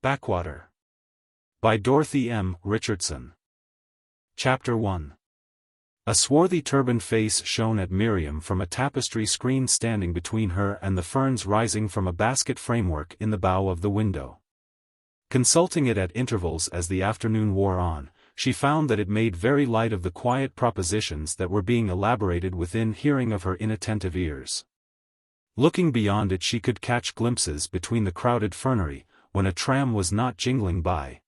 Backwater. By Dorothy M. Richardson. Chapter 1. A swarthy turbaned face shone at Miriam from a tapestry screen standing between her and the ferns rising from a basket framework in the bow of the window. Consulting it at intervals as the afternoon wore on, she found that it made very light of the quiet propositions that were being elaborated within hearing of her inattentive ears. Looking beyond it, she could catch glimpses between the crowded fernery, when a tram was not jingling by,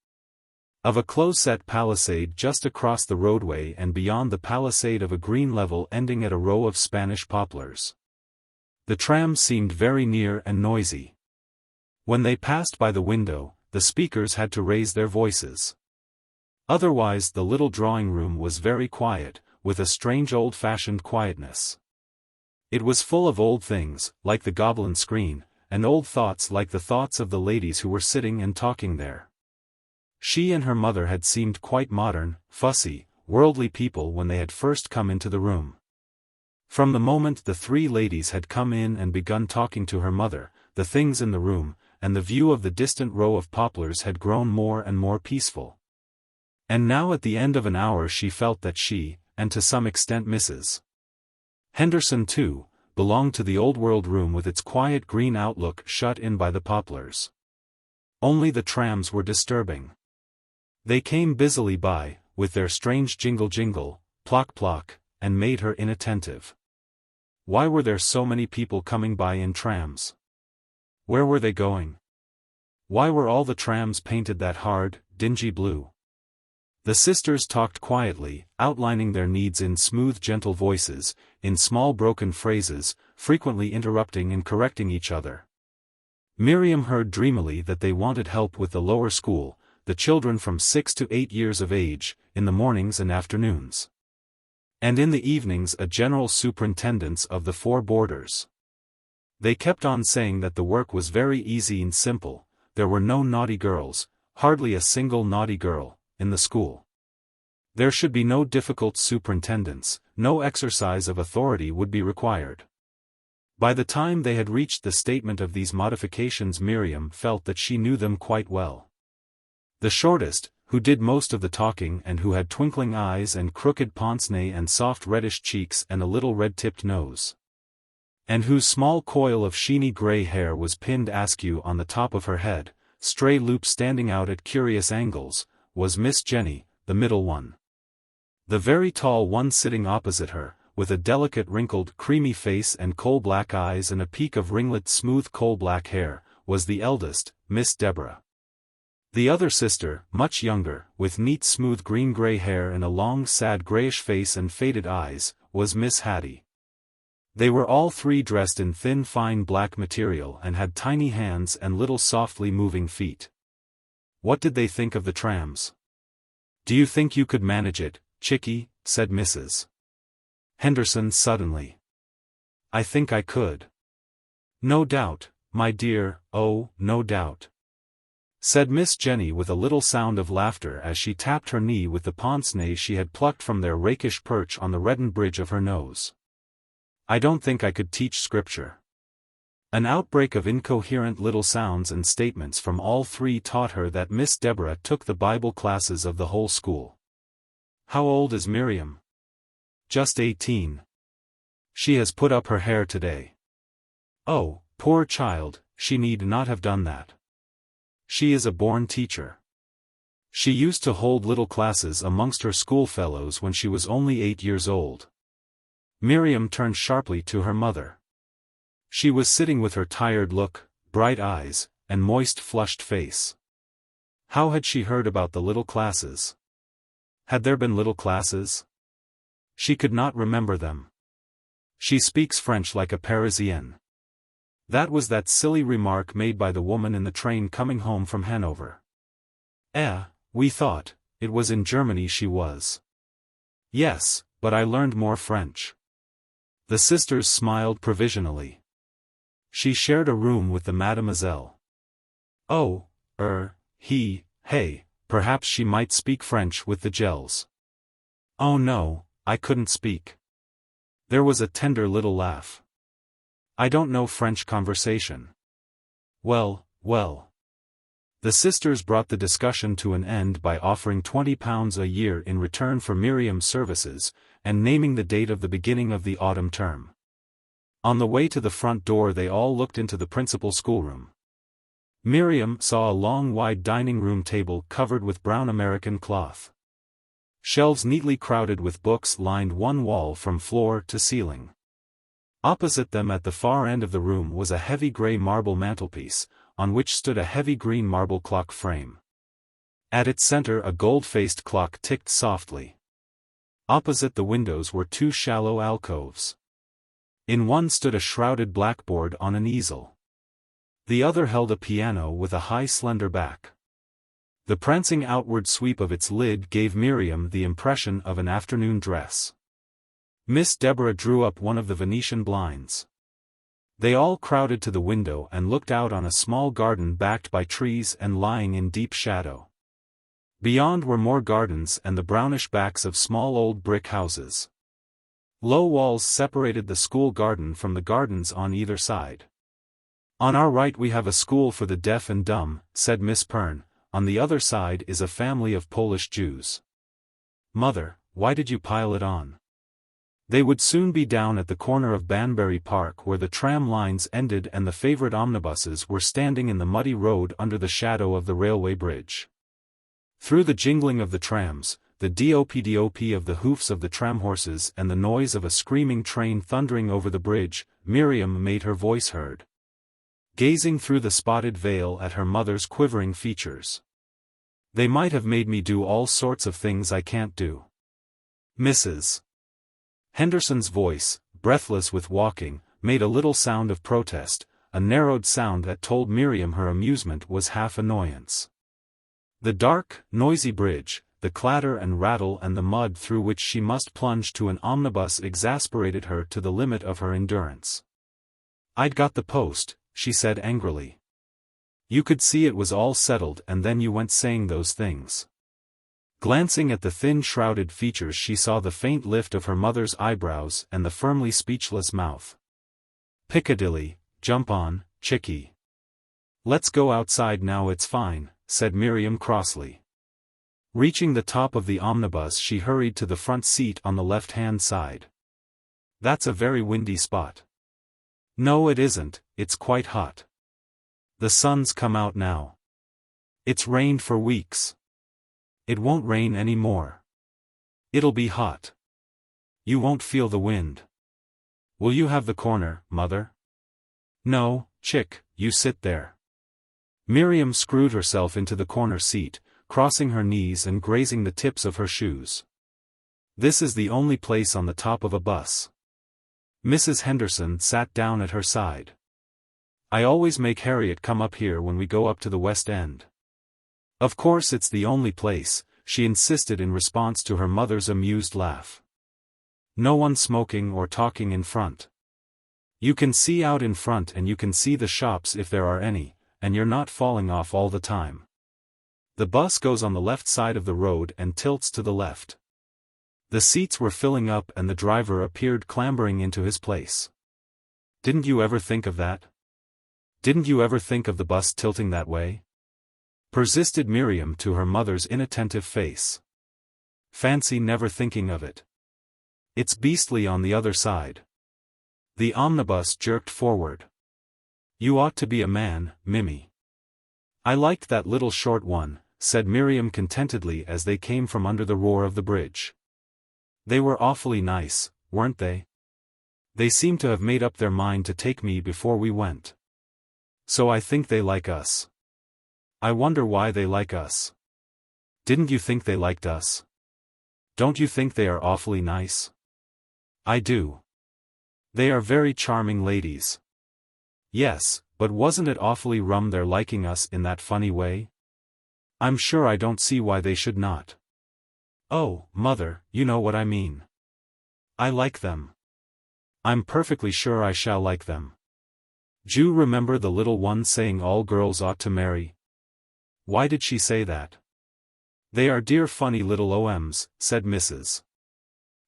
of a close-set palisade just across the roadway, and beyond the palisade of a green level ending at a row of Spanish poplars. The tram seemed very near and noisy. When they passed by the window, the speakers had to raise their voices. Otherwise the little drawing-room was very quiet, with a strange old-fashioned quietness. It was full of old things, like the Gobelin screen, and old thoughts like the thoughts of the ladies who were sitting and talking there. She and her mother had seemed quite modern, fussy, worldly people when they had first come into the room. From the moment the three ladies had come in and begun talking to her mother, the things in the room, and the view of the distant row of poplars had grown more and more peaceful. And now at the end of an hour she felt that she, and to some extent Mrs. Henderson too, belonged to the old-world room with its quiet green outlook shut in by the poplars. Only the trams were disturbing. They came busily by, with their strange jingle-jingle, plock-plock, and made her inattentive. Why were there so many people coming by in trams? Where were they going? Why were all the trams painted that hard, dingy blue? The sisters talked quietly, outlining their needs in smooth gentle voices, in small broken phrases, frequently interrupting and correcting each other. Miriam heard dreamily that they wanted help with the lower school, the children from 6 to 8 years of age, in the mornings and afternoons. And in the evenings a general superintendence of the 4 boarders. They kept on saying that the work was very easy and simple, there were no naughty girls, hardly a single naughty girl, in the school. There should be no difficult superintendence, no exercise of authority would be required. By the time they had reached the statement of these modifications, Miriam felt that she knew them quite well. The shortest, who did most of the talking and who had twinkling eyes and crooked pince-nez and soft reddish cheeks and a little red-tipped nose, and whose small coil of sheeny gray hair was pinned askew on the top of her head, stray loops standing out at curious angles, was Miss Jennie, the middle one. The very tall one sitting opposite her, with a delicate wrinkled creamy face and coal-black eyes and a peak of ringlet smooth coal-black hair, was the eldest, Miss Deborah. The other sister, much younger, with neat smooth green-gray hair and a long sad grayish face and faded eyes, was Miss Haddie. They were all three dressed in thin fine black material and had tiny hands and little softly moving feet. What did they think of the trams? "Do you think you could manage it, Chickie?" said Mrs. Henderson suddenly. "I think I could." "No doubt, my dear, oh, no doubt," said Miss Jennie with a little sound of laughter as she tapped her knee with the pince-nez she had plucked from their rakish perch on the reddened bridge of her nose. "I don't think I could teach scripture." An outbreak of incoherent little sounds and statements from all three taught her that Miss Deborah took the Bible classes of the whole school. "How old is Miriam?" "Just 18. She has put up her hair today." "Oh, poor child, she need not have done that. She is a born teacher. She used to hold little classes amongst her schoolfellows when she was only 8 years old." Miriam turned sharply to her mother. She was sitting with her tired look, bright eyes, and moist flushed face. How had she heard about the little classes? Had there been little classes? She could not remember them. "She speaks French like a Parisienne." That was that silly remark made by the woman in the train coming home from Hanover. We thought, it was in Germany she was." "Yes, but I learned more French." The sisters smiled provisionally. "She shared a room with the mademoiselle." "Oh, hey, perhaps she might speak French with the Gels." "Oh no, I couldn't speak." There was a tender little laugh. "I don't know French conversation." Well. The sisters brought the discussion to an end by offering £20 a year in return for Miriam's services, and naming the date of the beginning of the autumn term. On the way to the front door they all looked into the principal schoolroom. Miriam saw a long wide dining room table covered with brown American cloth. Shelves neatly crowded with books lined one wall from floor to ceiling. Opposite them at the far end of the room was a heavy grey marble mantelpiece, on which stood a heavy green marble clock frame. At its center a gold-faced clock ticked softly. Opposite the windows were two shallow alcoves. In one stood a shrouded blackboard on an easel. The other held a piano with a high slender back. The prancing outward sweep of its lid gave Miriam the impression of an afternoon dress. Miss Deborah drew up one of the Venetian blinds. They all crowded to the window and looked out on a small garden backed by trees and lying in deep shadow. Beyond were more gardens and the brownish backs of small old brick houses. Low walls separated the school garden from the gardens on either side. "On our right we have a school for the deaf and dumb," said Miss Perne. "On the other side is a family of Polish Jews." "Mother, why did you pile it on?" They would soon be down at the corner of Banbury Park where the tram lines ended and the favorite omnibuses were standing in the muddy road under the shadow of the railway bridge. Through the jingling of the trams, the dop-dop of the hoofs of the tram horses and the noise of a screaming train thundering over the bridge, Miriam made her voice heard, gazing through the spotted veil at her mother's quivering features. "They might have made me do all sorts of things I can't do." Mrs. Henderson's voice, breathless with walking, made a little sound of protest, a narrowed sound that told Miriam her amusement was half annoyance. The dark, noisy bridge, the clatter and rattle and the mud through which she must plunge to an omnibus exasperated her to the limit of her endurance. "I'd got the post," she said angrily. "You could see it was all settled and then you went saying those things." Glancing at the thin shrouded features she saw the faint lift of her mother's eyebrows and the firmly speechless mouth. "Piccadilly, jump on, chickie. Let's go outside now, it's fine," said Miriam crossly. Reaching the top of the omnibus she hurried to the front seat on the left-hand side. "That's a very windy spot." "No it isn't, it's quite hot. The sun's come out now. It's rained for weeks. It won't rain any more. It'll be hot. You won't feel the wind. Will you have the corner, Mother?" "No, chick, you sit there." Miriam screwed herself into the corner seat, crossing her knees and grazing the tips of her shoes. "This is the only place on the top of a bus." Mrs. Henderson sat down at her side. "I always make Harriet come up here when we go up to the West End." "Of course it's the only place," she insisted in response to her mother's amused laugh. "No one smoking or talking in front. You can see out in front and you can see the shops if there are any, and you're not falling off all the time. The bus goes on the left side of the road and tilts to the left." The seats were filling up and the driver appeared clambering into his place. "Didn't you ever think of that? Didn't you ever think of the bus tilting that way?" persisted Miriam to her mother's inattentive face. "Fancy never thinking of it. It's beastly on the other side." The omnibus jerked forward. "You ought to be a man, Mimmy." "I liked that little short one," said Miriam contentedly as they came from under the roar of the bridge. "They were awfully nice, weren't they? They seemed to have made up their mind to take me before we went. So I think they like us. I wonder why they like us. Didn't you think they liked us? Don't you think they are awfully nice?" "I do. They are very charming ladies." "Yes, but wasn't it awfully rum their liking us in that funny way? I'm sure I don't see why they should not." "Oh, Mother, you know what I mean. I like them. I'm perfectly sure I shall like them. D'you remember the little one saying all girls ought to marry? Why did she say that?" "They are dear funny little OMs," said Mrs.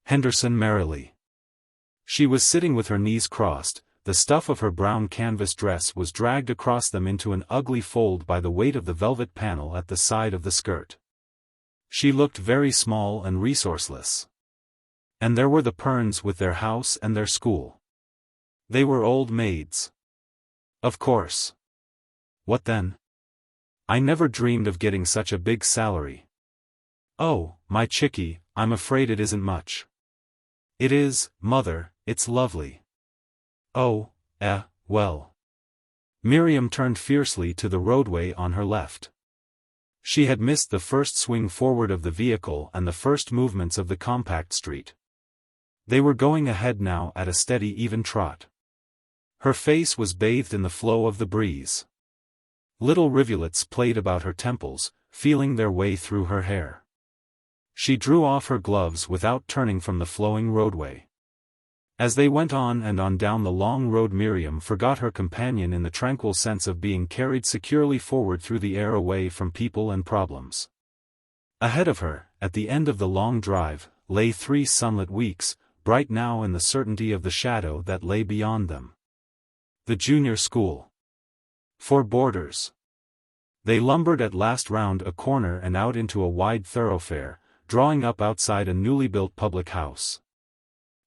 Henderson merrily. She was sitting with her knees crossed, the stuff of her brown canvas dress was dragged across them into an ugly fold by the weight of the velvet panel at the side of the skirt. She looked very small and resourceless. And there were the Pernes with their house and their school. They were old maids. Of course. What then? I never dreamed of getting such a big salary. Oh, my chickie, I'm afraid it isn't much. It is, Mother, it's lovely. Oh, well. Miriam turned fiercely to the roadway on her left. She had missed the first swing forward of the vehicle and the first movements of the compact street. They were going ahead now at a steady even trot. Her face was bathed in the flow of the breeze. Little rivulets played about her temples, feeling their way through her hair. She drew off her gloves without turning from the flowing roadway. As they went on and on down the long road, Miriam forgot her companion in the tranquil sense of being carried securely forward through the air away from people and problems. Ahead of her, at the end of the long drive, lay 3 sunlit weeks, bright now in the certainty of the shadow that lay beyond them. The junior school. 4 boarders. They lumbered at last round a corner and out into a wide thoroughfare, drawing up outside a newly built public house.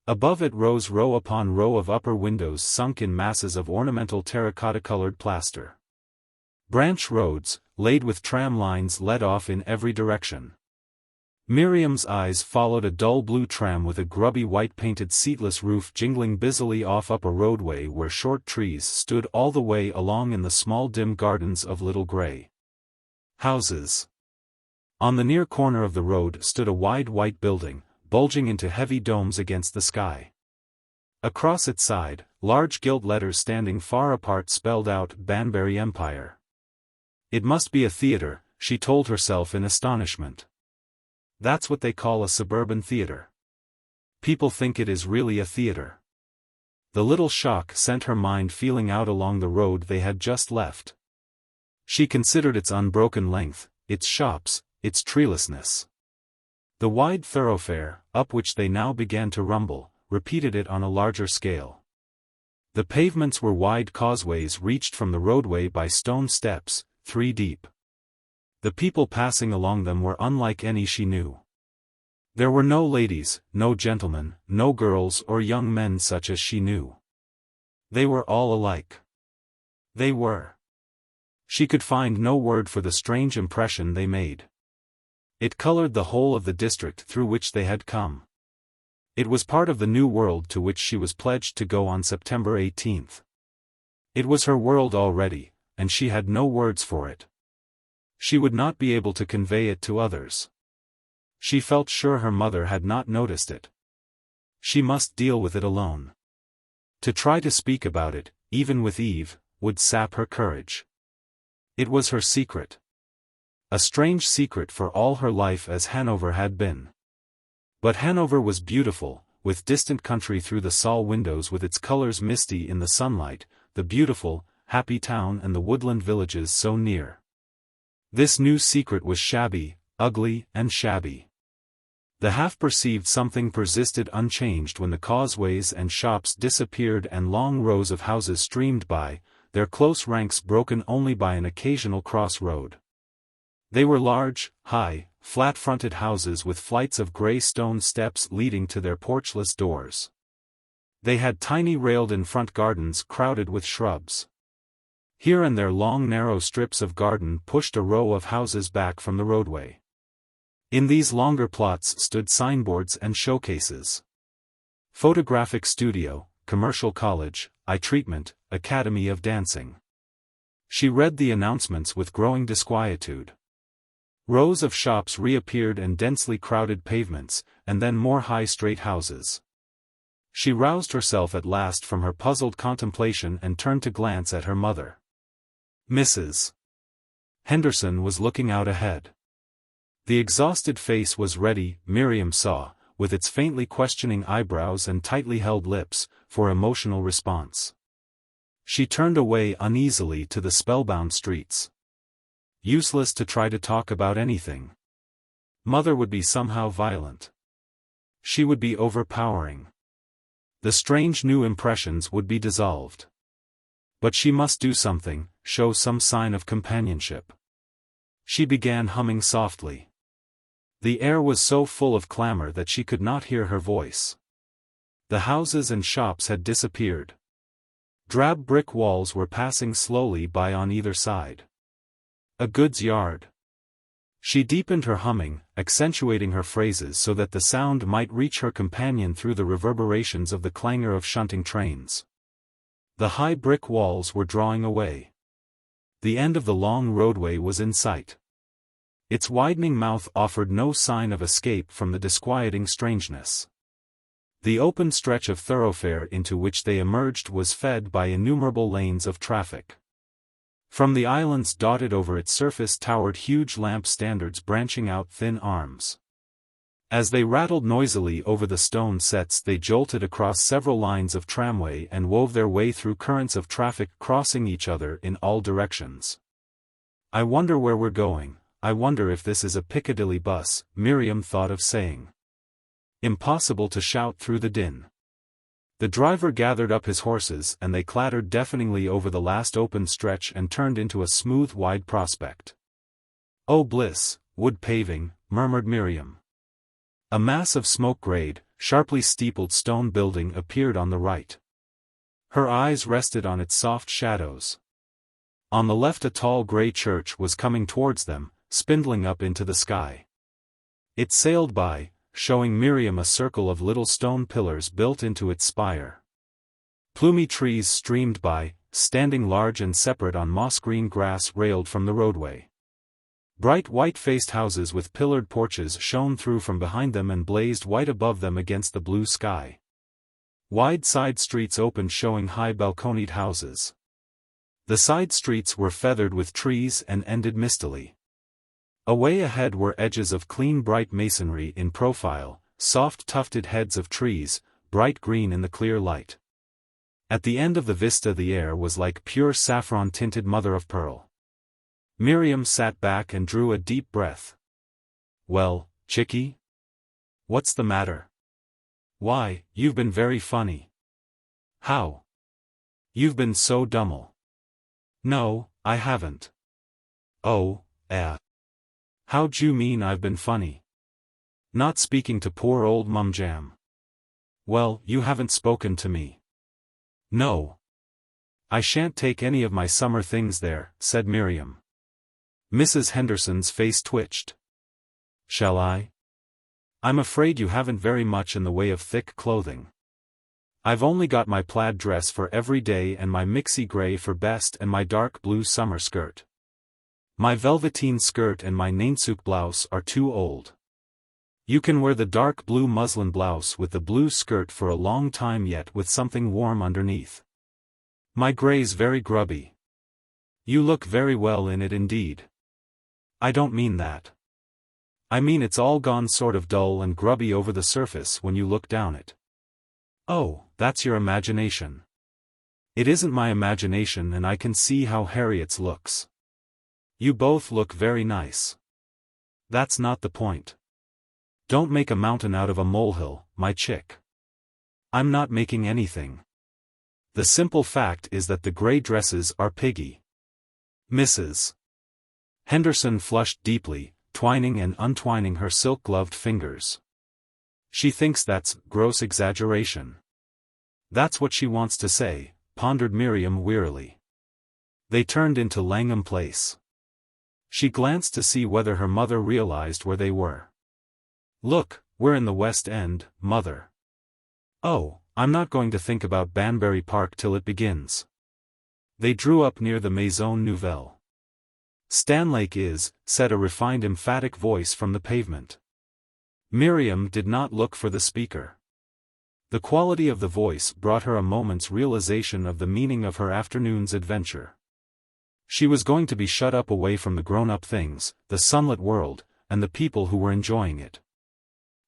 Above it rose row upon row of upper windows sunk in masses of ornamental terracotta-colored plaster. Branch roads, laid with tram lines, led off in every direction. Miriam's eyes followed a dull blue tram with a grubby white-painted seatless roof jingling busily off up a roadway where short trees stood all the way along in the small dim gardens of little grey houses. On the near corner of the road stood a wide white building, bulging into heavy domes against the sky. Across its side, large gilt letters standing far apart spelled out Banbury Empire. It must be a theatre, she told herself in astonishment. That's what they call a suburban theatre. People think it is really a theatre. The little shock sent her mind feeling out along the road they had just left. She considered its unbroken length, its shops, its treelessness. The wide thoroughfare, up which they now began to rumble, repeated it on a larger scale. The pavements were wide causeways reached from the roadway by stone steps, 3 deep. The people passing along them were unlike any she knew. There were no ladies, no gentlemen, no girls or young men such as she knew. They were all alike. They were. She could find no word for the strange impression they made. It colored the whole of the district through which they had come. It was part of the new world to which she was pledged to go on September 18th. It was her world already, and she had no words for it. She would not be able to convey it to others. She felt sure her mother had not noticed it. She must deal with it alone. To try to speak about it, even with Eve, would sap her courage. It was her secret. A strange secret for all her life as Hanover had been. But Hanover was beautiful, with distant country through the saal windows with its colors misty in the sunlight, the beautiful, happy town and the woodland villages so near. This new secret was shabby, ugly and shabby. The half-perceived something persisted unchanged when the causeways and shops disappeared and long rows of houses streamed by, their close ranks broken only by an occasional cross-road. They were large, high, flat-fronted houses with flights of grey stone steps leading to their porchless doors. They had tiny railed-in front gardens crowded with shrubs. Here and there long narrow strips of garden pushed a row of houses back from the roadway. In these longer plots stood signboards and showcases. Photographic studio, commercial college, eye treatment, academy of dancing. She read the announcements with growing disquietude. Rows of shops reappeared and densely crowded pavements, and then more high straight houses. She roused herself at last from her puzzled contemplation and turned to glance at her mother. Mrs. Henderson was looking out ahead. The exhausted face was ready, Miriam saw, with its faintly questioning eyebrows and tightly held lips, for emotional response. She turned away uneasily to the spellbound streets. Useless to try to talk about anything. Mother would be somehow violent. She would be overpowering. The strange new impressions would be dissolved. But she must do something, show some sign of companionship. She began humming softly. The air was so full of clamor that she could not hear her voice. The houses and shops had disappeared. Drab brick walls were passing slowly by on either side. A goods yard. She deepened her humming, accentuating her phrases so that the sound might reach her companion through the reverberations of the clangor of shunting trains. The high brick walls were drawing away. The end of the long roadway was in sight. Its widening mouth offered no sign of escape from the disquieting strangeness. The open stretch of thoroughfare into which they emerged was fed by innumerable lanes of traffic. From the islands dotted over its surface towered huge lamp standards branching out thin arms. As they rattled noisily over the stone setts, they jolted across several lines of tramway and wove their way through currents of traffic crossing each other in all directions. "I wonder where we're going. I wonder if this is a Piccadilly bus," Miriam thought of saying. Impossible to shout through the din. The driver gathered up his horses and they clattered deafeningly over the last open stretch and turned into a smooth wide prospect. "Oh bliss, wood paving," murmured Miriam. A massive smoke-grayed, sharply steepled stone building appeared on the right. Her eyes rested on its soft shadows. On the left a tall grey church was coming towards them, spindling up into the sky. It sailed by, showing Miriam a circle of little stone pillars built into its spire. Plumy trees streamed by, standing large and separate on moss-green grass railed from the roadway. Bright white-faced houses with pillared porches shone through from behind them and blazed white above them against the blue sky. Wide side streets opened showing high balconied houses. The side streets were feathered with trees and ended mistily. Away ahead were edges of clean bright masonry in profile, soft tufted heads of trees, bright green in the clear light. At the end of the vista the air was like pure saffron-tinted mother-of-pearl. Miriam sat back and drew a deep breath. "Well, chickie? What's the matter? Why, you've been very funny." "How? You've been so dummel." "No, I haven't." "Oh, How'd you mean I've been funny?" "Not speaking to poor old Mumjam." "Well, you haven't spoken to me." "No. I shan't take any of my summer things there," said Miriam. Mrs. Henderson's face twitched. "Shall I?" "I'm afraid you haven't very much in the way of thick clothing. I've only got my plaid dress for every day and my mixie gray for best and my dark blue summer skirt. My velveteen skirt and my nainsook blouse are too old. You can wear the dark blue muslin blouse with the blue skirt for a long time yet with something warm underneath. My gray's very grubby. You look very well in it indeed." "I don't mean that. I mean it's all gone sort of dull and grubby over the surface when you look down it." "Oh, that's your imagination." "It isn't my imagination and I can see how Harriet's looks. You both look very nice." "That's not the point. Don't make a mountain out of a molehill, my chick." "I'm not making anything. The simple fact is that the gray dresses are piggy." Mrs. Henderson flushed deeply, twining and untwining her silk-gloved fingers. "She thinks that's gross exaggeration." "That's what she wants to say," pondered Miriam wearily. They turned into Langham Place. She glanced to see whether her mother realized where they were. "Look, we're in the West End, Mother." "Oh, I'm not going to think about Banbury Park till it begins." They drew up near the Maison Nouvelle. "Stanlake is," said a refined emphatic voice from the pavement. Miriam did not look for the speaker. The quality of the voice brought her a moment's realization of the meaning of her afternoon's adventure. She was going to be shut up away from the grown-up things, the sunlit world, and the people who were enjoying it.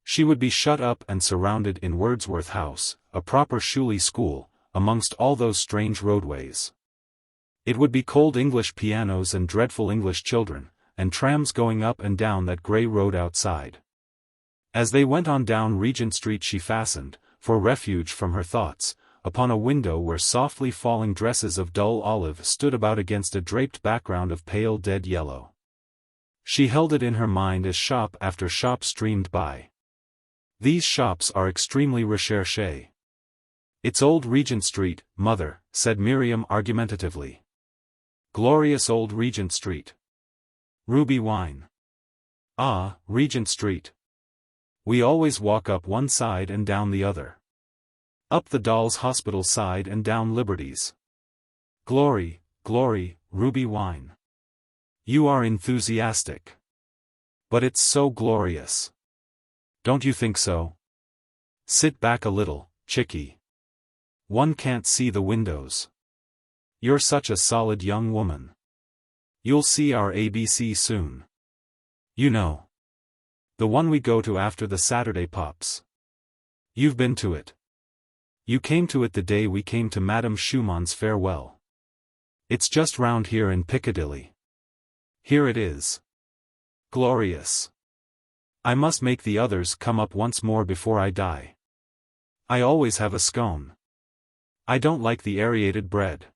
She would be shut up and surrounded in Wordsworth House, a proper Shuley school, amongst all those strange roadways. It would be cold English pianos and dreadful English children, and trams going up and down that grey road outside. As they went on down Regent Street she fastened, for refuge from her thoughts, upon a window where softly falling dresses of dull olive stood about against a draped background of pale dead yellow. She held it in her mind as shop after shop streamed by. These shops are extremely recherché. "It's old Regent Street, mother," said Miriam argumentatively. "Glorious old Regent Street. Ruby wine. Ah, Regent Street. We always walk up one side and down the other. Up the Dolls' Hospital side and down Liberty's. Glory, glory, ruby wine. You are enthusiastic. But it's so glorious. Don't you think so? Sit back a little, chickie. One can't see the windows. You're such a solid young woman. You'll see our ABC soon. You know. The one we go to after the Saturday pops. You've been to it. You came to it the day we came to Madame Schumann's farewell. It's just round here in Piccadilly. Here it is. Glorious. I must make the others come up once more before I die. I always have a scone. I don't like the aerated bread.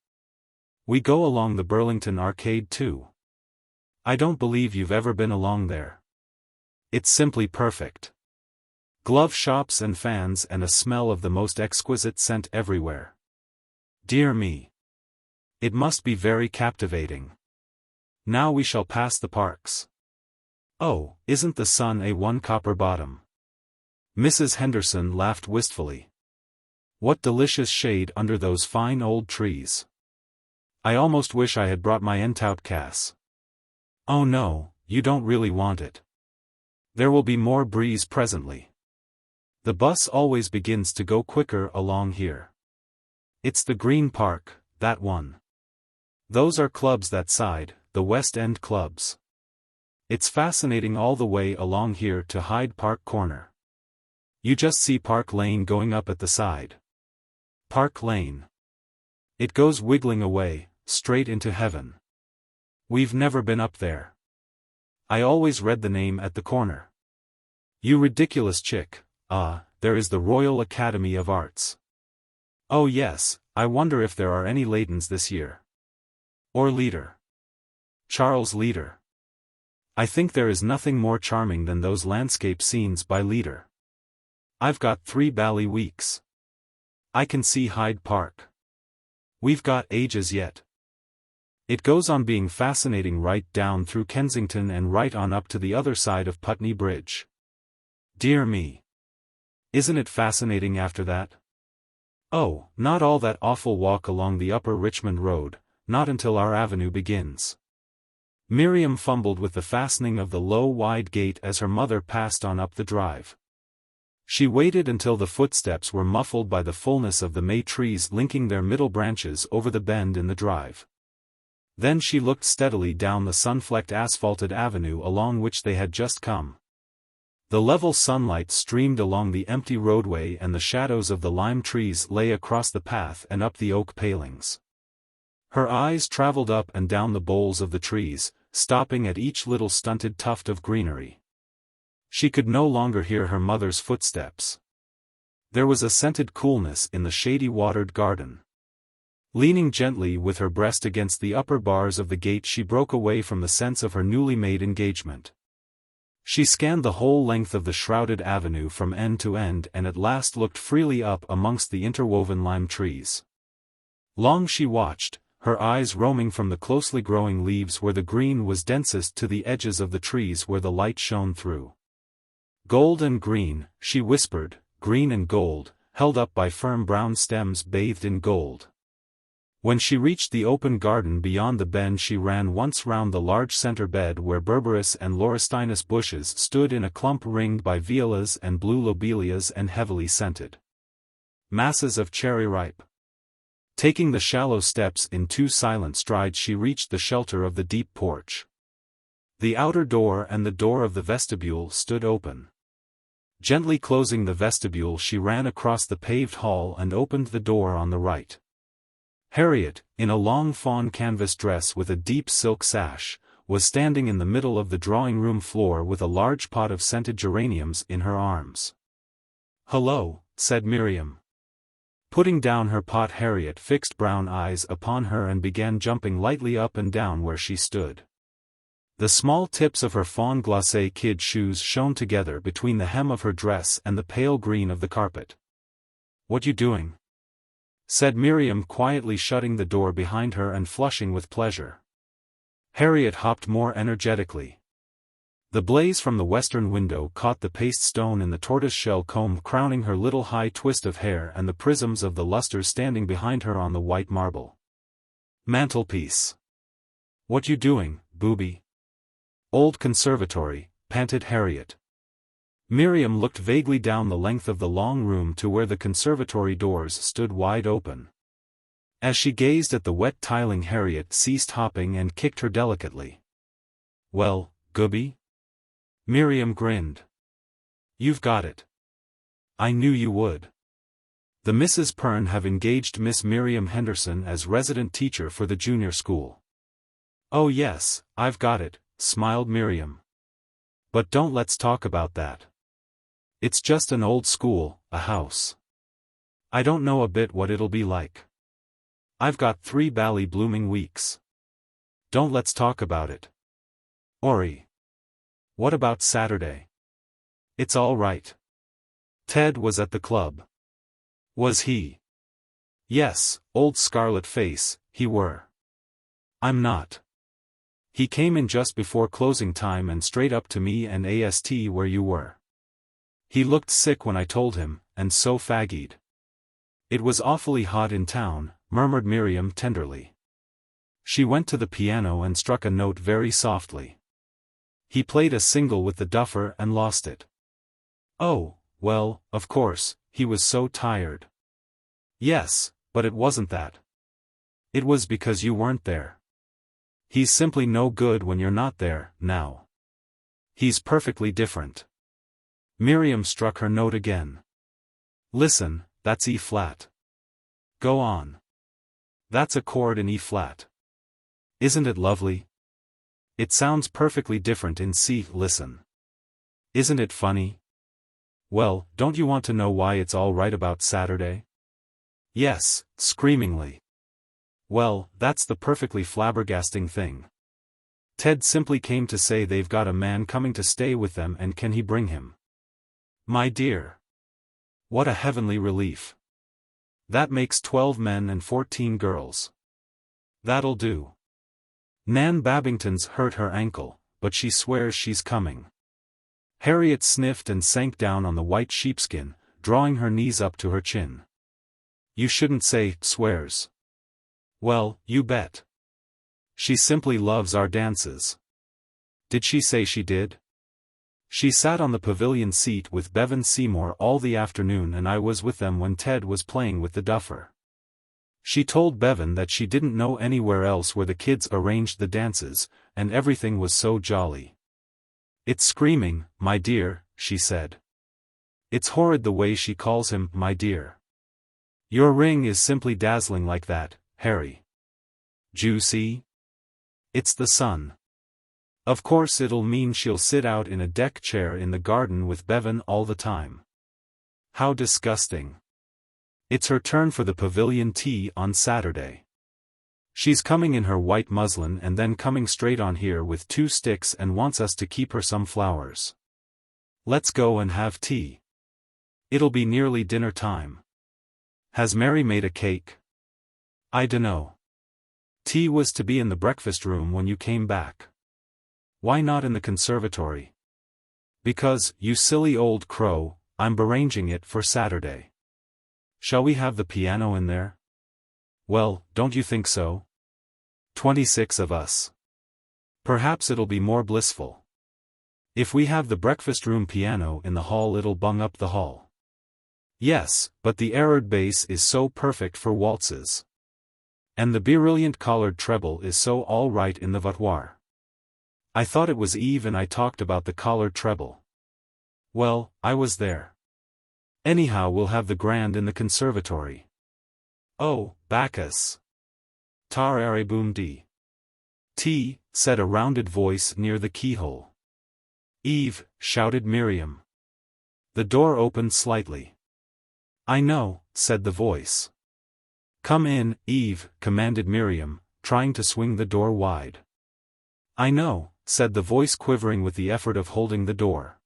We go along the Burlington Arcade too. I don't believe you've ever been along there. It's simply perfect. Glove shops and fans and a smell of the most exquisite scent everywhere. Dear me. It must be very captivating. Now we shall pass the parks. Oh, isn't the sun a one copper bottom? Mrs. Henderson laughed wistfully. What delicious shade under those fine old trees. I almost wish I had brought my entout cass. Oh no, you don't really want it. There will be more breeze presently. The bus always begins to go quicker along here. It's the Green Park, that one. Those are clubs that side, the West End clubs. It's fascinating all the way along here to Hyde Park Corner. You just see Park Lane going up at the side. Park Lane. It goes wiggling away, straight into heaven. We've never been up there. I always read the name at the corner. You ridiculous chick, there is the Royal Academy of Arts. Oh yes, I wonder if there are any Leydens this year. Or Leader. Charles Leader. I think there is nothing more charming than those landscape scenes by Leader. I've got 3 bally weeks. I can see Hyde Park. We've got ages yet. It goes on being fascinating right down through Kensington and right on up to the other side of Putney Bridge. Dear me. Isn't it fascinating after that? Oh, not all that awful walk along the upper Richmond Road, not until our avenue begins. Miriam fumbled with the fastening of the low wide gate as her mother passed on up the drive. She waited until the footsteps were muffled by the fullness of the May trees linking their middle branches over the bend in the drive. Then she looked steadily down the sun-flecked asphalted avenue along which they had just come. The level sunlight streamed along the empty roadway and the shadows of the lime trees lay across the path and up the oak palings. Her eyes traveled up and down the boles of the trees, stopping at each little stunted tuft of greenery. She could no longer hear her mother's footsteps. There was a scented coolness in the shady watered garden. Leaning gently with her breast against the upper bars of the gate, she broke away from the sense of her newly made engagement. She scanned the whole length of the shrouded avenue from end to end and at last looked freely up amongst the interwoven lime trees. Long she watched, her eyes roaming from the closely growing leaves where the green was densest to the edges of the trees where the light shone through. Gold and green, she whispered, green and gold, held up by firm brown stems bathed in gold. When she reached the open garden beyond the bend, she ran once round the large centre bed where berberis and laurustinus bushes stood in a clump ringed by violas and blue lobelias and heavily scented masses of cherry ripe. Taking the shallow steps in 2 silent strides, she reached the shelter of the deep porch. The outer door and the door of the vestibule stood open. Gently closing the vestibule, she ran across the paved hall and opened the door on the right. Harriet, in a long fawn canvas dress with a deep silk sash, was standing in the middle of the drawing-room floor with a large pot of scented geraniums in her arms. "Hello," said Miriam. Putting down her pot, Harriet fixed brown eyes upon her and began jumping lightly up and down where she stood. The small tips of her fawn glacé kid shoes shone together between the hem of her dress and the pale green of the carpet. "What you doing?" said Miriam, quietly shutting the door behind her and flushing with pleasure. Harriet hopped more energetically. The blaze from the western window caught the paste stone in the tortoise-shell comb crowning her little high twist of hair and the prisms of the lustres standing behind her on the white marble mantelpiece. "What you doing, booby?" "Old conservatory," panted Harriet. Miriam looked vaguely down the length of the long room to where the conservatory doors stood wide open. As she gazed at the wet tiling, Harriet ceased hopping and kicked her delicately. "Well, gooby?" Miriam grinned. "You've got it. I knew you would. The Misses Perne have engaged Miss Miriam Henderson as resident teacher for the junior school." "Oh yes, I've got it," smiled Miriam. "But don't let's talk about that. It's just an old school, a house. I don't know a bit what it'll be like. I've got 3 bally blooming weeks. Don't let's talk about it. Ori. What about Saturday?" "It's all right." Ted was at the club. "Was he?" "Yes, old scarlet face, he were." "I'm not." "He came in just before closing time and straight up to me and asked where you were. He looked sick when I told him, and so faggied." "It was awfully hot in town," murmured Miriam tenderly. She went to the piano and struck a note very softly. "He played a single with the duffer and lost it." "Oh, well, of course, he was so tired." "Yes, but it wasn't that. It was because you weren't there. He's simply no good when you're not there, now. He's perfectly different." Miriam struck her note again. "Listen, that's E-flat. Go on. That's a chord in E-flat. Isn't it lovely? It sounds perfectly different in C. Listen. Isn't it funny? Well, don't you want to know why it's all right about Saturday?" "Yes," screamingly. "Well, that's the perfectly flabbergasting thing. Ted simply came to say they've got a man coming to stay with them, and can he bring him?" "My dear. What a heavenly relief. That makes 12 men and 14 girls. That'll do. Nan Babington's hurt her ankle, but she swears she's coming." Harriet sniffed and sank down on the white sheepskin, drawing her knees up to her chin. "You shouldn't say, swears." "Well, you bet. She simply loves our dances." "Did she say she did?" "She sat on the pavilion seat with Bevan Seymour all the afternoon, and I was with them when Ted was playing with the duffer. She told Bevan that she didn't know anywhere else where the kids arranged the dances, and everything was so jolly. 'It's screaming, my dear,' she said. It's horrid the way she calls him, my dear. Your ring is simply dazzling like that, Harry. D'you see? It's the sun. Of course it'll mean she'll sit out in a deck chair in the garden with Bevan all the time. How disgusting. It's her turn for the pavilion tea on Saturday. She's coming in her white muslin and then coming straight on here with 2 sticks and wants us to keep her some flowers. Let's go and have tea. It'll be nearly dinner time. Has Mary made a cake? I dunno. Tea was to be in the breakfast room when you came back. Why not in the conservatory? Because, you silly old crow, I'm arranging it for Saturday. Shall we have the piano in there? Well, don't you think so? 26 of us. Perhaps it'll be more blissful. If we have the breakfast room piano in the hall, it'll bung up the hall. Yes, but the arid bass is so perfect for waltzes. And the brilliant collared treble is so all right in the Backwater. I thought it was Eve and I talked about the collared treble. Well, I was there. Anyhow, we'll have the grand in the conservatory. Oh, Bacchus. Tar are boom dee. Tea, said a rounded voice near the keyhole. Eve, shouted Miriam. The door opened slightly. "I know," said the voice. "Come in, Eve," commanded Miriam, trying to swing the door wide. "I know," said the voice, quivering with the effort of holding the door.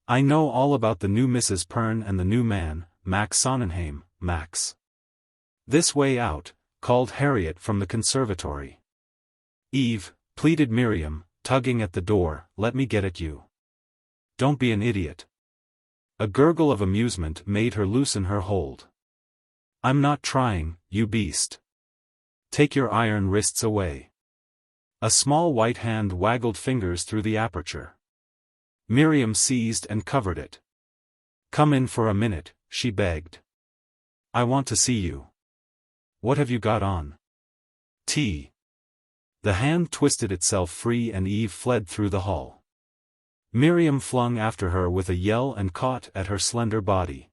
"I know all about the new Mrs. Perne and the new man, Max Sonnenheim, Max." "This way out," called Harriet from the conservatory. "Eve," pleaded Miriam, tugging at the door, "let me get at you. Don't be an idiot." A gurgle of amusement made her loosen her hold. "I'm not trying, you beast. Take your iron wrists away." A small white hand waggled fingers through the aperture. Miriam seized and covered it. "Come in for a minute," she begged. "I want to see you." "What have you got on?" "Tea." The hand twisted itself free and Eve fled through the hall. Miriam flung after her with a yell and caught at her slender body.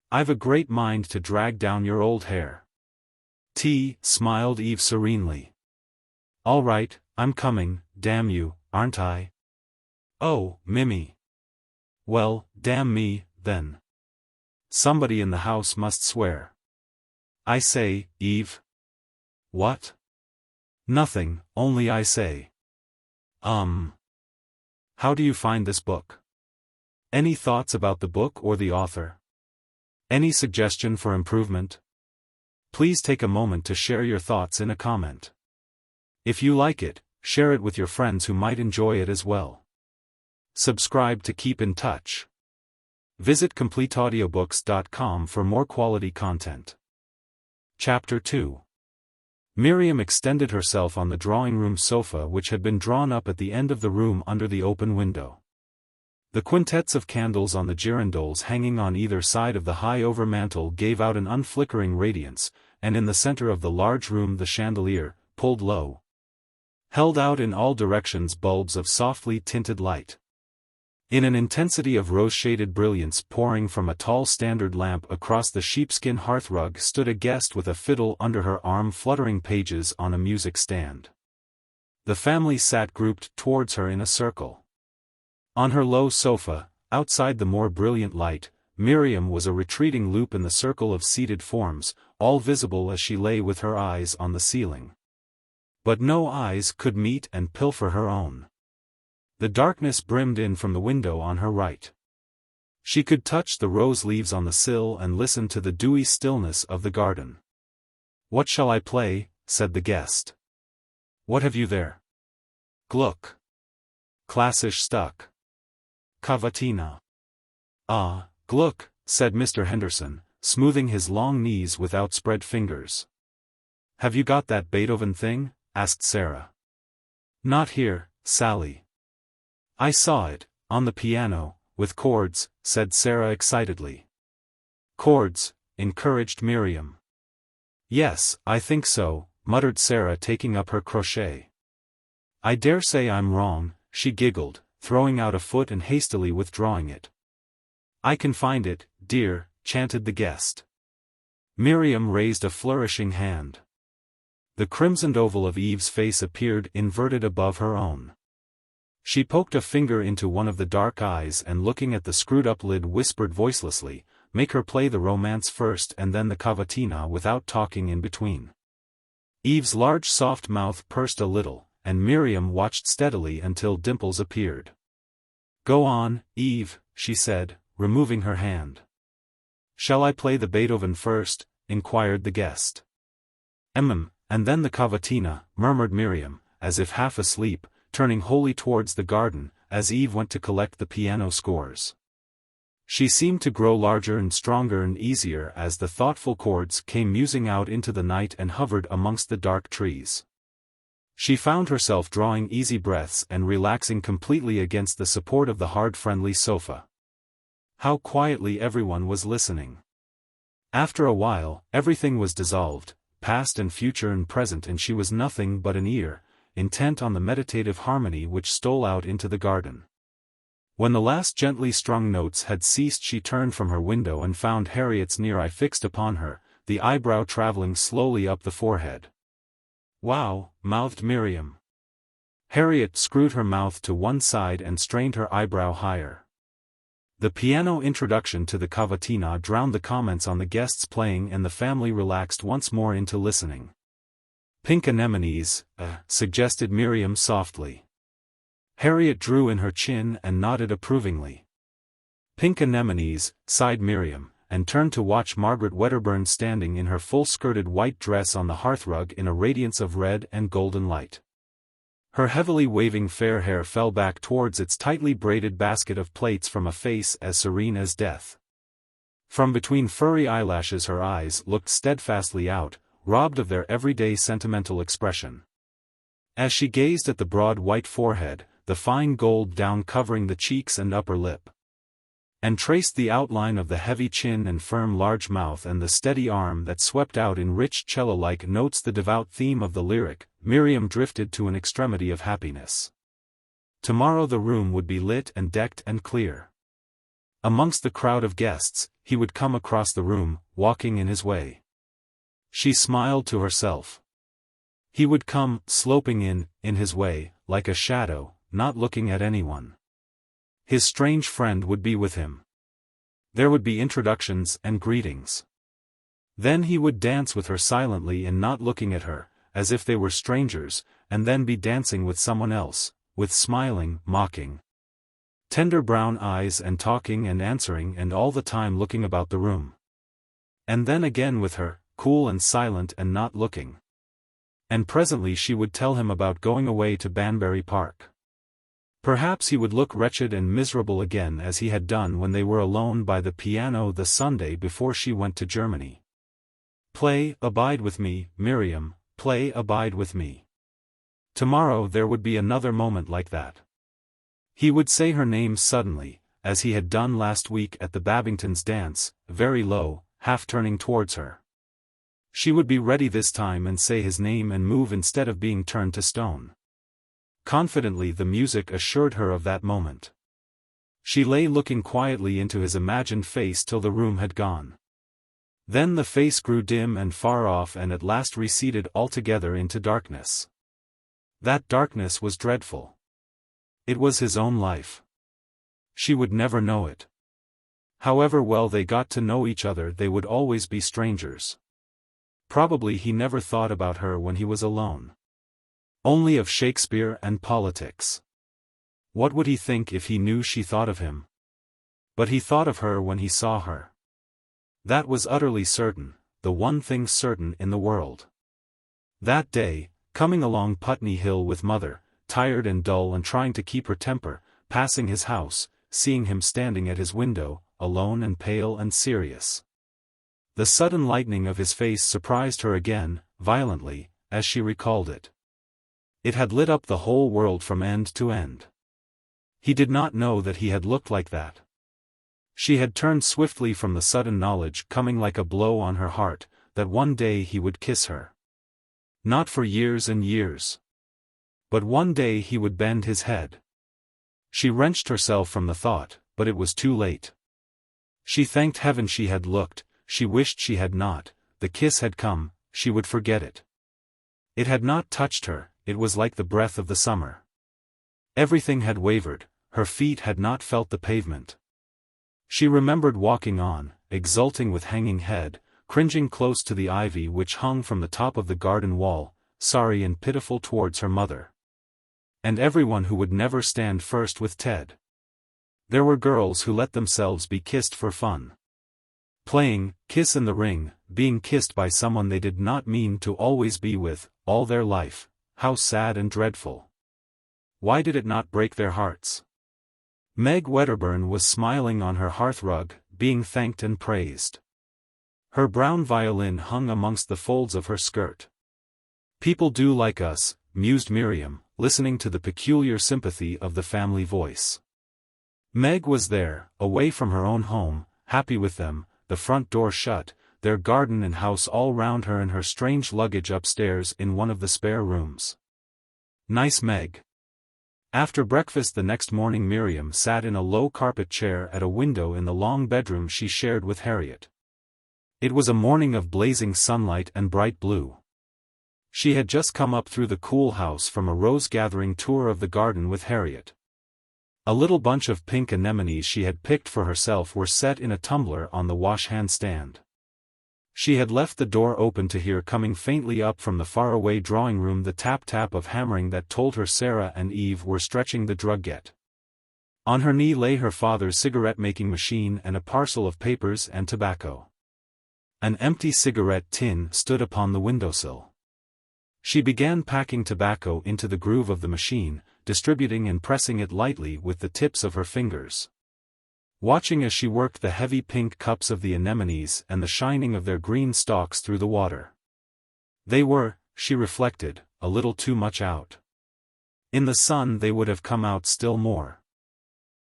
"I've a great mind to drag down your old hair." "Tea," smiled Eve serenely. "All right, I'm coming, damn you, aren't I?" "Oh, Mimi." "Well, damn me, then. Somebody in the house must swear." "I say, Eve." "What?" "Nothing, only I say. How do you find this book? Any thoughts about the book or the author? Any suggestion for improvement? Please take a moment to share your thoughts in a comment. If you like it, share it with your friends who might enjoy it as well. Subscribe to keep in touch. Visit CompleteAudiobooks.com for more quality content. Chapter 2. Miriam extended herself on the drawing-room sofa which had been drawn up at the end of the room under the open window. The quintets of candles on the girandoles hanging on either side of the high overmantel gave out an unflickering radiance, and in the center of the large room the chandelier, pulled low, held out in all directions bulbs of softly tinted light. In an intensity of rose-shaded brilliance pouring from a tall standard lamp across the sheepskin hearthrug stood a guest with a fiddle under her arm fluttering pages on a music stand. The family sat grouped towards her in a circle. On her low sofa, outside the more brilliant light, Miriam was a retreating loop in the circle of seated forms, all visible as she lay with her eyes on the ceiling. But no eyes could meet and pilfer her own. The darkness brimmed in from the window on her right. She could touch the rose leaves on the sill and listen to the dewy stillness of the garden. "What shall I play?" said the guest. "What have you there?" "Gluck. Klassisch Stuck. Cavatina." "Ah, Gluck," said Mr. Henderson, smoothing his long knees with outspread fingers. "Have you got that Beethoven thing?" asked Sarah. "Not here, Sally." "I saw it, on the piano, with chords," said Sarah excitedly. "Chords," encouraged Miriam. "Yes, I think so," muttered Sarah taking up her crochet. "I dare say I'm wrong," she giggled, throwing out a foot and hastily withdrawing it. "I can find it, dear," chanted the guest. Miriam raised a flourishing hand. The crimsoned oval of Eve's face appeared inverted above her own. She poked a finger into one of the dark eyes and looking at the screwed-up lid whispered voicelessly, "Make her play the romance first and then the cavatina without talking in between." Eve's large soft mouth pursed a little, and Miriam watched steadily until dimples appeared. "Go on, Eve," she said, removing her hand. "Shall I play the Beethoven first?" inquired the guest. And then the cavatina," murmured Miriam, as if half asleep, turning wholly towards the garden, as Eve went to collect the piano scores. She seemed to grow larger and stronger and easier as the thoughtful chords came musing out into the night and hovered amongst the dark trees. She found herself drawing easy breaths and relaxing completely against the support of the hard friendly sofa. How quietly everyone was listening. After a while, everything was dissolved, past and future and present, and she was nothing but an ear, intent on the meditative harmony which stole out into the garden. When the last gently strung notes had ceased she turned from her window and found Harriet's near eye fixed upon her, the eyebrow traveling slowly up the forehead. "Wow," mouthed Miriam. Harriet screwed her mouth to one side and strained her eyebrow higher. The piano introduction to the cavatina drowned the comments on the guests playing, and the family relaxed once more into listening. "Pink anemones," suggested Miriam softly. Harriet drew in her chin and nodded approvingly. "Pink anemones," sighed Miriam, and turned to watch Margaret Wedderburn standing in her full-skirted white dress on the hearthrug in a radiance of red and golden light. Her heavily waving fair hair fell back towards its tightly braided basket of plaits from a face as serene as death. From between furry eyelashes her eyes looked steadfastly out, robbed of their everyday sentimental expression. As she gazed at the broad white forehead, the fine gold down covering the cheeks and upper lip, and traced the outline of the heavy chin and firm large mouth and the steady arm that swept out in rich cello-like notes the devout theme of the lyric, Miriam drifted to an extremity of happiness. Tomorrow the room would be lit and decked and clear. Amongst the crowd of guests, he would come across the room, walking in his way. She smiled to herself. He would come, sloping in his way, like a shadow, not looking at anyone. His strange friend would be with him. There would be introductions and greetings. Then he would dance with her silently and not looking at her, as if they were strangers, and then be dancing with someone else, with smiling, mocking, tender brown eyes and talking and answering and all the time looking about the room. And then again with her, cool and silent and not looking. And presently she would tell him about going away to Banbury Park. Perhaps he would look wretched and miserable again as he had done when they were alone by the piano the Sunday before she went to Germany. "Play, abide with me, Miriam, play, abide with me." Tomorrow there would be another moment like that. He would say her name suddenly, as he had done last week at the Babingtons' dance, very low, half turning towards her. She would be ready this time and say his name and move instead of being turned to stone. Confidently the music assured her of that moment. She lay looking quietly into his imagined face till the room had gone. Then the face grew dim and far off and at last receded altogether into darkness. That darkness was dreadful. It was his own life. She would never know it. However well they got to know each other, they would always be strangers. Probably he never thought about her when he was alone. Only of Shakespeare and politics. What would he think if he knew she thought of him? But he thought of her when he saw her. That was utterly certain, the one thing certain in the world. That day, coming along Putney Hill with Mother, tired and dull and trying to keep her temper, passing his house, seeing him standing at his window, alone and pale and serious. The sudden lightening of his face surprised her again, violently, as she recalled it. It had lit up the whole world from end to end. He did not know that he had looked like that. She had turned swiftly from the sudden knowledge coming like a blow on her heart, that one day he would kiss her. Not for years and years. But one day he would bend his head. She wrenched herself from the thought, but it was too late. She thanked heaven she had looked, she wished she had not, the kiss had come, she would forget it. It had not touched her, it was like the breath of the summer. Everything had wavered, her feet had not felt the pavement. She remembered walking on, exulting with hanging head, cringing close to the ivy which hung from the top of the garden wall, sorry and pitiful towards her mother. And everyone who would never stand first with Ted. There were girls who let themselves be kissed for fun. Playing, kiss in the ring, being kissed by someone they did not mean to always be with, all their life. How sad and dreadful. Why did it not break their hearts? Meg Wedderburn was smiling on her hearthrug, being thanked and praised. Her brown violin hung amongst the folds of her skirt. People do like us, mused Miriam, listening to the peculiar sympathy of the family voice. Meg was there, away from her own home, happy with them, the front door shut, their garden and house all round her and her strange luggage upstairs in one of the spare rooms. Nice Meg. After breakfast the next morning Miriam sat in a low carpet chair at a window in the long bedroom she shared with Harriet. It was a morning of blazing sunlight and bright blue. She had just come up through the cool house from a rose-gathering tour of the garden with Harriet. A little bunch of pink anemones she had picked for herself were set in a tumbler on the wash-hand stand. She had left the door open to hear coming faintly up from the faraway drawing-room the tap-tap of hammering that told her Sarah and Eve were stretching the drugget. On her knee lay her father's cigarette-making machine and a parcel of papers and tobacco. An empty cigarette tin stood upon the windowsill. She began packing tobacco into the groove of the machine, distributing and pressing it lightly with the tips of her fingers. Watching as she worked the heavy pink cups of the anemones and the shining of their green stalks through the water. They were, she reflected, a little too much out. In the sun they would have come out still more.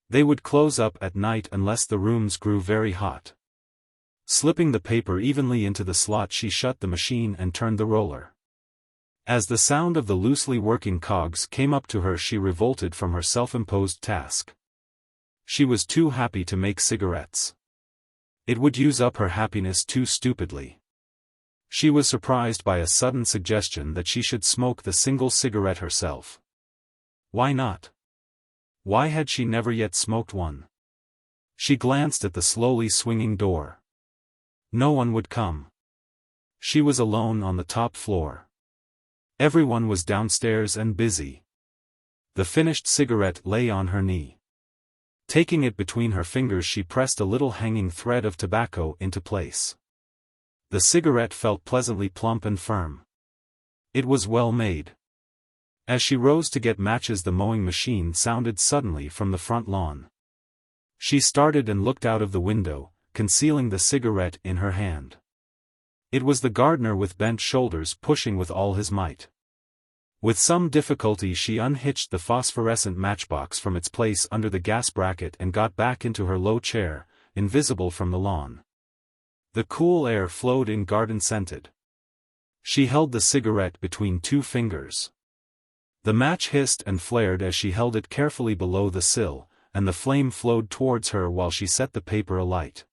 They would close up at night unless the rooms grew very hot. Slipping the paper evenly into the slot, she shut the machine and turned the roller. As the sound of the loosely working cogs came up to her, she revolted from her self-imposed task. She was too happy to make cigarettes. It would use up her happiness too stupidly. She was surprised by a sudden suggestion that she should smoke the single cigarette herself. Why not? Why had she never yet smoked one? She glanced at the slowly swinging door. No one would come. She was alone on the top floor. Everyone was downstairs and busy. The finished cigarette lay on her knee. Taking it between her fingers, she pressed a little hanging thread of tobacco into place. The cigarette felt pleasantly plump and firm. It was well made. As she rose to get matches, the mowing machine sounded suddenly from the front lawn. She started and looked out of the window, concealing the cigarette in her hand. It was the gardener with bent shoulders pushing with all his might. With some difficulty she unhitched the phosphorescent matchbox from its place under the gas bracket and got back into her low chair, invisible from the lawn. The cool air flowed in, garden-scented. She held the cigarette between two fingers. The match hissed and flared as she held it carefully below the sill, and the flame flowed towards her while she set the paper alight.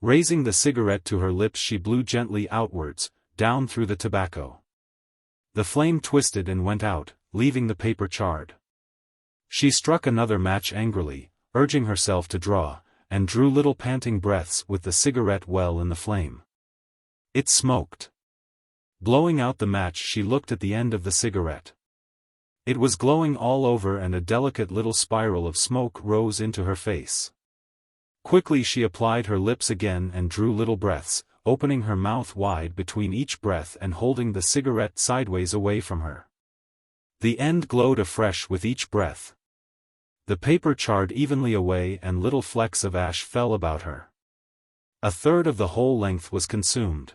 Raising the cigarette to her lips, she blew gently outwards, down through the tobacco. The flame twisted and went out, leaving the paper charred. She struck another match angrily, urging herself to draw, and drew little panting breaths with the cigarette well in the flame. It smoked. Blowing out the match, she looked at the end of the cigarette. It was glowing all over, and a delicate little spiral of smoke rose into her face. Quickly she applied her lips again and drew little breaths, opening her mouth wide between each breath and holding the cigarette sideways away from her. The end glowed afresh with each breath. The paper charred evenly away and little flecks of ash fell about her. A third of the whole length was consumed.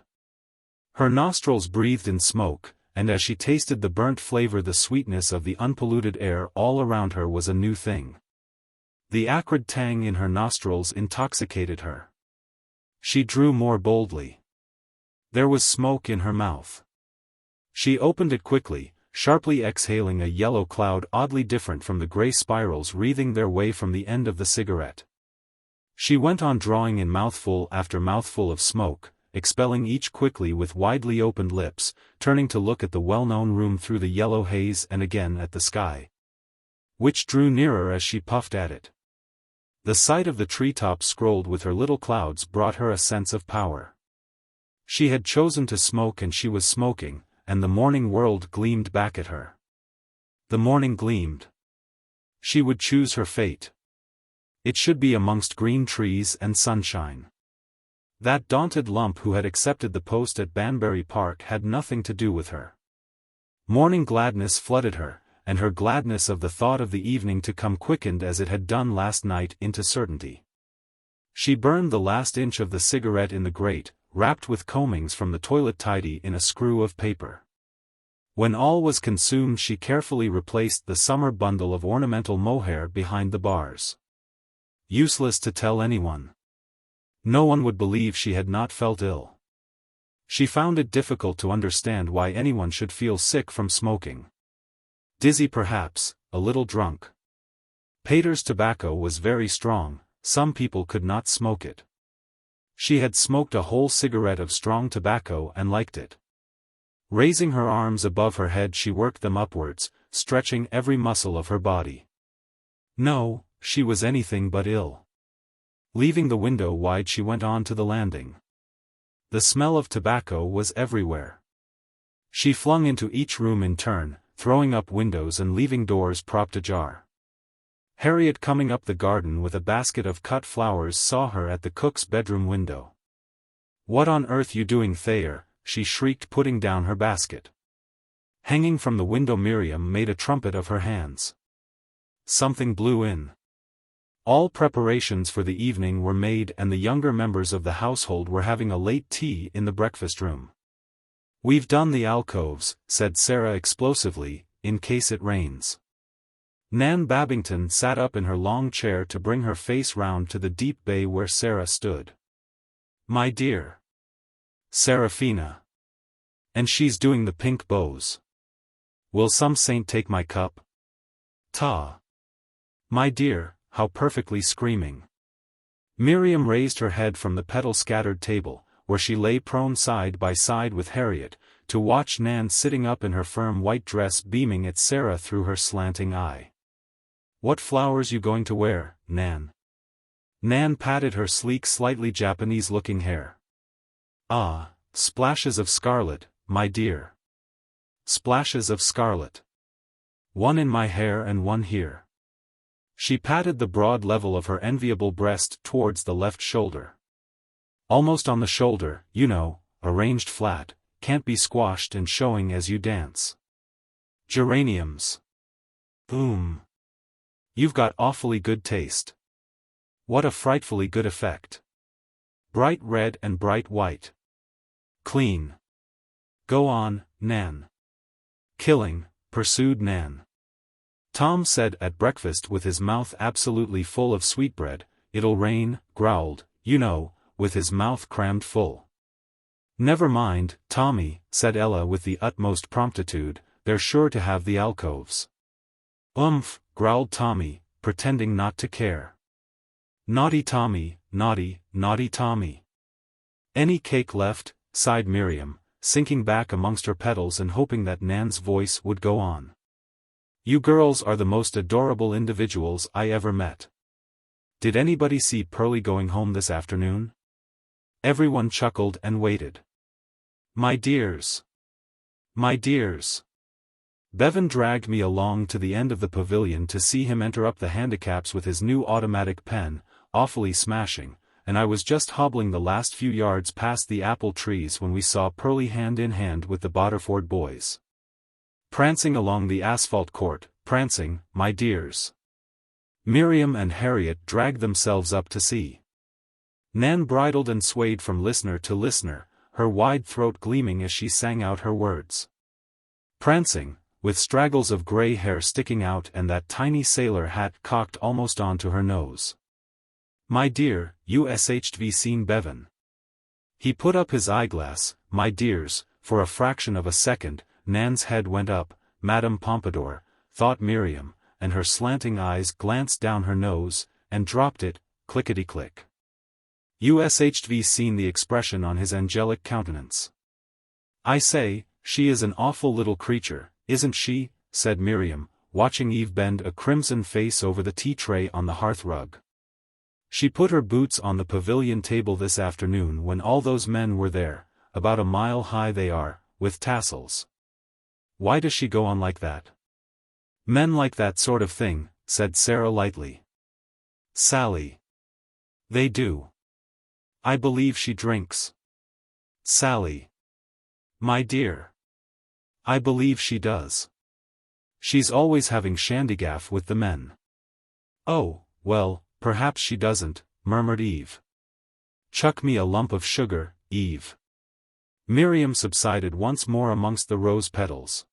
Her nostrils breathed in smoke, and as she tasted the burnt flavor, the sweetness of the unpolluted air all around her was a new thing. The acrid tang in her nostrils intoxicated her. She drew more boldly. There was smoke in her mouth. She opened it quickly, sharply exhaling a yellow cloud oddly different from the gray spirals wreathing their way from the end of the cigarette. She went on drawing in mouthful after mouthful of smoke, expelling each quickly with widely opened lips, turning to look at the well-known room through the yellow haze and again at the sky, which drew nearer as she puffed at it. The sight of the treetops scrolled with her little clouds brought her a sense of power. She had chosen to smoke and she was smoking, and the morning world gleamed back at her. The morning gleamed. She would choose her fate. It should be amongst green trees and sunshine. That daunted lump who had accepted the post at Banbury Park had nothing to do with her. Morning gladness flooded her, and her gladness of the thought of the evening to come quickened as it had done last night into certainty. She burned the last inch of the cigarette in the grate, wrapped with combings from the toilet tidy in a screw of paper. When all was consumed, she carefully replaced the summer bundle of ornamental mohair behind the bars. Useless to tell anyone. No one would believe she had not felt ill. She found it difficult to understand why anyone should feel sick from smoking. Dizzy perhaps, a little drunk. Pater's tobacco was very strong, some people could not smoke it. She had smoked a whole cigarette of strong tobacco and liked it. Raising her arms above her head, she worked them upwards, stretching every muscle of her body. No, she was anything but ill. Leaving the window wide, she went on to the landing. The smell of tobacco was everywhere. She flung into each room in turn, throwing up windows and leaving doors propped ajar. Harriet, coming up the garden with a basket of cut flowers, saw her at the cook's bedroom window. "What on earth you doing, Thayer?" she shrieked, putting down her basket. Hanging from the window, Miriam made a trumpet of her hands. Something blew in. All preparations for the evening were made, and the younger members of the household were having a late tea in the breakfast room. "We've done the alcoves," said Sarah explosively, "in case it rains." Nan Babington sat up in her long chair to bring her face round to the deep bay where Sarah stood. "My dear. Seraphina. And she's doing the pink bows. Will some saint take my cup? Ta. My dear, how perfectly screaming." Miriam raised her head from the petal-scattered table, where she lay prone side by side with Harriet, to watch Nan sitting up in her firm white dress, beaming at Sarah through her slanting eye. "What flowers you going to wear, Nan?" Nan patted her sleek, slightly Japanese-looking hair. "Ah, splashes of scarlet, my dear. Splashes of scarlet. One in my hair and one here." She patted the broad level of her enviable breast towards the left shoulder. "Almost on the shoulder, you know, arranged flat, can't be squashed and showing as you dance. Geraniums. Boom. You've got awfully good taste. What a frightfully good effect. Bright red and bright white. Clean. Go on, Nan." "Killing," pursued Nan. "Tom said at breakfast, with his mouth absolutely full of sweetbread, 'It'll rain,' growled, you know, with his mouth crammed full." "Never mind, Tommy," said Ella with the utmost promptitude, "they're sure to have the alcoves." "Umph," growled Tommy, pretending not to care. "Naughty Tommy, naughty, naughty Tommy." "Any cake left?" sighed Miriam, sinking back amongst her petals and hoping that Nan's voice would go on. "You girls are the most adorable individuals I ever met. Did anybody see Pearlie going home this afternoon?" Everyone chuckled and waited. "My dears. My dears. Bevan dragged me along to the end of the pavilion to see him enter up the handicaps with his new automatic pen, awfully smashing, and I was just hobbling the last few yards past the apple trees when we saw Pearlie hand in hand with the Botterford boys. Prancing along the asphalt court, prancing, my dears. Miriam and Harriet dragged themselves up to see. Nan bridled and swayed from listener to listener, her wide throat gleaming as she sang out her words. Prancing, with straggles of gray hair sticking out and that tiny sailor hat cocked almost onto her nose. "My dear, you've seen Bevan." He put up his eyeglass. "My dears," for a fraction of a second, Nan's head went up. Madame Pompadour, thought Miriam, and her slanting eyes glanced down her nose, and dropped it, clickety-click. You've seen the expression on his angelic countenance. "I say, she is an awful little creature, isn't she?" said Miriam, watching Eve bend a crimson face over the tea-tray on the hearth-rug. "She put her boots on the pavilion table this afternoon when all those men were there, about a mile high they are, with tassels. Why does she go on like that?" "Men like that sort of thing," said Sarah lightly. "Sally. They do. I believe she drinks." "Sally. My dear. I believe she does. She's always having shandygaff with the men." "Oh, well, perhaps she doesn't," murmured Eve. "Chuck me a lump of sugar, Eve." Miriam subsided once more amongst the rose petals.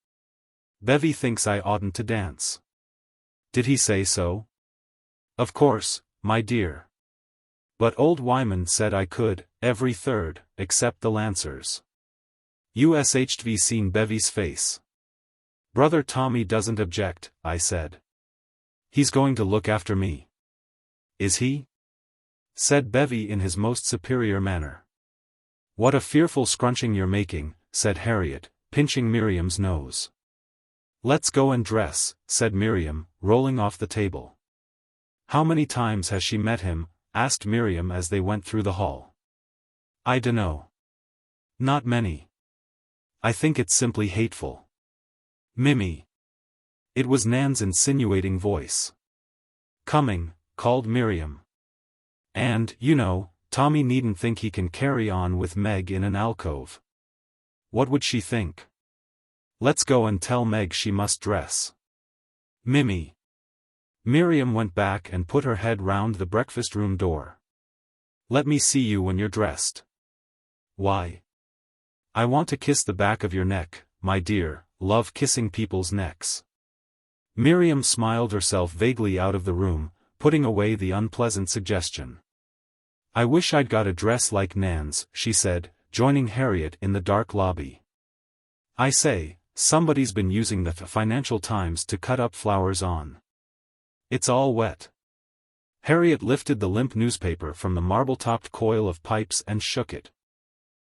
"Bevy thinks I oughtn't to dance." "Did he say so?" "Of course, my dear. But old Wyman said I could, every third, except the Lancers." You've seen Bevy's face. "Brother Tommy doesn't object," I said. "He's going to look after me." "Is he?" said Bevy in his most superior manner. "What a fearful scrunching you're making," said Harriet, pinching Miriam's nose. "Let's go and dress," said Miriam, rolling off the table. How many times has she met him? Asked Miriam as they went through the hall. I dunno. Not many. I think it's simply hateful. Mimmy. It was Nan's insinuating voice. Coming, called Miriam. And, you know, Tommy needn't think he can carry on with Meg in an alcove. What would she think? Let's go and tell Meg she must dress. Mimmy. Miriam went back and put her head round the breakfast room door. Let me see you when you're dressed. Why? I want to kiss the back of your neck, my dear, love kissing people's necks. Miriam smiled herself vaguely out of the room, putting away the unpleasant suggestion. I wish I'd got a dress like Nan's, she said, joining Harriet in the dark lobby. I say, somebody's been using the Financial Times to cut up flowers on. It's all wet. Harriet lifted the limp newspaper from the marble-topped coil of pipes and shook it.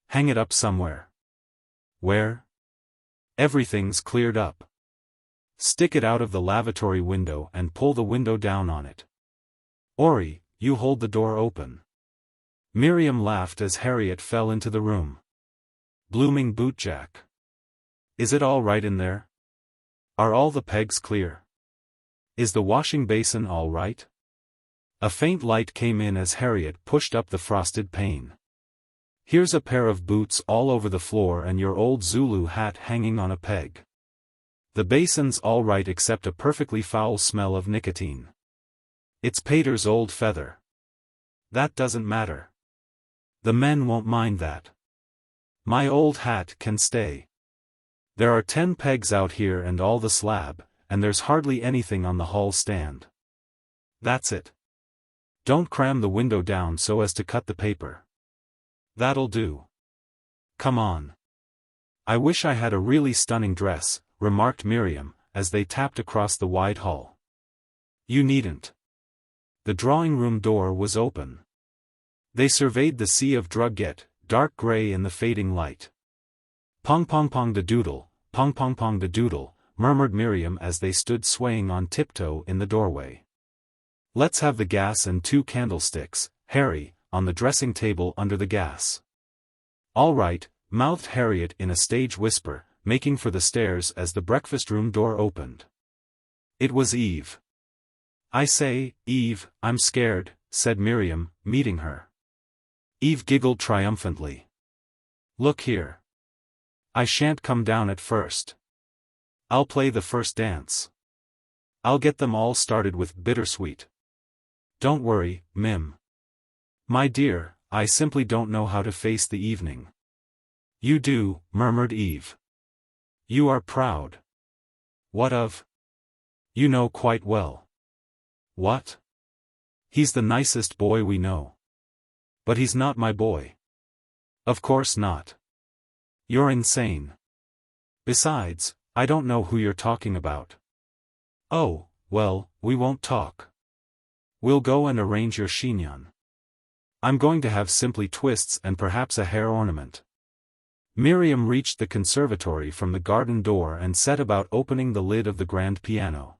Hang it up somewhere. Where? Everything's cleared up. Stick it out of the lavatory window and pull the window down on it. Ori, you hold the door open. Miriam laughed as Harriet fell into the room. Blooming bootjack. Is it all right in there? Are all the pegs clear? Is the washing basin all right? A faint light came in as Harriet pushed up the frosted pane. Here's a pair of boots all over the floor and your old Zulu hat hanging on a peg. The basin's all right except a perfectly foul smell of nicotine. It's Pater's old feather. That doesn't matter. The men won't mind that. My old hat can stay. There are 10 pegs out here and all the slab, and there's hardly anything on the hall stand. That's it. Don't cram the window down so as to cut the paper. That'll do. Come on. I wish I had a really stunning dress, remarked Miriam, as they tapped across the wide hall. You needn't. The drawing-room door was open. They surveyed the sea of drugget, dark gray in the fading light. Pong pong pong da doodle, pong pong pong da doodle, murmured Miriam as they stood swaying on tiptoe in the doorway. Let's have the gas and 2 candlesticks, Harry, on the dressing table under the gas. All right, mouthed Harriet in a stage whisper, making for the stairs as the breakfast-room door opened. It was Eve. I say, Eve, I'm scared, said Miriam, meeting her. Eve giggled triumphantly. Look here. I shan't come down at first. I'll play the first dance. I'll get them all started with Bittersweet. Don't worry, Mim. My dear, I simply don't know how to face the evening. You do, murmured Eve. You are proud. What of? You know quite well. What? He's the nicest boy we know. But he's not my boy. Of course not. You're insane. Besides, I don't know who you're talking about. Oh, well, we won't talk. We'll go and arrange your chignon. I'm going to have simply twists and perhaps a hair ornament. Miriam reached the conservatory from the garden door and set about opening the lid of the grand piano.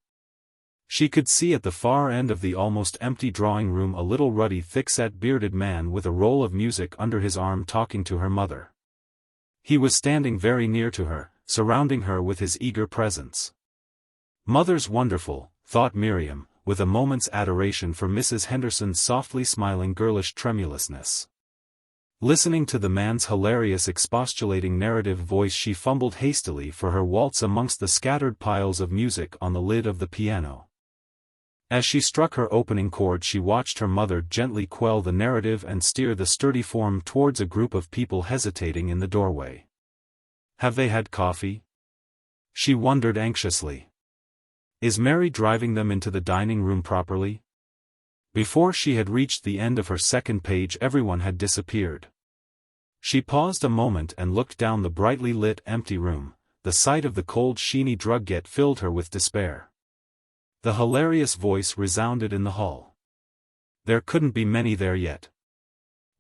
She could see at the far end of the almost empty drawing room a little ruddy thick-set bearded man with a roll of music under his arm talking to her mother. He was standing very near to her, surrounding her with his eager presence. Mother's wonderful, thought Miriam, with a moment's adoration for Mrs. Henderson's softly smiling girlish tremulousness. Listening to the man's hilarious expostulating narrative voice, she fumbled hastily for her waltz amongst the scattered piles of music on the lid of the piano. As she struck her opening chord, she watched her mother gently quell the narrative and steer the sturdy form towards a group of people hesitating in the doorway. Have they had coffee? She wondered anxiously. Is Mary driving them into the dining room properly? Before she had reached the end of her second page, everyone had disappeared. She paused a moment and looked down the brightly lit empty room. The sight of the cold sheeny drugget filled her with despair. The hilarious voice resounded in the hall. There couldn't be many there yet.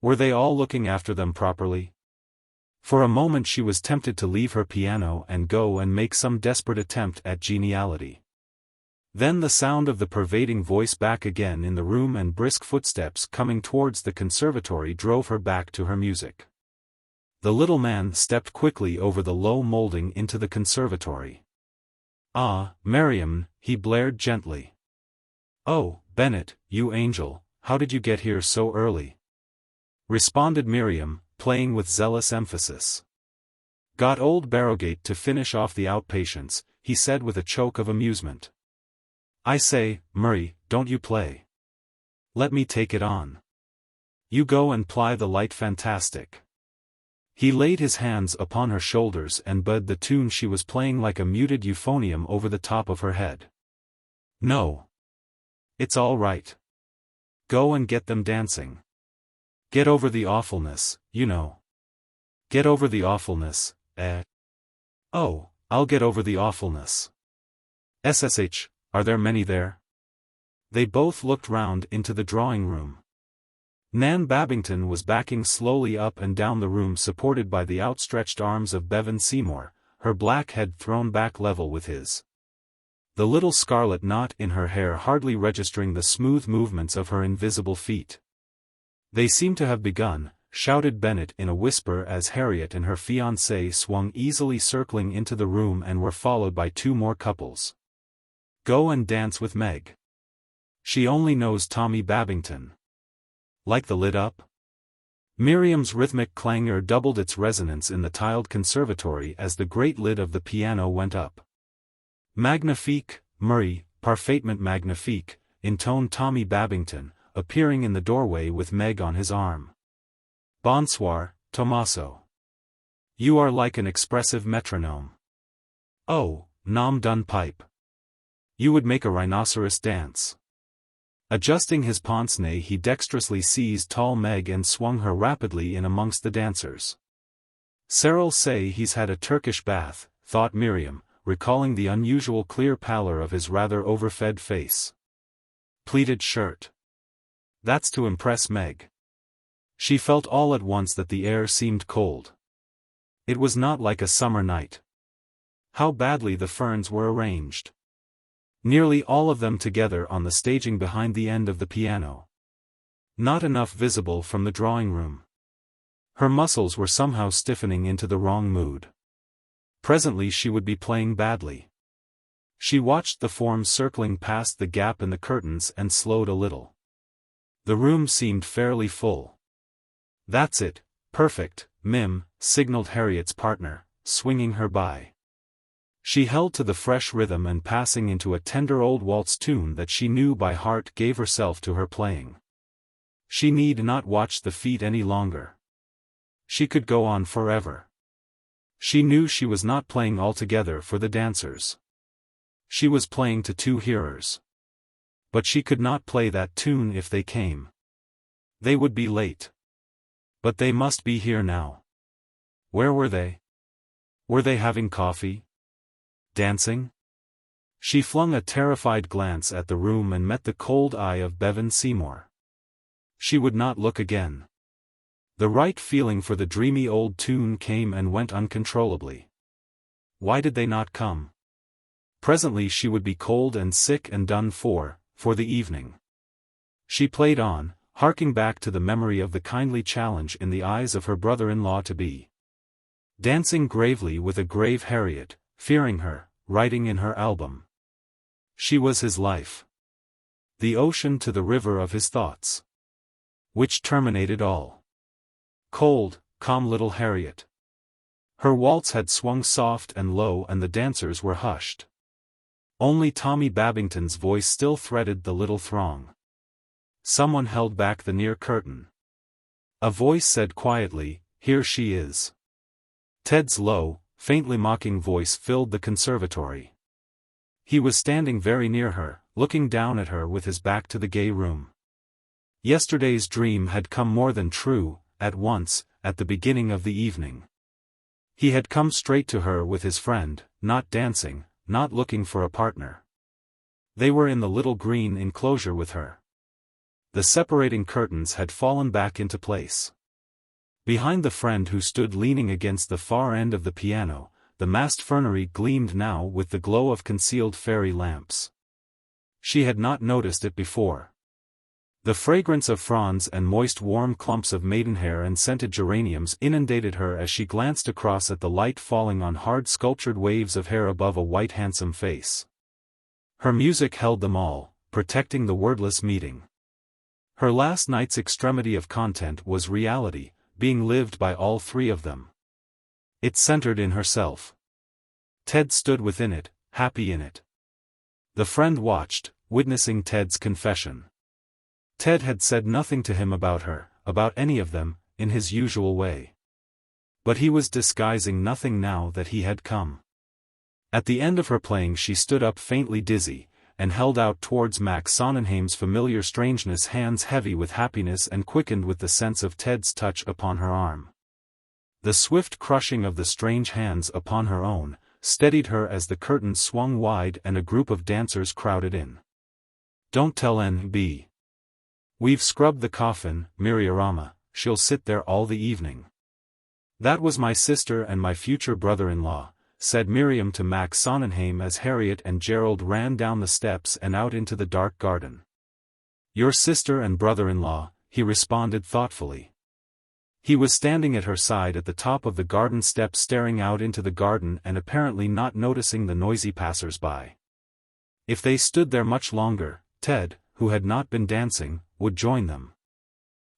Were they all looking after them properly? For a moment she was tempted to leave her piano and go and make some desperate attempt at geniality. Then the sound of the pervading voice back again in the room and brisk footsteps coming towards the conservatory drove her back to her music. The little man stepped quickly over the low molding into the conservatory. "Ah, Miriam," he blared gently. "Oh, Bennett, you angel, how did you get here so early?" responded Miriam, playing with zealous emphasis. "Got old Barrowgate to finish off the outpatients," he said with a choke of amusement. "I say, Murray, don't you play. Let me take it on. You go and ply the light fantastic." He laid his hands upon her shoulders and bowed the tune she was playing like a muted euphonium over the top of her head. "No. It's all right. Go and get them dancing. Get over the awfulness, you know. Get over the awfulness, eh?" "Oh, I'll get over the awfulness. SSH, are there many there?" They both looked round into the drawing room. Nan Babington was backing slowly up and down the room supported by the outstretched arms of Bevan Seymour, her black head thrown back level with his. The little scarlet knot in her hair hardly registering the smooth movements of her invisible feet. "They seem to have begun," shouted Bennett in a whisper as Harriet and her fiancé swung easily circling into the room and were followed by two more couples. "Go and dance with Meg. She only knows Tommy Babington. Like the lid up?" Miriam's rhythmic clangor doubled its resonance in the tiled conservatory as the great lid of the piano went up. "Magnifique, Murray, parfaitement magnifique," intoned Tommy Babington, appearing in the doorway with Meg on his arm. "Bonsoir, Tommaso. You are like an expressive metronome. Oh, nom d'un pipe. You would make a rhinoceros dance." Adjusting his pince-nez, he dexterously seized tall Meg and swung her rapidly in amongst the dancers. "Cyril'll say he's had a Turkish bath," thought Miriam, recalling the unusual clear pallor of his rather overfed face. Pleated shirt. That's to impress Meg. She felt all at once that the air seemed cold. It was not like a summer night. How badly the ferns were arranged. Nearly all of them together on the staging behind the end of the piano. Not enough visible from the drawing room. Her muscles were somehow stiffening into the wrong mood. Presently she would be playing badly. She watched the forms circling past the gap in the curtains and slowed a little. The room seemed fairly full. "That's it, perfect, Mim," signaled Harriet's partner, swinging her by. She held to the fresh rhythm and passing into a tender old waltz tune that she knew by heart gave herself to her playing. She need not watch the feet any longer. She could go on forever. She knew she was not playing altogether for the dancers. She was playing to two hearers. But she could not play that tune if they came. They would be late. But they must be here now. Where were they? Were they having coffee? Dancing? She flung a terrified glance at the room and met the cold eye of Bevan Seymour. She would not look again. The right feeling for the dreamy old tune came and went uncontrollably. Why did they not come? Presently she would be cold and sick and done for the evening. She played on, harking back to the memory of the kindly challenge in the eyes of her brother-in-law-to-be. Dancing gravely with a grave Harriet, fearing her, writing in her album. She was his life. The ocean to the river of his thoughts. Which terminated all. Cold, calm little Harriet. Her waltz had swung soft and low and the dancers were hushed. Only Tommy Babington's voice still threaded the little throng. Someone held back the near curtain. A voice said quietly, "Here she is." Ted's low, faintly mocking voice filled the conservatory. He was standing very near her, looking down at her with his back to the gay room. Yesterday's dream had come more than true, at once, at the beginning of the evening. He had come straight to her with his friend, not dancing, not looking for a partner. They were in the little green enclosure with her. The separating curtains had fallen back into place. Behind the friend who stood leaning against the far end of the piano, the massed fernery gleamed now with the glow of concealed fairy lamps. She had not noticed it before. The fragrance of fronds and moist warm clumps of maidenhair and scented geraniums inundated her as she glanced across at the light falling on hard sculptured waves of hair above a white handsome face. Her music held them all, protecting the wordless meeting. Her last night's extremity of content was reality, being lived by all three of them. It centered in herself. Ted stood within it, happy in it. The friend watched, witnessing Ted's confession. Ted had said nothing to him about her, about any of them, in his usual way. But he was disguising nothing now that he had come. At the end of her playing she stood up faintly dizzy, and held out towards Max Sonnenheim's familiar strangeness hands heavy with happiness and quickened with the sense of Ted's touch upon her arm. The swift crushing of the strange hands upon her own, steadied her as the curtains swung wide and a group of dancers crowded in. "Don't tell N.B. We've scrubbed the coffin, Miriam, she'll sit there all the evening." "That was my sister and my future brother-in-law," said Miriam to Max Sonnenheim as Harriet and Gerald ran down the steps and out into the dark garden. "Your sister and brother-in-law," he responded thoughtfully. He was standing at her side at the top of the garden steps staring out into the garden and apparently not noticing the noisy passers-by. If they stood there much longer, Ted, who had not been dancing, would join them.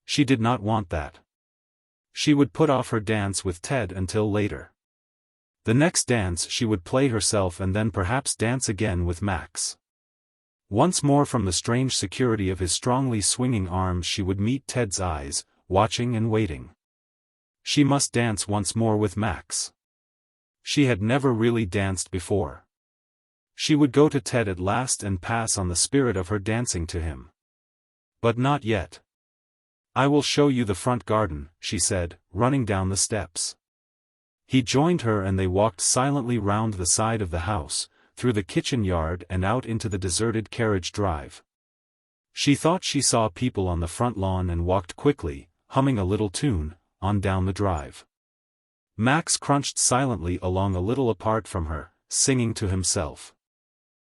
She did not want that. She would put off her dance with Ted until later. The next dance she would play herself and then perhaps dance again with Max. Once more from the strange security of his strongly swinging arms she would meet Ted's eyes, watching and waiting. She must dance once more with Max. She had never really danced before. She would go to Ted at last and pass on the spirit of her dancing to him. But not yet. "I will show you the front garden," she said, running down the steps. He joined her and they walked silently round the side of the house, through the kitchen yard and out into the deserted carriage drive. She thought she saw people on the front lawn and walked quickly, humming a little tune, on down the drive. Max crunched silently along a little apart from her, singing to himself.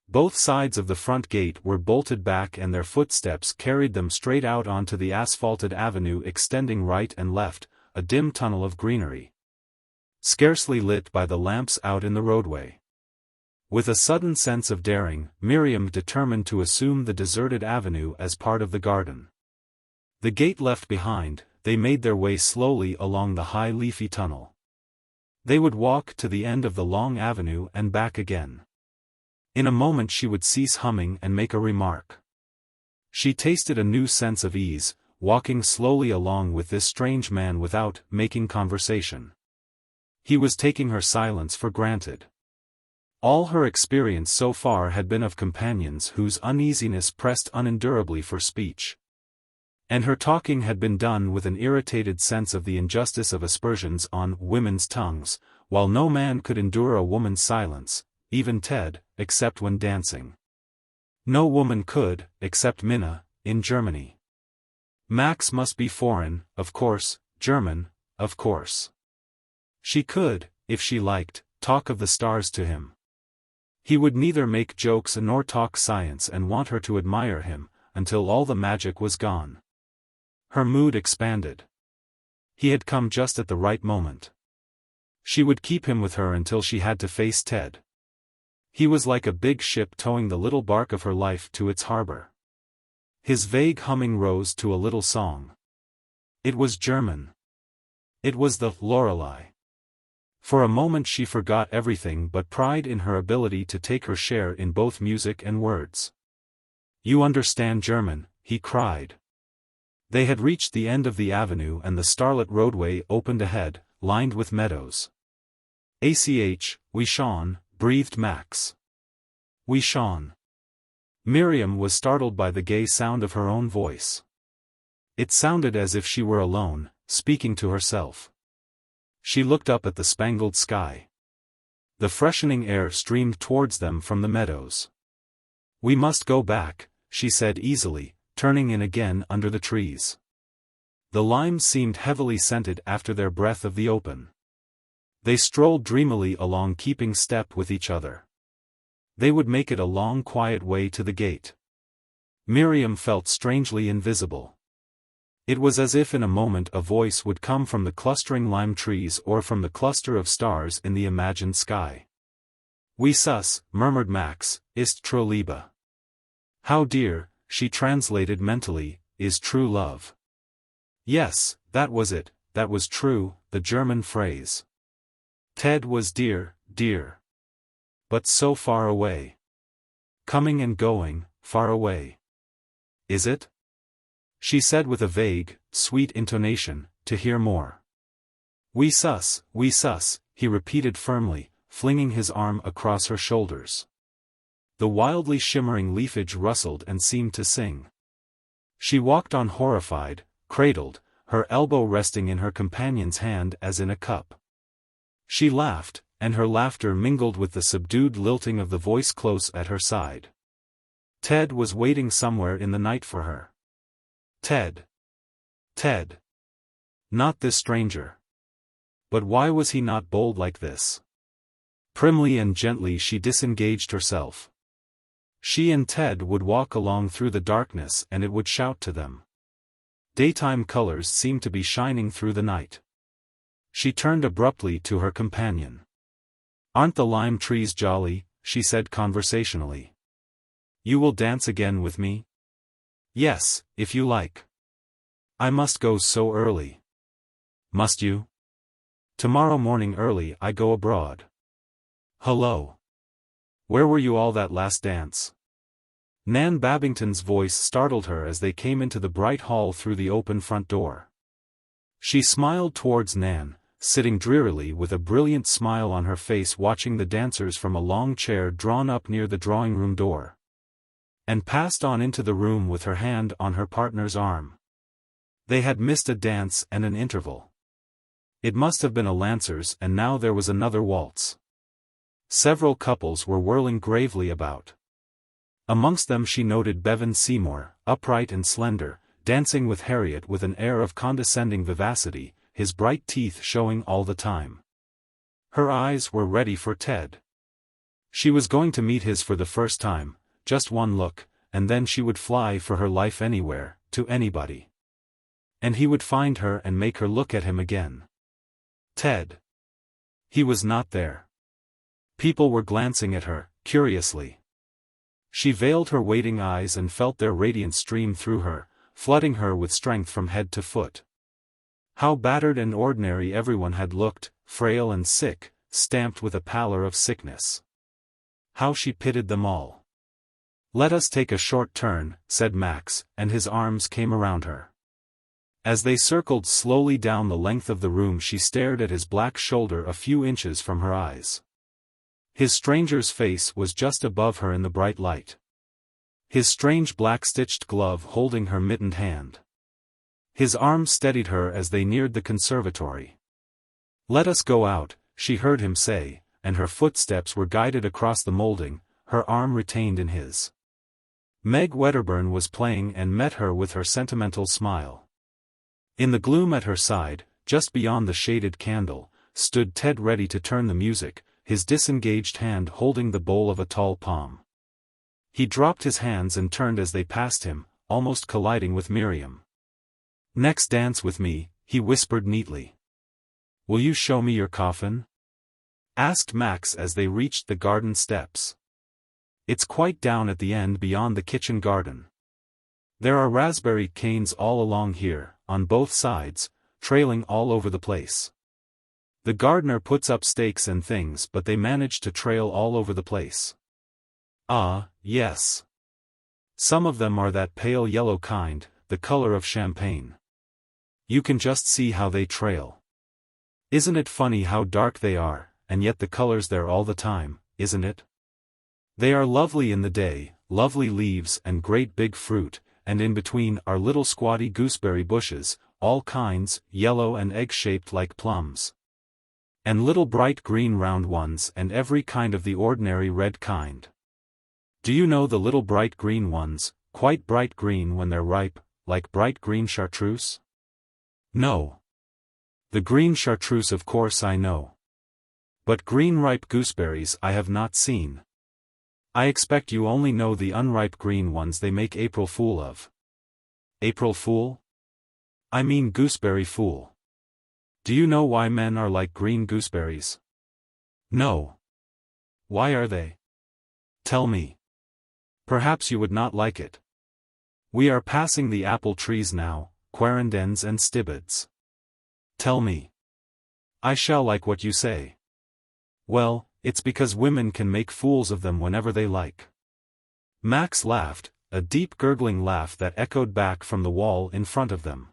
Both sides of the front gate were bolted back and their footsteps carried them straight out onto the asphalted avenue extending right and left, a dim tunnel of greenery, scarcely lit by the lamps out in the roadway. With a sudden sense of daring, Miriam determined to assume the deserted avenue as part of the garden. The gate left behind, they made their way slowly along the high leafy tunnel. They would walk to the end of the long avenue and back again. In a moment she would cease humming and make a remark. She tasted a new sense of ease, walking slowly along with this strange man without making conversation. He was taking her silence for granted. All her experience so far had been of companions whose uneasiness pressed unendurably for speech. And her talking had been done with an irritated sense of the injustice of aspersions on women's tongues, while no man could endure a woman's silence, even Ted, except when dancing. No woman could, except Minna, in Germany. Max must be foreign, of course, German, of course. She could, if she liked, talk of the stars to him. He would neither make jokes nor talk science and want her to admire him, until all the magic was gone. Her mood expanded. He had come just at the right moment. She would keep him with her until she had to face Ted. He was like a big ship towing the little bark of her life to its harbor. His vague humming rose to a little song. It was German. It was the Lorelei. For a moment she forgot everything but pride in her ability to take her share in both music and words. "You understand German," he cried. They had reached the end of the avenue and the starlit roadway opened ahead, lined with meadows. "Ach, we schon," breathed Max. "We schon." Miriam was startled by the gay sound of her own voice. It sounded as if she were alone, speaking to herself. She looked up at the spangled sky. The freshening air streamed towards them from the meadows. "We must go back," she said easily, turning in again under the trees. The limes seemed heavily scented after their breath of the open. They strolled dreamily along keeping step with each other. They would make it a long quiet way to the gate. Miriam felt strangely invisible. It was as if in a moment a voice would come from the clustering lime trees or from the cluster of stars in the imagined sky. "Wie süß," murmured Max, "ist true Liebe." How dear, she translated mentally, is true love. Yes, that was it, that was true, the German phrase. Ted was dear, dear. But so far away. Coming and going, far away. Is it? She said with a vague, sweet intonation, to hear more. "Wie süß," he repeated firmly, flinging his arm across her shoulders. The wildly shimmering leafage rustled and seemed to sing. She walked on horrified, cradled, her elbow resting in her companion's hand as in a cup. She laughed, and her laughter mingled with the subdued lilting of the voice close at her side. Ted was waiting somewhere in the night for her. Ted. Ted. Not this stranger. But why was he not bold like this? Primly and gently she disengaged herself. She and Ted would walk along through the darkness and it would shout to them. Daytime colors seemed to be shining through the night. She turned abruptly to her companion. "Aren't the lime trees jolly?" she said conversationally. "You will dance again with me?" "Yes, if you like." "I must go so early." "Must you?" "Tomorrow morning early I go abroad." "Hello. Where were you all that last dance?" Nan Babington's voice startled her as they came into the bright hall through the open front door. She smiled towards Nan, sitting drearily with a brilliant smile on her face watching the dancers from a long chair drawn up near the drawing-room door. And passed on into the room with her hand on her partner's arm. They had missed a dance and an interval. It must have been a Lancers and now there was another waltz. Several couples were whirling gravely about. Amongst them she noted Bevan Seymour, upright and slender, dancing with Harriet with an air of condescending vivacity, his bright teeth showing all the time. Her eyes were ready for Ted. She was going to meet his for the first time, just one look, and then she would fly for her life anywhere, to anybody. And he would find her and make her look at him again. Ted. He was not there. People were glancing at her, curiously. She veiled her waiting eyes and felt their radiance stream through her, flooding her with strength from head to foot. How battered and ordinary everyone had looked, frail and sick, stamped with a pallor of sickness. How she pitied them all. "Let us take a short turn," said Max, and his arms came around her. As they circled slowly down the length of the room she stared at his black shoulder a few inches from her eyes. His stranger's face was just above her in the bright light. His strange black-stitched glove holding her mittened hand. His arm steadied her as they neared the conservatory. "Let us go out," she heard him say, and her footsteps were guided across the molding, her arm retained in his. Meg Wedderburn was playing and met her with her sentimental smile. In the gloom at her side, just beyond the shaded candle, stood Ted ready to turn the music, his disengaged hand holding the bowl of a tall palm. He dropped his hands and turned as they passed him, almost colliding with Miriam. "Next dance with me," he whispered neatly. "Will you show me your coffin?" asked Max as they reached the garden steps. "It's quite down at the end beyond the kitchen garden. There are raspberry canes all along here, on both sides, trailing all over the place. The gardener puts up stakes and things but they manage to trail all over the place. Ah, yes. Some of them are that pale yellow kind, the color of champagne. You can just see how they trail. Isn't it funny how dark they are, and yet the color's there all the time, isn't it? They are lovely in the day, lovely leaves and great big fruit, and in between are little squatty gooseberry bushes, all kinds, yellow and egg-shaped like plums. And little bright green round ones and every kind of the ordinary red kind. Do you know the little bright green ones, quite bright green when they're ripe, like bright green chartreuse? No. The green chartreuse of course I know. But green ripe gooseberries I have not seen. I expect you only know the unripe green ones they make April Fool of. April Fool? I mean gooseberry fool. Do you know why men are like green gooseberries? No. Why are they? Tell me. Perhaps you would not like it. We are passing the apple trees now, quarendens and stibbids. Tell me. I shall like what you say. Well, it's because women can make fools of them whenever they like. Max laughed, a deep gurgling laugh that echoed back from the wall in front of them.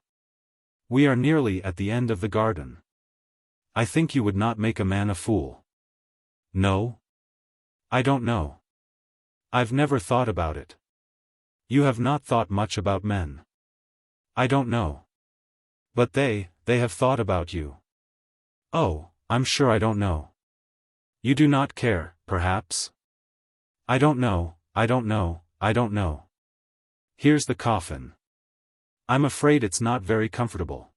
We are nearly at the end of the garden. I think you would not make a man a fool. No? I don't know. I've never thought about it. You have not thought much about men. I don't know. But they have thought about you. Oh, I'm sure I don't know. You do not care, perhaps? I don't know, I don't know, I don't know. Here's the coffin. I'm afraid it's not very comfortable.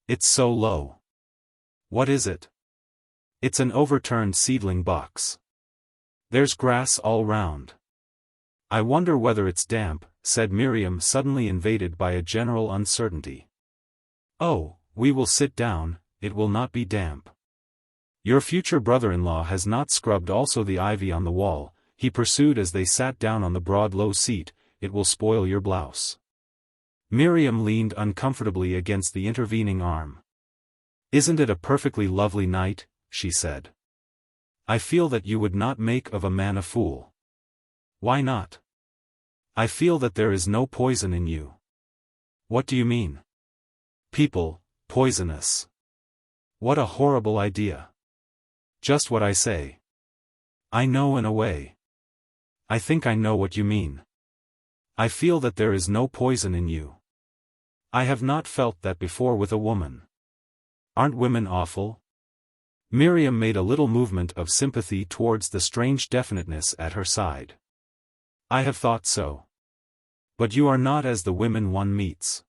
It's so low. What is it? It's an overturned seedling box. There's grass all round. I wonder whether it's damp, said Miriam, suddenly invaded by a general uncertainty. Oh, we will sit down, it will not be damp. Your future brother-in-law has not scrubbed also the ivy on the wall, he pursued as they sat down on the broad low seat, it will spoil your blouse. Miriam leaned uncomfortably against the intervening arm. Isn't it a perfectly lovely night? She said. I feel that you would not make of a man a fool. Why not? I feel that there is no poison in you. What do you mean? People, poisonous. What a horrible idea. Just what I say. I know in a way. I think I know what you mean. I feel that there is no poison in you. I have not felt that before with a woman. Aren't women awful? Miriam made a little movement of sympathy towards the strange definiteness at her side. I have thought so. But you are not as the women one meets.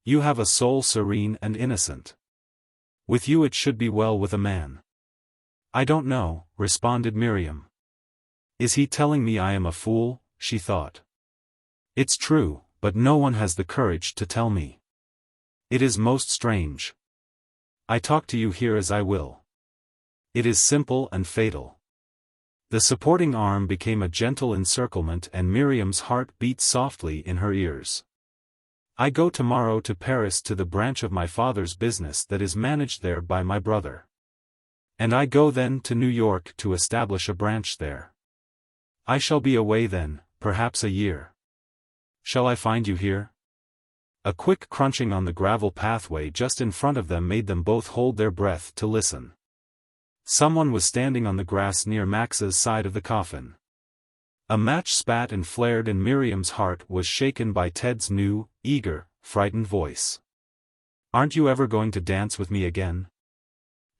You have a soul serene and innocent. With you it should be well with a man. I don't know, responded Miriam. Is he telling me I am a fool? She thought. It's true, but no one has the courage to tell me. It is most strange. I talk to you here as I will. It is simple and fatal. The supporting arm became a gentle encirclement and Miriam's heart beat softly in her ears. I go tomorrow to Paris to the branch of my father's business that is managed there by my brother. And I go then to New York to establish a branch there. I shall be away then, perhaps a year. Shall I find you here? A quick crunching on the gravel pathway just in front of them made them both hold their breath to listen. Someone was standing on the grass near Max's side of the coffin. A match spat and flared and Miriam's heart was shaken by Ted's new, eager, frightened voice. Aren't you ever going to dance with me again?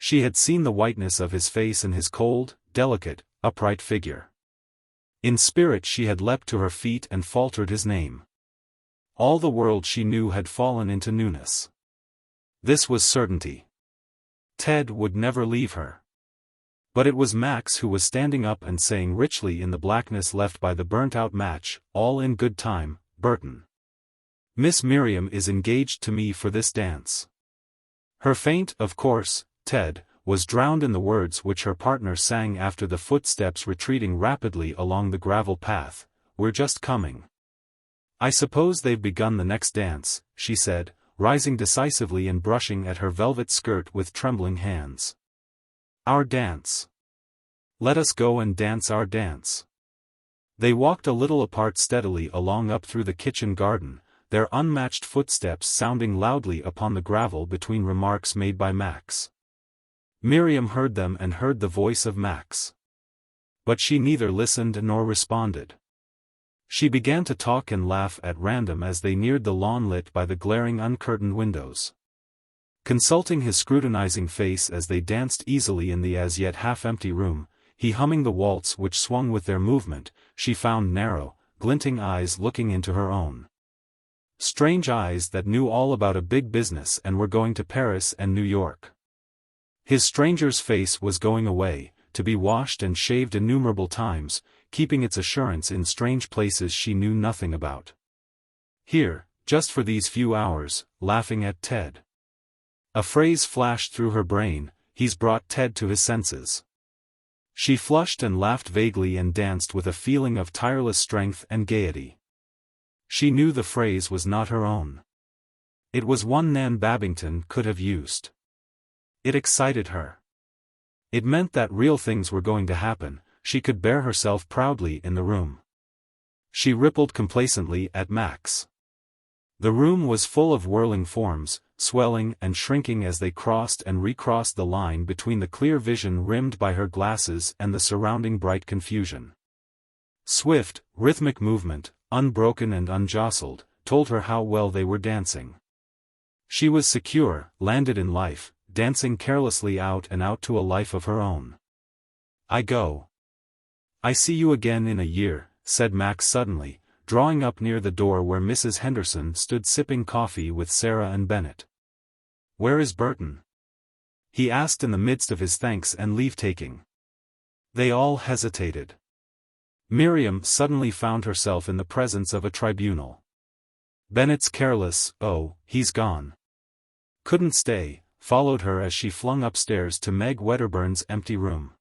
She had seen the whiteness of his face and his cold, delicate, upright figure. In spirit she had leapt to her feet and faltered his name. All the world she knew had fallen into newness. This was certainty. Ted would never leave her. But it was Max who was standing up and saying richly in the blackness left by the burnt-out match, all in good time, Burton. Miss Miriam is engaged to me for this dance. Her faint, of course, Ted, was drowned in the words which her partner sang after the footsteps retreating rapidly along the gravel path. We're just coming. I suppose they've begun the next dance, she said, rising decisively and brushing at her velvet skirt with trembling hands. Our dance. Let us go and dance our dance. They walked a little apart steadily along up through the kitchen garden, their unmatched footsteps sounding loudly upon the gravel between remarks made by Max. Miriam heard them and heard the voice of Max. But she neither listened nor responded. She began to talk and laugh at random as they neared the lawn lit by the glaring uncurtained windows. Consulting his scrutinizing face as they danced easily in the as yet half-empty room, he humming the waltz which swung with their movement, she found narrow, glinting eyes looking into her own. Strange eyes that knew all about a big business and were going to Paris and New York. His stranger's face was going away, to be washed and shaved innumerable times, keeping its assurance in strange places she knew nothing about. Here, just for these few hours, laughing at Ted. A phrase flashed through her brain: he's brought Ted to his senses. She flushed and laughed vaguely and danced with a feeling of tireless strength and gaiety. She knew the phrase was not her own. It was one Nan Babington could have used. It excited her. It meant that real things were going to happen. She could bear herself proudly in the room. She rippled complacently at Max. The room was full of whirling forms, swelling and shrinking as they crossed and recrossed the line between the clear vision rimmed by her glasses and the surrounding bright confusion. Swift, rhythmic movement, unbroken and unjostled, told her how well they were dancing. She was secure, landed in life, dancing carelessly out and out to a life of her own. "I go. I see you again in a year," said Max suddenly, drawing up near the door where Mrs. Henderson stood sipping coffee with Sarah and Bennett. "Where is Burton?" he asked in the midst of his thanks and leave-taking. They all hesitated. Miriam suddenly found herself in the presence of a tribunal. Bennett's careless, "Oh, he's gone. Couldn't stay," followed her as she flung upstairs to Meg Wedderburn's empty room.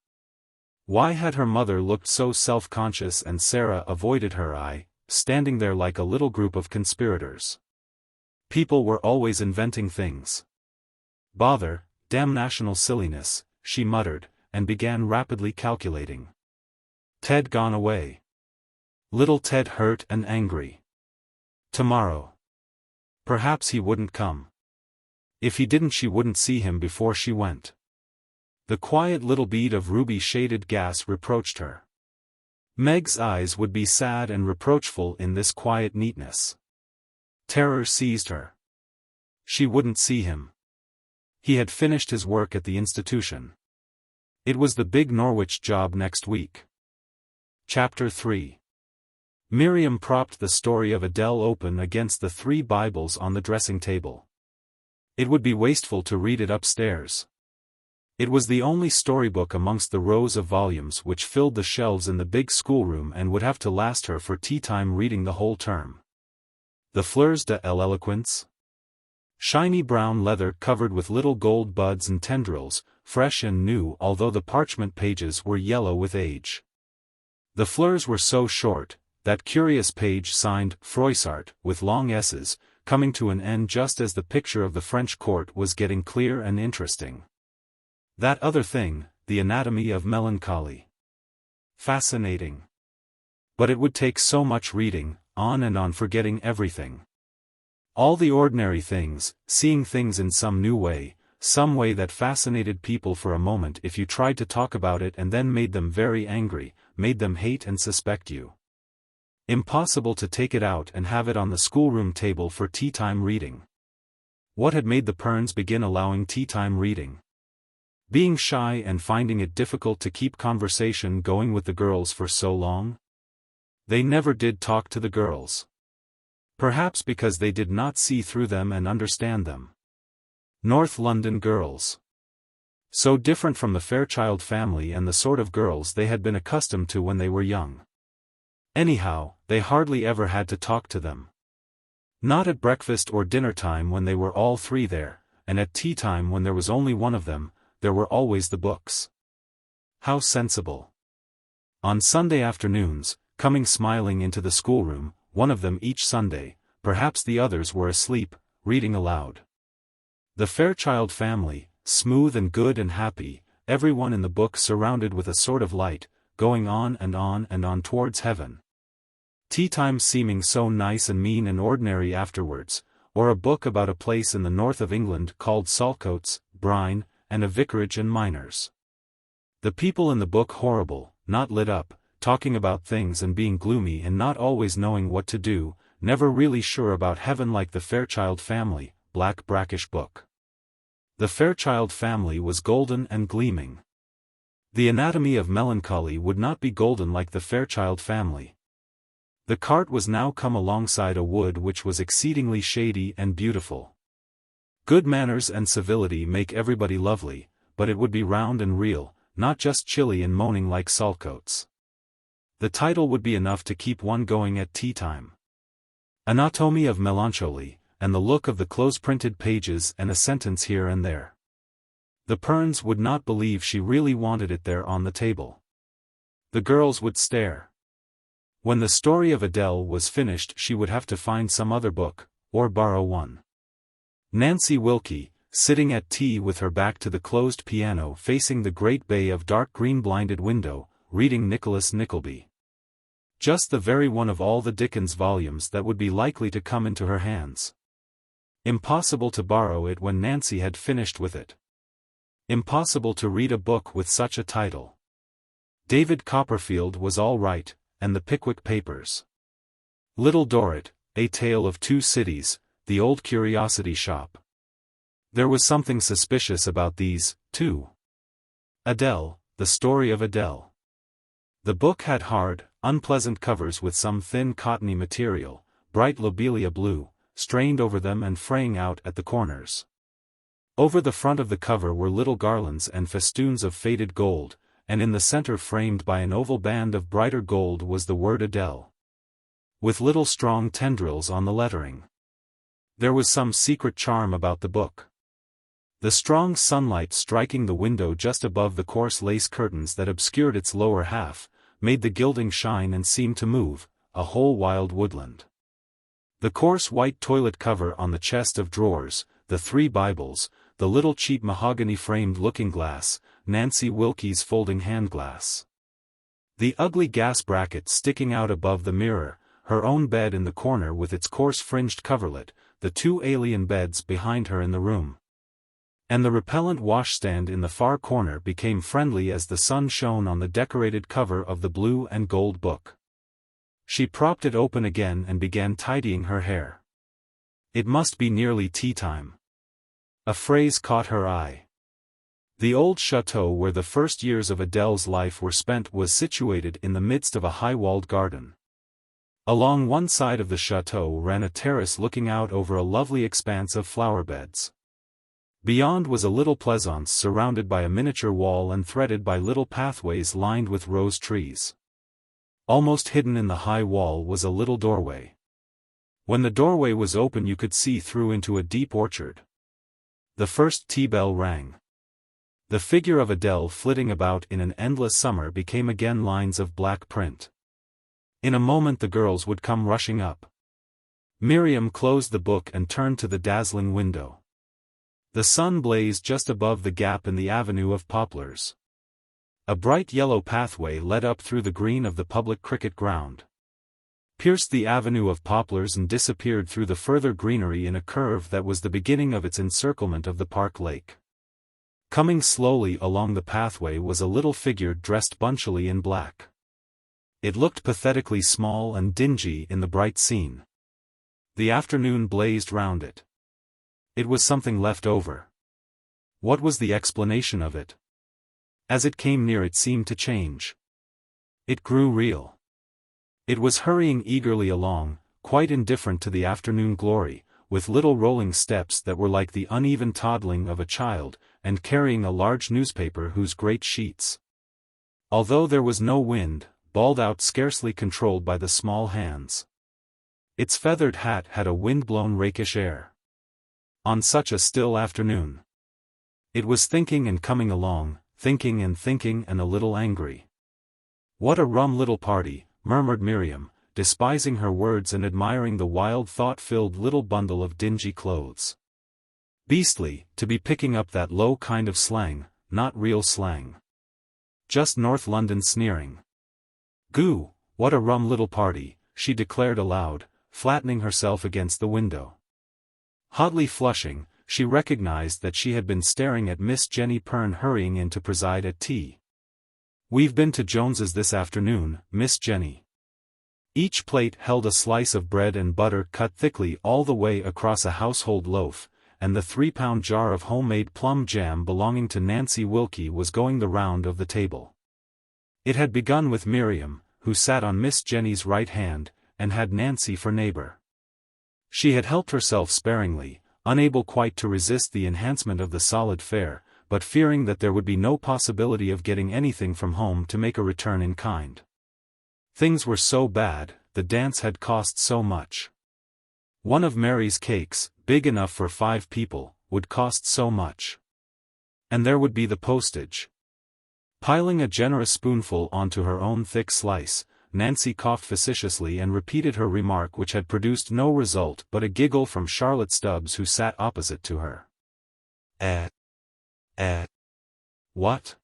Why had her mother looked so self-conscious and Sarah avoided her eye, standing there like a little group of conspirators? People were always inventing things. "Bother, damnational silliness," she muttered, and began rapidly calculating. Ted gone away. Little Ted hurt and angry. Tomorrow. Perhaps he wouldn't come. If he didn't, she wouldn't see him before she went. The quiet little bead of ruby-shaded gas reproached her. Meg's eyes would be sad and reproachful in this quiet neatness. Terror seized her. She wouldn't see him. He had finished his work at the institution. It was the big Norwich job next week. Chapter 3. Miriam propped the story of Adele open against the 3 Bibles on the dressing table. It would be wasteful to read it upstairs. It was the only storybook amongst the rows of volumes which filled the shelves in the big schoolroom and would have to last her for tea-time reading the whole term. The Fleurs de l'Eloquence? Shiny brown leather covered with little gold buds and tendrils, fresh and new although the parchment pages were yellow with age. The fleurs were so short, that curious page signed Froissart with long S's, coming to an end just as the picture of the French court was getting clear and interesting. That other thing, the anatomy of melancholy. Fascinating. But it would take so much reading, on and on, forgetting everything. All the ordinary things, seeing things in some new way, some way that fascinated people for a moment if you tried to talk about it and then made them very angry, made them hate and suspect you. Impossible to take it out and have it on the schoolroom table for tea-time reading. What had made the Pernes begin allowing tea-time reading? Being shy and finding it difficult to keep conversation going with the girls for so long? They never did talk to the girls. Perhaps because they did not see through them and understand them. North London girls. So different from the Fairchild family and the sort of girls they had been accustomed to when they were young. Anyhow, they hardly ever had to talk to them. Not at breakfast or dinner time when they were all 3 there, and at tea time when there was only one of them. There were always the books. How sensible. On Sunday afternoons, coming smiling into the schoolroom, one of them each Sunday, perhaps the others were asleep, reading aloud. The Fairchild family, smooth and good and happy, everyone in the book surrounded with a sort of light, going on and on and on towards heaven. Tea-time seeming so nice and mean and ordinary afterwards, or a book about a place in the north of England called Saltcoats, brine, and a vicarage and miners. The people in the book horrible, not lit up, talking about things and being gloomy and not always knowing what to do, never really sure about heaven like the Fairchild family, black brackish book. The Fairchild family was golden and gleaming. The anatomy of melancholy would not be golden like the Fairchild family. The cart was now come alongside a wood which was exceedingly shady and beautiful. Good manners and civility make everybody lovely, but it would be round and real, not just chilly and moaning like Saltcoats. The title would be enough to keep one going at tea time. Anatomy of Melancholy, and the look of the close-printed pages and a sentence here and there. The Pernes would not believe she really wanted it there on the table. The girls would stare. When the story of Adele was finished she would have to find some other book, or borrow one. Nancy Wilkie, sitting at tea with her back to the closed piano facing the great bay of dark green blinded window, reading Nicholas Nickleby. Just the very one of all the Dickens volumes that would be likely to come into her hands. Impossible to borrow it when Nancy had finished with it. Impossible to read a book with such a title. David Copperfield was all right, and the Pickwick Papers. Little Dorrit, A Tale of Two Cities, The Old Curiosity Shop. There was something suspicious about these, too. Adele, The Story of Adele. The book had hard, unpleasant covers with some thin cottony material, bright lobelia blue, strained over them and fraying out at the corners. Over the front of the cover were little garlands and festoons of faded gold, and in the center framed by an oval band of brighter gold was the word Adele. With little strong tendrils on the lettering. There was some secret charm about the book. The strong sunlight striking the window just above the coarse lace curtains that obscured its lower half, made the gilding shine and seem to move, a whole wild woodland. The coarse white toilet cover on the chest of drawers, the 3 Bibles, the little cheap mahogany-framed looking-glass, Nancy Wilkie's folding hand-glass. The ugly gas bracket sticking out above the mirror, her own bed in the corner with its coarse fringed coverlet, the 2 alien beds behind her in the room. And the repellent washstand in the far corner became friendly as the sun shone on the decorated cover of the blue and gold book. She propped it open again and began tidying her hair. It must be nearly tea time. A phrase caught her eye. The old chateau where the first years of Adele's life were spent was situated in the midst of a high-walled garden. Along one side of the chateau ran a terrace looking out over a lovely expanse of flower-beds. Beyond was a little pleasaunce surrounded by a miniature wall and threaded by little pathways lined with rose trees. Almost hidden in the high wall was a little doorway. When the doorway was open you could see through into a deep orchard. The first tea bell rang. The figure of Adele flitting about in an endless summer became again lines of black print. In a moment the girls would come rushing up. Miriam closed the book and turned to the dazzling window. The sun blazed just above the gap in the avenue of poplars. A bright yellow pathway led up through the green of the public cricket ground, pierced the avenue of poplars and disappeared through the further greenery in a curve that was the beginning of its encirclement of the park lake. Coming slowly along the pathway was a little figure dressed bunchily in black. It looked pathetically small and dingy in the bright scene. The afternoon blazed round it. It was something left over. What was the explanation of it? As it came near it seemed to change. It grew real. It was hurrying eagerly along, quite indifferent to the afternoon glory, with little rolling steps that were like the uneven toddling of a child, and carrying a large newspaper whose great sheets, although there was no wind, balled out scarcely controlled by the small hands. Its feathered hat had a wind-blown rakish air. On such a still afternoon. It was thinking and coming along, thinking and a little angry. What a rum little party, murmured Miriam, despising her words and admiring the wild thought-filled little bundle of dingy clothes. Beastly, to be picking up that low kind of slang, not real slang. Just North London sneering. Goo, what a rum little party, she declared aloud, flattening herself against the window. Hotly flushing, she recognized that she had been staring at Miss Jennie Perne hurrying in to preside at tea. We've been to Jones's this afternoon, Miss Jennie. Each plate held a slice of bread and butter cut thickly all the way across a household loaf, and the 3-pound jar of homemade plum jam belonging to Nancy Wilkie was going the round of the table. It had begun with Miriam, who sat on Miss Jennie's right hand, and had Nancy for neighbor. She had helped herself sparingly, unable quite to resist the enhancement of the solid fare, but fearing that there would be no possibility of getting anything from home to make a return in kind. Things were so bad, the dance had cost so much. One of Mary's cakes, big enough for 5 people, would cost so much. And there would be the postage. Piling a generous spoonful onto her own thick slice, Nancy coughed facetiously and repeated her remark, which had produced no result but a giggle from Charlotte Stubbs, who sat opposite to her. What?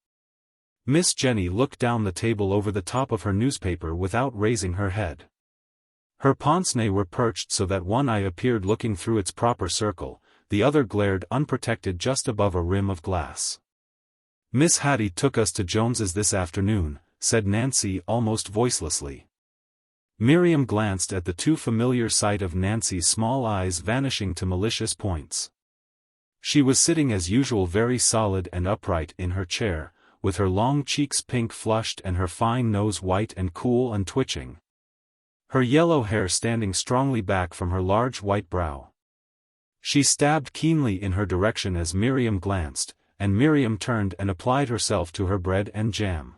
Miss Jennie looked down the table over the top of her newspaper without raising her head. Her pince-nez were perched so that one eye appeared looking through its proper circle, the other glared unprotected just above a rim of glass. "Miss Haddie took us to Jones's this afternoon," said Nancy almost voicelessly. Miriam glanced at the too familiar sight of Nancy's small eyes vanishing to malicious points. She was sitting as usual very solid and upright in her chair, with her long cheeks pink flushed and her fine nose white and cool and twitching. Her yellow hair standing strongly back from her large white brow. She stabbed keenly in her direction as Miriam glanced, and Miriam turned and applied herself to her bread and jam.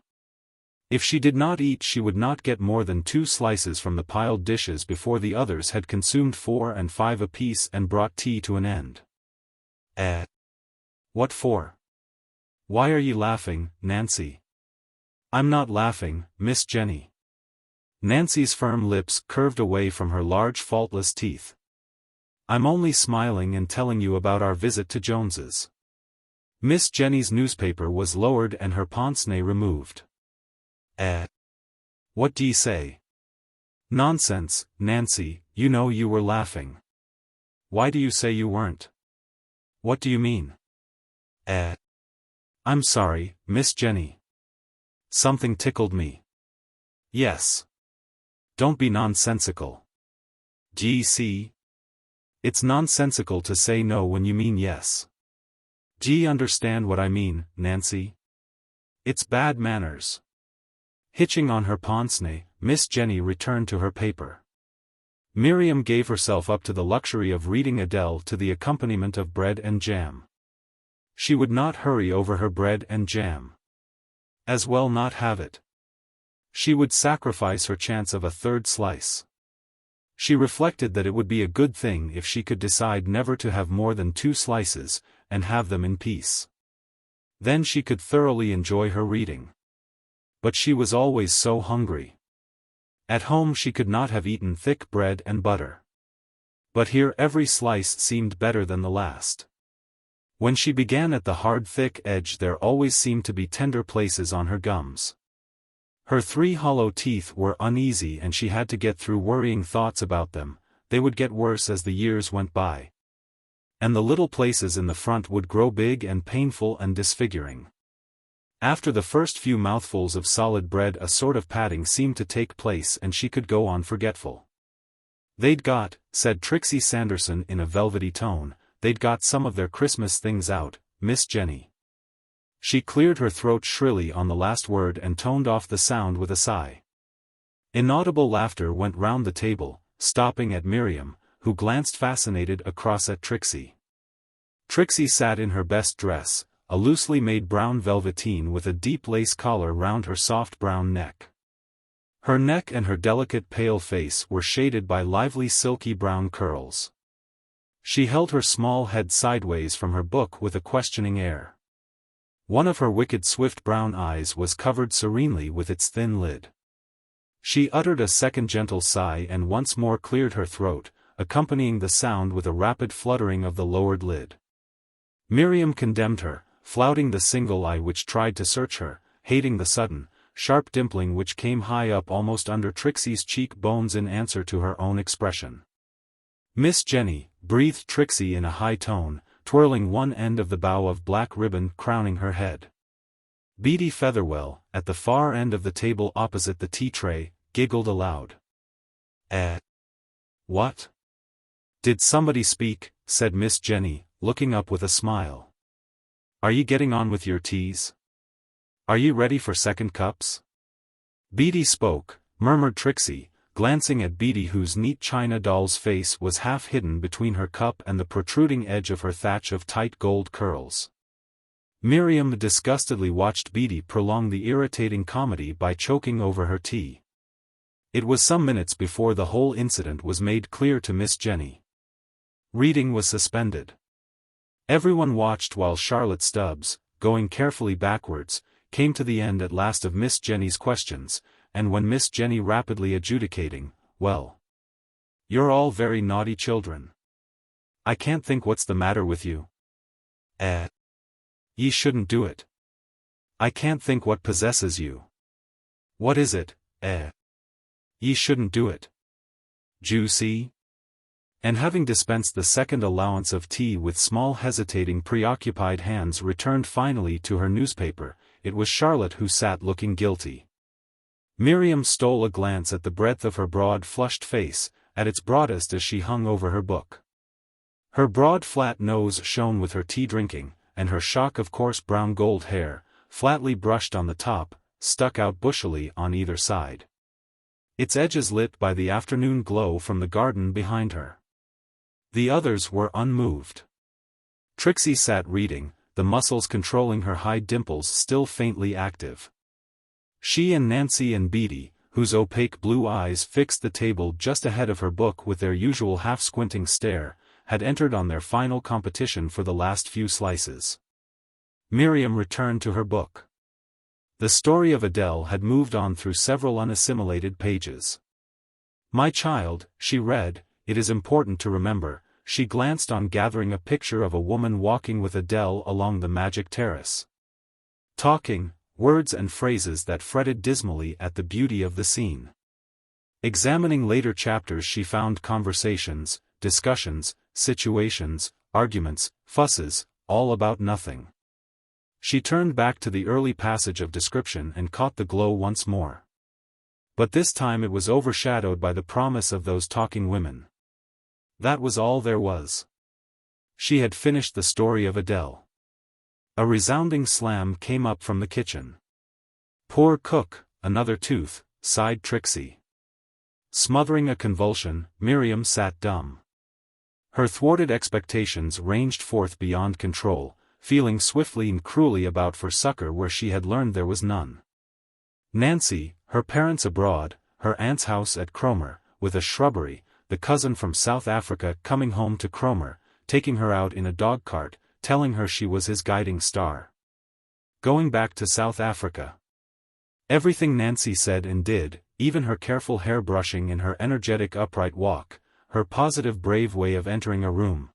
If she did not eat, she would not get more than 2 slices from the piled dishes before the others had consumed 4 and 5 apiece and brought tea to an end. What for? Why are you laughing, Nancy?" "I'm not laughing, Miss Jennie." Nancy's firm lips curved away from her large faultless teeth. "I'm only smiling and telling you about our visit to Jones's." Miss Jennie's newspaper was lowered and her pince-nez removed. What do you say?" "Nonsense, Nancy, you know you were laughing." "Why do you say you weren't?" "What do you mean?" "I'm sorry, Miss Jennie. Something tickled me." "Yes. Don't be nonsensical." "D'ye see? It's nonsensical to say no when you mean yes. D'ye understand what I mean, Nancy? It's bad manners." Hitching on her pince-nez, Miss Jennie returned to her paper. Miriam gave herself up to the luxury of reading Adele to the accompaniment of bread and jam. She would not hurry over her bread and jam. As well not have it. She would sacrifice her chance of a 3rd slice. She reflected that it would be a good thing if she could decide never to have more than 2 slices, and have them in peace. Then she could thoroughly enjoy her reading. But she was always so hungry. At home she could not have eaten thick bread and butter. But here every slice seemed better than the last. When she began at the hard thick edge, there always seemed to be tender places on her gums. Her 3 hollow teeth were uneasy and she had to get through worrying thoughts about them. They would get worse as the years went by. And the little places in the front would grow big and painful and disfiguring. After the first few mouthfuls of solid bread, a sort of padding seemed to take place and she could go on forgetful. "They'd got," said Trixie Sanderson in a velvety tone, "they'd got some of their Christmas things out, Miss Jennie." She cleared her throat shrilly on the last word and toned off the sound with a sigh. Inaudible laughter went round the table, stopping at Miriam, who glanced fascinated across at Trixie. Trixie sat in her best dress, a loosely made brown velveteen with a deep lace collar round her soft brown neck. Her neck and her delicate pale face were shaded by lively silky brown curls. She held her small head sideways from her book with a questioning air. One of her wicked swift brown eyes was covered serenely with its thin lid. She uttered a second gentle sigh and once more cleared her throat, accompanying the sound with a rapid fluttering of the lowered lid. Miriam condemned her, flouting the single eye which tried to search her, hating the sudden, sharp dimpling which came high up almost under Trixie's cheek bones in answer to her own expression. "Miss Jennie," breathed Trixie in a high tone, twirling one end of the bow of black ribbon crowning her head. Beatty Featherwell, at the far end of the table opposite the tea-tray, giggled aloud. What? Did somebody speak?" said Miss Jennie, looking up with a smile. "Are ye getting on with your teas? Are ye ready for second cups?" "Beatty spoke," murmured Trixie, glancing at Beatty, whose neat china doll's face was half hidden between her cup and the protruding edge of her thatch of tight gold curls. Miriam disgustedly watched Beatty prolong the irritating comedy by choking over her tea. It was some minutes before the whole incident was made clear to Miss Jennie. Reading was suspended. Everyone watched while Charlotte Stubbs, going carefully backwards, came to the end at last of Miss Jennie's questions, and when Miss Jennie rapidly adjudicating, "Well, you're all very naughty children. I can't think what's the matter with you. Ye shouldn't do it. I can't think what possesses you. What is it, Ye shouldn't do it. D'you see?" And having dispensed the second allowance of tea with small hesitating preoccupied hands returned finally to her newspaper, it was Charlotte who sat looking guilty. Miriam stole a glance at the breadth of her broad flushed face, at its broadest as she hung over her book. Her broad flat nose shone with her tea drinking, and her shock of coarse brown gold hair, flatly brushed on the top, stuck out bushily on either side. Its edges lit by the afternoon glow from the garden behind her. The others were unmoved. Trixie sat reading, the muscles controlling her high dimples still faintly active. She and Nancy and Beatty, whose opaque blue eyes fixed the table just ahead of her book with their usual half-squinting stare, had entered on their final competition for the last few slices. Miriam returned to her book. The story of Adele had moved on through several unassimilated pages. "My child," she read, "it is important to remember," she glanced on gathering a picture of a woman walking with Adele along the magic terrace. Talking, words and phrases that fretted dismally at the beauty of the scene. Examining later chapters she found conversations, discussions, situations, arguments, fusses, all about nothing. She turned back to the early passage of description and caught the glow once more. But this time it was overshadowed by the promise of those talking women. That was all there was. She had finished the story of Adele. A resounding slam came up from the kitchen. "Poor cook, another tooth," sighed Trixie. Smothering a convulsion, Miriam sat dumb. Her thwarted expectations ranged forth beyond control, feeling swiftly and cruelly about for succor where she had learned there was none. Nancy, her parents abroad, her aunt's house at Cromer, with a shrubbery, the cousin from South Africa coming home to Cromer, taking her out in a dog-cart, telling her she was his guiding star. Going back to South Africa. Everything Nancy said and did, even her careful hair-brushing and her energetic upright walk, her positive brave way of entering a room.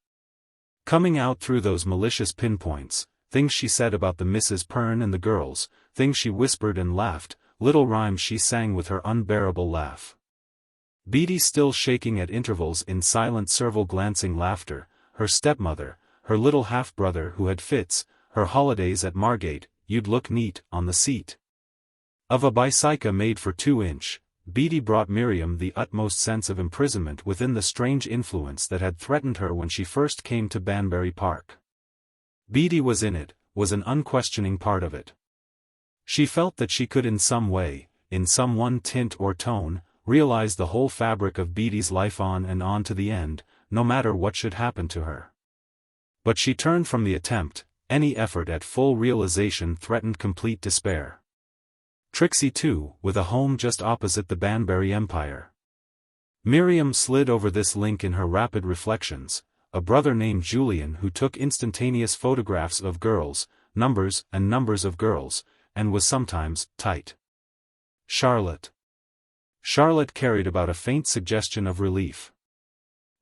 Coming out through those malicious pinpoints, things she said about the Misses Perne and the girls, things she whispered and laughed, little rhymes she sang with her unbearable laugh. Beatty still shaking at intervals in silent servile glancing laughter, her stepmother, her little half-brother who had fits, her holidays at Margate, "You'd look neat on the seat of a bicycle made for 2-inch, Beatty brought Miriam the utmost sense of imprisonment within the strange influence that had threatened her when she first came to Banbury Park. Beatty was in it, was an unquestioning part of it. She felt that she could in some way, in some one tint or tone, realize the whole fabric of Beatty's life on and on to the end, no matter what should happen to her. But she turned from the attempt. Any effort at full realization threatened complete despair. Trixie too, with a home just opposite the Banbury Empire. Miriam slid over this link in her rapid reflections, a brother named Julian who took instantaneous photographs of girls, numbers and numbers of girls, and was sometimes tight. Charlotte. Charlotte carried about a faint suggestion of relief.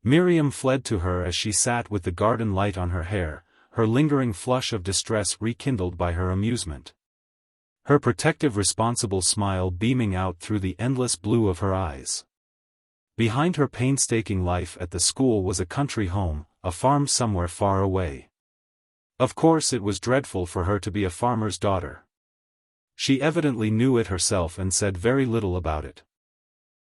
Miriam fled to her as she sat with the garden light on her hair, her lingering flush of distress rekindled by her amusement. Her protective responsible smile beaming out through the endless blue of her eyes. Behind her painstaking life at the school was a country home, a farm somewhere far away. Of course it was dreadful for her to be a farmer's daughter. She evidently knew it herself and said very little about it.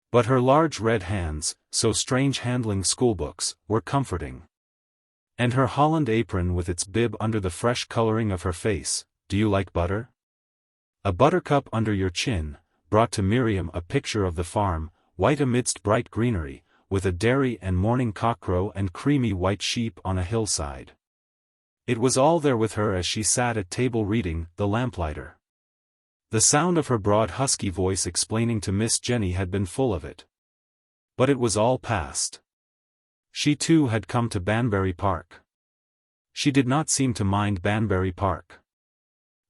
But her large red hands, so strange handling schoolbooks, were comforting. And her holland apron with its bib under the fresh coloring of her face, "Do you like butter?" A buttercup under your chin, brought to Miriam a picture of the farm, white amidst bright greenery, with a dairy and morning cockcrow and creamy white sheep on a hillside. It was all there with her as she sat at table reading The Lamplighter. The sound of her broad husky voice explaining to Miss Jennie had been full of it. But it was all past. She too had come to Banbury Park. She did not seem to mind Banbury Park.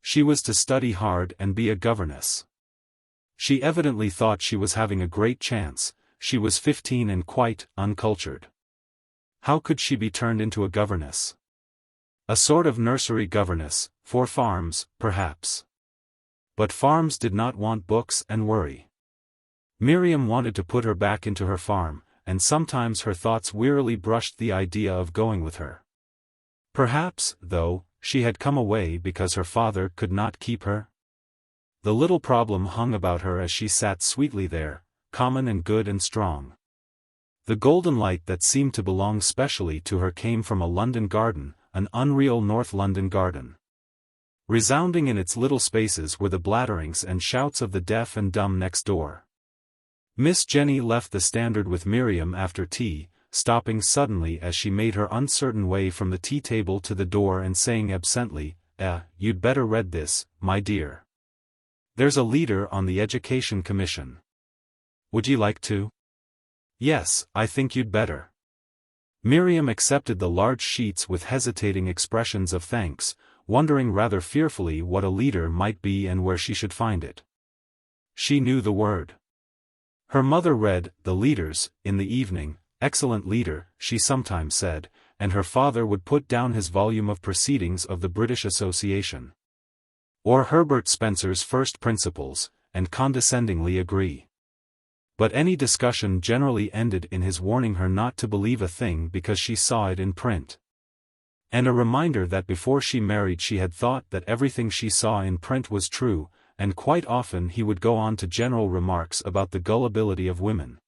She was to study hard and be a governess. She evidently thought she was having a great chance. She was 15 and quite uncultured. How could she be turned into a governess? A sort of nursery governess, for farms, perhaps. But farms did not want books and worry. Miriam wanted to put her back into her farm, and sometimes her thoughts wearily brushed the idea of going with her. Perhaps, though, she had come away because her father could not keep her. The little problem hung about her as she sat sweetly there, common and good and strong. The golden light that seemed to belong specially to her came from a London garden, an unreal North London garden. Resounding in its little spaces were the blatterings and shouts of the deaf and dumb next door. Miss Jennie left the Standard with Miriam after tea, stopping suddenly as she made her uncertain way from the tea-table to the door and saying absently, "You'd better read this, my dear. There's a leader on the Education Commission. Would you like to?" "Yes, I think you'd better." Miriam accepted the large sheets with hesitating expressions of thanks, wondering rather fearfully what a leader might be and where she should find it. She knew the word. Her mother read the leaders in the evening. "Excellent leader," she sometimes said, and her father would put down his volume of Proceedings of the British Association. Or Herbert Spencer's First Principles, and condescendingly agree. But any discussion generally ended in his warning her not to believe a thing because she saw it in print. And a reminder that before she married she had thought that everything she saw in print was true, and quite often he would go on to general remarks about the gullibility of women.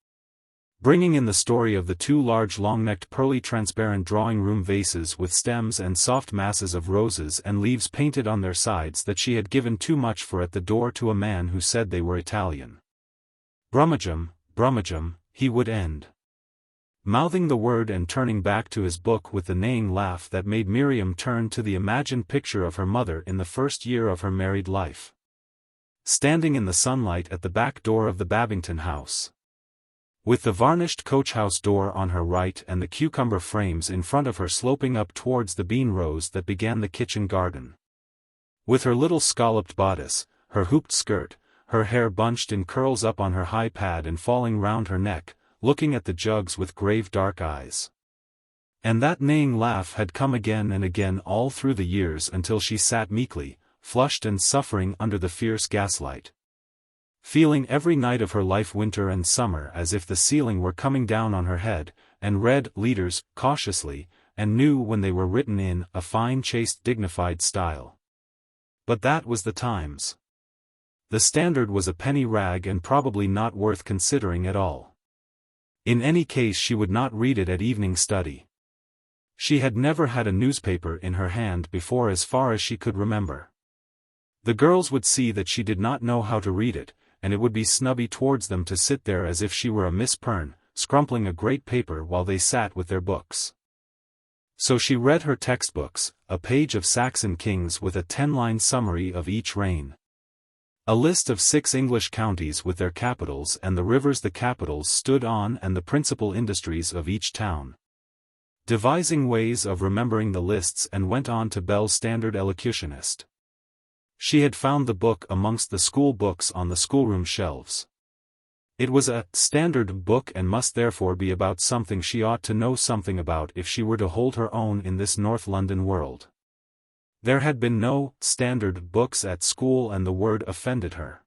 Bringing in the story of the two large long-necked pearly transparent drawing-room vases with stems and soft masses of roses and leaves painted on their sides that she had given too much for at the door to a man who said they were Italian. Brummagem, brummagem, he would end. Mouthing the word and turning back to his book with the neighing laugh that made Miriam turn to the imagined picture of her mother in the first year of her married life. Standing in the sunlight at the back door of the Babington house. With the varnished coach-house door on her right and the cucumber frames in front of her sloping up towards the bean rows that began the kitchen garden. With her little scalloped bodice, her hooped skirt, her hair bunched in curls up on her high pad and falling round her neck, looking at the jugs with grave dark eyes. And that neighing laugh had come again and again all through the years until she sat meekly, flushed and suffering under the fierce gaslight. Feeling every night of her life winter and summer as if the ceiling were coming down on her head, and read leaders cautiously, and knew when they were written in a fine chaste dignified style. But that was the times. The Standard was a penny rag and probably not worth considering at all. In any case she would not read it at evening study. She had never had a newspaper in her hand before as far as she could remember. The girls would see that she did not know how to read it, and it would be snubby towards them to sit there as if she were a Miss Perne, scrumpling a great paper while they sat with their books. So she read her textbooks, a page of Saxon kings with a 10-line summary of each reign. A list of 6 English counties with their capitals and the rivers the capitals stood on and the principal industries of each town. Devising ways of remembering the lists and went on to Bell's Standard Elocutionist. She had found the book amongst the school books on the schoolroom shelves. It was a standard book and must therefore be about something she ought to know something about if she were to hold her own in this North London world. There had been no standard books at school and the word offended her.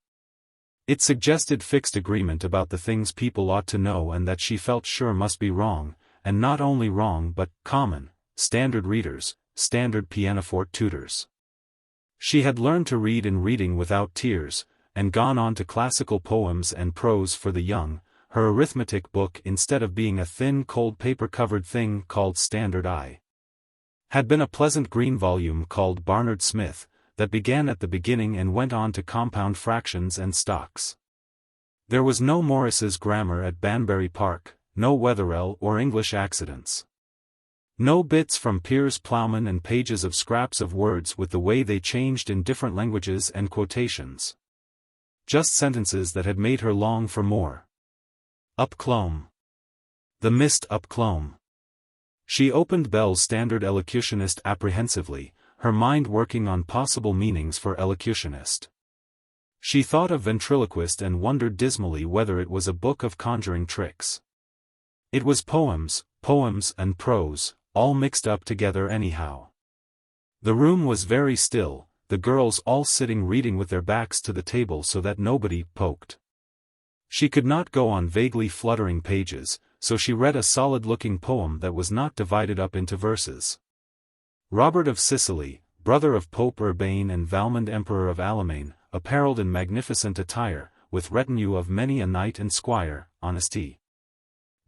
It suggested fixed agreement about the things people ought to know and that she felt sure must be wrong, and not only wrong but common, standard readers, standard pianoforte tutors. She had learned to read in Reading Without Tears, and gone on to classical poems and prose for the young, her arithmetic book instead of being a thin cold paper-covered thing called Standard I. Had been a pleasant green volume called Barnard Smith, that began at the beginning and went on to compound fractions and stocks. There was no Morris's grammar at Banbury Park, no Wetherell or English accidents. No bits from Piers Plowman and pages of scraps of words with the way they changed in different languages and quotations. just sentences that had made her long for more. Up clomb. The mist up clomb. She opened Bell's Standard Elocutionist apprehensively, her mind working on possible meanings for elocutionist. She thought of ventriloquist and wondered dismally whether it was a book of conjuring tricks. It was poems and prose, all mixed up together anyhow. The room was very still, the girls all sitting reading with their backs to the table so that nobody poked. She could not go on vaguely fluttering pages, so she read a solid-looking poem that was not divided up into verses. Robert of Sicily, brother of Pope Urbane and Valmond Emperor of Alamein, apparelled in magnificent attire, with retinue of many a knight and squire, honesty.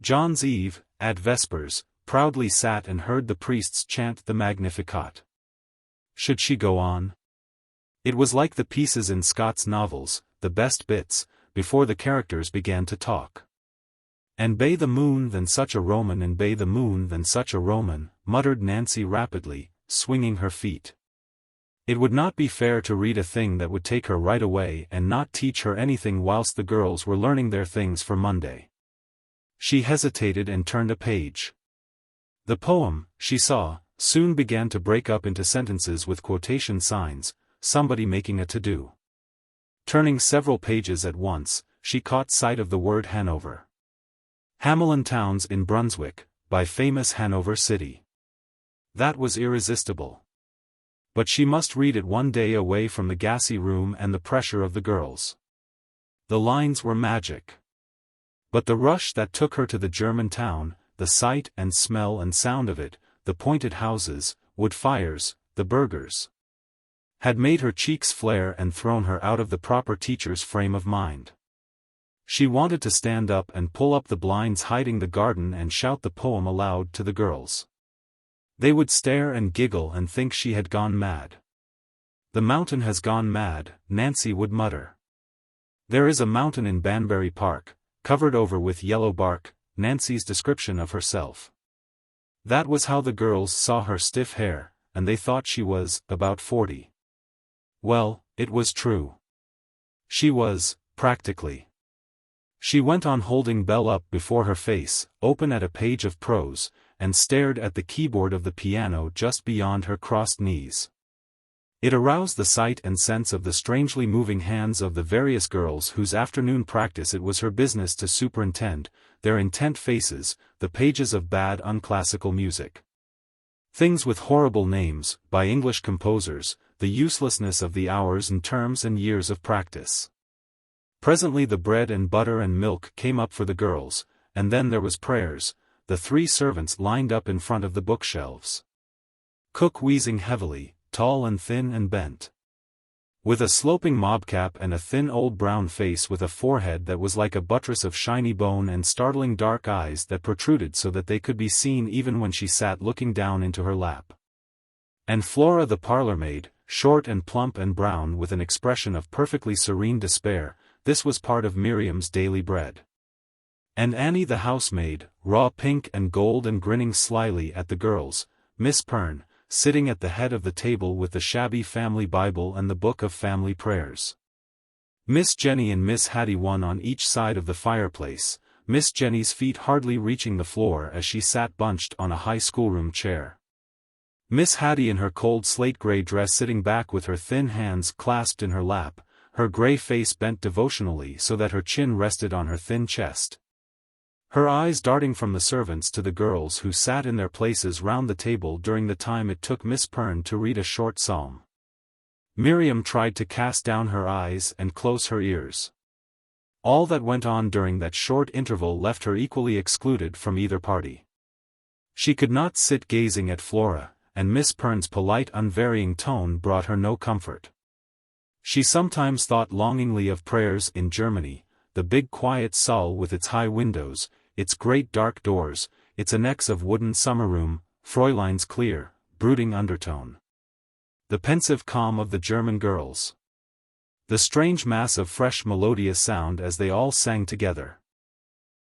John's Eve, at vespers, proudly sat and heard the priests chant the Magnificat. Should she go on? It was like the pieces in Scott's novels, the best bits, before the characters began to talk. And bay the moon than such a Roman and bay the moon than such a Roman, muttered Nancy rapidly, swinging her feet. It would not be fair to read a thing that would take her right away and not teach her anything whilst the girls were learning their things for Monday. She hesitated and turned a page. The poem, she saw, soon began to break up into sentences with quotation signs, somebody making a to-do. Turning several pages at once, she caught sight of the word Hanover. Hamelin Towns in Brunswick, by famous Hanover City. That was irresistible. But she must read it one day away from the gassy room and the pressure of the girls. The lines were magic. But the rush that took her to the German town, the sight and smell and sound of it, the pointed houses, wood fires, the burghers, had made her cheeks flare and thrown her out of the proper teacher's frame of mind. She wanted to stand up and pull up the blinds hiding the garden and shout the poem aloud to the girls. They would stare and giggle and think she had gone mad. The mountain has gone mad, Nancy would mutter. There is a mountain in Banbury Park, covered over with yellow bark, Nancy's description of herself. That was how the girls saw her stiff hair, and they thought she was about 40. Well, it was true. She was, practically. She went on holding Belle up before her face, open at a page of prose, and stared at the keyboard of the piano just beyond her crossed knees. It aroused the sight and sense of the strangely moving hands of the various girls whose afternoon practice it was her business to superintend, their intent faces, the pages of bad unclassical music. Things with horrible names, by English composers, the uselessness of the hours and terms and years of practice. Presently the bread and butter and milk came up for the girls, and then there was prayers, the 3 servants lined up in front of the bookshelves. Cook wheezing heavily, tall and thin and bent, with a sloping mobcap and a thin old brown face with a forehead that was like a buttress of shiny bone and startling dark eyes that protruded so that they could be seen even when she sat looking down into her lap. And Flora the parlour-maid, short and plump and brown with an expression of perfectly serene despair, this was part of Miriam's daily bread. And Annie the housemaid, raw pink and gold and grinning slyly at the girls, Miss Perne, sitting at the head of the table with the shabby family Bible and the book of family prayers. Miss Jennie and Miss Haddie one on each side of the fireplace, Miss Jennie's feet hardly reaching the floor as she sat bunched on a high schoolroom chair. Miss Haddie in her cold slate-gray dress sitting back with her thin hands clasped in her lap, her gray face bent devotionally so that her chin rested on her thin chest. Her eyes darting from the servants to the girls who sat in their places round the table during the time it took Miss Perne to read a short psalm. Miriam tried to cast down her eyes and close her ears. All that went on during that short interval left her equally excluded from either party. She could not sit gazing at Flora, and Miss Perne's polite unvarying tone brought her no comfort. She sometimes thought longingly of prayers in Germany, the big quiet saal with its high windows, its great dark doors, its annex of wooden summer-room, Fräulein's clear, brooding undertone. The pensive calm of the German girls. The strange mass of fresh melodious sound as they all sang together.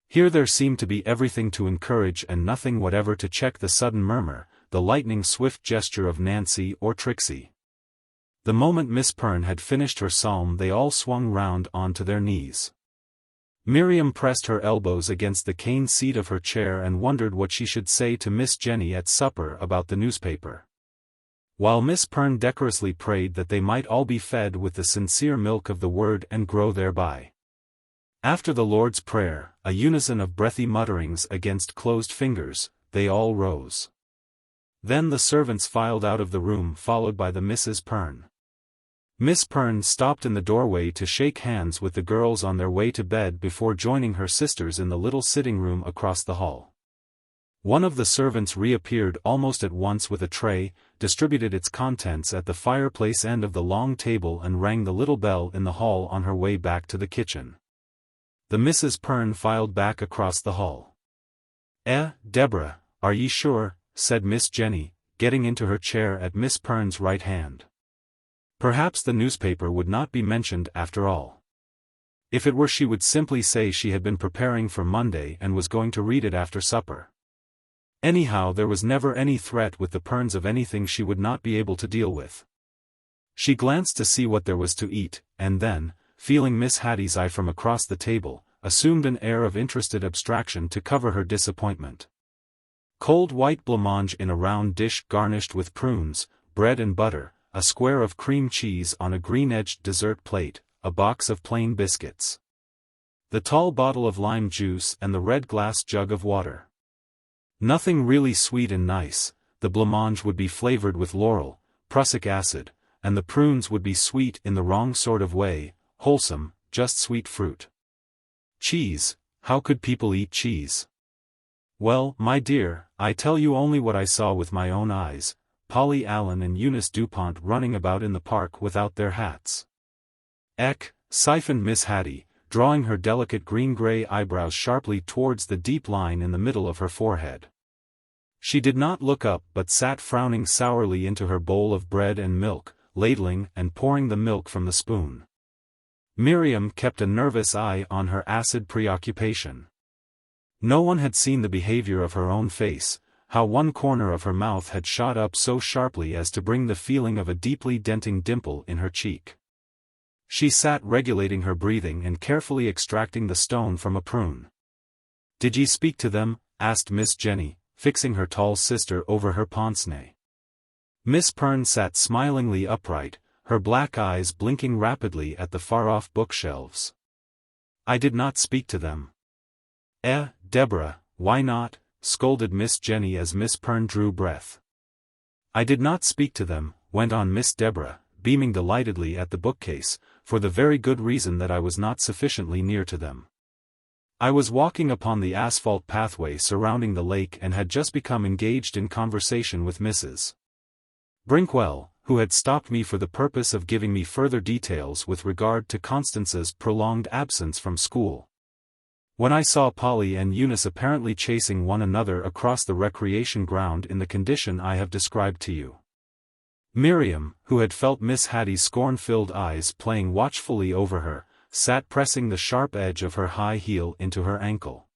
Here there seemed to be everything to encourage and nothing whatever to check the sudden murmur, the lightning-swift gesture of Nancy or Trixie. The moment Miss Perne had finished her psalm they all swung round onto their knees. Miriam pressed her elbows against the cane seat of her chair and wondered what she should say to Miss Jennie at supper about the newspaper. While Miss Perne decorously prayed that they might all be fed with the sincere milk of the word and grow thereby. After the Lord's Prayer, a unison of breathy mutterings against closed fingers, they all rose. Then the servants filed out of the room followed by the Misses Perne. Miss Perne stopped in the doorway to shake hands with the girls on their way to bed before joining her sisters in the little sitting room across the hall. One of the servants reappeared almost at once with a tray, distributed its contents at the fireplace end of the long table and rang the little bell in the hall on her way back to the kitchen. The Misses Perne filed back across the hall. Deborah, are ye sure?" said Miss Jennie, getting into her chair at Miss Perne's right hand. Perhaps the newspaper would not be mentioned after all. If it were she would simply say she had been preparing for Monday and was going to read it after supper. Anyhow there was never any threat with the Pernes of anything she would not be able to deal with. She glanced to see what there was to eat, and then, feeling Miss Haddie's eye from across the table, assumed an air of interested abstraction to cover her disappointment. Cold white blancmange in a round dish garnished with prunes, bread and butter, a square of cream cheese on a green-edged dessert plate, a box of plain biscuits. The tall bottle of lime juice and the red glass jug of water. Nothing really sweet and nice, the blancmange would be flavored with laurel, prussic acid, and the prunes would be sweet in the wrong sort of way, wholesome, just sweet fruit. Cheese, how could people eat cheese? Well, my dear, I tell you only what I saw with my own eyes, Polly Allen and Eunice Dupont running about in the park without their hats. Eck, siphoned Miss Haddie, drawing her delicate green-gray eyebrows sharply towards the deep line in the middle of her forehead. She did not look up but sat frowning sourly into her bowl of bread and milk, ladling and pouring the milk from the spoon. Miriam kept a nervous eye on her acid preoccupation. No one had seen the behavior of her own face, how one corner of her mouth had shot up so sharply as to bring the feeling of a deeply denting dimple in her cheek. She sat regulating her breathing and carefully extracting the stone from a prune. "Did ye speak to them?" asked Miss Jennie, fixing her tall sister over her pince-nez. Miss Perne sat smilingly upright, her black eyes blinking rapidly at the far-off bookshelves. "I did not speak to them." Deborah, why not?" scolded Miss Jennie as Miss Perne drew breath. "I did not speak to them," went on Miss Deborah, beaming delightedly at the bookcase, "for the very good reason that I was not sufficiently near to them. I was walking upon the asphalt pathway surrounding the lake and had just become engaged in conversation with Mrs. Brinkwell, who had stopped me for the purpose of giving me further details with regard to Constance's prolonged absence from school. When I saw Polly and Eunice apparently chasing one another across the recreation ground in the condition I have described to you. Miriam, who had felt Miss Haddie's scorn-filled eyes playing watchfully over her, sat pressing the sharp edge of her high heel into her ankle.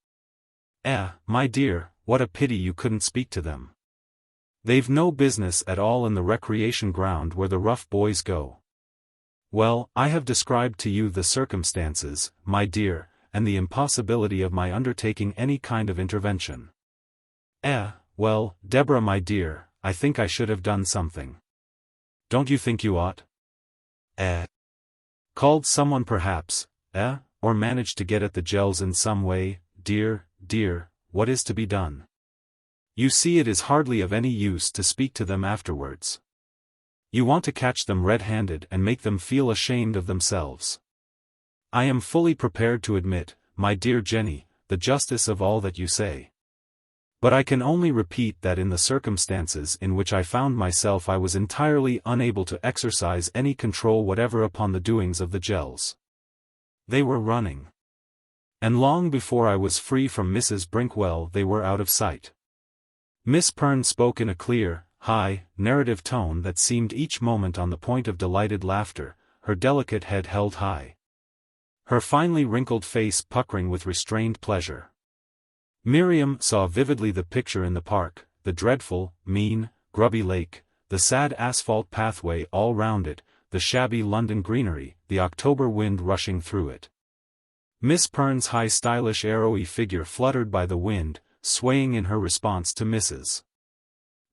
My dear, what a pity you couldn't speak to them. They've no business at all in the recreation ground where the rough boys go. Well, I have described to you the circumstances, my dear, and the impossibility of my undertaking any kind of intervention. Well, Deborah my dear, I think I should have done something. Don't you think you ought? Called someone perhaps, or managed to get at the gels in some way, dear, what is to be done? You see it is hardly of any use to speak to them afterwards. You want to catch them red-handed and make them feel ashamed of themselves. I am fully prepared to admit, my dear Jennie, the justice of all that you say. But I can only repeat that in the circumstances in which I found myself I was entirely unable to exercise any control whatever upon the doings of the gels. They were running. And long before I was free from Mrs. Brinkwell they were out of sight. Miss Perne spoke in a clear, high, narrative tone that seemed each moment on the point of delighted laughter, her delicate head held high. Her finely wrinkled face puckering with restrained pleasure. Miriam saw vividly the picture in the park, the dreadful, mean, grubby lake, the sad asphalt pathway all round it, the shabby London greenery, the October wind rushing through it. Miss Perne's high stylish arrowy figure fluttered by the wind, swaying in her response to Mrs.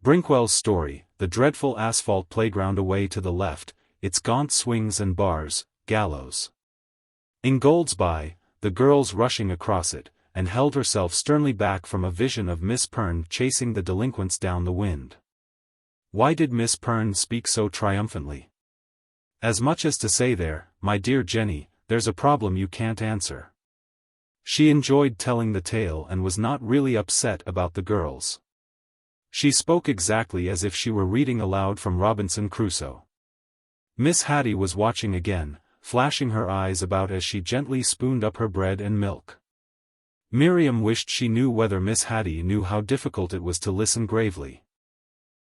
Brinkwell's story, the dreadful asphalt playground away to the left, its gaunt swings and bars, gallows. Ingoldsby, the girls rushing across it, and held herself sternly back from a vision of Miss Perne chasing the delinquents down the wind. Why did Miss Perne speak so triumphantly? As much as to say there, my dear Jennie, there's a problem you can't answer. She enjoyed telling the tale and was not really upset about the girls. She spoke exactly as if she were reading aloud from Robinson Crusoe. Miss Haddie was watching again, flashing her eyes about as she gently spooned up her bread and milk. Miriam wished she knew whether Miss Haddie knew how difficult it was to listen gravely.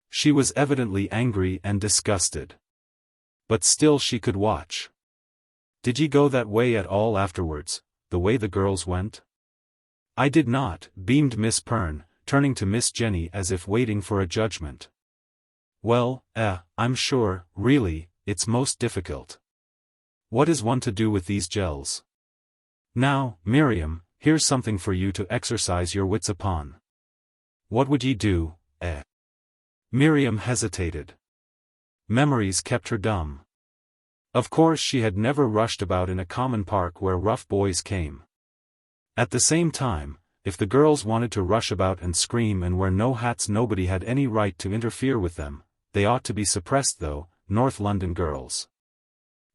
She was evidently angry and disgusted. But still she could watch. Did ye go that way at all afterwards, the way the girls went? I did not, beamed Miss Perne, turning to Miss Jennie as if waiting for a judgment. Well, I'm sure, really, it's most difficult. What is one to do with these gels? Now, Miriam, here's something for you to exercise your wits upon. What would ye do, Miriam hesitated. Memories kept her dumb. Of course she had never rushed about in a common park where rough boys came. At the same time, if the girls wanted to rush about and scream and wear no hats, nobody had any right to interfere with them. They ought to be suppressed though, North London girls.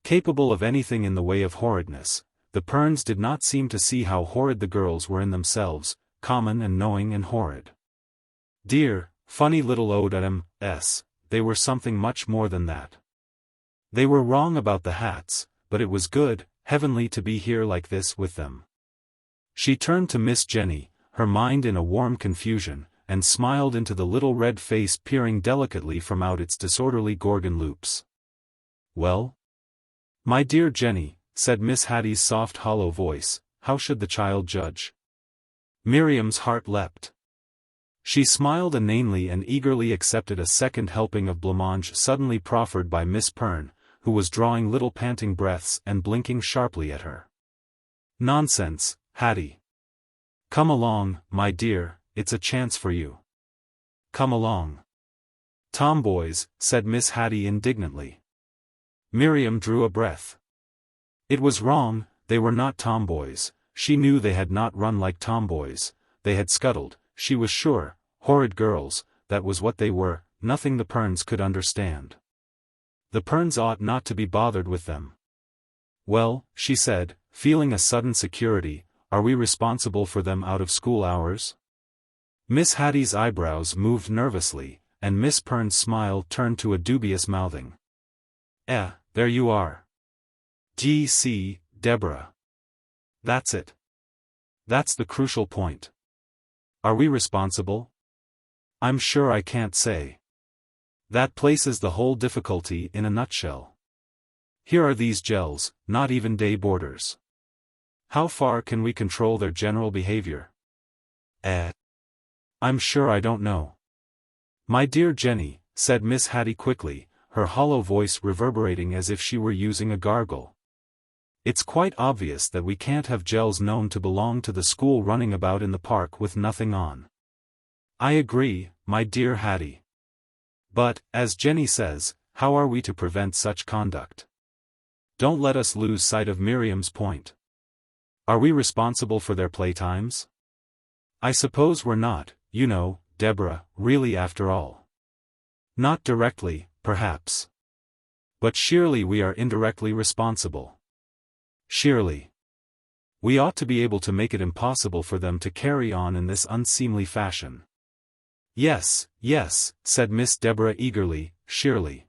Capable of anything in the way of horridness, the Pernes did not seem to see how horrid the girls were in themselves, common and knowing and horrid. Dear, funny little ode at M.S., they were something much more than that. They were wrong about the hats, but it was good, heavenly to be here like this with them. She turned to Miss Jennie, her mind in a warm confusion, and smiled into the little red face peering delicately from out its disorderly gorgon loops. Well? My dear Jennie, said Miss Haddie's soft hollow voice, how should the child judge? Miriam's heart leapt. She smiled inanely and eagerly accepted a second helping of blancmange suddenly proffered by Miss Perne, who was drawing little panting breaths and blinking sharply at her. Nonsense, Haddie. Come along, my dear, it's a chance for you. Come along. Tomboys, said Miss Haddie indignantly. Miriam drew a breath. It was wrong, they were not tomboys, she knew they had not run like tomboys, they had scuttled, she was sure, horrid girls, that was what they were, nothing the Pernes could understand. The Pernes ought not to be bothered with them. Well, she said, feeling a sudden security, are we responsible for them out of school hours? Miss Haddie's eyebrows moved nervously, and Miss Perne's smile turned to a dubious mouthing. There you are. G.C., Deborah. That's it. That's the crucial point. Are we responsible? I'm sure I can't say. That places the whole difficulty in a nutshell. Here are these gels, not even day boarders. How far can we control their general behavior? I'm sure I don't know. My dear Jennie, said Miss Haddie quickly, her hollow voice reverberating as if she were using a gargle. It's quite obvious that we can't have gels known to belong to the school running about in the park with nothing on. I agree, my dear Haddie. But, as Jennie says, how are we to prevent such conduct? Don't let us lose sight of Miriam's point. Are we responsible for their playtimes? I suppose we're not, you know, Deborah, really after all. Not directly, perhaps. But surely we are indirectly responsible. Surely. We ought to be able to make it impossible for them to carry on in this unseemly fashion. Yes, said Miss Deborah eagerly, surely.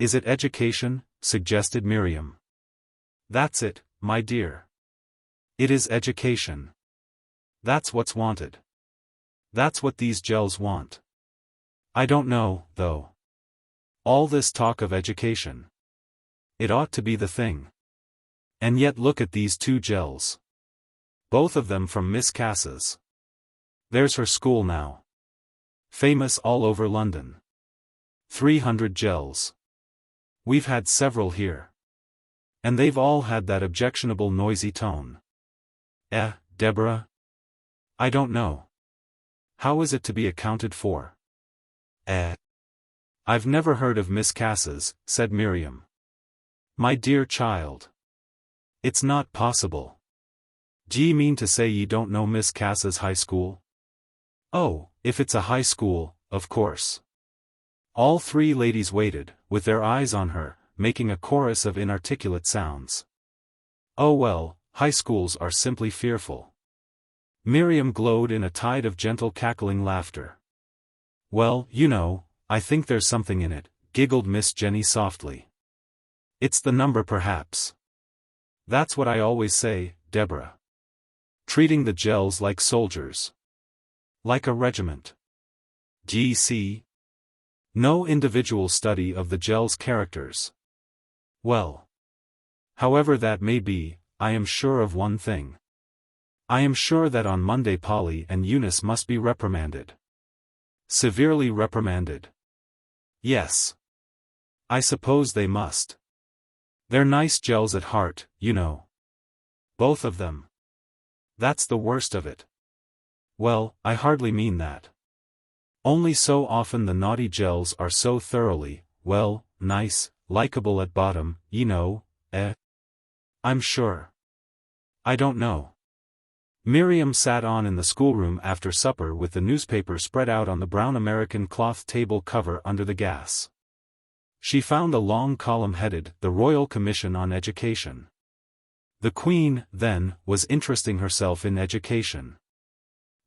Is it education? Suggested Miriam. That's it, my dear. It is education. That's what's wanted. That's what these gels want. I don't know, though. All this talk of education. It ought to be the thing. And yet look at these two gels. Both of them from Miss Cass's. There's her school now. Famous all over London. 300 gels. We've had several here. And they've all had that objectionable noisy tone. Deborah? I don't know. How is it to be accounted for? I've never heard of Miss Cass's, said Miriam. My dear child. It's not possible. D'ye mean to say ye don't know Miss Cass's high school? Oh, if it's a high school, of course. All three ladies waited, with their eyes on her, making a chorus of inarticulate sounds. Oh well, high schools are simply fearful. Miriam glowed in a tide of gentle cackling laughter. Well, you know, I think there's something in it, giggled Miss Jennie softly. It's the number perhaps. That's what I always say, Deborah. Treating the gels like soldiers. Like a regiment. D'ye see? No individual study of the gels' characters. Well. However that may be, I am sure of one thing. I am sure that on Monday Polly and Eunice must be reprimanded. Severely reprimanded. Yes. I suppose they must. They're nice gels at heart, you know. Both of them. That's the worst of it. Well, I hardly mean that. Only so often the naughty gels are so thoroughly, well, nice, likable at bottom, you know, I'm sure. I don't know. Miriam sat on in the schoolroom after supper with the newspaper spread out on the brown American cloth table cover under the gas. She found a long column headed, "The Royal Commission on Education." The Queen, then, was interesting herself in education.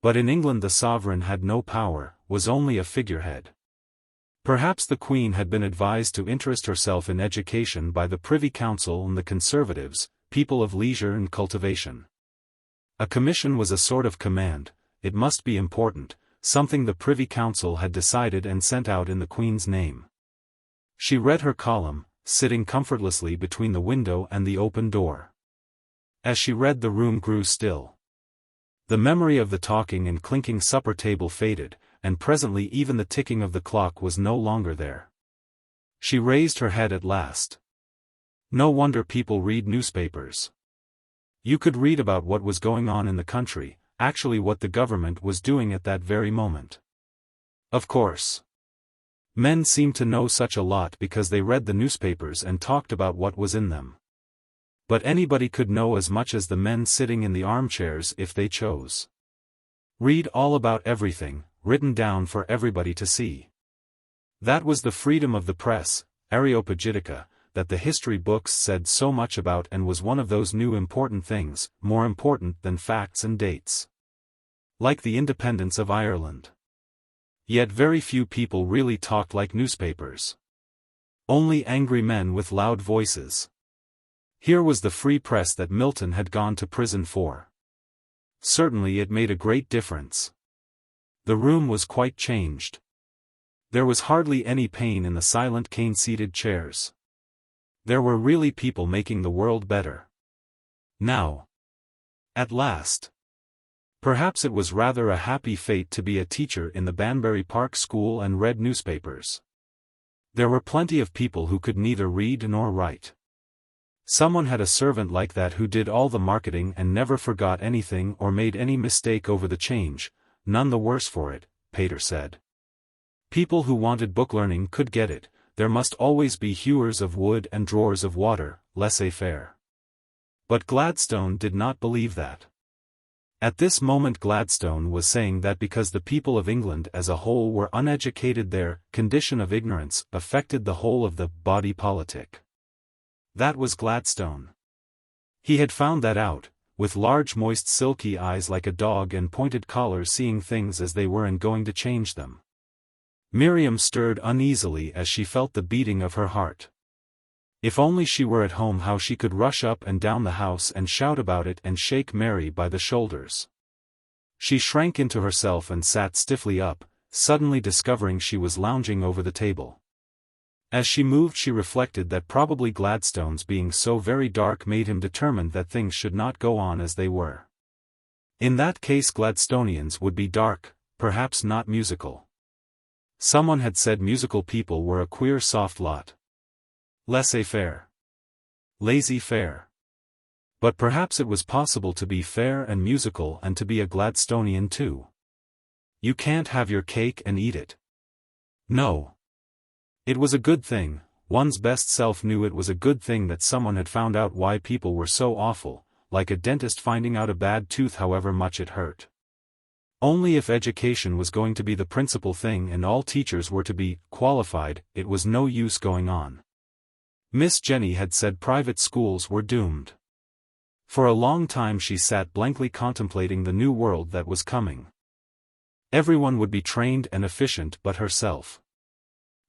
But in England the sovereign had no power, was only a figurehead. Perhaps the Queen had been advised to interest herself in education by the Privy Council and the Conservatives, people of leisure and cultivation. A commission was a sort of command, it must be important, something the Privy Council had decided and sent out in the Queen's name. She read her column, sitting comfortlessly between the window and the open door. As she read the room grew still. The memory of the talking and clinking supper table faded, and presently even the ticking of the clock was no longer there. She raised her head at last. No wonder people read newspapers. You could read about what was going on in the country, actually what the government was doing at that very moment. Of course. Men seemed to know such a lot because they read the newspapers and talked about what was in them. But anybody could know as much as the men sitting in the armchairs if they chose. Read all about everything, written down for everybody to see. That was the freedom of the press, Areopagitica, that the history books said so much about and was one of those new important things, more important than facts and dates. Like the independence of Ireland. Yet very few people really talked like newspapers. Only angry men with loud voices. Here was the free press that Milton had gone to prison for. Certainly it made a great difference. The room was quite changed. There was hardly any pain in the silent cane-seated chairs. There were really people making the world better. Now. At last. Perhaps it was rather a happy fate to be a teacher in the Banbury Park school and read newspapers. There were plenty of people who could neither read nor write. Someone had a servant like that who did all the marketing and never forgot anything or made any mistake over the change, none the worse for it, Pater said. People who wanted book learning could get it. There must always be hewers of wood and drawers of water, laissez-faire. But Gladstone did not believe that. At this moment Gladstone was saying that because the people of England as a whole were uneducated their condition of ignorance affected the whole of the body politic. That was Gladstone. He had found that out, with large moist silky eyes like a dog and pointed collars seeing things as they were and going to change them. Miriam stirred uneasily as she felt the beating of her heart. If only she were at home how she could rush up and down the house and shout about it and shake Mary by the shoulders. She shrank into herself and sat stiffly up, suddenly discovering she was lounging over the table. As she moved she reflected that probably Gladstone's being so very dark made him determined that things should not go on as they were. In that case Gladstonians would be dark, perhaps not musical. Someone had said musical people were a queer soft lot. Laissez-faire. Laissez-faire. But perhaps it was possible to be fair and musical and to be a Gladstonian too. You can't have your cake and eat it. No. It was a good thing, one's best self knew it was a good thing that someone had found out why people were so awful, like a dentist finding out a bad tooth however much it hurt. Only if education was going to be the principal thing and all teachers were to be qualified, it was no use going on. Miss Jennie had said private schools were doomed. For a long time she sat blankly contemplating the new world that was coming. Everyone would be trained and efficient but herself.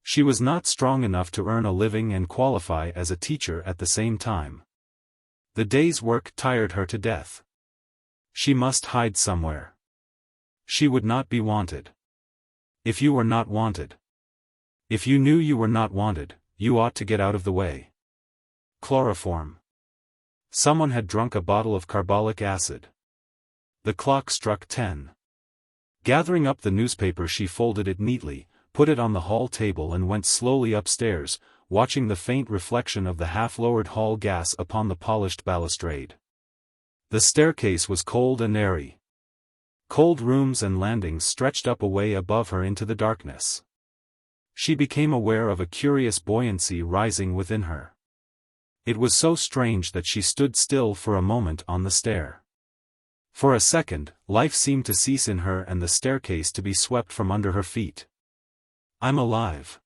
She was not strong enough to earn a living and qualify as a teacher at the same time. The day's work tired her to death. She must hide somewhere. She would not be wanted. If you were not wanted. If you knew you were not wanted, you ought to get out of the way. Chloroform. Someone had drunk a bottle of carbolic acid. The clock struck 10. Gathering up the newspaper she folded it neatly, put it on the hall table and went slowly upstairs, watching the faint reflection of the half-lowered hall gas upon the polished balustrade. The staircase was cold and airy. Cold rooms and landings stretched up away above her into the darkness. She became aware of a curious buoyancy rising within her. It was so strange that she stood still for a moment on the stair. For a second, life seemed to cease in her and the staircase to be swept from under her feet. I'm alive.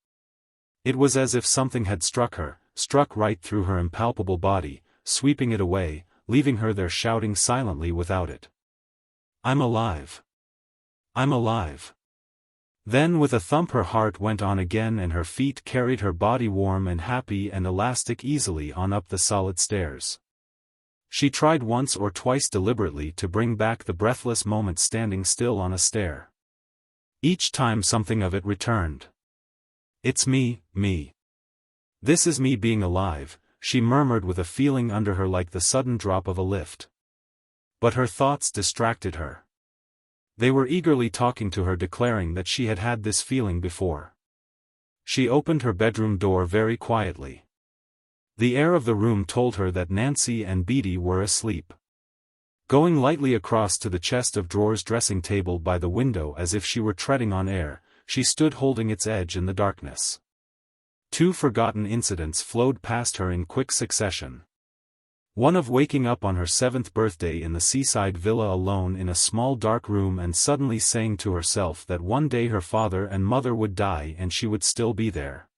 It was as if something had struck her, struck right through her impalpable body, sweeping it away, leaving her there shouting silently without it. I'm alive. I'm alive. Then with a thump her heart went on again and her feet carried her body warm and happy and elastic easily on up the solid stairs. She tried once or twice deliberately to bring back the breathless moment standing still on a stair. Each time something of it returned. It's me, me. This is me being alive, she murmured with a feeling under her like the sudden drop of a lift. But her thoughts distracted her. They were eagerly talking to her declaring that she had had this feeling before. She opened her bedroom door very quietly. The air of the room told her that Nancy and Beatty were asleep. Going lightly across to the chest of drawers dressing table by the window as if she were treading on air, she stood holding its edge in the darkness. 2 forgotten incidents flowed past her in quick succession. One of waking up on her 7th birthday in the seaside villa alone in a small dark room and suddenly saying to herself that one day her father and mother would die and she would still be there.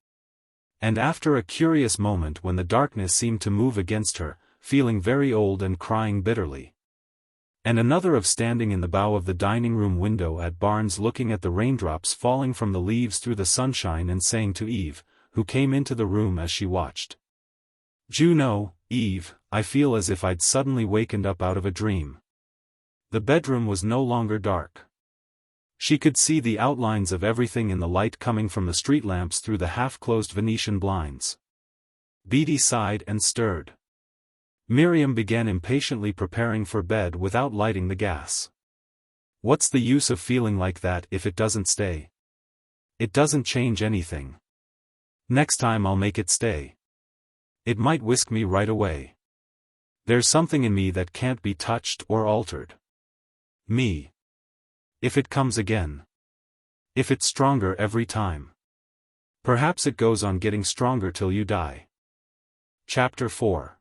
And after a curious moment when the darkness seemed to move against her, feeling very old and crying bitterly. And another of standing in the bow of the dining room window at Barnes looking at the raindrops falling from the leaves through the sunshine and saying to Eve, who came into the room as she watched. "'Ju know, Eve, I feel as if I'd suddenly wakened up out of a dream." The bedroom was no longer dark. She could see the outlines of everything in the light coming from the street lamps through the half-closed Venetian blinds. Beatty sighed and stirred. Miriam began impatiently preparing for bed without lighting the gas. What's the use of feeling like that if it doesn't stay? It doesn't change anything. Next time I'll make it stay. It might whisk me right away. There's something in me that can't be touched or altered. Me. If it comes again. If it's stronger every time. Perhaps it goes on getting stronger till you die. Chapter 4.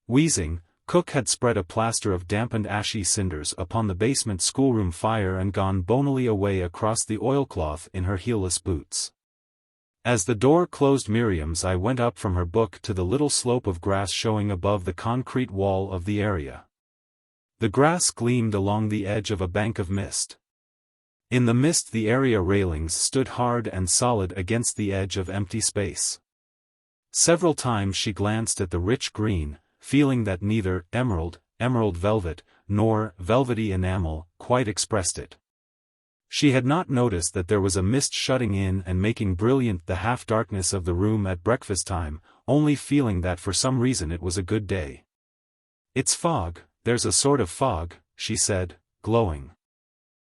Wheezing, Cook had spread a plaster of dampened ashy cinders upon the basement schoolroom fire and gone bonily away across the oilcloth in her heelless boots. As the door closed Miriam's eye went up from her book to the little slope of grass showing above the concrete wall of the area. The grass gleamed along the edge of a bank of mist. In the mist the area railings stood hard and solid against the edge of empty space. Several times she glanced at the rich green, feeling that neither emerald velvet, nor velvety enamel quite expressed it. She had not noticed that there was a mist shutting in and making brilliant the half-darkness of the room at breakfast time, only feeling that for some reason it was a good day. "It's fog, there's a sort of fog," she said, glowing.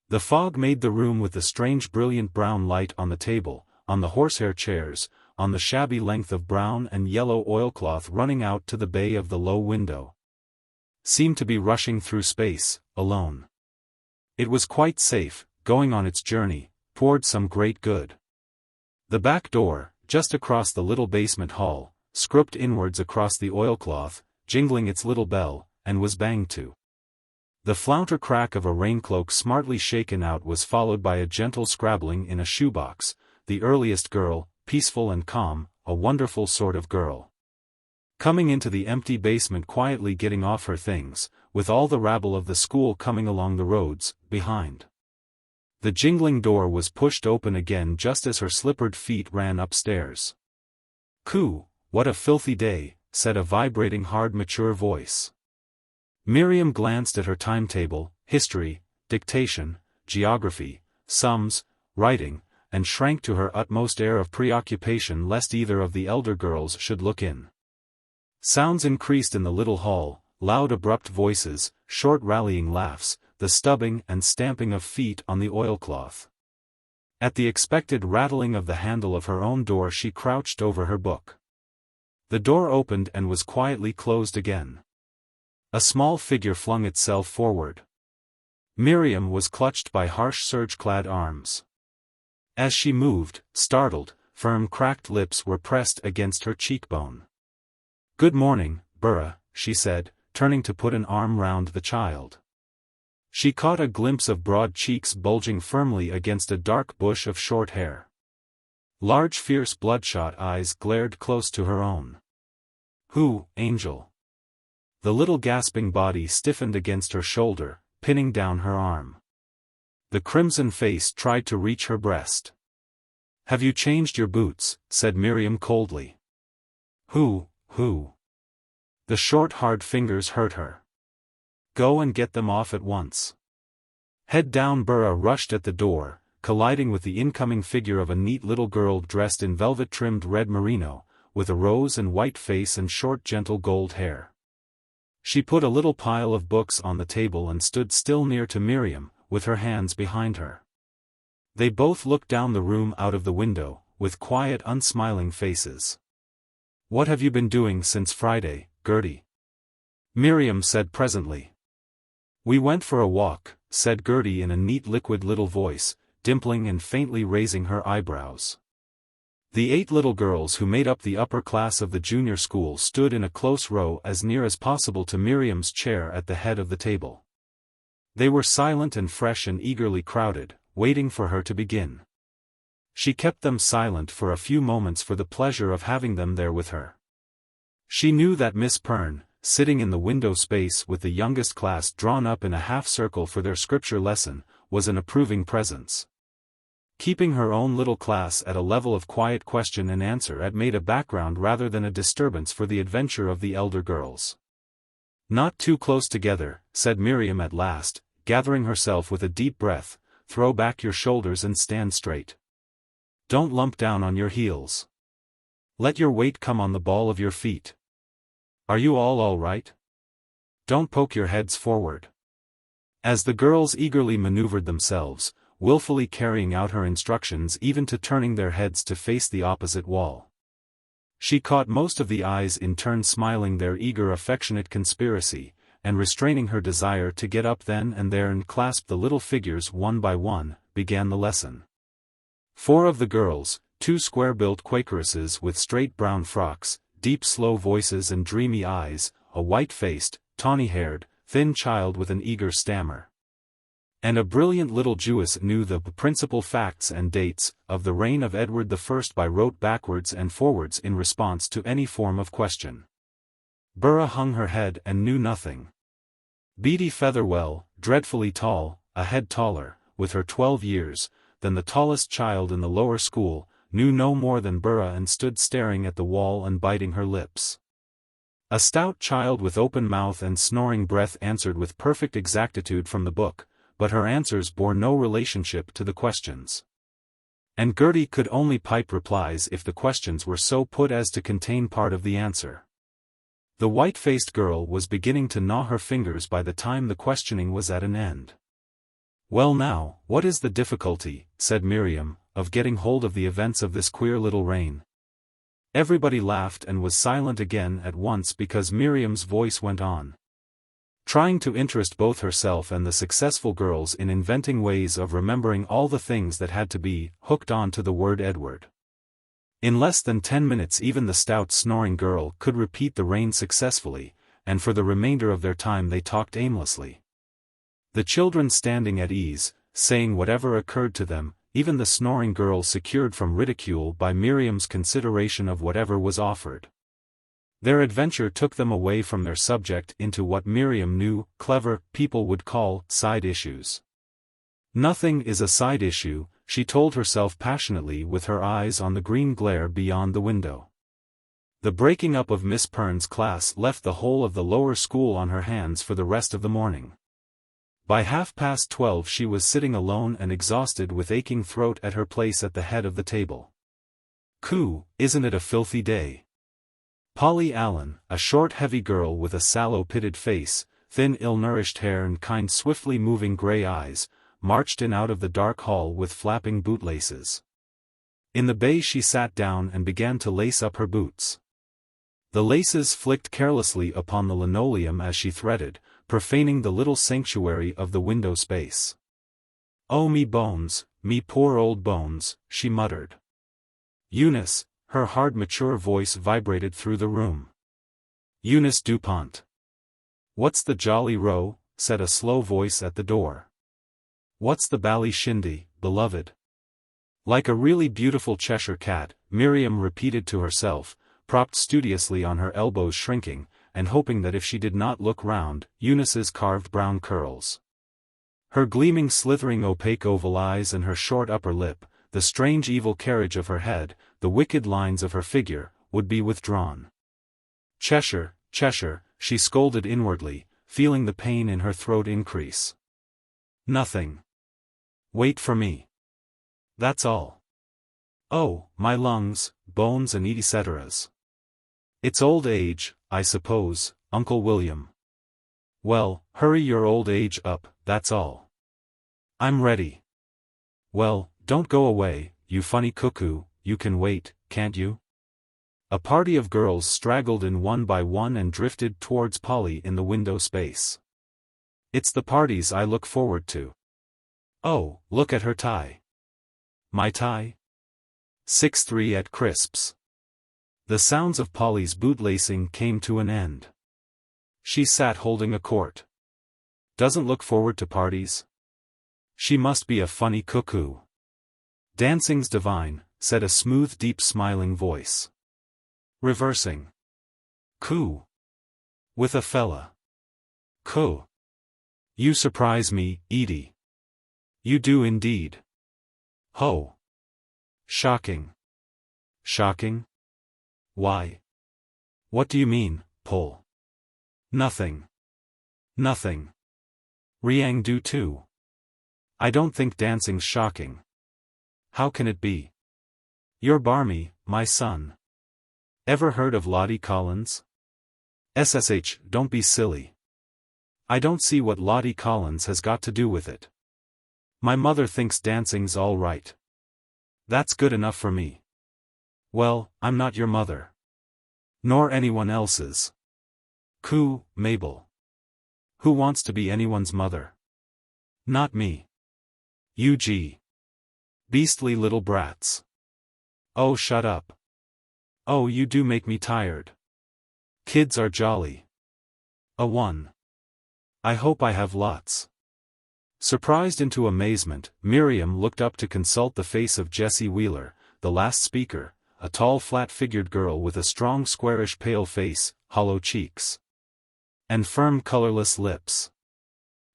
The fog made the room with the strange brilliant brown light on the table, on the horsehair chairs, on the shabby length of brown and yellow oilcloth running out to the bay of the low window. Seemed to be rushing through space, alone. It was quite safe, going on its journey, toward some great good. The back door, just across the little basement hall, scraped inwards across the oilcloth, jingling its little bell, and was banged to. The flounter crack of a raincloak smartly shaken out was followed by a gentle scrabbling in a shoebox. The earliest girl, peaceful and calm, a wonderful sort of girl. Coming into the empty basement quietly getting off her things, with all the rabble of the school coming along the roads, behind. The jingling door was pushed open again just as her slippered feet ran upstairs. "Coo, what a filthy day," said a vibrating hard mature voice. Miriam glanced at her timetable, history, dictation, geography, sums, writing, and shrank to her utmost air of preoccupation lest either of the elder girls should look in. Sounds increased in the little hall, loud abrupt voices, short rallying laughs, the stubbing and stamping of feet on the oilcloth. At the expected rattling of the handle of her own door she crouched over her book. The door opened and was quietly closed again. A small figure flung itself forward. Miriam was clutched by harsh serge-clad arms. As she moved, startled, firm cracked lips were pressed against her cheekbone. "Good morning, Burra," she said, turning to put an arm round the child. She caught a glimpse of broad cheeks bulging firmly against a dark bush of short hair. Large fierce bloodshot eyes glared close to her own. "Who, Angel?" The little gasping body stiffened against her shoulder, pinning down her arm. The crimson face tried to reach her breast. "Have you changed your boots?" said Miriam coldly. Who? The short hard fingers hurt her. "Go and get them off at once." Head down Burra rushed at the door, colliding with the incoming figure of a neat little girl dressed in velvet-trimmed red merino, with a rose and white face and short gentle gold hair. She put a little pile of books on the table and stood still near to Miriam, with her hands behind her. They both looked down the room out of the window, with quiet unsmiling faces. "What have you been doing since Friday, Gertie?" Miriam said presently. "We went for a walk," said Gertie in a neat liquid little voice, dimpling and faintly raising her eyebrows. The 8 little girls who made up the upper class of the junior school stood in a close row as near as possible to Miriam's chair at the head of the table. They were silent and fresh and eagerly crowded, waiting for her to begin. She kept them silent for a few moments for the pleasure of having them there with her. She knew that Miss Perne, sitting in the window space with the youngest class drawn up in a half-circle for their scripture lesson, was an approving presence. Keeping her own little class at a level of quiet question and answer had made a background rather than a disturbance for the adventure of the elder girls. "Not too close together," said Miriam at last, gathering herself with a deep breath. "Throw back your shoulders and stand straight. Don't lump down on your heels. Let your weight come on the ball of your feet. Are you all right? Don't poke your heads forward." As the girls eagerly maneuvered themselves, willfully carrying out her instructions even to turning their heads to face the opposite wall, she caught most of the eyes in turn smiling their eager affectionate conspiracy, and restraining her desire to get up then and there and clasp the little figures one by one, began the lesson. 4 of the girls, 2 square-built Quakeresses with straight brown frocks, deep slow voices and dreamy eyes, a white-faced, tawny-haired, thin child with an eager stammer, and a brilliant little Jewess knew the principal facts and dates of the reign of Edward I by rote backwards and forwards in response to any form of question. Burra hung her head and knew nothing. Beatty Featherwell, dreadfully tall, a head taller, with her 12 years, than the tallest child in the lower school, knew no more than Burra and stood staring at the wall and biting her lips. A stout child with open mouth and snoring breath answered with perfect exactitude from the book, but her answers bore no relationship to the questions. And Gertie could only pipe replies if the questions were so put as to contain part of the answer. The white-faced girl was beginning to gnaw her fingers by the time the questioning was at an end. "Well now, what is the difficulty," said Miriam, "of getting hold of the events of this queer little reign?" Everybody laughed and was silent again at once because Miriam's voice went on, trying to interest both herself and the successful girls in inventing ways of remembering all the things that had to be hooked on to the word Edward. In less than 10 minutes even the stout snoring girl could repeat the reign successfully, and for the remainder of their time they talked aimlessly. The children standing at ease, saying whatever occurred to them, even the snoring girl secured from ridicule by Miriam's consideration of whatever was offered. Their adventure took them away from their subject into what Miriam knew clever people would call side issues. Nothing is a side issue, she told herself passionately with her eyes on the green glare beyond the window. The breaking up of Miss Perne's class left the whole of the lower school on her hands for the rest of the morning. By 12:30 she was sitting alone and exhausted with aching throat at her place at the head of the table. "Coo, isn't it a filthy day?" Polly Allen, a short heavy girl with a sallow-pitted face, thin ill-nourished hair and kind swiftly moving grey eyes, marched in out of the dark hall with flapping bootlaces. In the bay she sat down and began to lace up her boots. The laces flicked carelessly upon the linoleum as she threaded, profaning the little sanctuary of the window space. "Oh me bones, me poor old bones," she muttered. "Eunice," her hard mature voice vibrated through the room. "Eunice Dupont." "What's the jolly row?" said a slow voice at the door. "What's the bally shindy, beloved?" Like a really beautiful Cheshire cat, Miriam repeated to herself, propped studiously on her elbows shrinking, and hoping that if she did not look round, Eunice's carved brown curls, her gleaming slithering opaque oval eyes and her short upper lip, the strange evil carriage of her head, the wicked lines of her figure, would be withdrawn. "Cheshire, Cheshire," she scolded inwardly, feeling the pain in her throat increase. "Nothing. Wait for me. That's all. Oh, my lungs, bones and etceteras. It's old age, I suppose, Uncle William. Well, hurry your old age up, that's all. I'm ready. Well, don't go away, you funny cuckoo, you can wait, can't you?" A party of girls straggled in one by one and drifted towards Polly in the window space. "It's the parties I look forward to. Oh, look at her tie." "My tie? 6'3" at crisps." The sounds of Polly's bootlacing came to an end. She sat holding a quart. "Doesn't look forward to parties? She must be a funny cuckoo." "Dancing's divine," said a smooth deep smiling voice. "Reversing. Coo. With a fella. Coo. You surprise me, Edie. You do indeed. Ho. Shocking. Shocking? Why? What do you mean, Pol? Nothing. Nothing. Riang do too. I don't think dancing's shocking. How can it be? You're barmy, my son. Ever heard of Lottie Collins? SSH, don't be silly. I don't see what Lottie Collins has got to do with it. My mother thinks dancing's all right. That's good enough for me. Well, I'm not your mother. Nor anyone else's. Coo, Mabel. Who wants to be anyone's mother? Not me. UG. Beastly little brats. Oh, shut up. Oh, you do make me tired. Kids are jolly. A one. I hope I have lots. Surprised into amazement, Miriam looked up to consult the face of Jessie Wheeler, the last speaker, a tall flat-figured girl with a strong squarish pale face, hollow cheeks, and firm colorless lips.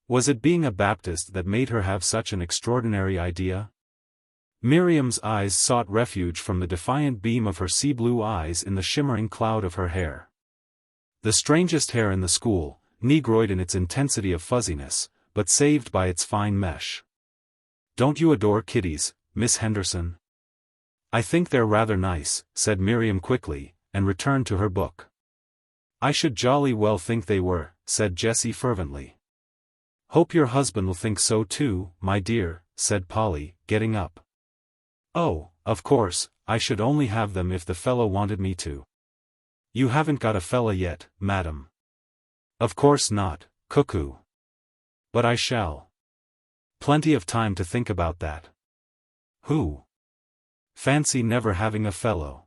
Was it being a Baptist that made her have such an extraordinary idea? Miriam's eyes sought refuge from the defiant beam of her sea-blue eyes in the shimmering cloud of her hair. The strangest hair in the school, negroid in its intensity of fuzziness, but saved by its fine mesh. "Don't you adore kitties, Miss Henderson?" "I think they're rather nice," said Miriam quickly, and returned to her book. "I should jolly well think they were," said Jessie fervently. "Hope your husband'll think so too, my dear," said Polly, getting up. "Oh, of course, I should only have them if the fellow wanted me to. You haven't got a fella yet, madam. Of course not, cuckoo. But I shall. Plenty of time to think about that. Who? Fancy never having a fellow.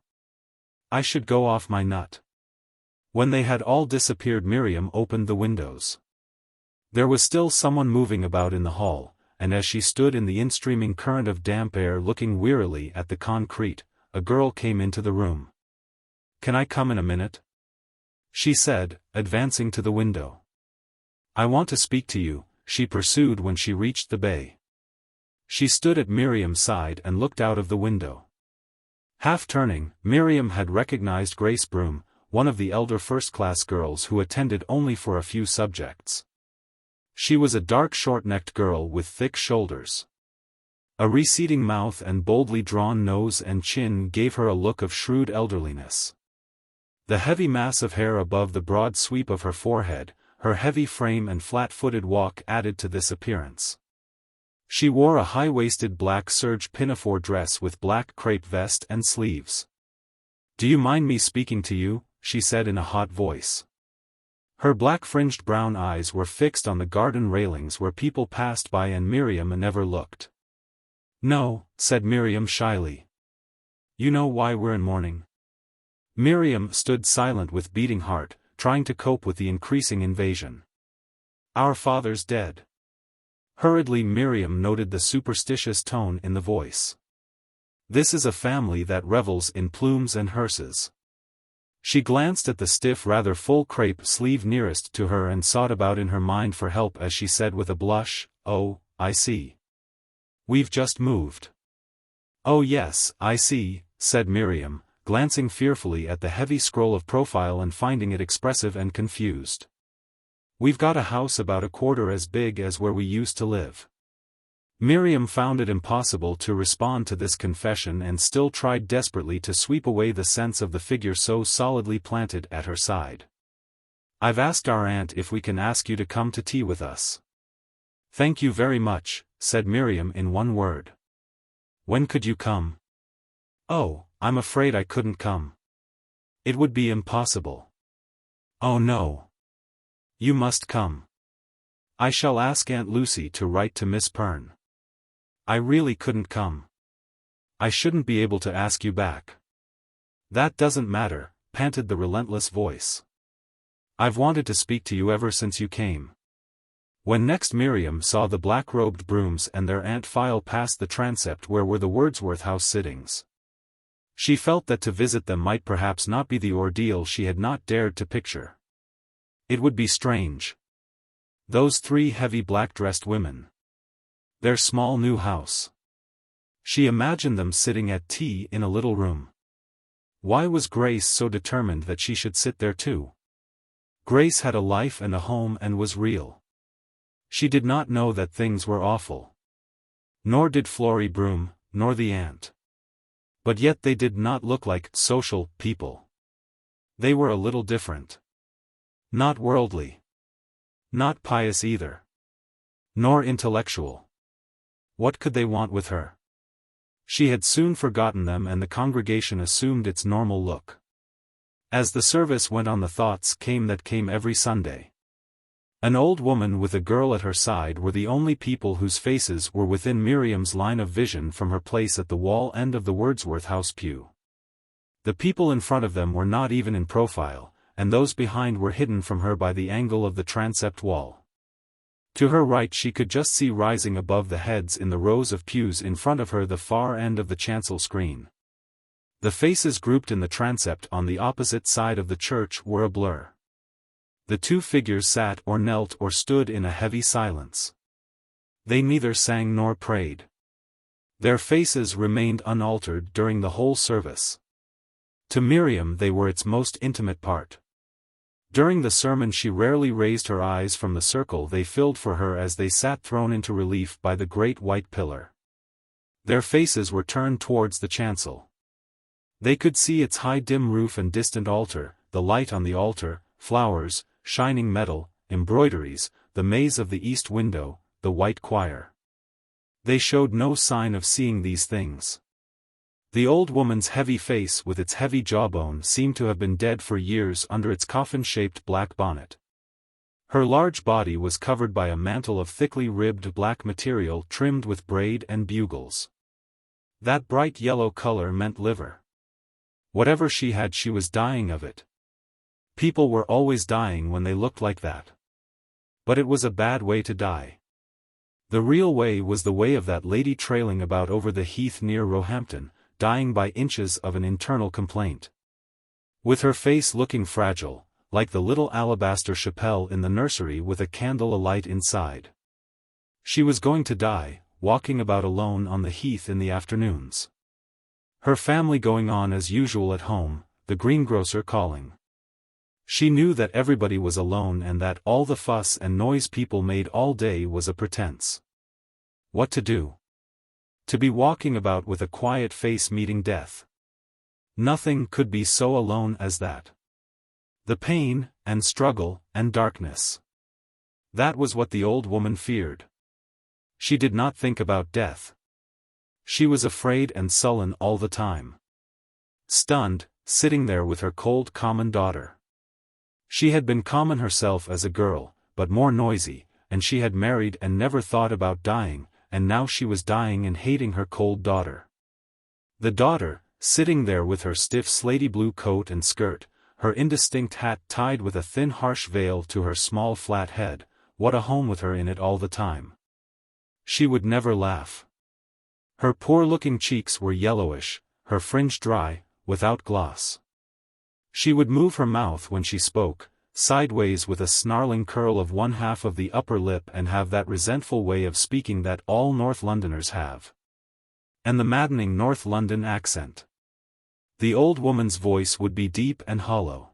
I should go off my nut. When they had all disappeared, Miriam opened the windows. There was still someone moving about in the hall, and as she stood in the in-streaming current of damp air looking wearily at the concrete, a girl came into the room. Can I come in a minute? She said, advancing to the window. I want to speak to you, she pursued when she reached the bay. She stood at Miriam's side and looked out of the window. Half turning, Miriam had recognized Grace Broom, one of the elder first-class girls who attended only for a few subjects. She was a dark short-necked girl with thick shoulders. A receding mouth and boldly drawn nose and chin gave her a look of shrewd elderliness. The heavy mass of hair above the broad sweep of her forehead, her heavy frame and flat-footed walk added to this appearance. She wore a high-waisted black serge pinafore dress with black crepe vest and sleeves. Do you mind me speaking to you? She said in a hot voice. Her black-fringed brown eyes were fixed on the garden railings where people passed by and Miriam never looked. No, said Miriam shyly. You know why we're in mourning? Miriam stood silent with beating heart, trying to cope with the increasing invasion. Our father's dead. Hurriedly Miriam noted the superstitious tone in the voice. This is a family that revels in plumes and hearses. She glanced at the stiff rather full crepe sleeve nearest to her and sought about in her mind for help as she said with a blush, Oh, I see. We've just moved. Oh yes, I see, said Miriam, glancing fearfully at the heavy scroll of profile and finding it expressive and confused. We've got a house about a quarter as big as where we used to live. Miriam found it impossible to respond to this confession and still tried desperately to sweep away the sense of the figure so solidly planted at her side. I've asked our aunt if we can ask you to come to tea with us. Thank you very much, said Miriam in one word. When could you come? Oh, I'm afraid I couldn't come. It would be impossible. Oh no. You must come. I shall ask Aunt Lucy to write to Miss Perne. I really couldn't come. I shouldn't be able to ask you back. That doesn't matter, panted the relentless voice. I've wanted to speak to you ever since you came. When next Miriam saw the black-robed Brooms and their aunt file past the transept where were the Wordsworth House sittings, she felt that to visit them might perhaps not be the ordeal she had not dared to picture. It would be strange. Those three heavy black-dressed women. Their small new house. She imagined them sitting at tea in a little room. Why was Grace so determined that she should sit there too? Grace had a life and a home and was real. She did not know that things were awful. Nor did Florrie Broom, nor the aunt. But yet they did not look like social people. They were a little different. Not worldly. Not pious either. Nor intellectual. What could they want with her? She had soon forgotten them and the congregation assumed its normal look. As the service went on the thoughts came that came every Sunday. An old woman with a girl at her side were the only people whose faces were within Miriam's line of vision from her place at the wall end of the Wordsworth House pew. The people in front of them were not even in profile, and those behind were hidden from her by the angle of the transept wall. To her right she could just see rising above the heads in the rows of pews in front of her the far end of the chancel screen. The faces grouped in the transept on the opposite side of the church were a blur. The two figures sat or knelt or stood in a heavy silence. They neither sang nor prayed. Their faces remained unaltered during the whole service. To Miriam they were its most intimate part. During the sermon she rarely raised her eyes from the circle they filled for her as they sat thrown into relief by the great white pillar. Their faces were turned towards the chancel. They could see its high dim roof and distant altar, the light on the altar, flowers, shining metal, embroideries, the maze of the east window, the white choir. They showed no sign of seeing these things. The old woman's heavy face with its heavy jawbone seemed to have been dead for years under its coffin-shaped black bonnet. Her large body was covered by a mantle of thickly ribbed black material trimmed with braid and bugles. That bright yellow color meant liver. Whatever she had, she was dying of it. People were always dying when they looked like that. But it was a bad way to die. The real way was the way of that lady trailing about over the heath near Roehampton, dying by inches of an internal complaint. With her face looking fragile, like the little alabaster chapel in the nursery with a candle alight inside. She was going to die, walking about alone on the heath in the afternoons. Her family going on as usual at home, the greengrocer calling. She knew that everybody was alone and that all the fuss and noise people made all day was a pretense. What to do? To be walking about with a quiet face meeting death. Nothing could be so alone as that. The pain, and struggle, and darkness. That was what the old woman feared. She did not think about death. She was afraid and sullen all the time. Stunned, sitting there with her cold common daughter. She had been common herself as a girl, but more noisy, and she had married and never thought about dying, and now she was dying and hating her cold daughter. The daughter, sitting there with her stiff slaty blue coat and skirt, her indistinct hat tied with a thin harsh veil to her small flat head, what a home with her in it all the time. She would never laugh. Her poor-looking cheeks were yellowish, her fringe dry, without gloss. She would move her mouth when she spoke, sideways with a snarling curl of one half of the upper lip, and have that resentful way of speaking that all North Londoners have. And the maddening North London accent. The old woman's voice would be deep and hollow.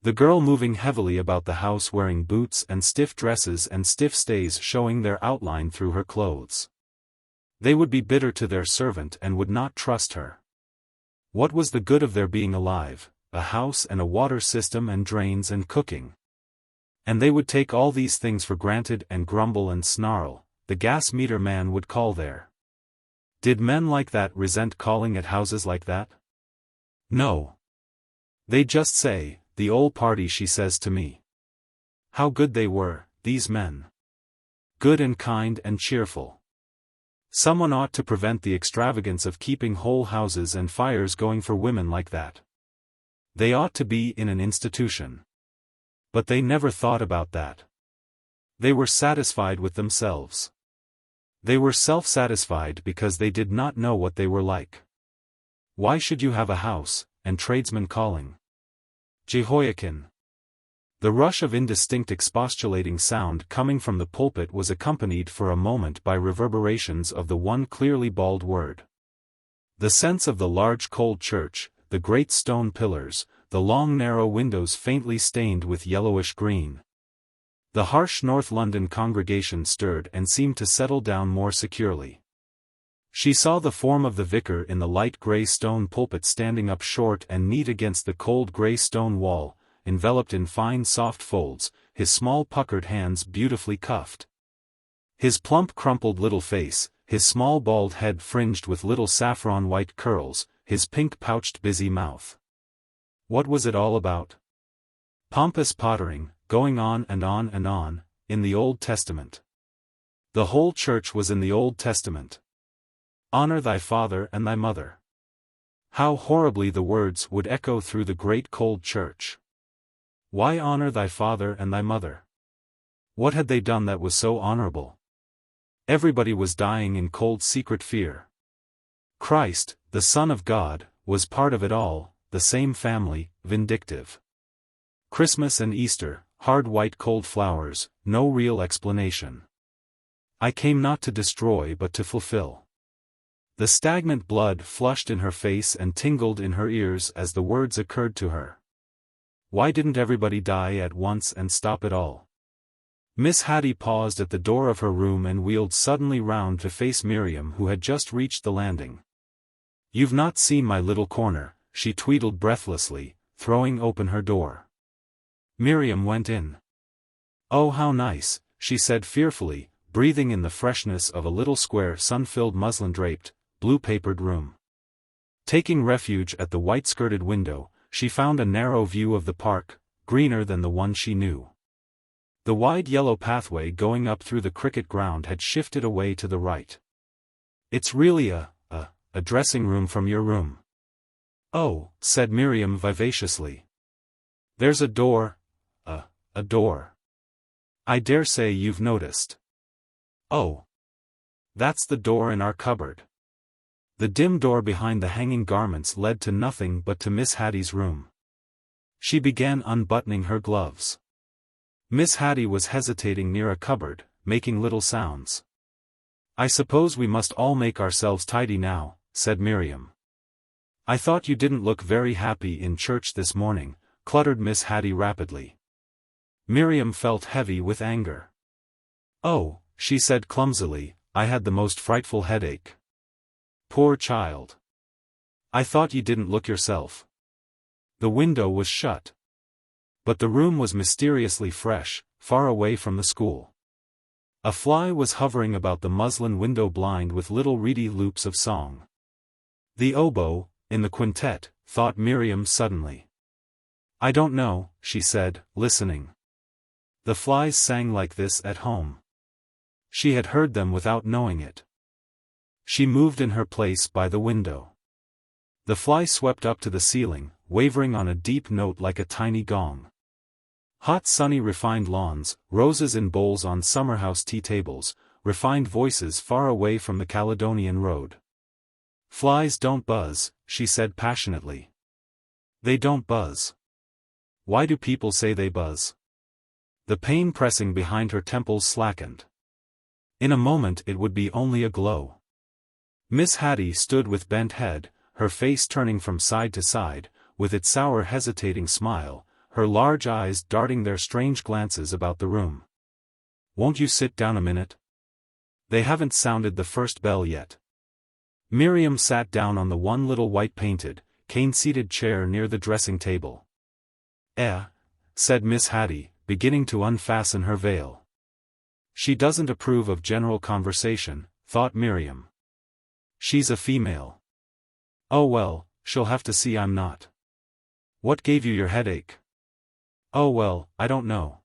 The girl moving heavily about the house wearing boots and stiff dresses and stiff stays showing their outline through her clothes. They would be bitter to their servant and would not trust her. What was the good of their being alive, a house and a water system and drains and cooking? And they would take all these things for granted and grumble and snarl, the gas meter man would call there. Did men like that resent calling at houses like that? No. They'd just say, the old party, she says to me. How good they were, these men. Good and kind and cheerful. Someone ought to prevent the extravagance of keeping whole houses and fires going for women like that. They ought to be in an institution. But they never thought about that. They were satisfied with themselves. They were self-satisfied because they did not know what they were like. Why should you have a house, and tradesmen calling? Jehoiakim. The rush of indistinct expostulating sound coming from the pulpit was accompanied for a moment by reverberations of the one clearly bawled word. The sense of the large cold church, the great stone pillars, the long narrow windows faintly stained with yellowish green. The harsh North London congregation stirred and seemed to settle down more securely. She saw the form of the vicar in the light grey stone pulpit standing up short and neat against the cold grey stone wall, enveloped in fine soft folds, his small puckered hands beautifully cuffed. His plump crumpled little face, his small bald head fringed with little saffron white curls, his pink pouched busy mouth. What was it all about? Pompous pottering, going on and on and on, in the Old Testament. The whole church was in the Old Testament. Honor thy father and thy mother. How horribly the words would echo through the great cold church. Why honor thy father and thy mother? What had they done that was so honorable? Everybody was dying in cold secret fear. Christ, the Son of God, was part of it all, the same family, vindictive. Christmas and Easter, hard white cold flowers, no real explanation. I came not to destroy but to fulfill. The stagnant blood flushed in her face and tingled in her ears as the words occurred to her. Why didn't everybody die at once and stop it all? Miss Haddie paused at the door of her room and wheeled suddenly round to face Miriam, who had just reached the landing. You've not seen my little corner, she tweedled breathlessly, throwing open her door. Miriam went in. Oh, how nice, she said fearfully, breathing in the freshness of a little square sun-filled muslin-draped, blue-papered room. Taking refuge at the white-skirted window, she found a narrow view of the park, greener than the one she knew. The wide yellow pathway going up through the cricket ground had shifted away to the right. "It's really a dressing room from your room." "Oh," said Miriam vivaciously. "There's a door, a door. I dare say you've noticed." "Oh. That's the door in our cupboard." The dim door behind the hanging garments led to nothing but to Miss Haddie's room. She began unbuttoning her gloves. Miss Haddie was hesitating near a cupboard, making little sounds. "I suppose we must all make ourselves tidy now," said Miriam. "I thought you didn't look very happy in church this morning," cluttered Miss Haddie rapidly. Miriam felt heavy with anger. "Oh," she said clumsily, "I had the most frightful headache." "Poor child. I thought you didn't look yourself." The window was shut. But the room was mysteriously fresh, far away from the school. A fly was hovering about the muslin window blind with little reedy loops of song. The oboe, in the quintet, thought Miriam suddenly. "I don't know," she said, listening. The flies sang like this at home. She had heard them without knowing it. She moved in her place by the window. The fly swept up to the ceiling, wavering on a deep note like a tiny gong. Hot sunny refined lawns, roses in bowls on summerhouse tea tables, refined voices far away from the Caledonian Road. "Flies don't buzz," she said passionately. "They don't buzz. Why do people say they buzz?" The pain pressing behind her temples slackened. In a moment it would be only a glow. Miss Haddie stood with bent head, her face turning from side to side, with its sour hesitating smile, her large eyes darting their strange glances about the room. "Won't you sit down a minute? They haven't sounded the first bell yet." Miriam sat down on the one little white-painted, cane-seated chair near the dressing table. Said Miss Haddie, beginning to unfasten her veil. "She doesn't approve of general conversation," thought Miriam. "She's a female. Oh well, she'll have to see I'm not." "What gave you your headache?" "Oh well, I don't know.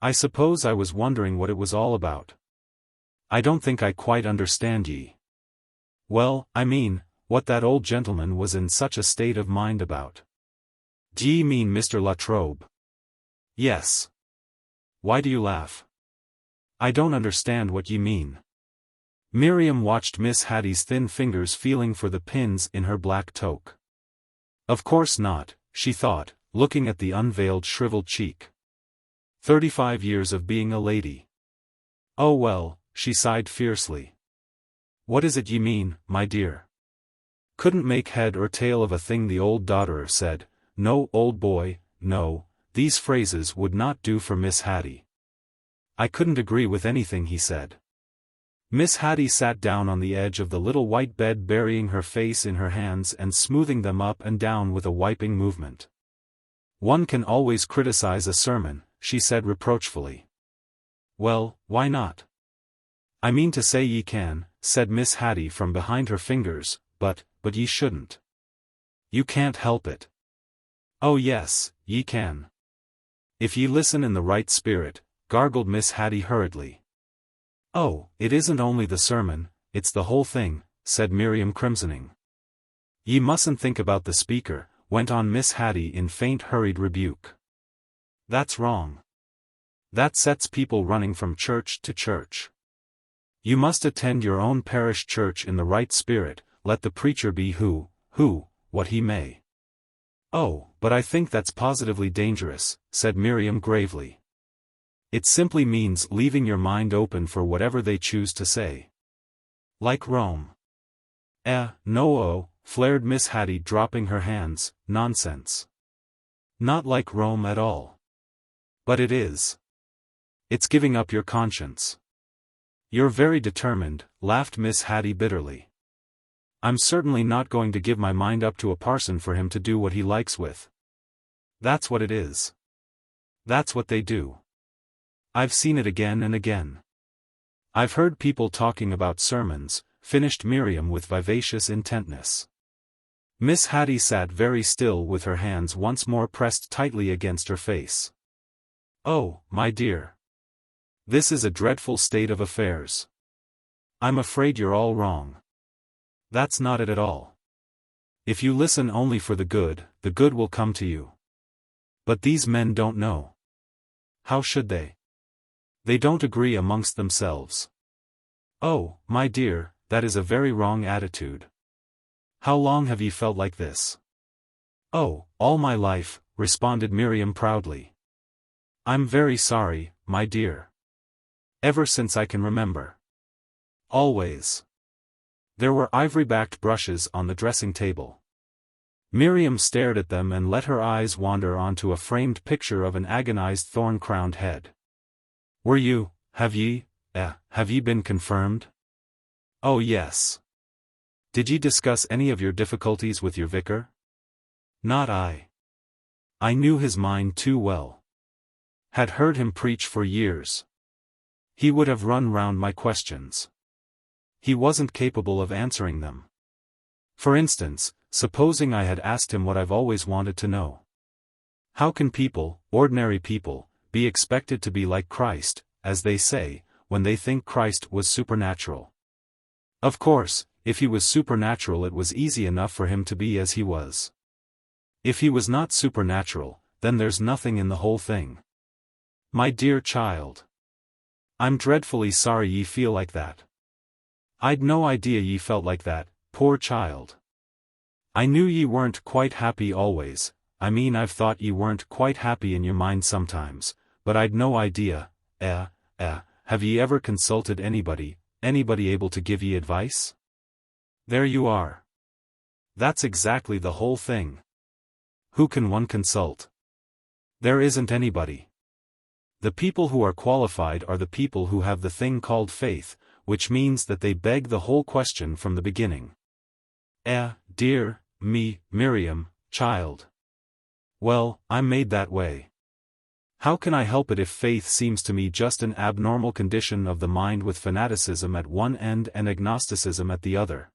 I suppose I was wondering what it was all about. I don't think I quite understand ye." "Well, I mean, what that old gentleman was in such a state of mind about." "D'ye mean Mr. La Trobe?" "Yes. Why do you laugh?" "I don't understand what ye mean." Miriam watched Miss Haddie's thin fingers feeling for the pins in her black toque. Of course not, she thought, looking at the unveiled shriveled cheek. 35 years of being a lady. "Oh well," she sighed fiercely. "What is it ye mean, my dear?" Couldn't make head or tail of a thing the old dodderer said. No, old boy, no, these phrases would not do for Miss Haddie. "I couldn't agree with anything he said." Miss Haddie sat down on the edge of the little white bed, burying her face in her hands and smoothing them up and down with a wiping movement. "One can always criticize a sermon," she said reproachfully. "Well, why not?" "I mean to say ye can," said Miss Haddie from behind her fingers, but ye shouldn't. You can't help it." "Oh yes, ye can. If ye listen in the right spirit," gargled Miss Haddie hurriedly. "Oh, it isn't only the sermon, it's the whole thing," said Miriam crimsoning. "Ye mustn't think about the speaker," went on Miss Haddie in faint hurried rebuke. "That's wrong. That sets people running from church to church. You must attend your own parish church in the right spirit, let the preacher be what he may." "Oh, but I think that's positively dangerous," said Miriam gravely. "It simply means leaving your mind open for whatever they choose to say." "Like Rome." No, flared Miss Haddie, dropping her hands, "nonsense. Not like Rome at all." "But it is. It's giving up your conscience." "You're very determined," laughed Miss Haddie bitterly. "I'm certainly not going to give my mind up to a parson for him to do what he likes with. That's what it is. That's what they do. I've seen it again and again. I've heard people talking about sermons," finished Miriam with vivacious intentness. Miss Haddie sat very still with her hands once more pressed tightly against her face. "Oh, my dear. This is a dreadful state of affairs. I'm afraid you're all wrong. That's not it at all. If you listen only for the good will come to you. But these men don't know. How should they? They don't agree amongst themselves." "Oh, my dear, that is a very wrong attitude. How long have you felt like this?" "Oh, all my life," responded Miriam proudly. "I'm very sorry, my dear. Ever since I can remember. Always." There were ivory-backed brushes on the dressing table. Miriam stared at them and let her eyes wander onto a framed picture of an agonized thorn-crowned head. Have ye been confirmed?" "Oh yes." "Did ye discuss any of your difficulties with your vicar?" "Not I. I knew his mind too well. Had heard him preach for years. He would have run round my questions. He wasn't capable of answering them. For instance, supposing I had asked him what I've always wanted to know. How can people, ordinary people, be expected to be like Christ, as they say, when they think Christ was supernatural? Of course, if he was supernatural it was easy enough for him to be as he was. If he was not supernatural, then there's nothing in the whole thing. My dear child. I'm dreadfully sorry ye feel like that. I'd no idea ye felt like that, poor child. I knew ye weren't quite happy always, I've thought ye weren't quite happy in your mind sometimes, but I'd no idea. Have ye ever consulted anybody able to give ye advice? There you are. That's exactly the whole thing. Who can one consult? There isn't anybody. The people who are qualified are the people who have the thing called faith, which means that they beg the whole question from the beginning. Dear me, Miriam, child. Well, I'm made that way. How can I help it if faith seems to me just an abnormal condition of the mind with fanaticism at one end and agnosticism at the other?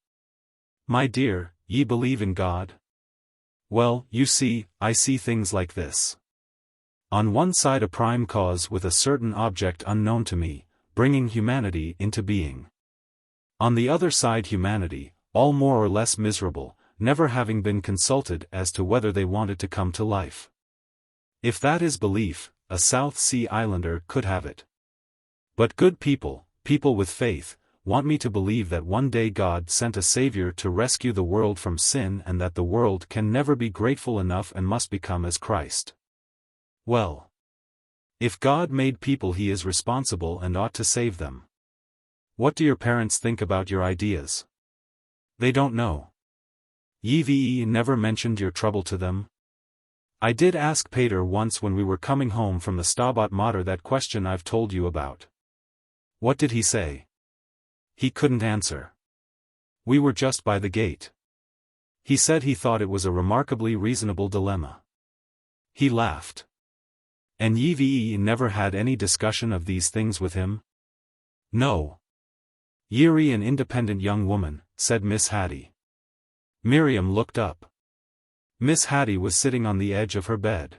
My dear, ye believe in God? Well, you see, I see things like this. On one side a prime cause with a certain object unknown to me, bringing humanity into being. On the other side humanity, all more or less miserable, never having been consulted as to whether they wanted to come to life. If that is belief, a South Sea Islander could have it. But good people with faith, want me to believe that one day God sent a Savior to rescue the world from sin and that the world can never be grateful enough and must become as Christ. Well, if God made people he is responsible and ought to save them. What do your parents think about your ideas? They don't know. Ye never mentioned your trouble to them? I did ask Pater once when we were coming home from the Stabat Mater that question I've told you about. What did he say? He couldn't answer. We were just by the gate. He said he thought it was a remarkably reasonable dilemma. He laughed. And ye never had any discussion of these things with him? No. Ye're an independent young woman, said Miss Haddie. Miriam looked up. Miss Haddie was sitting on the edge of her bed.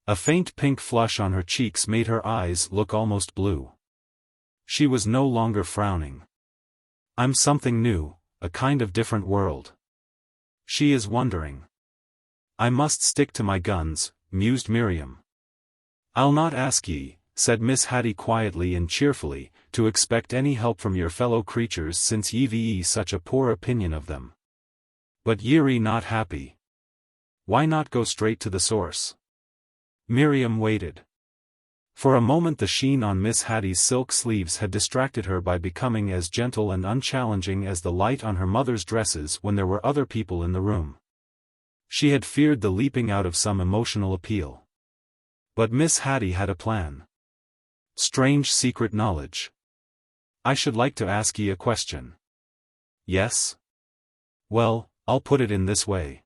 A faint pink flush on her cheeks made her eyes look almost blue. She was no longer frowning. I'm something new, a kind of different world. She is wondering. I must stick to my guns, mused Miriam. I'll not ask ye, said Miss Haddie quietly and cheerfully, to expect any help from your fellow creatures since ye such a poor opinion of them. But ye're not happy. Why not go straight to the source? Miriam waited. For a moment the sheen on Miss Haddie's silk sleeves had distracted her by becoming as gentle and unchallenging as the light on her mother's dresses when there were other people in the room. She had feared the leaping out of some emotional appeal. But Miss Haddie had a plan. Strange secret knowledge. I should like to ask ye a question. Yes? Well, I'll put it in this way.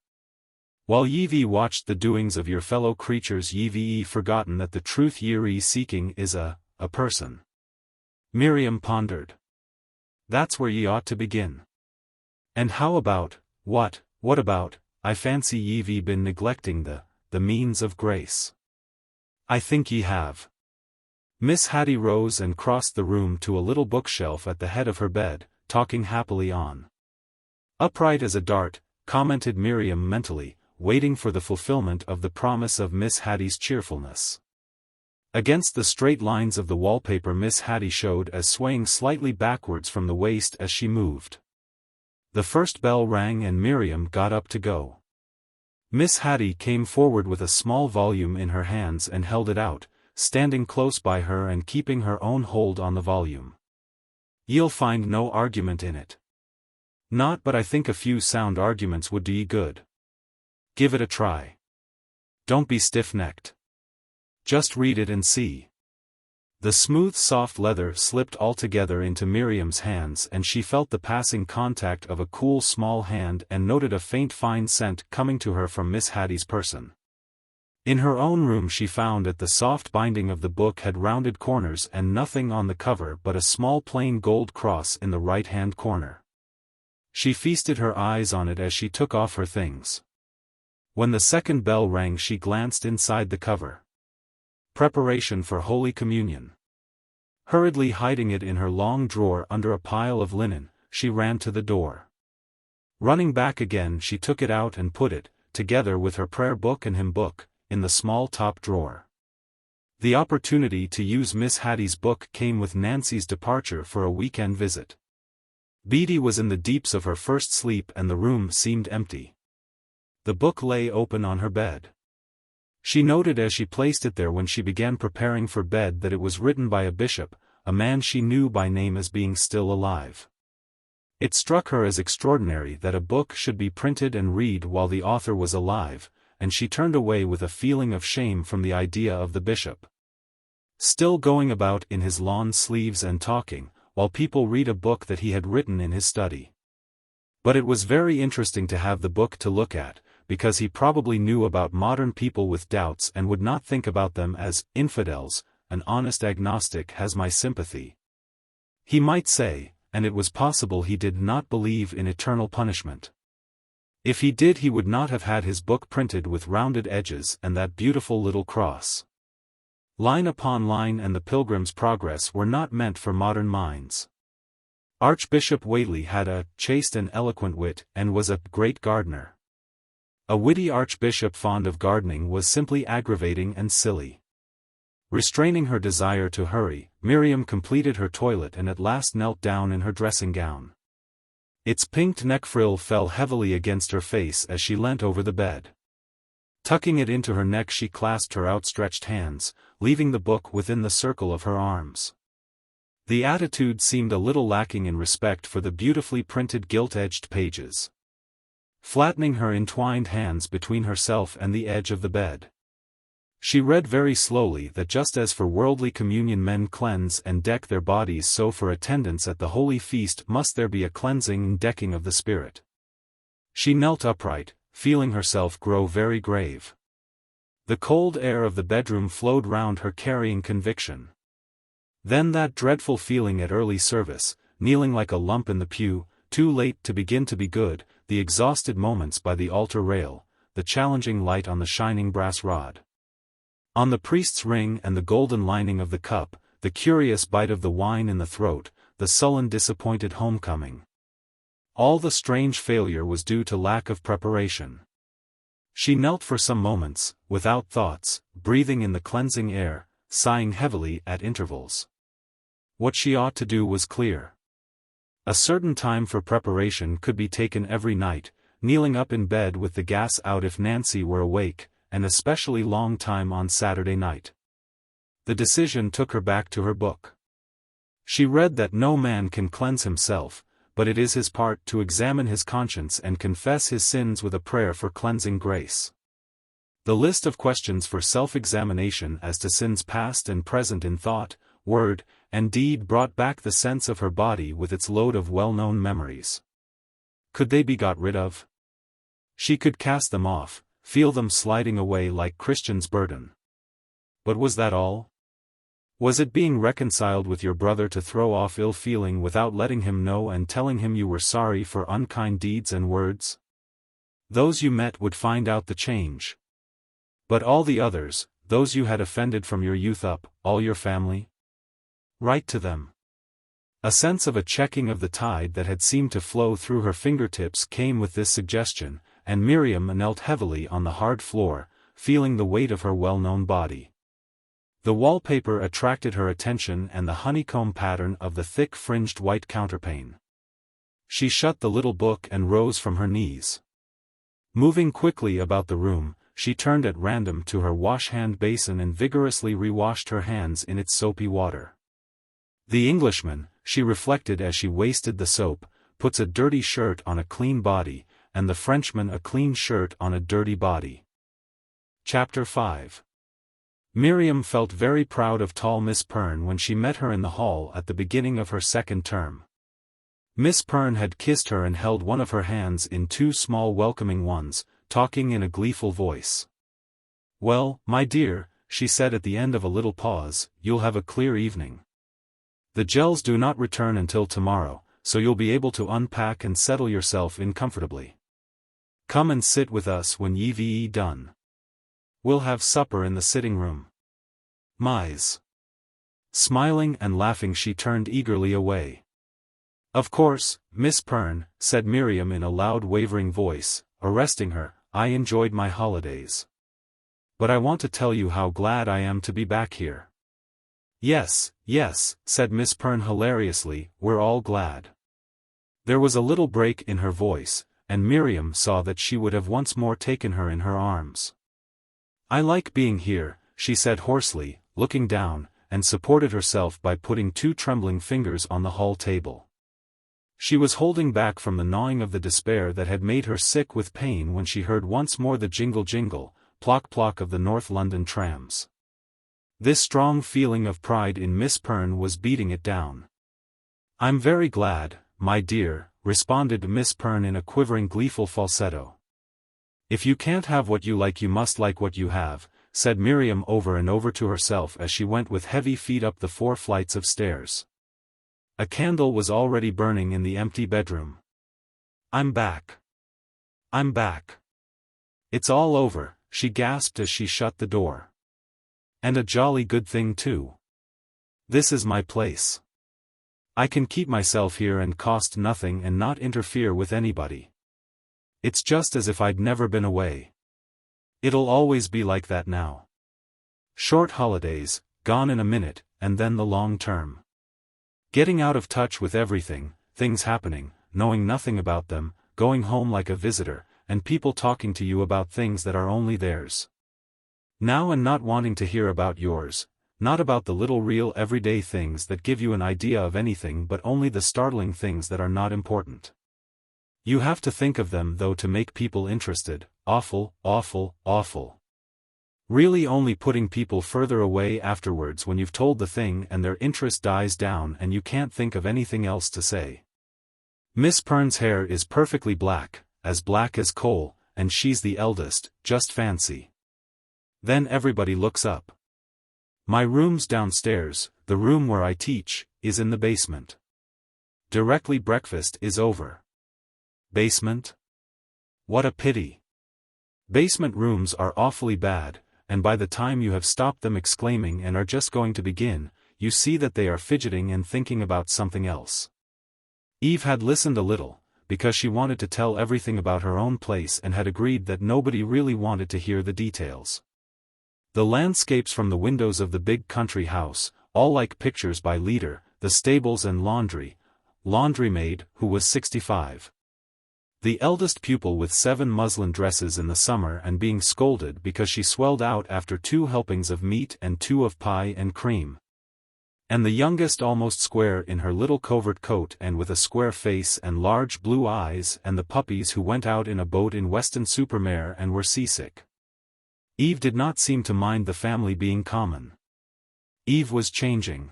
While ye watched the doings of your fellow creatures ye forgotten that the truth ye're seeking is a person. Miriam pondered. That's where ye ought to begin. And how about, what What about, I fancy ye've been neglecting the means of grace. I think ye have. Miss Haddie rose and crossed the room to a little bookshelf at the head of her bed, talking happily on. Upright as a dart, commented Miriam mentally, waiting for the fulfillment of the promise of Miss Haddie's cheerfulness. Against the straight lines of the wallpaper Miss Haddie showed as swaying slightly backwards from the waist as she moved. The first bell rang and Miriam got up to go. Miss Haddie came forward with a small volume in her hands and held it out, standing close by her and keeping her own hold on the volume. Ye'll find no argument in it. Not, but I think a few sound arguments would do ye good. Give it a try. Don't be stiff-necked. Just read it and see. The smooth soft leather slipped altogether into Miriam's hands and she felt the passing contact of a cool small hand and noted a faint fine scent coming to her from Miss Haddie's person. In her own room she found that the soft binding of the book had rounded corners and nothing on the cover but a small plain gold cross in the right-hand corner. She feasted her eyes on it as she took off her things. When the second bell rang she glanced inside the cover. Preparation for Holy Communion. Hurriedly hiding it in her long drawer under a pile of linen, she ran to the door. Running back again she took it out and put it, together with her prayer book and hymn book, in the small top drawer. The opportunity to use Miss Haddie's book came with Nancy's departure for a weekend visit. Beatty was in the deeps of her first sleep and the room seemed empty. The book lay open on her bed. She noted as she placed it there when she began preparing for bed that it was written by a bishop, a man she knew by name as being still alive. It struck her as extraordinary that a book should be printed and read while the author was alive, and she turned away with a feeling of shame from the idea of the bishop still going about in his lawn sleeves and talking, while people read a book that he had written in his study. But it was very interesting to have the book to look at, because he probably knew about modern people with doubts and would not think about them as infidels. An honest agnostic has my sympathy, he might say, and it was possible he did not believe in eternal punishment. If he did he would not have had his book printed with rounded edges and that beautiful little cross. Line upon line and the Pilgrim's Progress were not meant for modern minds. Archbishop Whately had a chaste and eloquent wit and was a great gardener. A witty archbishop fond of gardening was simply aggravating and silly. Restraining her desire to hurry, Miriam completed her toilet and at last knelt down in her dressing gown. Its pinked neck frill fell heavily against her face as she leant over the bed. Tucking it into her neck she clasped her outstretched hands, leaving the book within the circle of her arms. The attitude seemed a little lacking in respect for the beautifully printed gilt-edged pages. Flattening her entwined hands between herself and the edge of the bed, she read very slowly that just as for worldly communion men cleanse and deck their bodies, so for attendance at the holy feast must there be a cleansing and decking of the spirit. She knelt upright, feeling herself grow very grave. The cold air of the bedroom flowed round her carrying conviction. Then that dreadful feeling at early service, kneeling like a lump in the pew, too late to begin to be good, the exhausted moments by the altar rail, the challenging light on the shining brass rod, on the priest's ring and the golden lining of the cup, the curious bite of the wine in the throat, the sullen disappointed homecoming. All the strange failure was due to lack of preparation. She knelt for some moments, without thoughts, breathing in the cleansing air, sighing heavily at intervals. What she ought to do was clear. A certain time for preparation could be taken every night, kneeling up in bed with the gas out if Nancy were awake, and especially long time on Saturday night. The decision took her back to her book. She read that no man can cleanse himself, but it is his part to examine his conscience and confess his sins with a prayer for cleansing grace. The list of questions for self-examination as to sins past and present in thought, word, and deed brought back the sense of her body with its load of well-known memories. Could they be got rid of? She could cast them off, feel them sliding away like Christian's burden. But was that all? Was it being reconciled with your brother to throw off ill-feeling without letting him know and telling him you were sorry for unkind deeds and words? Those you met would find out the change. But all the others, those you had offended from your youth up, all your family? Write to them. A sense of a checking of the tide that had seemed to flow through her fingertips came with this suggestion, and Miriam knelt heavily on the hard floor, feeling the weight of her well-known body. The wallpaper attracted her attention and the honeycomb pattern of the thick fringed white counterpane. She shut the little book and rose from her knees. Moving quickly about the room, she turned at random to her wash-hand basin and vigorously re-washed her hands in its soapy water. The Englishman, she reflected as she wasted the soap, puts a dirty shirt on a clean body, and the Frenchman a clean shirt on a dirty body. Chapter 5. Miriam felt very proud of tall Miss Perne when she met her in the hall at the beginning of her second term. Miss Perne had kissed her and held one of her hands in two small welcoming ones, talking in a gleeful voice. "Well, my dear," she said at the end of a little pause, "you'll have a clear evening. The Jells do not return until tomorrow, so you'll be able to unpack and settle yourself in comfortably. Come and sit with us when you've done. We'll have supper in the sitting room. Mise." Smiling and laughing she turned eagerly away. "Of course, Miss Perne," said Miriam in a loud wavering voice, arresting her, "I enjoyed my holidays. But I want to tell you how glad I am to be back here." "Yes, yes," said Miss Perne hilariously, "we're all glad." There was a little break in her voice, and Miriam saw that she would have once more taken her in her arms. "I like being here," she said hoarsely, looking down, and supported herself by putting two trembling fingers on the hall table. She was holding back from the gnawing of the despair that had made her sick with pain when she heard once more the jingle-jingle, plock-plock of the North London trams. This strong feeling of pride in Miss Perne was beating it down. "I'm very glad, my dear," responded Miss Perne in a quivering gleeful falsetto. "If you can't have what you like, you must like what you have," said Miriam over and over to herself as she went with heavy feet up the 4 flights of stairs. A candle was already burning in the empty bedroom. "I'm back. I'm back. It's all over," she gasped as she shut the door. "And a jolly good thing too. This is my place. I can keep myself here and cost nothing and not interfere with anybody. It's just as if I'd never been away. It'll always be like that now. Short holidays, gone in a minute, and then the long term. Getting out of touch with everything, things happening, knowing nothing about them, going home like a visitor, and people talking to you about things that are only theirs. Now and not wanting to hear about yours, not about the little real everyday things that give you an idea of anything but only the startling things that are not important. You have to think of them though to make people interested, awful, awful, awful. Really only putting people further away afterwards when you've told the thing and their interest dies down and you can't think of anything else to say. Miss Perne's hair is perfectly black as coal, and she's the eldest, just fancy. Then everybody looks up. My room's downstairs, the room where I teach, is in the basement. Directly breakfast is over. Basement? What a pity. Basement rooms are awfully bad, and by the time you have stopped them exclaiming and are just going to begin, you see that they are fidgeting and thinking about something else. Eve had listened a little, because she wanted to tell everything about her own place and had agreed that nobody really wanted to hear the details. The landscapes from the windows of the big country house, all like pictures by Leader, the stables and laundry-maid, who was 65. The eldest pupil with 7 muslin dresses in the summer and being scolded because she swelled out after 2 helpings of meat and 2 of pie and cream. And the youngest almost square in her little covert coat and with a square face and large blue eyes, and the puppies who went out in a boat in Weston-super-Mare and were seasick. Eve did not seem to mind the family being common. Eve was changing.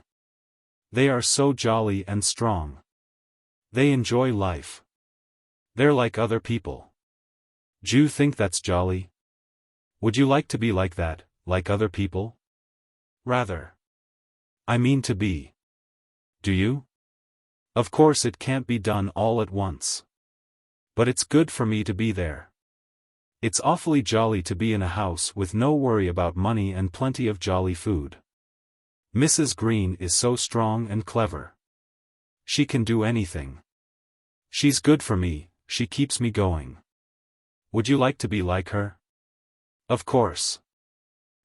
They are so jolly and strong. They enjoy life. They're like other people. Do you think that's jolly? Would you like to be like that, like other people? Rather. I mean to be. Do you? Of course it can't be done all at once. But it's good for me to be there. It's awfully jolly to be in a house with no worry about money and plenty of jolly food. Mrs. Green is so strong and clever. She can do anything. She's good for me, she keeps me going. Would you like to be like her? Of course.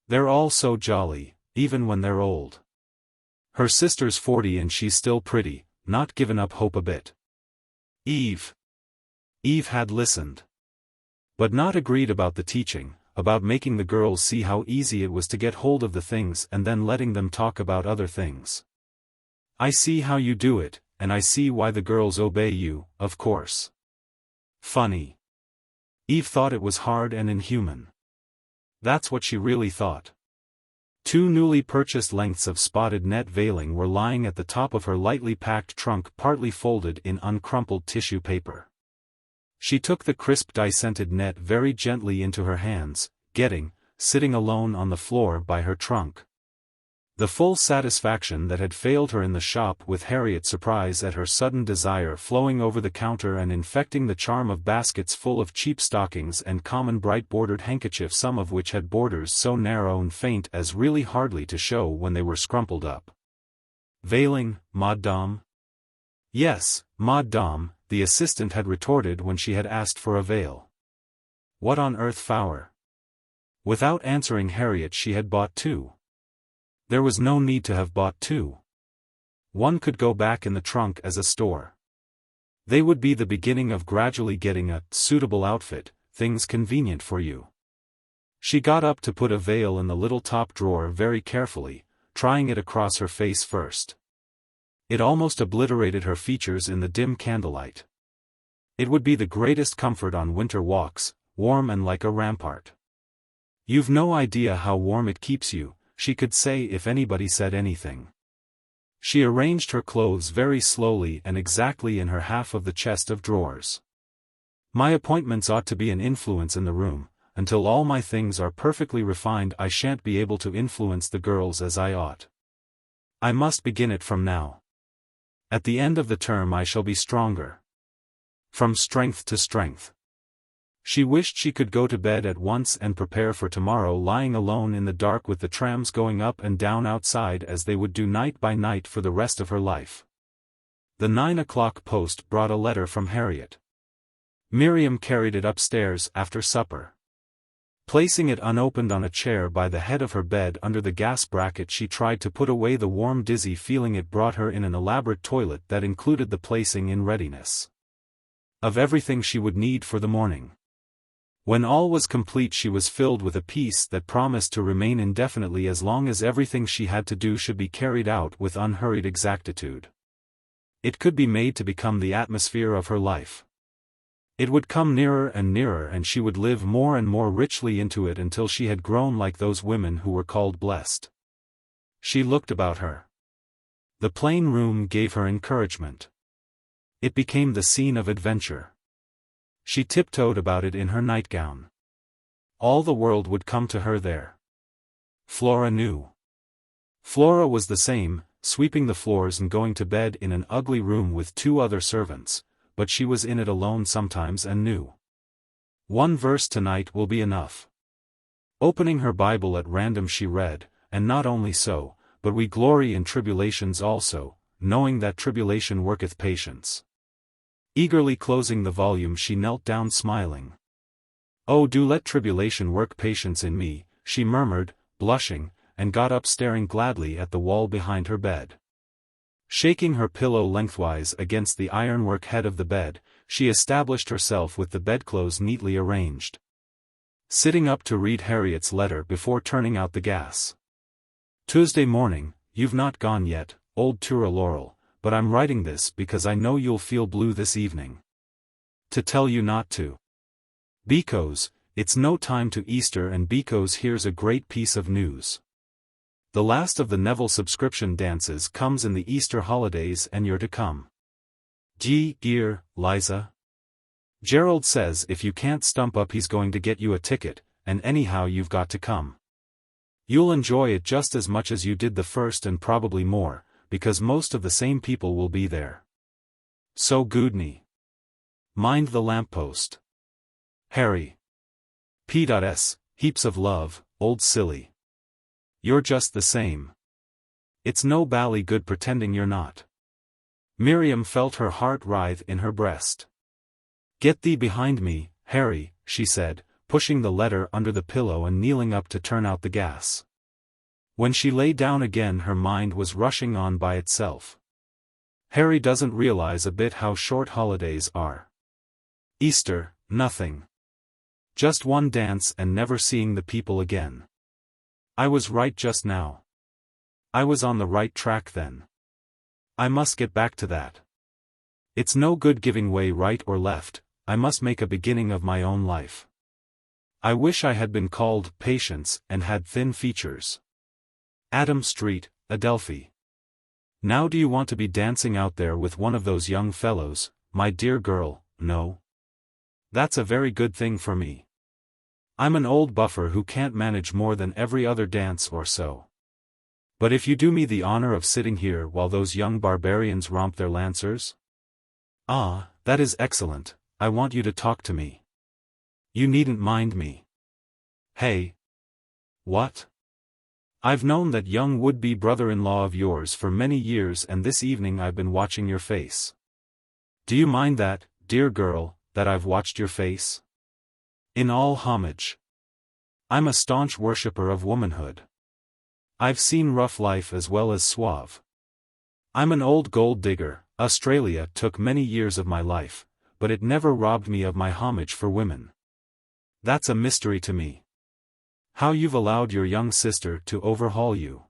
They're all so jolly, even when they're old. Her sister's 40 and she's still pretty, not given up hope a bit. Eve had listened. But not agreed about the teaching, about making the girls see how easy it was to get hold of the things and then letting them talk about other things. I see how you do it, and I see why the girls obey you, of course. Funny. Eve thought it was hard and inhuman. That's what she really thought. 2 newly purchased lengths of spotted net veiling were lying at the top of her lightly packed trunk, partly folded in uncrumpled tissue paper. She took the crisp dye-scented net very gently into her hands, sitting alone on the floor by her trunk. The full satisfaction that had failed her in the shop with Harriet's surprise at her sudden desire flowing over the counter and infecting the charm of baskets full of cheap stockings and common bright-bordered handkerchiefs, some of which had borders so narrow and faint as really hardly to show when they were scrumpled up. Veiling, Madame? Yes, Madame, the assistant had retorted when she had asked for a veil. What on earth for? Without answering Harriet, she had bought 2. There was no need to have bought 2. One could go back in the trunk as a store. They would be the beginning of gradually getting a suitable outfit, things convenient for you. She got up to put a veil in the little top drawer very carefully, trying it across her face first. It almost obliterated her features in the dim candlelight. It would be the greatest comfort on winter walks, warm and like a rampart. You've no idea how warm it keeps you, she could say if anybody said anything. She arranged her clothes very slowly and exactly in her half of the chest of drawers. My appointments ought to be an influence in the room. Until all my things are perfectly refined, I shan't be able to influence the girls as I ought. I must begin it from now. At the end of the term I shall be stronger. From strength to strength. She wished she could go to bed at once and prepare for tomorrow, lying alone in the dark with the trams going up and down outside as they would do night by night for the rest of her life. The 9 o'clock post brought a letter from Harriet. Miriam carried it upstairs after supper. Placing it unopened on a chair by the head of her bed under the gas bracket, she tried to put away the warm dizzy feeling it brought her in an elaborate toilet that included the placing in readiness of everything she would need for the morning. When all was complete, she was filled with a peace that promised to remain indefinitely as long as everything she had to do should be carried out with unhurried exactitude. It could be made to become the atmosphere of her life. It would come nearer and nearer, and she would live more and more richly into it until she had grown like those women who were called blessed. She looked about her. The plain room gave her encouragement. It became the scene of adventure. She tiptoed about it in her nightgown. All the world would come to her there. Flora knew. Flora was the same, sweeping the floors and going to bed in an ugly room with 2 other servants. But she was in it alone sometimes and knew. 1 verse tonight will be enough. Opening her Bible at random she read, and not only so, but we glory in tribulations also, knowing that tribulation worketh patience. Eagerly closing the volume she knelt down smiling. Oh, do let tribulation work patience in me, she murmured, blushing, and got up staring gladly at the wall behind her bed. Shaking her pillow lengthwise against the ironwork head of the bed, she established herself with the bedclothes neatly arranged. Sitting up to read Harriet's letter before turning out the gas. Tuesday morning, you've not gone yet, old Tura Laurel, but I'm writing this because I know you'll feel blue this evening. To tell you not to. Because, it's no time to Easter, and because here's a great piece of news. The last of the Neville subscription dances comes in the Easter holidays and you're to come. Gee, dear, Liza. Gerald says if you can't stump up he's going to get you a ticket, and anyhow you've got to come. You'll enjoy it just as much as you did the first and probably more, because most of the same people will be there. So Goodney. Mind the lamppost. Harry. P.S. Heaps of love, old silly. You're just the same. It's no bally good pretending you're not. Miriam felt her heart writhe in her breast. Get thee behind me, Harry, she said, pushing the letter under the pillow and kneeling up to turn out the gas. When she lay down again her mind was rushing on by itself. Harry doesn't realize a bit how short holidays are. Easter, nothing. Just one dance and never seeing the people again. I was right just now. I was on the right track then. I must get back to that. It's no good giving way right or left, I must make a beginning of my own life. I wish I had been called Patience and had thin features. Adam Street, Adelphi. Now do you want to be dancing out there with one of those young fellows, my dear girl? No. That's a very good thing for me. I'm an old buffer who can't manage more than every other dance or so. But if you do me the honor of sitting here while those young barbarians romp their lancers? Ah, that is excellent, I want you to talk to me. You needn't mind me. Hey. What? I've known that young would-be brother-in-law of yours for many years and this evening I've been watching your face. Do you mind that, dear girl, that I've watched your face? In all homage. I'm a staunch worshipper of womanhood. I've seen rough life as well as suave. I'm an old gold digger, Australia took many years of my life, but it never robbed me of my homage for women. That's a mystery to me. How you've allowed your young sister to overhaul you.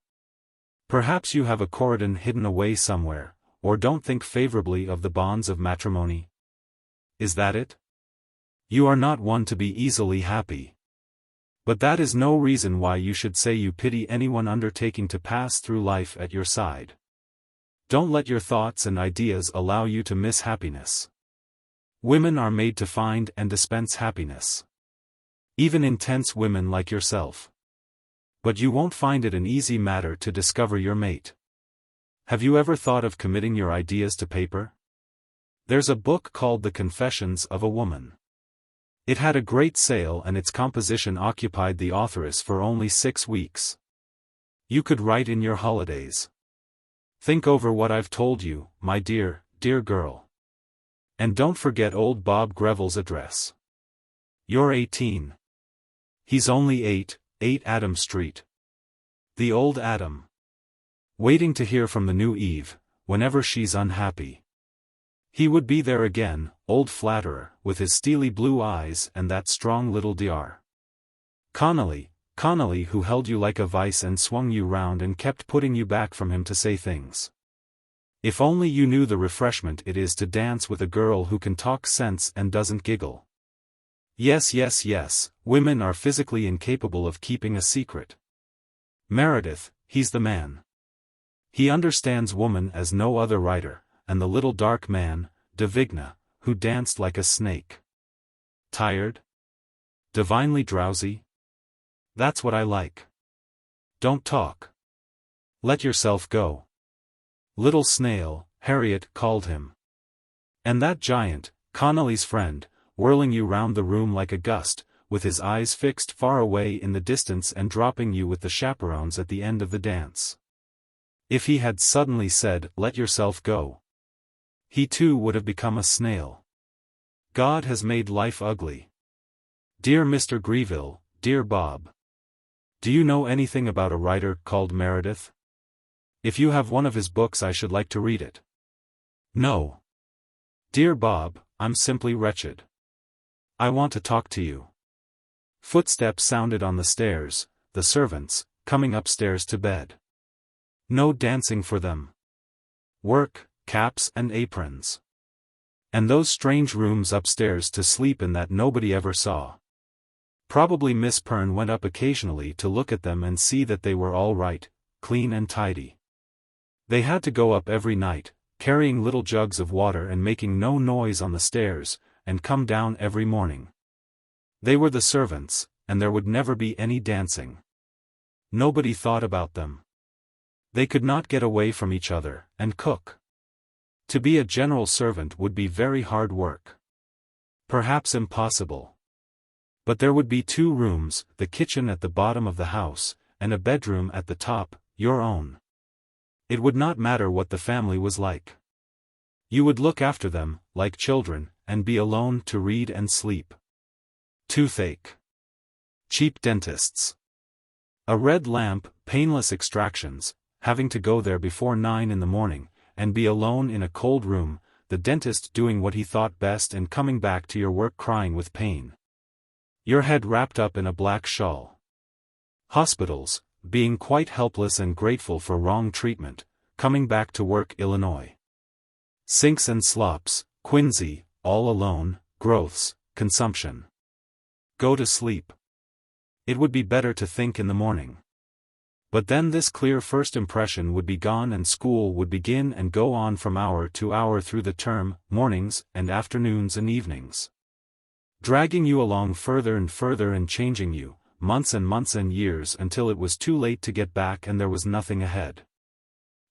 Perhaps you have a Corydon hidden away somewhere, or don't think favorably of the bonds of matrimony. Is that it? You are not one to be easily happy. But that is no reason why you should say you pity anyone undertaking to pass through life at your side. Don't let your thoughts and ideas allow you to miss happiness. Women are made to find and dispense happiness. Even intense women like yourself. But you won't find it an easy matter to discover your mate. Have you ever thought of committing your ideas to paper? There's a book called The Confessions of a Woman. It had a great sale and its composition occupied the authoress for only 6 weeks. You could write in your holidays. Think over what I've told you, my dear, dear girl. And don't forget old Bob Greville's address. You're 18. He's only 8 Adam Street. The old Adam. Waiting to hear from the new Eve, whenever she's unhappy. He would be there again, old flatterer, with his steely blue eyes and that strong little Dr. Connolly who held you like a vice and swung you round and kept putting you back from him to say things. If only you knew the refreshment it is to dance with a girl who can talk sense and doesn't giggle. Yes, women are physically incapable of keeping a secret. Meredith, he's the man. He understands woman as no other writer. And the little dark man, Davigna, who danced like a snake. Tired? Divinely drowsy? That's what I like. Don't talk. Let yourself go. Little snail, Harriet called him. And that giant, Connolly's friend, whirling you round the room like a gust, with his eyes fixed far away in the distance and dropping you with the chaperones at the end of the dance. If he had suddenly said, "Let yourself go," he too would have become a snail. God has made life ugly. Dear Mr. Greville, dear Bob. Do you know anything about a writer called Meredith? If you have one of his books I should like to read it. No. Dear Bob, I'm simply wretched. I want to talk to you. Footsteps sounded on the stairs, the servants, coming upstairs to bed. No dancing for them. Work, caps and aprons. And those strange rooms upstairs to sleep in that nobody ever saw. Probably Miss Perne went up occasionally to look at them and see that they were all right, clean and tidy. They had to go up every night, carrying little jugs of water and making no noise on the stairs, and come down every morning. They were the servants, and there would never be any dancing. Nobody thought about them. They could not get away from each other, and cook. To be a general servant would be very hard work. Perhaps impossible. But there would be 2 rooms, the kitchen at the bottom of the house, and a bedroom at the top, your own. It would not matter what the family was like. You would look after them, like children, and be alone to read and sleep. Toothache. Cheap dentists. A red lamp, painless extractions, having to go there before 9 in the morning, and be alone in a cold room, the dentist doing what he thought best and coming back to your work crying with pain. Your head wrapped up in a black shawl. Hospitals, being quite helpless and grateful for wrong treatment, coming back to work Illinois. Sinks and slops, quinsy, all alone, growths, consumption. Go to sleep. It would be better to think in the morning. But then this clear first impression would be gone and school would begin and go on from hour to hour through the term, mornings and afternoons and evenings. Dragging you along further and changing you, months and years until it was too late to get back and there was nothing ahead.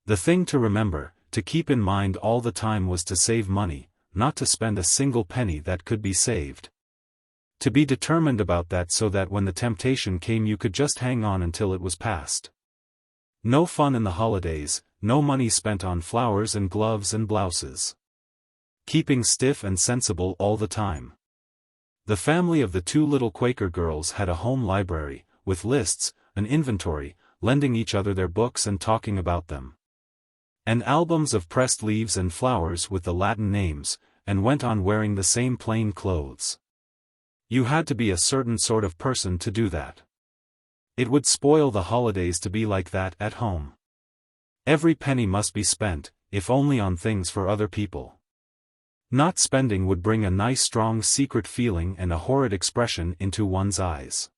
The thing to remember, to keep in mind all the time was to save money, not to spend a single penny that could be saved. To be determined about that so that when the temptation came you could just hang on until it was past. No fun in the holidays, no money spent on flowers and gloves and blouses. Keeping stiff and sensible all the time. The family of the 2 little Quaker girls had a home library, with lists, an inventory, lending each other their books and talking about them. And albums of pressed leaves and flowers with the Latin names, and went on wearing the same plain clothes. You had to be a certain sort of person to do that. It would spoil the holidays to be like that at home. Every penny must be spent, if only on things for other people. Not spending would bring a nice strong secret feeling and a horrid expression into one's eyes.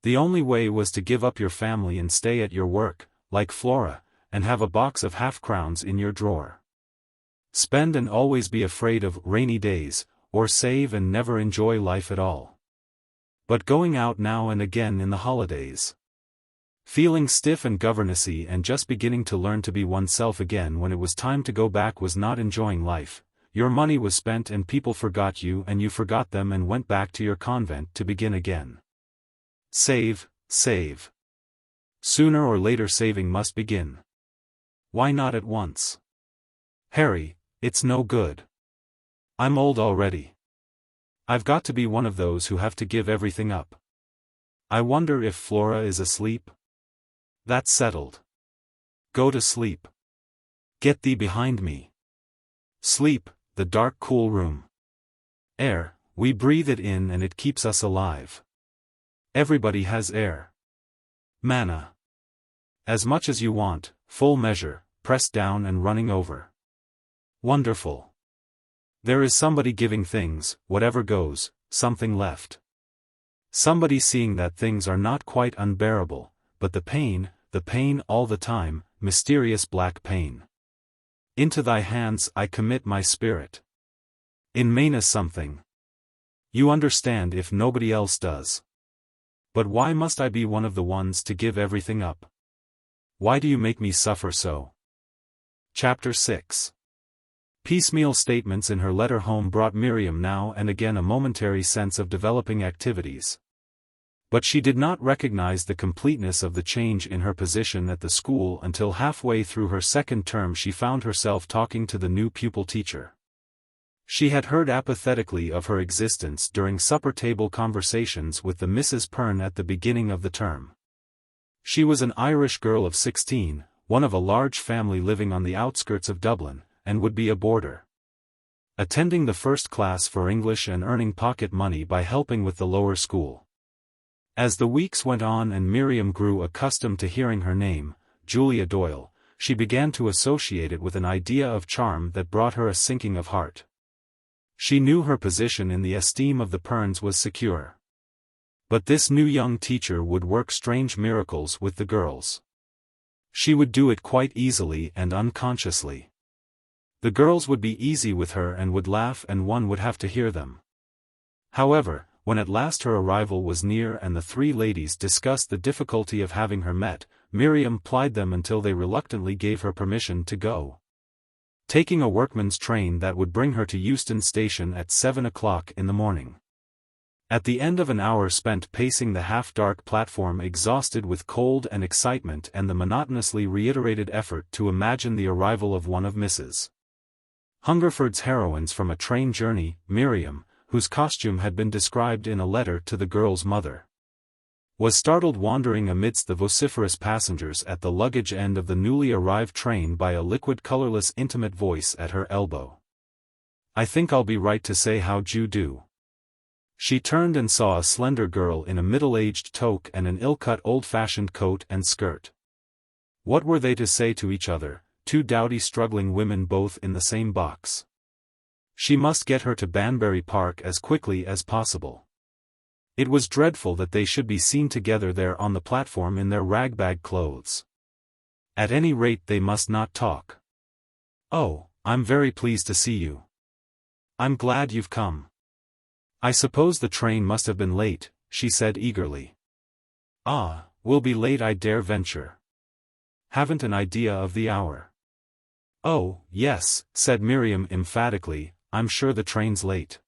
The only way was to give up your family and stay at your work, like Flora, and have a box of half-crowns in your drawer. Spend and always be afraid of rainy days, or save and never enjoy life at all. But going out now and again in the holidays. Feeling stiff and governessy and just beginning to learn to be oneself again when it was time to go back was not enjoying life. Your money was spent and people forgot you and you forgot them and went back to your convent to begin again. Save, save. Sooner or later saving must begin. Why not at once? Harry, it's no good. I'm old already. I've got to be one of those who have to give everything up. I wonder if Flora is asleep? That's settled. Go to sleep. Get thee behind me. Sleep, the dark cool room. Air, we breathe it in and it keeps us alive. Everybody has air. Manna. As much as you want, full measure, pressed down and running over. Wonderful. There is somebody giving things, whatever goes, something left. Somebody seeing that things are not quite unbearable, but the pain all the time, mysterious black pain. Into thy hands I commit my spirit. In Maine something. You understand if nobody else does. But why must I be one of the ones to give everything up? Why do you make me suffer so? Chapter 6. Piecemeal statements in her letter home brought Miriam now and again a momentary sense of developing activities. But she did not recognize the completeness of the change in her position at the school until halfway through her 2nd term she found herself talking to the new pupil teacher. She had heard apathetically of her existence during supper-table conversations with the Mrs. Perne at the beginning of the term. She was an Irish girl of 16, one of a large family living on the outskirts of Dublin, and would be a boarder. Attending the 1st class for English and earning pocket money by helping with the lower school. As the weeks went on and Miriam grew accustomed to hearing her name, Julia Doyle, she began to associate it with an idea of charm that brought her a sinking of heart. She knew her position in the esteem of the Pernes was secure. But this new young teacher would work strange miracles with the girls. She would do it quite easily and unconsciously. The girls would be easy with her and would laugh and one would have to hear them. However, when at last her arrival was near and the 3 ladies discussed the difficulty of having her met, Miriam plied them until they reluctantly gave her permission to go. Taking a workman's train that would bring her to Euston Station at 7 o'clock in the morning. At the end of an hour spent pacing the half-dark platform exhausted with cold and excitement and the monotonously reiterated effort to imagine the arrival of one of Mrs. Hungerford's heroines from a train journey, Miriam, whose costume had been described in a letter to the girl's mother, was startled wandering amidst the vociferous passengers at the luggage end of the newly arrived train by a liquid colorless intimate voice at her elbow. "I think I'll be right to say how'd you do." She turned and saw a slender girl in a middle-aged toque and an ill-cut old-fashioned coat and skirt. What were they to say to each other, two dowdy struggling women both in the same box? She must get her to Banbury Park as quickly as possible. It was dreadful that they should be seen together there on the platform in their ragbag clothes. At any rate they must not talk. "Oh, I'm very pleased to see you. I'm glad you've come. I suppose the train must have been late," she said eagerly. "Ah, we'll be late I dare venture. Haven't an idea of the hour." "Oh, yes," said Miriam emphatically, "I'm sure the train's late.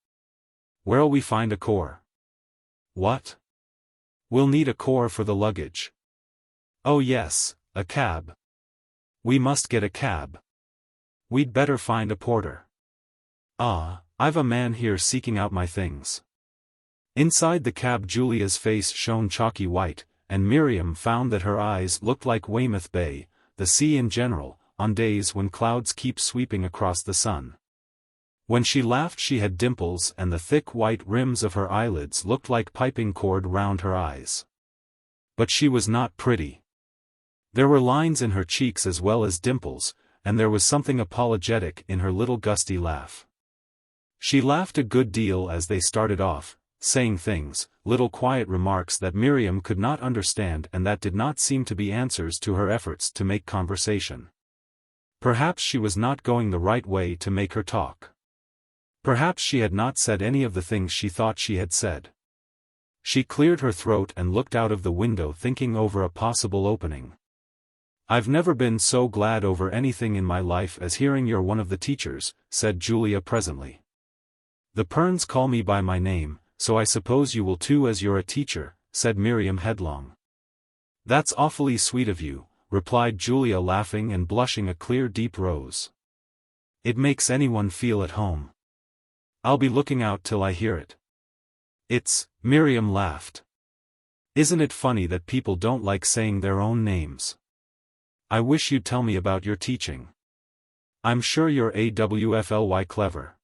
Where'll we find a car?" "What?" "We'll need a car for the luggage." "Oh yes, a cab. We must get a cab. We'd better find a porter." "Ah, I've a man here seeking out my things." Inside the cab Julia's face shone chalky white, and Miriam found that her eyes looked like Weymouth Bay, the sea in general, on days when clouds keep sweeping across the sun. When she laughed she had dimples and the thick white rims of her eyelids looked like piping cord round her eyes. But she was not pretty. There were lines in her cheeks as well as dimples, and there was something apologetic in her little gusty laugh. She laughed a good deal as they started off, saying things, little quiet remarks that Miriam could not understand and that did not seem to be answers to her efforts to make conversation. Perhaps she was not going the right way to make her talk. Perhaps she had not said any of the things she thought she had said. She cleared her throat and looked out of the window thinking over a possible opening. "I've never been so glad over anything in my life as hearing you're one of the teachers," said Julia presently. "The Pernes call me by my name, so I suppose you will too as you're a teacher," said Miriam headlong. "That's awfully sweet of you," replied Julia laughing and blushing a clear deep rose. "It makes anyone feel at home. I'll be looking out till I hear it." Miriam laughed. "Isn't it funny that people don't like saying their own names? I wish you'd tell me about your teaching. I'm sure you're awfully clever."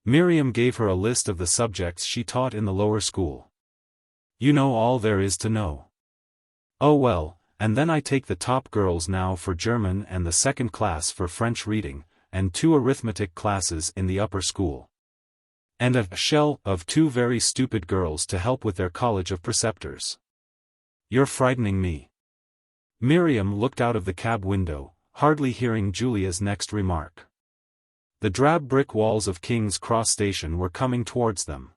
Miriam gave her a list of the subjects she taught in the lower school. "You know all there is to know." "Oh well, and then I take the top girls now for German and the second class for French reading, and 2 arithmetic classes in the upper school. And a shell of 2 very stupid girls to help with their college of preceptors." "You're frightening me." Miriam looked out of the cab window, hardly hearing Julia's next remark. The drab brick walls of King's Cross Station were coming towards them.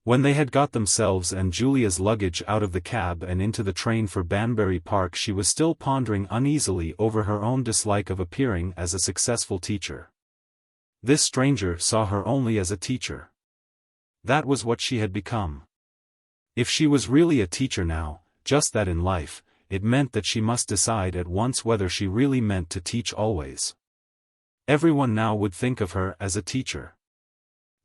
When they had got themselves and Julia's luggage out of the cab and into the train for Banbury Park she was still pondering uneasily over her own dislike of appearing as a successful teacher. This stranger saw her only as a teacher. That was what she had become. If she was really a teacher now, just that in life, it meant that she must decide at once whether she really meant to teach always. Everyone now would think of her as a teacher.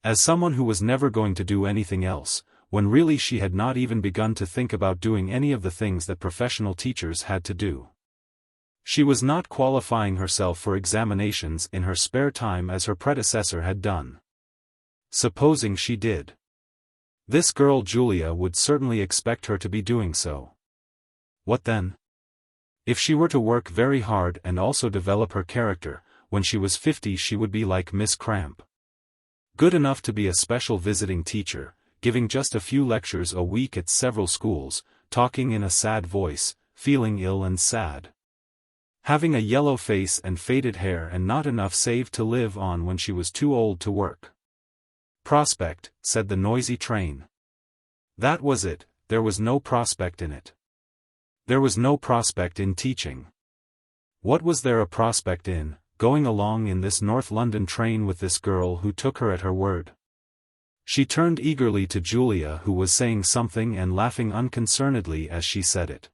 As someone who was never going to do anything else, when really she had not even begun to think about doing any of the things that professional teachers had to do. She was not qualifying herself for examinations in her spare time as her predecessor had done. Supposing she did. This girl Julia would certainly expect her to be doing so. What then? If she were to work very hard and also develop her character, when she was 50 she would be like Miss Cramp. Good enough to be a special visiting teacher, giving just a few lectures a week at several schools, talking in a sad voice, feeling ill and sad. Having a yellow face and faded hair and not enough saved to live on when she was too old to work. Prospect, said the noisy train. That was it, there was no prospect in it. There was no prospect in teaching. What was there a prospect in, going along in this North London train with this girl who took her at her word? She turned eagerly to Julia, who was saying something and laughing unconcernedly as she said it.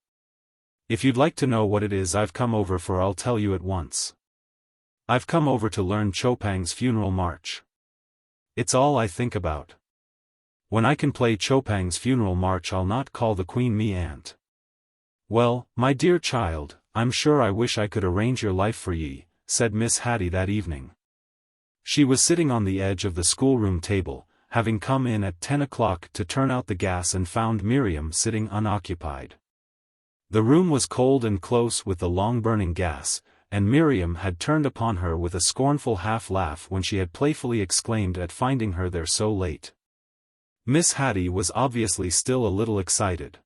"If you'd like to know what it is I've come over for, I'll tell you at once. I've come over to learn Chopin's Funeral March. It's all I think about. When I can play Chopin's Funeral March, I'll not call the Queen me aunt." "Well, my dear child, I'm sure I wish I could arrange your life for ye," said Miss Haddie that evening. She was sitting on the edge of the schoolroom table, having come in at 10 o'clock to turn out the gas, and found Miriam sitting unoccupied. The room was cold and close with the long-burning gas, and Miriam had turned upon her with a scornful half-laugh when she had playfully exclaimed at finding her there so late. Miss Haddie was obviously still a little excited.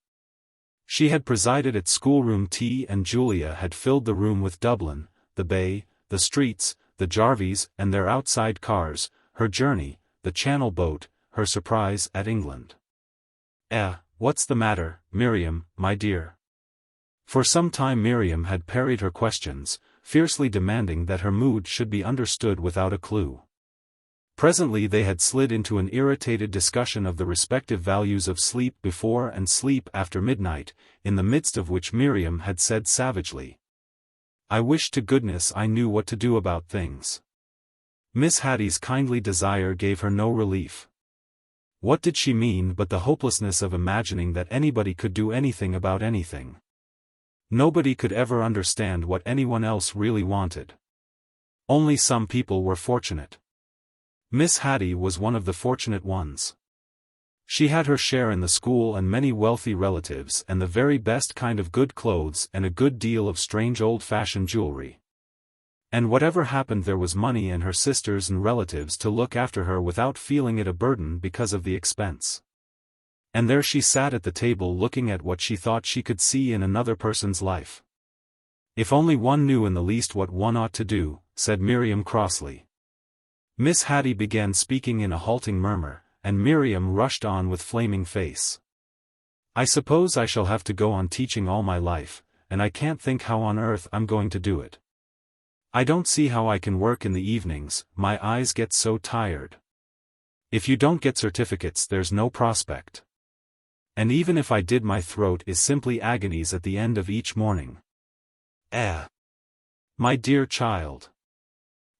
She had presided at schoolroom tea, and Julia had filled the room with Dublin, the Bay, the streets, the Jarvies and their outside cars, her journey, the Channel boat, her surprise at England. What's the matter, Miriam, my dear?" For some time Miriam had parried her questions, fiercely demanding that her mood should be understood without a clue. Presently they had slid into an irritated discussion of the respective values of sleep before and sleep after midnight, in the midst of which Miriam had said savagely, "I wish to goodness I knew what to do about things." Miss Haddie's kindly desire gave her no relief. What did she mean but the hopelessness of imagining that anybody could do anything about anything? Nobody could ever understand what anyone else really wanted. Only some people were fortunate. Miss Haddie was one of the fortunate ones. She had her share in the school and many wealthy relatives and the very best kind of good clothes and a good deal of strange old-fashioned jewelry. And whatever happened, there was money and her sisters and relatives to look after her without feeling it a burden because of the expense. And there she sat at the table looking at what she thought she could see in another person's life. "If only one knew in the least what one ought to do," said Miriam crossly. Miss Haddie began speaking in a halting murmur, and Miriam rushed on with flaming face. "I suppose I shall have to go on teaching all my life, and I can't think how on earth I'm going to do it. I don't see how I can work in the evenings, my eyes get so tired. If you don't get certificates, there's no prospect. And even if I did, my throat is simply agonies at the end of each morning." My dear child.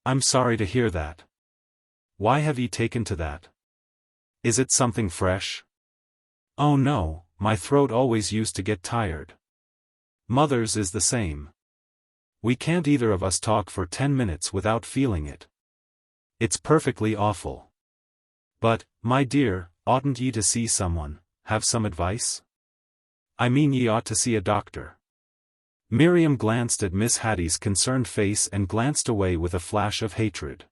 I'm sorry to hear that. Why have ye taken to that? Is it something fresh?" "Oh no, my throat always used to get tired. Mother's is the same. We can't either of us talk for 10 minutes without feeling it. It's perfectly awful. But, my dear, oughtn't ye to see someone, have some advice? I mean, ye ought to see a doctor." Miriam glanced at Miss Haddie's concerned face and glanced away with a flash of hatred.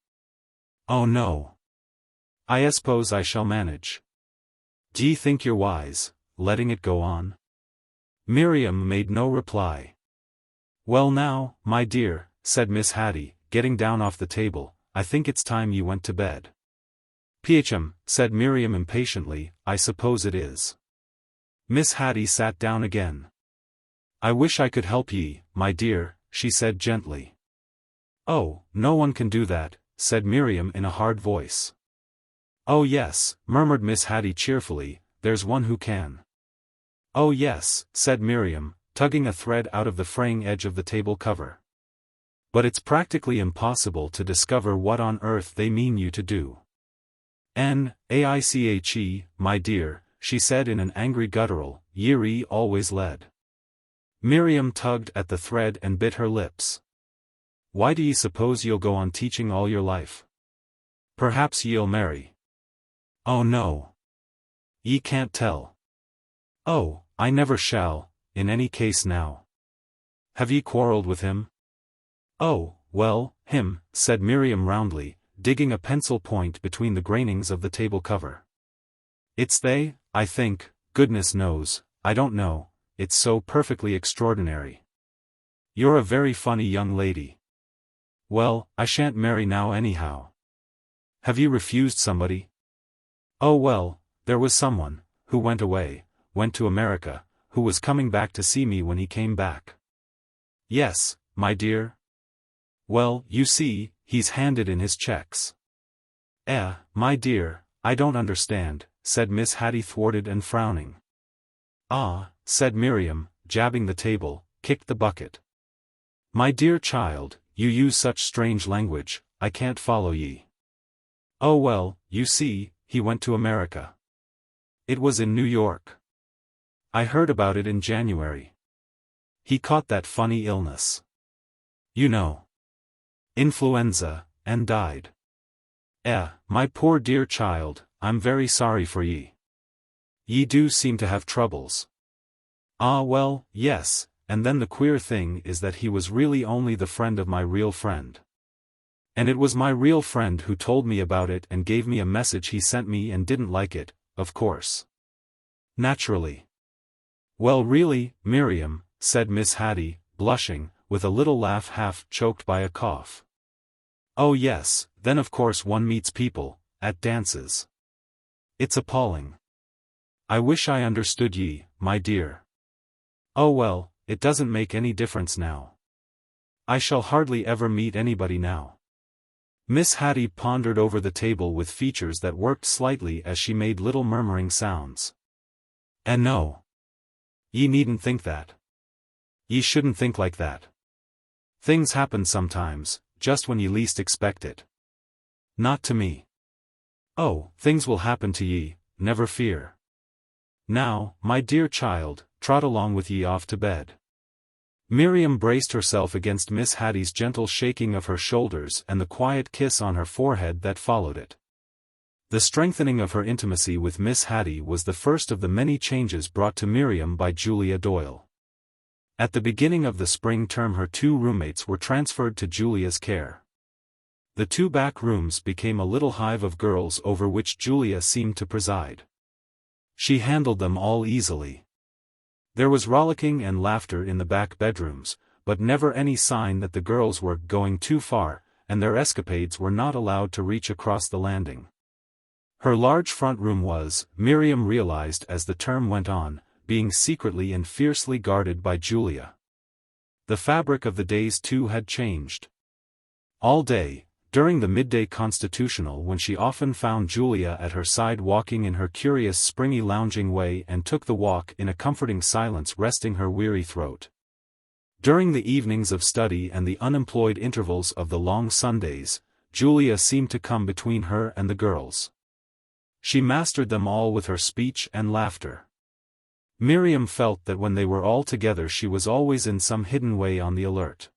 "Oh no. I suppose I shall manage. D'ye think you're wise, letting it go on?" Miriam made no reply. "Well now, my dear," said Miss Haddie, getting down off the table, "I think it's time you went to bed." "Phm," said Miriam impatiently, "I suppose it is." Miss Haddie sat down again. "I wish I could help ye, my dear," she said gently. "Oh, no one can do that," said Miriam in a hard voice. "Oh yes," murmured Miss Haddie cheerfully, "there's one who can." "Oh yes," said Miriam, tugging a thread out of the fraying edge of the table cover. "But it's practically impossible to discover what on earth they mean you to do." "N-A-I-C-H-E, my dear," she said in an angry guttural, "Ye're always led." Miriam tugged at the thread and bit her lips. "Why do ye suppose you'll go on teaching all your life? Perhaps ye'll marry." "Oh no. Ye can't tell." "Oh, I never shall, in any case now." "Have ye quarrelled with him?" "Oh, well, him," said Miriam roundly, digging a pencil point between the grainings of the table cover. "It's they, I think, goodness knows, I don't know, it's so perfectly extraordinary. You're a very funny young lady. Well, I shan't marry now anyhow." "Have you refused somebody?" "Oh well, there was someone, who went to America, who was coming back to see me when he came back." "Yes, my dear?" "Well, you see, he's handed in his checks." My dear, I don't understand, said Miss Haddie, thwarted and frowning. Ah, said Miriam, jabbing the table, kicked the bucket. My dear child, you use such strange language, I can't follow ye. Oh well, you see, he went to America. It was in New York. I heard about it in January. He caught that funny illness. You know. Influenza, and died. My poor dear child, I'm very sorry for ye. Ye do seem to have troubles. Ah well, yes, and then the queer thing is that he was really only the friend of my real friend. And it was my real friend who told me about it and gave me a message he sent me and didn't like it, of course. Naturally. Well really, Miriam, said Miss Haddie, blushing, with a little laugh half choked by a cough. Oh yes, then of course one meets people, at dances. It's appalling. I wish I understood ye, my dear. Oh well, it doesn't make any difference now. I shall hardly ever meet anybody now. Miss Haddie pondered over the table with features that worked slightly as she made little murmuring sounds. And no. Ye needn't think that. Ye shouldn't think like that. Things happen sometimes, just when ye least expect it. Not to me. Oh, things will happen to ye, never fear. Now, my dear child, trot along with ye off to bed. Miriam braced herself against Miss Haddie's gentle shaking of her shoulders and the quiet kiss on her forehead that followed it. The strengthening of her intimacy with Miss Haddie was the first of the many changes brought to Miriam by Julia Doyle. At the beginning of the spring term her two roommates were transferred to Julia's care. The two back rooms became a little hive of girls over which Julia seemed to preside. She handled them all easily. There was rollicking and laughter in the back bedrooms, but never any sign that the girls were going too far, and their escapades were not allowed to reach across the landing. Her large front room was, Miriam realized as the term went on, being secretly and fiercely guarded by Julia. The fabric of the days too had changed. All day, during the midday constitutional when she often found Julia at her side walking in her curious springy lounging way and took the walk in a comforting silence resting her weary throat. During the evenings of study and the unemployed intervals of the long Sundays, Julia seemed to come between her and the girls. She mastered them all with her speech and laughter. Miriam felt that when they were all together she was always in some hidden way on the alert.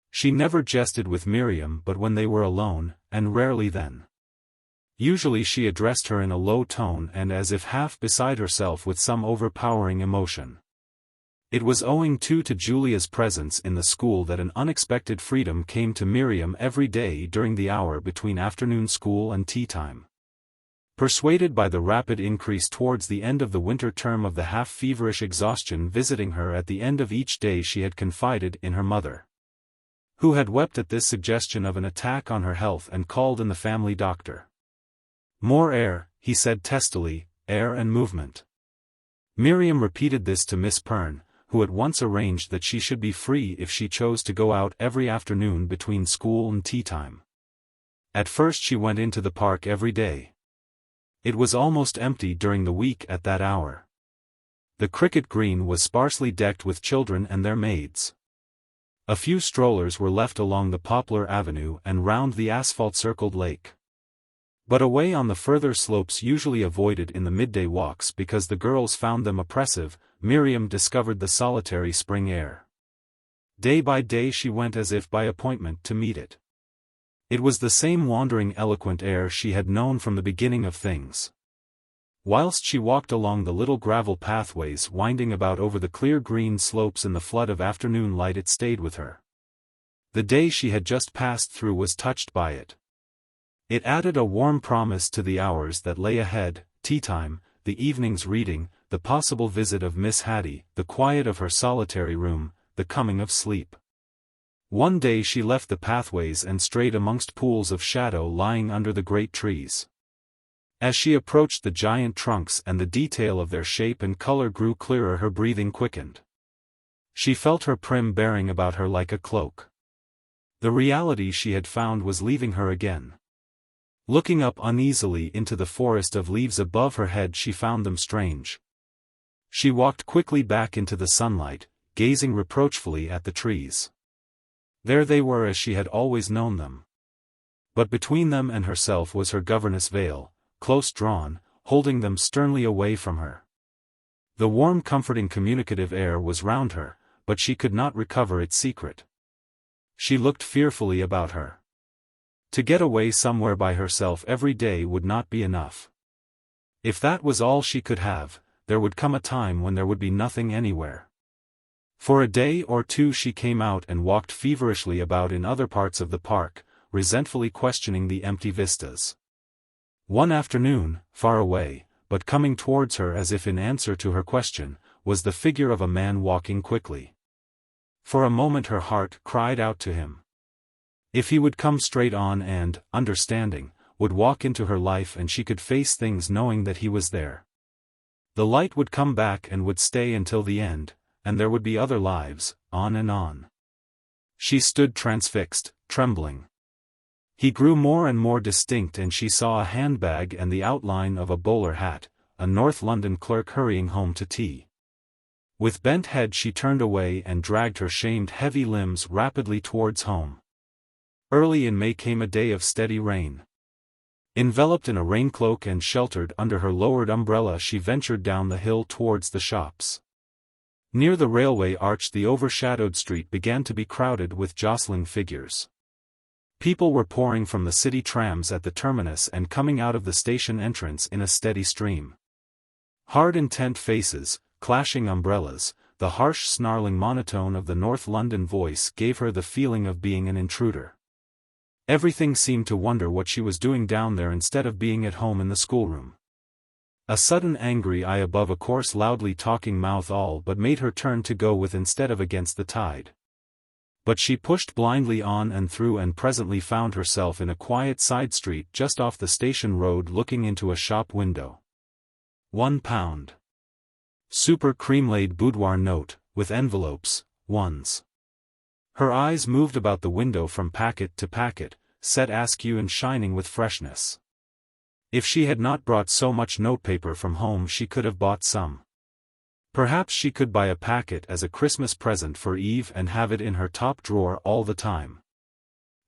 She never jested with Miriam but when they were alone, and rarely then. Usually she addressed her in a low tone and as if half beside herself with some overpowering emotion. It was owing too to Julia's presence in the school that an unexpected freedom came to Miriam every day during the hour between afternoon school and tea time. Persuaded by the rapid increase towards the end of the winter term of the half-feverish exhaustion visiting her at the end of each day she had confided in her mother, who had wept at this suggestion of an attack on her health and called in the family doctor. More air, he said testily, air and movement. Miriam repeated this to Miss Perne, who at once arranged that she should be free if she chose to go out every afternoon between school and tea time. At first she went into the park every day. It was almost empty during the week at that hour. The cricket green was sparsely decked with children and their maids. A few strollers were left along the poplar avenue and round the asphalt-circled lake. But away on the further slopes usually avoided in the midday walks because the girls found them oppressive, Miriam discovered the solitary spring air. Day by day she went as if by appointment to meet it. It was the same wandering eloquent air she had known from the beginning of things. Whilst she walked along the little gravel pathways winding about over the clear green slopes in the flood of afternoon light it stayed with her. The day she had just passed through was touched by it. It added a warm promise to the hours that lay ahead, tea time, the evening's reading, the possible visit of Miss Haddie, the quiet of her solitary room, the coming of sleep. One day she left the pathways and strayed amongst pools of shadow lying under the great trees. As she approached the giant trunks and the detail of their shape and color grew clearer her breathing quickened. She felt her prim bearing about her like a cloak. The reality she had found was leaving her again. Looking up uneasily into the forest of leaves above her head, she found them strange. She walked quickly back into the sunlight, gazing reproachfully at the trees. There they were as she had always known them. But between them and herself was her governess veil, close drawn, holding them sternly away from her. The warm, comforting, communicative air was round her, but she could not recover its secret. She looked fearfully about her. To get away somewhere by herself every day would not be enough. If that was all she could have, there would come a time when there would be nothing anywhere. For a day or two she came out and walked feverishly about in other parts of the park, resentfully questioning the empty vistas. One afternoon, far away, but coming towards her as if in answer to her question, was the figure of a man walking quickly. For a moment her heart cried out to him. If he would come straight on and, understanding, would walk into her life and she could face things knowing that he was there. The light would come back and would stay until the end, and there would be other lives, on and on. She stood transfixed, trembling. He grew more and more distinct and she saw a handbag and the outline of a bowler hat, a North London clerk hurrying home to tea. With bent head she turned away and dragged her shamed heavy limbs rapidly towards home. Early in May came a day of steady rain. Enveloped in a raincloak and sheltered under her lowered umbrella she ventured down the hill towards the shops. Near the railway arch the overshadowed street began to be crowded with jostling figures. People were pouring from the city trams at the terminus and coming out of the station entrance in a steady stream. Hard intent faces, clashing umbrellas, the harsh snarling monotone of the North London voice gave her the feeling of being an intruder. Everything seemed to wonder what she was doing down there instead of being at home in the schoolroom. A sudden angry eye above a coarse loudly talking mouth all but made her turn to go with instead of against the tide. But she pushed blindly on and through and presently found herself in a quiet side street just off the station road looking into a shop window. £1. Super cream-laid boudoir note, with envelopes, ones. Her eyes moved about the window from packet to packet, set askew and shining with freshness. If she had not brought so much notepaper from home she could have bought some. Perhaps she could buy a packet as a Christmas present for Eve and have it in her top drawer all the time.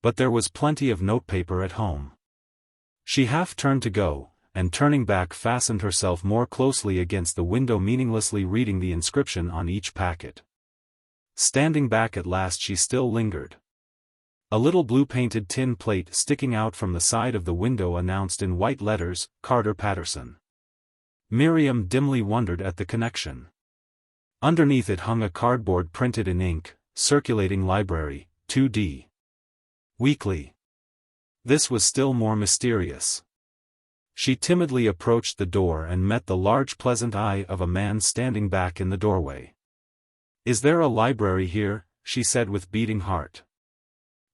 But there was plenty of notepaper at home. She half turned to go, and turning back fastened herself more closely against the window meaninglessly reading the inscription on each packet. Standing back at last she still lingered. A little blue-painted tin plate sticking out from the side of the window announced in white letters, Carter Patterson. Miriam dimly wondered at the connection. Underneath it hung a cardboard printed in ink, Circulating Library, 2D. Weekly. This was still more mysterious. She timidly approached the door and met the large pleasant eye of a man standing back in the doorway. "Is there a library here?" she said with beating heart.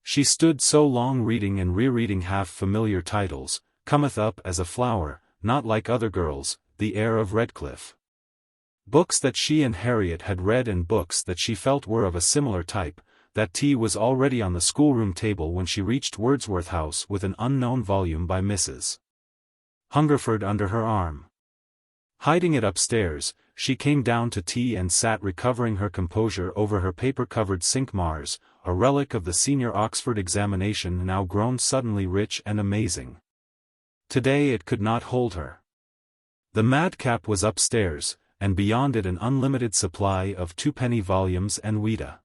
She stood so long reading and rereading half-familiar titles, Cometh Up as a Flower, Not Like Other Girls, The Heir of Redcliffe. Books that she and Harriet had read and books that she felt were of a similar type. That tea was already on the schoolroom table when she reached Wordsworth House with an unknown volume by Mrs. Hungerford under her arm. Hiding it upstairs, she came down to tea and sat recovering her composure over her paper-covered Cinq-Mars, a relic of the senior Oxford examination now grown suddenly rich and amazing. Today it could not hold her. The madcap was upstairs, and beyond it an unlimited supply of twopenny volumes and Ouida.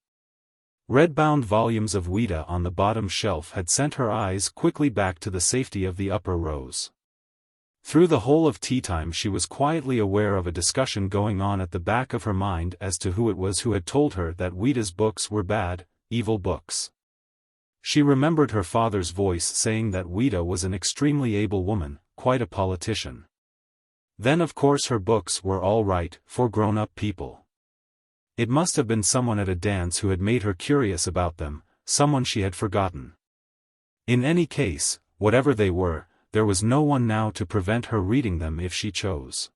Red-bound volumes of Ouida on the bottom shelf had sent her eyes quickly back to the safety of the upper rows. Through the whole of tea-time she was quietly aware of a discussion going on at the back of her mind as to who it was who had told her that Ouida's books were bad, evil books. She remembered her father's voice saying that Ouida was an extremely able woman, quite a politician. Then of course her books were all right, for grown-up people. It must have been someone at a dance who had made her curious about them, someone she had forgotten. In any case, whatever they were, there was no one now to prevent her reading them if she chose.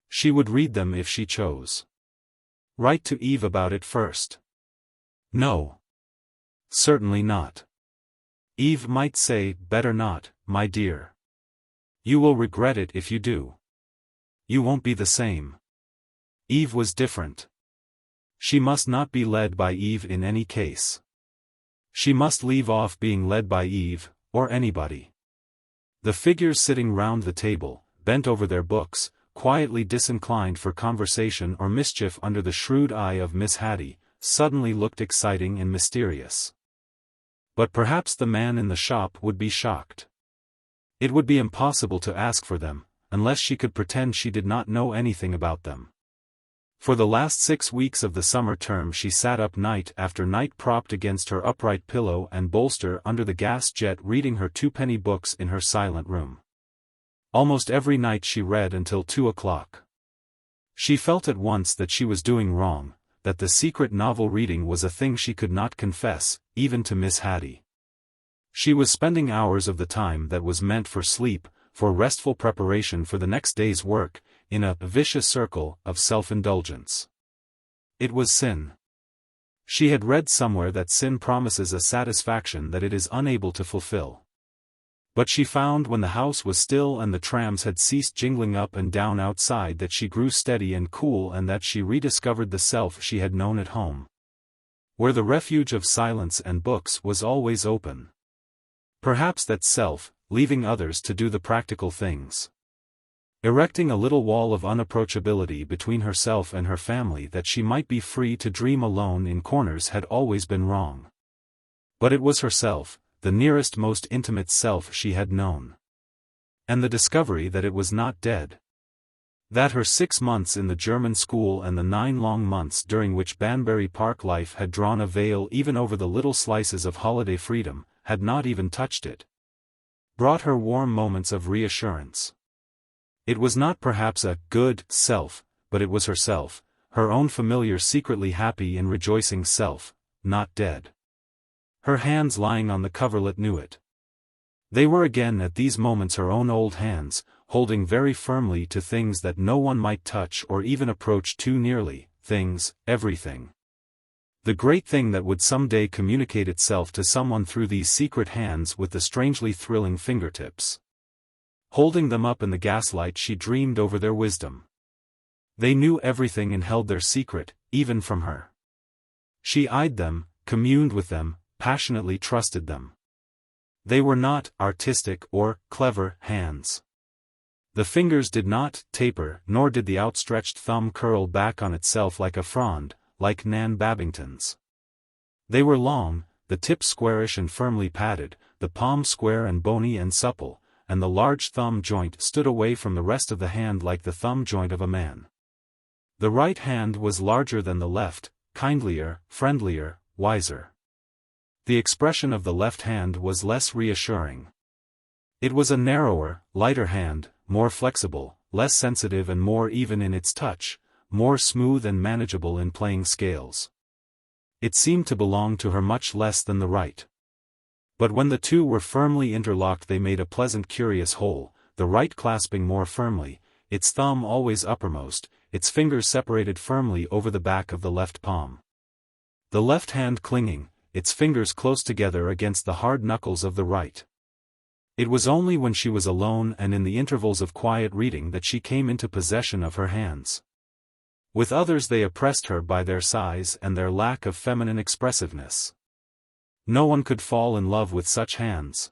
She would read them if she chose. Write to Eve about it first. No. Certainly not. Eve might say, better not, my dear. You will regret it if you do. You won't be the same. Eve was different. She must not be led by Eve in any case. She must leave off being led by Eve, or anybody. The figures sitting round the table, bent over their books, quietly disinclined for conversation or mischief under the shrewd eye of Miss Haddie, suddenly looked exciting and mysterious. But perhaps the man in the shop would be shocked. It would be impossible to ask for them, unless she could pretend she did not know anything about them. For the last 6 weeks of the summer term she sat up night after night propped against her upright pillow and bolster under the gas jet reading her 2-penny books in her silent room. Almost every night she read until 2 o'clock. She felt at once that she was doing wrong, that the secret novel reading was a thing she could not confess, even to Miss Haddie. She was spending hours of the time that was meant for sleep, for restful preparation for the next day's work, in a vicious circle of self-indulgence. It was sin. She had read somewhere that sin promises a satisfaction that it is unable to fulfill. But she found when the house was still and the trams had ceased jingling up and down outside that she grew steady and cool and that she rediscovered the self she had known at home, where the refuge of silence and books was always open. Perhaps that self, leaving others to do the practical things. Erecting a little wall of unapproachability between herself and her family that she might be free to dream alone in corners had always been wrong. But it was herself, the nearest most intimate self she had known. And the discovery that it was not dead. That her 6 months in the German school and the 9 long months during which Banbury Park life had drawn a veil even over the little slices of holiday freedom, had not even touched it, brought her warm moments of reassurance. It was not perhaps a good self, but it was herself, her own familiar secretly happy and rejoicing self, not dead. Her hands lying on the coverlet knew it. They were again at these moments her own old hands, holding very firmly to things that no one might touch or even approach too nearly, things, everything. The great thing that would someday communicate itself to someone through these secret hands with the strangely thrilling fingertips. Holding them up in the gaslight she dreamed over their wisdom. They knew everything and held their secret, even from her. She eyed them, communed with them, passionately trusted them. They were not artistic or clever hands. The fingers did not taper, nor did the outstretched thumb curl back on itself like a frond, like Nan Babington's. They were long, the tip squarish and firmly padded, the palm square and bony and supple, and the large thumb joint stood away from the rest of the hand like the thumb joint of a man. The right hand was larger than the left, kindlier, friendlier, wiser. The expression of the left hand was less reassuring. It was a narrower, lighter hand, more flexible, less sensitive and more even in its touch, more smooth and manageable in playing scales. It seemed to belong to her much less than the right. But when the two were firmly interlocked they made a pleasant curious whole, the right clasping more firmly, its thumb always uppermost, its fingers separated firmly over the back of the left palm. The left hand clinging, its fingers close together against the hard knuckles of the right. It was only when she was alone and in the intervals of quiet reading that she came into possession of her hands. With others they oppressed her by their size and their lack of feminine expressiveness. No one could fall in love with such hands.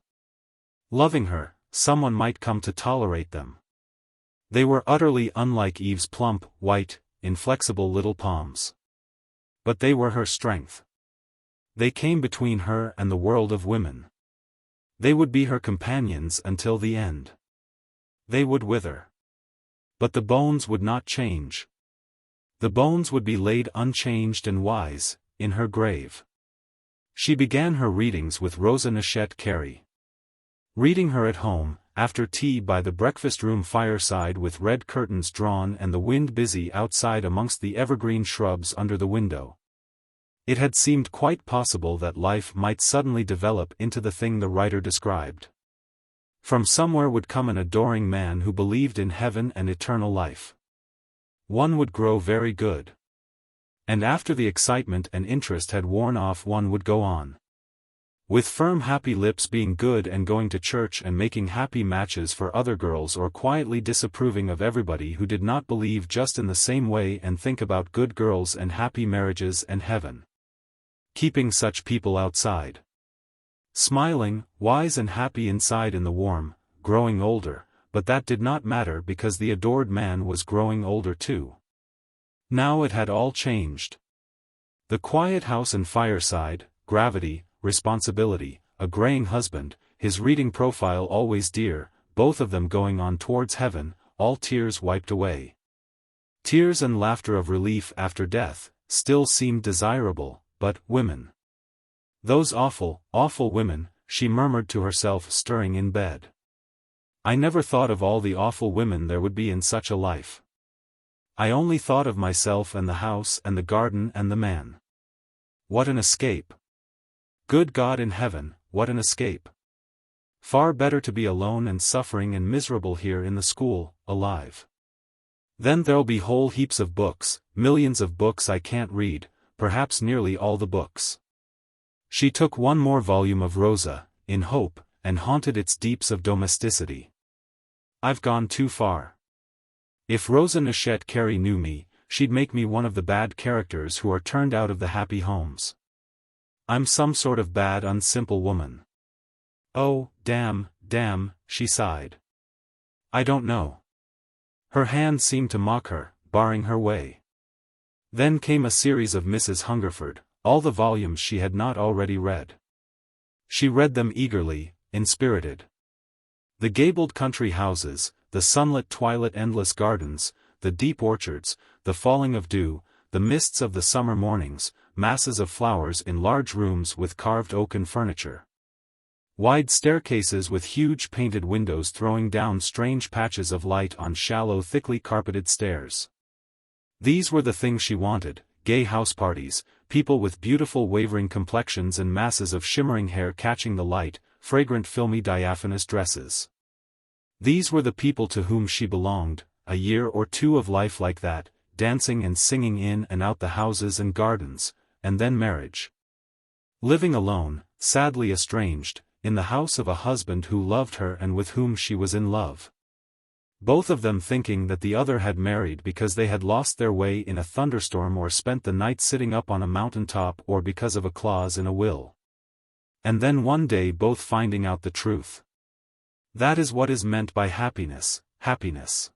Loving her, someone might come to tolerate them. They were utterly unlike Eve's plump, white, inflexible little palms. But they were her strength. They came between her and the world of women. They would be her companions until the end. They would wither. But the bones would not change. The bones would be laid unchanged and wise, in her grave. She began her readings with Rosa Neschette Carey. Reading her at home, after tea by the breakfast-room fireside with red curtains drawn and the wind busy outside amongst the evergreen shrubs under the window. It had seemed quite possible that life might suddenly develop into the thing the writer described. From somewhere would come an adoring man who believed in heaven and eternal life. One would grow very good. And after the excitement and interest had worn off one would go on. With firm happy lips being good and going to church and making happy matches for other girls or quietly disapproving of everybody who did not believe just in the same way and think about good girls and happy marriages and heaven. Keeping such people outside. Smiling, wise and happy inside in the warm, growing older, but that did not matter because the adored man was growing older too. Now it had all changed. The quiet house and fireside, gravity, responsibility, a graying husband, his reading profile always dear, both of them going on towards heaven, all tears wiped away. Tears and laughter of relief after death, still seemed desirable, but women. Those awful, awful women, she murmured to herself stirring in bed. I never thought of all the awful women there would be in such a life. I only thought of myself and the house and the garden and the man. What an escape! Good God in heaven, what an escape! Far better to be alone and suffering and miserable here in the school, alive. Then there'll be whole heaps of books, millions of books I can't read, perhaps nearly all the books. She took one more volume of Rosa, in hope, and haunted its deeps of domesticity. I've gone too far. If Rosa Neschette Carey knew me, she'd make me one of the bad characters who are turned out of the happy homes. I'm some sort of bad unsimple woman. Oh, damn, she sighed. I don't know. Her hand seemed to mock her, barring her way. Then came a series of Mrs. Hungerford, all the volumes she had not already read. She read them eagerly, inspirited. The gabled country houses, the sunlit twilit endless gardens, the deep orchards, the falling of dew, the mists of the summer mornings, masses of flowers in large rooms with carved oaken furniture. Wide staircases with huge painted windows throwing down strange patches of light on shallow thickly carpeted stairs. These were the things she wanted, gay house parties, people with beautiful wavering complexions and masses of shimmering hair catching the light, fragrant filmy diaphanous dresses. These were the people to whom she belonged, a year or two of life like that, dancing and singing in and out the houses and gardens, and then marriage. Living alone, sadly estranged, in the house of a husband who loved her and with whom she was in love. Both of them thinking that the other had married because they had lost their way in a thunderstorm or spent the night sitting up on a mountain top or because of a clause in a will. And then one day both finding out the truth. That is what is meant by happiness, happiness.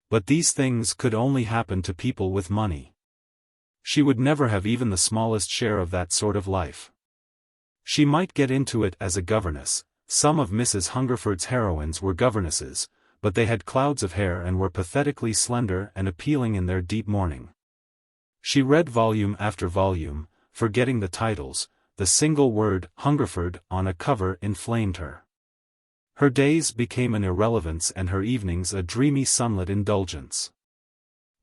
But these things could only happen to people with money. She would never have even the smallest share of that sort of life. She might get into it as a governess. Some of Mrs. Hungerford's heroines were governesses, but they had clouds of hair and were pathetically slender and appealing in their deep mourning. She read volume after volume, forgetting the titles. The single word, Hungerford, on a cover inflamed her. Her days became an irrelevance and her evenings a dreamy sunlit indulgence.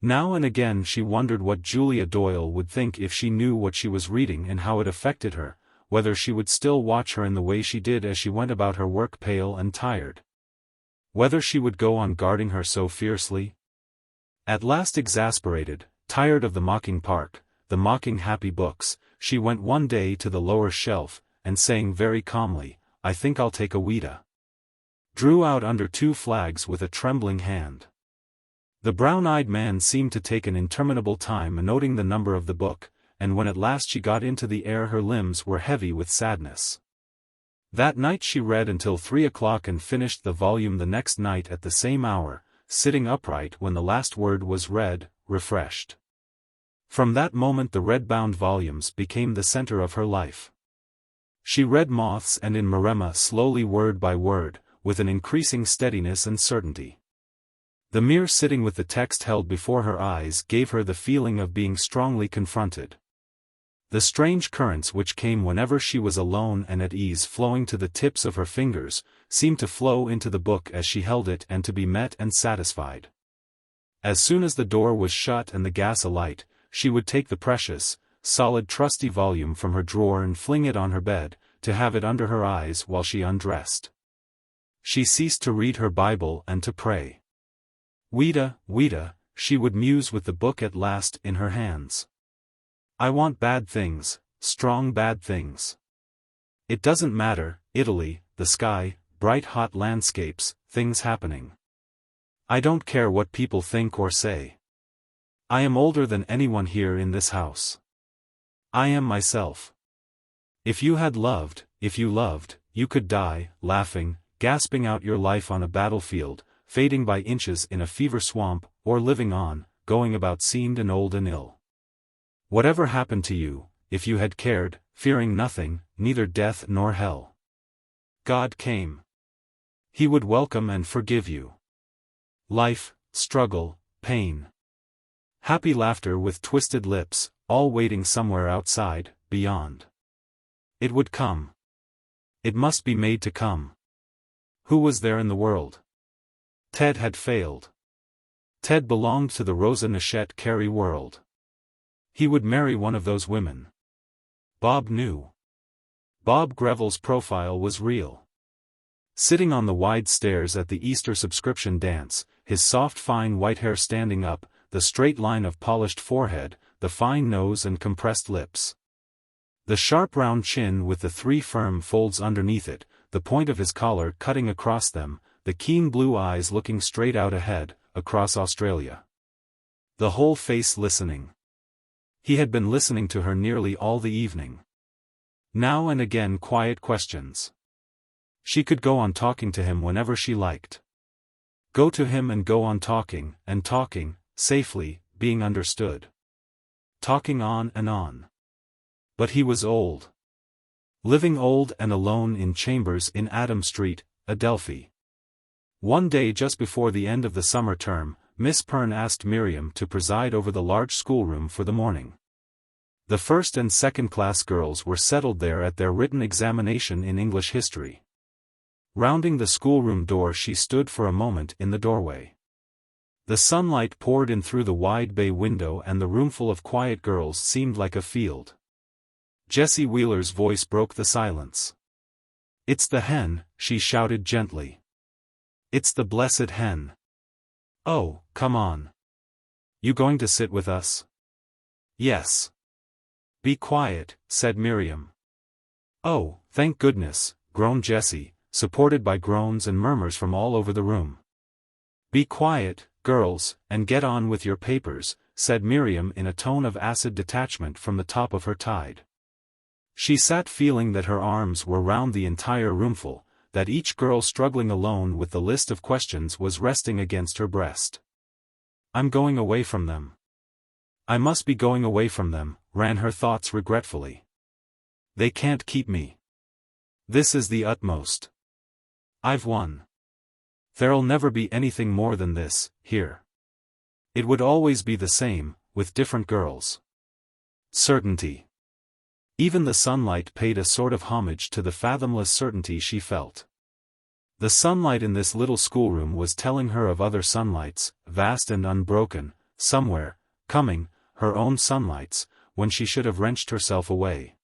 Now and again she wondered what Julia Doyle would think if she knew what she was reading and how it affected her, whether she would still watch her in the way she did as she went about her work pale and tired. Whether she would go on guarding her so fiercely. At last exasperated, tired of the mocking park, the mocking happy books, she went one day to the lower shelf, and saying very calmly, I think I'll take a Ouida. Drew out under 2 flags with a trembling hand. The brown-eyed man seemed to take an interminable time noting the number of the book, and when at last she got into the air her limbs were heavy with sadness. That night she read until 3 o'clock and finished the volume the next night at the same hour, sitting upright when the last word was read, refreshed. From that moment the red-bound volumes became the center of her life. She read Moths and In Maremma slowly word by word, with an increasing steadiness and certainty. The mere sitting with the text held before her eyes gave her the feeling of being strongly confronted. The strange currents which came whenever she was alone and at ease flowing to the tips of her fingers, seemed to flow into the book as she held it and to be met and satisfied. As soon as the door was shut and the gas alight, she would take the precious, solid trusty volume from her drawer and fling it on her bed, to have it under her eyes while she undressed. She ceased to read her Bible and to pray. Ouida, Ouida, she would muse with the book at last in her hands. I want bad things, strong bad things. It doesn't matter, Italy, the sky, bright hot landscapes, things happening. I don't care what people think or say. I am older than anyone here in this house. I am myself. If you had loved, if you loved, you could die, laughing, gasping out your life on a battlefield, fading by inches in a fever swamp, or living on, going about seamed and old and ill. Whatever happened to you, if you had cared, fearing nothing, neither death nor hell. God came. He would welcome and forgive you. Life, struggle, pain. Happy laughter with twisted lips, all waiting somewhere outside, beyond. It would come. It must be made to come. Who was there in the world? Ted had failed. Ted belonged to the Rosa Nachette Carey world. He would marry one of those women. Bob knew. Bob Greville's profile was real. Sitting on the wide stairs at the Easter subscription dance, his soft fine white hair standing up, the straight line of polished forehead, the fine nose and compressed lips. The sharp round chin with the 3 firm folds underneath it, the point of his collar cutting across them, the keen blue eyes looking straight out ahead, across Australia. The whole face listening. He had been listening to her nearly all the evening. Now and again quiet questions. She could go on talking to him whenever she liked. Go to him and go on talking, safely, being understood. Talking on and on. But he was old. Living old and alone in chambers in Adam Street, Adelphi. One day just before the end of the summer term, Miss Perne asked Miriam to preside over the large schoolroom for the morning. The first and second class girls were settled there at their written examination in English history. Rounding the schoolroom door she stood for a moment in the doorway. The sunlight poured in through the wide bay window and the roomful of quiet girls seemed like a field. Jessie Wheeler's voice broke the silence. "It's the hen," she shouted gently. "It's the blessed hen. Oh, come on. You going to sit with us?" "Yes." "Be quiet," said Miriam. "Oh, thank goodness," groaned Jessie, supported by groans and murmurs from all over the room. "Be quiet, girls, and get on with your papers," said Miriam in a tone of acid detachment from the top of her tide. She sat feeling that her arms were round the entire roomful, that each girl struggling alone with the list of questions was resting against her breast. "I'm going away from them. I must be going away from them," ran her thoughts regretfully. "They can't keep me. This is the utmost. I've won. There'll never be anything more than this, here. It would always be the same, with different girls. Certainty." Even the sunlight paid a sort of homage to the fathomless certainty she felt. The sunlight in this little schoolroom was telling her of other sunlights, vast and unbroken, somewhere, coming, her own sunlights, when she should have wrenched herself away.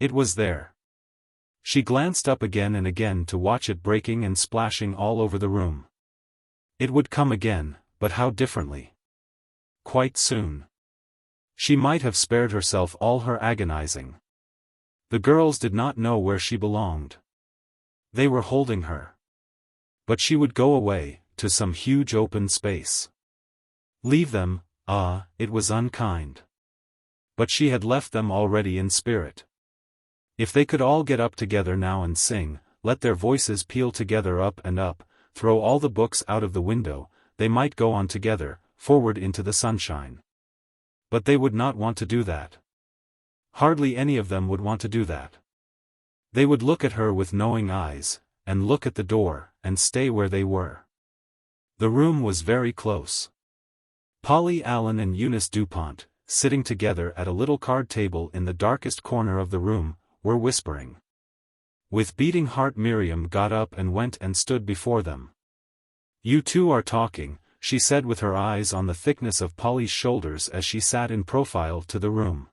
It was there. She glanced up again and again to watch it breaking and splashing all over the room. It would come again, but how differently. Quite soon. She might have spared herself all her agonizing. The girls did not know where she belonged. They were holding her. But she would go away, to some huge open space. Leave them, it was unkind. But she had left them already in spirit. If they could all get up together now and sing, let their voices peal together up and up, throw all the books out of the window, they might go on together, forward into the sunshine. But they would not want to do that. Hardly any of them would want to do that. They would look at her with knowing eyes, and look at the door, and stay where they were. The room was very close. Polly Allen and Eunice DuPont, sitting together at a little card table in the darkest corner of the room, were whispering. With beating heart Miriam got up and went and stood before them. "You two are talking," she said with her eyes on the thickness of Polly's shoulders as she sat in profile to the room.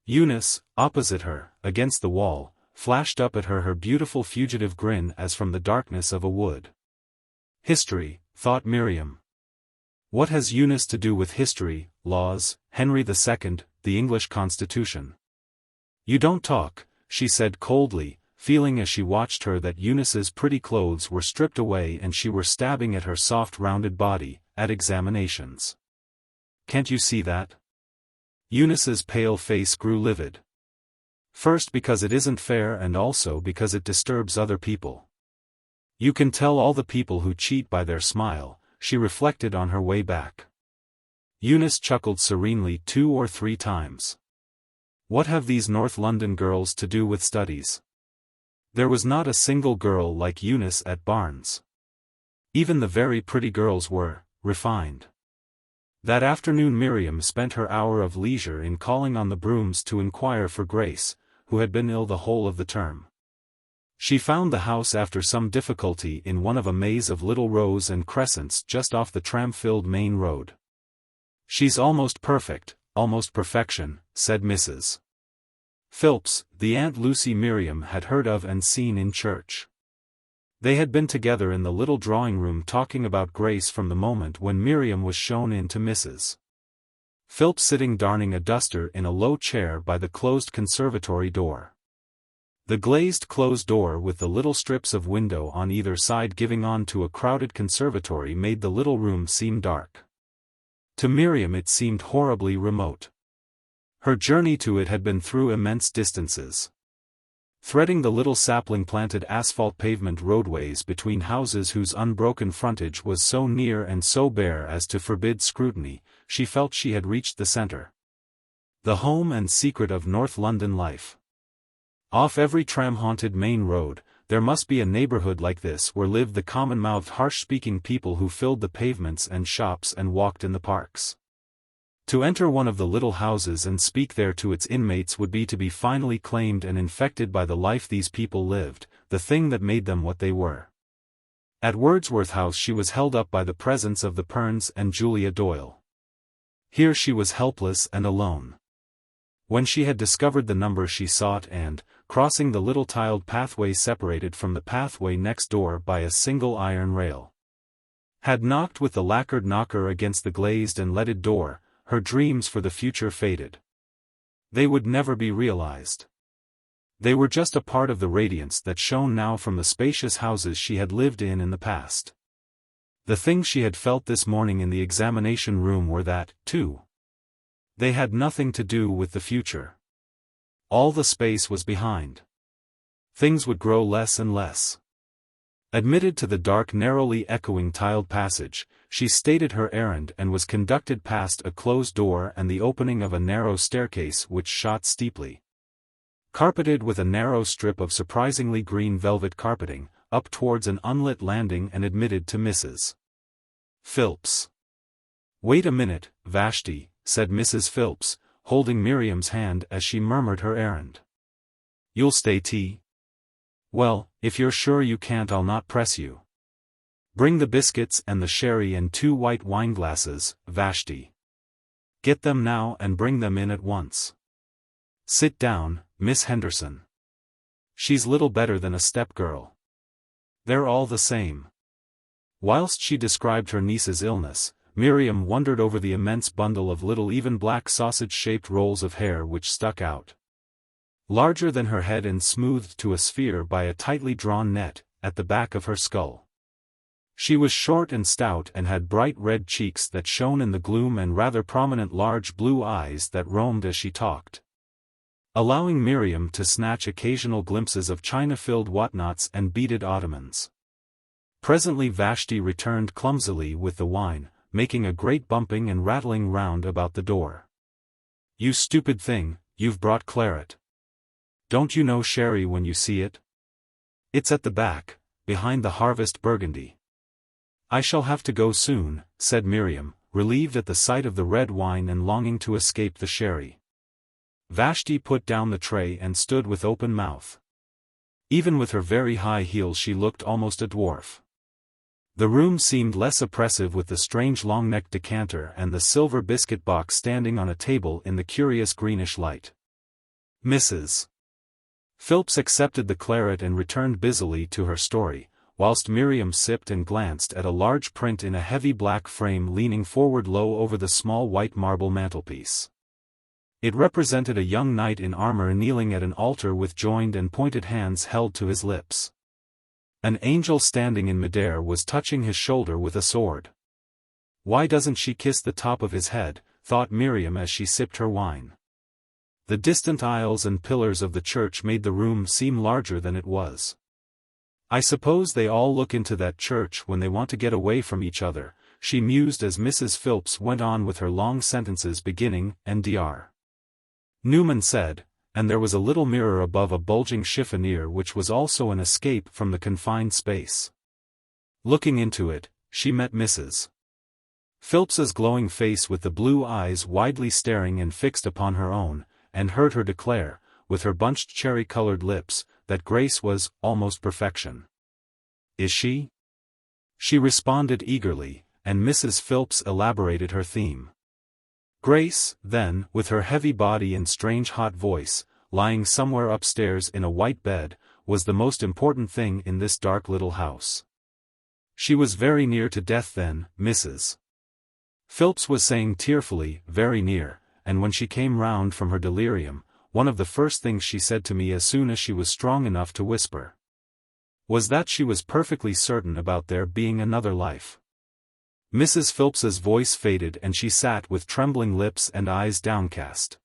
Eunice, opposite her, against the wall, flashed up at her beautiful fugitive grin as from the darkness of a wood. History, thought Miriam. What has Eunice to do with history, laws, Henry II, the English Constitution? "You don't talk," she said coldly, feeling as she watched her that Eunice's pretty clothes were stripped away and she were stabbing at her soft rounded body, at examinations. Can't you see that? Eunice's pale face grew livid. First because it isn't fair and also because it disturbs other people. You can tell all the people who cheat by their smile, she reflected on her way back. Eunice chuckled serenely 2 or 3 times. What have these North London girls to do with studies? There was not a single girl like Eunice at Barnes. Even the very pretty girls were refined. That afternoon Miriam spent her hour of leisure in calling on the Brooms to inquire for Grace, who had been ill the whole of the term. She found the house after some difficulty in one of a maze of little rows and crescents just off the tram-filled main road. "She's almost perfect, almost perfection," said Mrs. Phillips, the Aunt Lucy Miriam had heard of and seen in church. They had been together in the little drawing-room talking about Grace from the moment when Miriam was shown in to Mrs. Phillips sitting darning a duster in a low chair by the closed conservatory door. The glazed closed door with the little strips of window on either side giving on to a crowded conservatory made the little room seem dark. To Miriam it seemed horribly remote. Her journey to it had been through immense distances. Threading the little sapling-planted asphalt pavement roadways between houses whose unbroken frontage was so near and so bare as to forbid scrutiny, she felt she had reached the center. The home and secret of North London life. Off every tram-haunted main road, there must be a neighborhood like this where lived the common-mouthed harsh-speaking people who filled the pavements and shops and walked in the parks. To enter one of the little houses and speak there to its inmates would be to be finally claimed and infected by the life these people lived, the thing that made them what they were. At Wordsworth House she was held up by the presence of the Pernes and Julia Doyle. Here she was helpless and alone. When she had discovered the number she sought and, crossing the little tiled pathway separated from the pathway next door by a single iron rail, had knocked with the lacquered knocker against the glazed and leaded door, her dreams for the future faded. They would never be realized. They were just a part of the radiance that shone now from the spacious houses she had lived in the past. The things she had felt this morning in the examination room were that, too. They had nothing to do with the future. All the space was behind. Things would grow less and less. Admitted to the dark narrowly echoing tiled passage, she stated her errand and was conducted past a closed door and the opening of a narrow staircase which shot steeply, carpeted with a narrow strip of surprisingly green velvet carpeting, up towards an unlit landing and admitted to Mrs. Phillips. "Wait a minute, Vashti," said Mrs. Phillips, holding Miriam's hand as she murmured her errand. "You'll stay tea? Well, if you're sure you can't I'll not press you. Bring the biscuits and the sherry and 2 white wineglasses, Vashti. Get them now and bring them in at once. Sit down, Miss Henderson. She's little better than a step-girl. They're all the same." Whilst she described her niece's illness, Miriam wondered over the immense bundle of little even black sausage-shaped rolls of hair which stuck out, larger than her head and smoothed to a sphere by a tightly drawn net, at the back of her skull. She was short and stout and had bright red cheeks that shone in the gloom and rather prominent large blue eyes that roamed as she talked, allowing Miriam to snatch occasional glimpses of china-filled whatnots and beaded ottomans. Presently Vashti returned clumsily with the wine, making a great bumping and rattling round about the door. "You stupid thing, you've brought claret. Don't you know sherry when you see it? It's at the back, behind the harvest burgundy." "I shall have to go soon," said Miriam, relieved at the sight of the red wine and longing to escape the sherry. Vashti put down the tray and stood with open mouth. Even with her very high heels she looked almost a dwarf. The room seemed less oppressive with the strange long-necked decanter and the silver biscuit box standing on a table in the curious greenish light. Mrs. Phillips accepted the claret and returned busily to her story, whilst Miriam sipped and glanced at a large print in a heavy black frame leaning forward low over the small white marble mantelpiece. It represented a young knight in armor kneeling at an altar with joined and pointed hands held to his lips. An angel standing in midair was touching his shoulder with a sword. Why doesn't she kiss the top of his head, thought Miriam as she sipped her wine. The distant aisles and pillars of the church made the room seem larger than it was. I suppose they all look into that church when they want to get away from each other, she mused as Mrs. Phillips went on with her long sentences beginning, and Dr. Newman said, and there was a little mirror above a bulging chiffonier which was also an escape from the confined space. Looking into it, she met Mrs. Phillips's glowing face with the blue eyes widely staring and fixed upon her own, and heard her declare, with her bunched cherry-colored lips, that Grace was almost perfection. Is she? She responded eagerly, and Mrs. Phillips elaborated her theme. Grace, then, with her heavy body and strange hot voice, lying somewhere upstairs in a white bed, was the most important thing in this dark little house. She was very near to death then, Mrs. Phillips was saying tearfully, very near, and when she came round from her delirium, one of the first things she said to me as soon as she was strong enough to whisper was that she was perfectly certain about there being another life. Mrs. Phillips's voice faded and she sat with trembling lips and eyes downcast.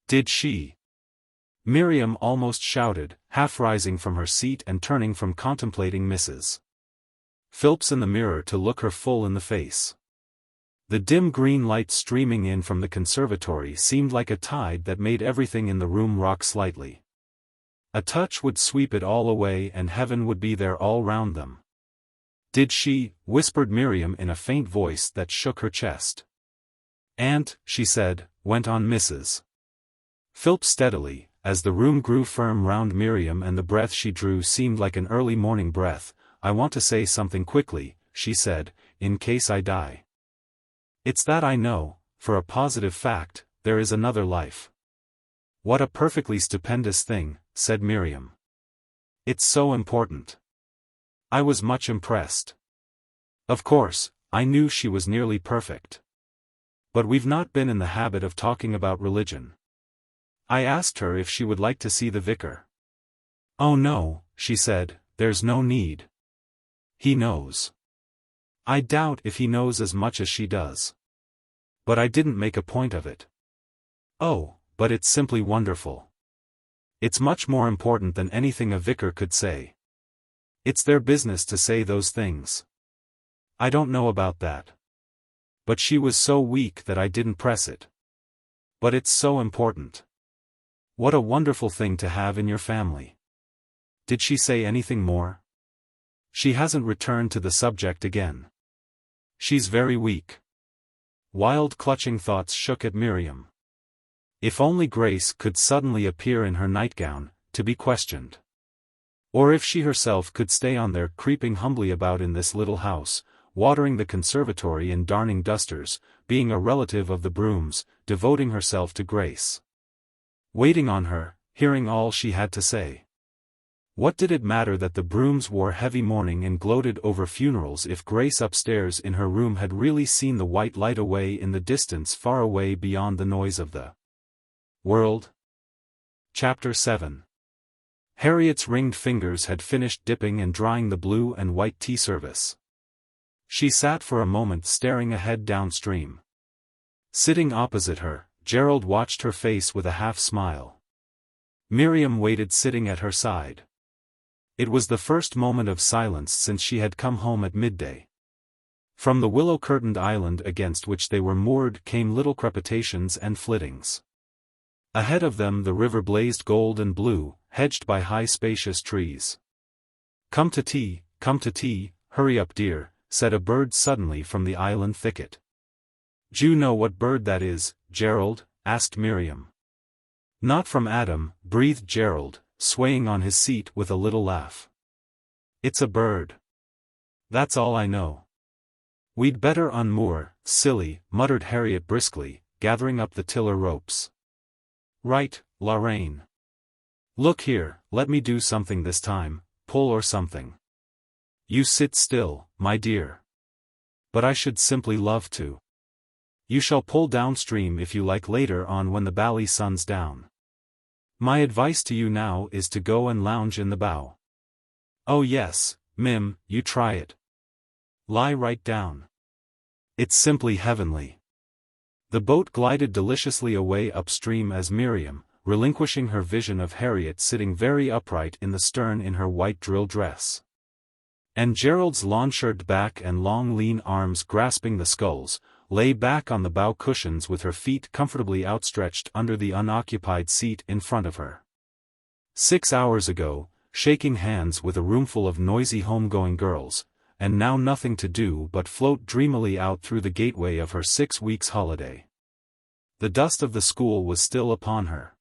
Did she? Miriam almost shouted, half rising from her seat and turning from contemplating Mrs. Phillips in the mirror to look her full in the face. The dim green light streaming in from the conservatory seemed like a tide that made everything in the room rock slightly. A touch would sweep it all away and heaven would be there all round them. Did she? Whispered Miriam in a faint voice that shook her chest. Aunt, she said, went on Mrs. Phillips steadily, as the room grew firm round Miriam and the breath she drew seemed like an early morning breath. I want to say something quickly, she said, in case I die. It's that I know, for a positive fact, there is another life. What a perfectly stupendous thing, said Miriam. It's so important. I was much impressed. Of course, I knew she was nearly perfect. But we've not been in the habit of talking about religion. I asked her if she would like to see the vicar. Oh no, she said, there's no need. He knows. I doubt if he knows as much as she does. But I didn't make a point of it. Oh, but it's simply wonderful. It's much more important than anything a vicar could say. It's their business to say those things. I don't know about that. But she was so weak that I didn't press it. But it's so important. What a wonderful thing to have in your family. Did she say anything more? She hasn't returned to the subject again. She's very weak. Wild clutching thoughts shook at Miriam. If only Grace could suddenly appear in her nightgown, to be questioned. Or if she herself could stay on there creeping humbly about in this little house, watering the conservatory and darning dusters, being a relative of the Brooms, devoting herself to Grace. Waiting on her, hearing all she had to say. What did it matter that the Brooms wore heavy mourning and gloated over funerals if Grace upstairs in her room had really seen the white light away in the distance far away beyond the noise of the world? Chapter 7. Harriet's ringed fingers had finished dipping and drying the blue and white tea service. She sat for a moment staring ahead downstream. Sitting opposite her, Gerald watched her face with a half-smile. Miriam waited sitting at her side. It was the first moment of silence since she had come home at midday. From the willow-curtained island against which they were moored came little crepitations and flittings. Ahead of them the river blazed gold and blue, hedged by high spacious trees. Come to tea, hurry up dear, said a bird suddenly from the island thicket. "Do you know what bird that is, Gerald?" asked Miriam. "Not from Adam," breathed Gerald, swaying on his seat with a little laugh. "It's a bird. That's all I know." "We'd better unmoor, silly," muttered Harriet briskly, gathering up the tiller ropes. "Right, Lorraine. Look here, let me do something this time, pull or something." "You sit still, my dear." "But I should simply love to." You shall pull downstream if you like later on when the bally sun's down. My advice to you now is to go and lounge in the bow. Oh yes, Mim, you try it. Lie right down. It's simply heavenly. The boat glided deliciously away upstream as Miriam, relinquishing her vision of Harriet sitting very upright in the stern in her white drill dress. And Gerald's lawn-shirted back and long lean arms grasping the sculls, lay back on the bow cushions with her feet comfortably outstretched under the unoccupied seat in front of her. 6 hours ago, shaking hands with a roomful of noisy home-going girls, and now nothing to do but float dreamily out through the gateway of her 6 weeks' holiday. The dust of the school was still upon her.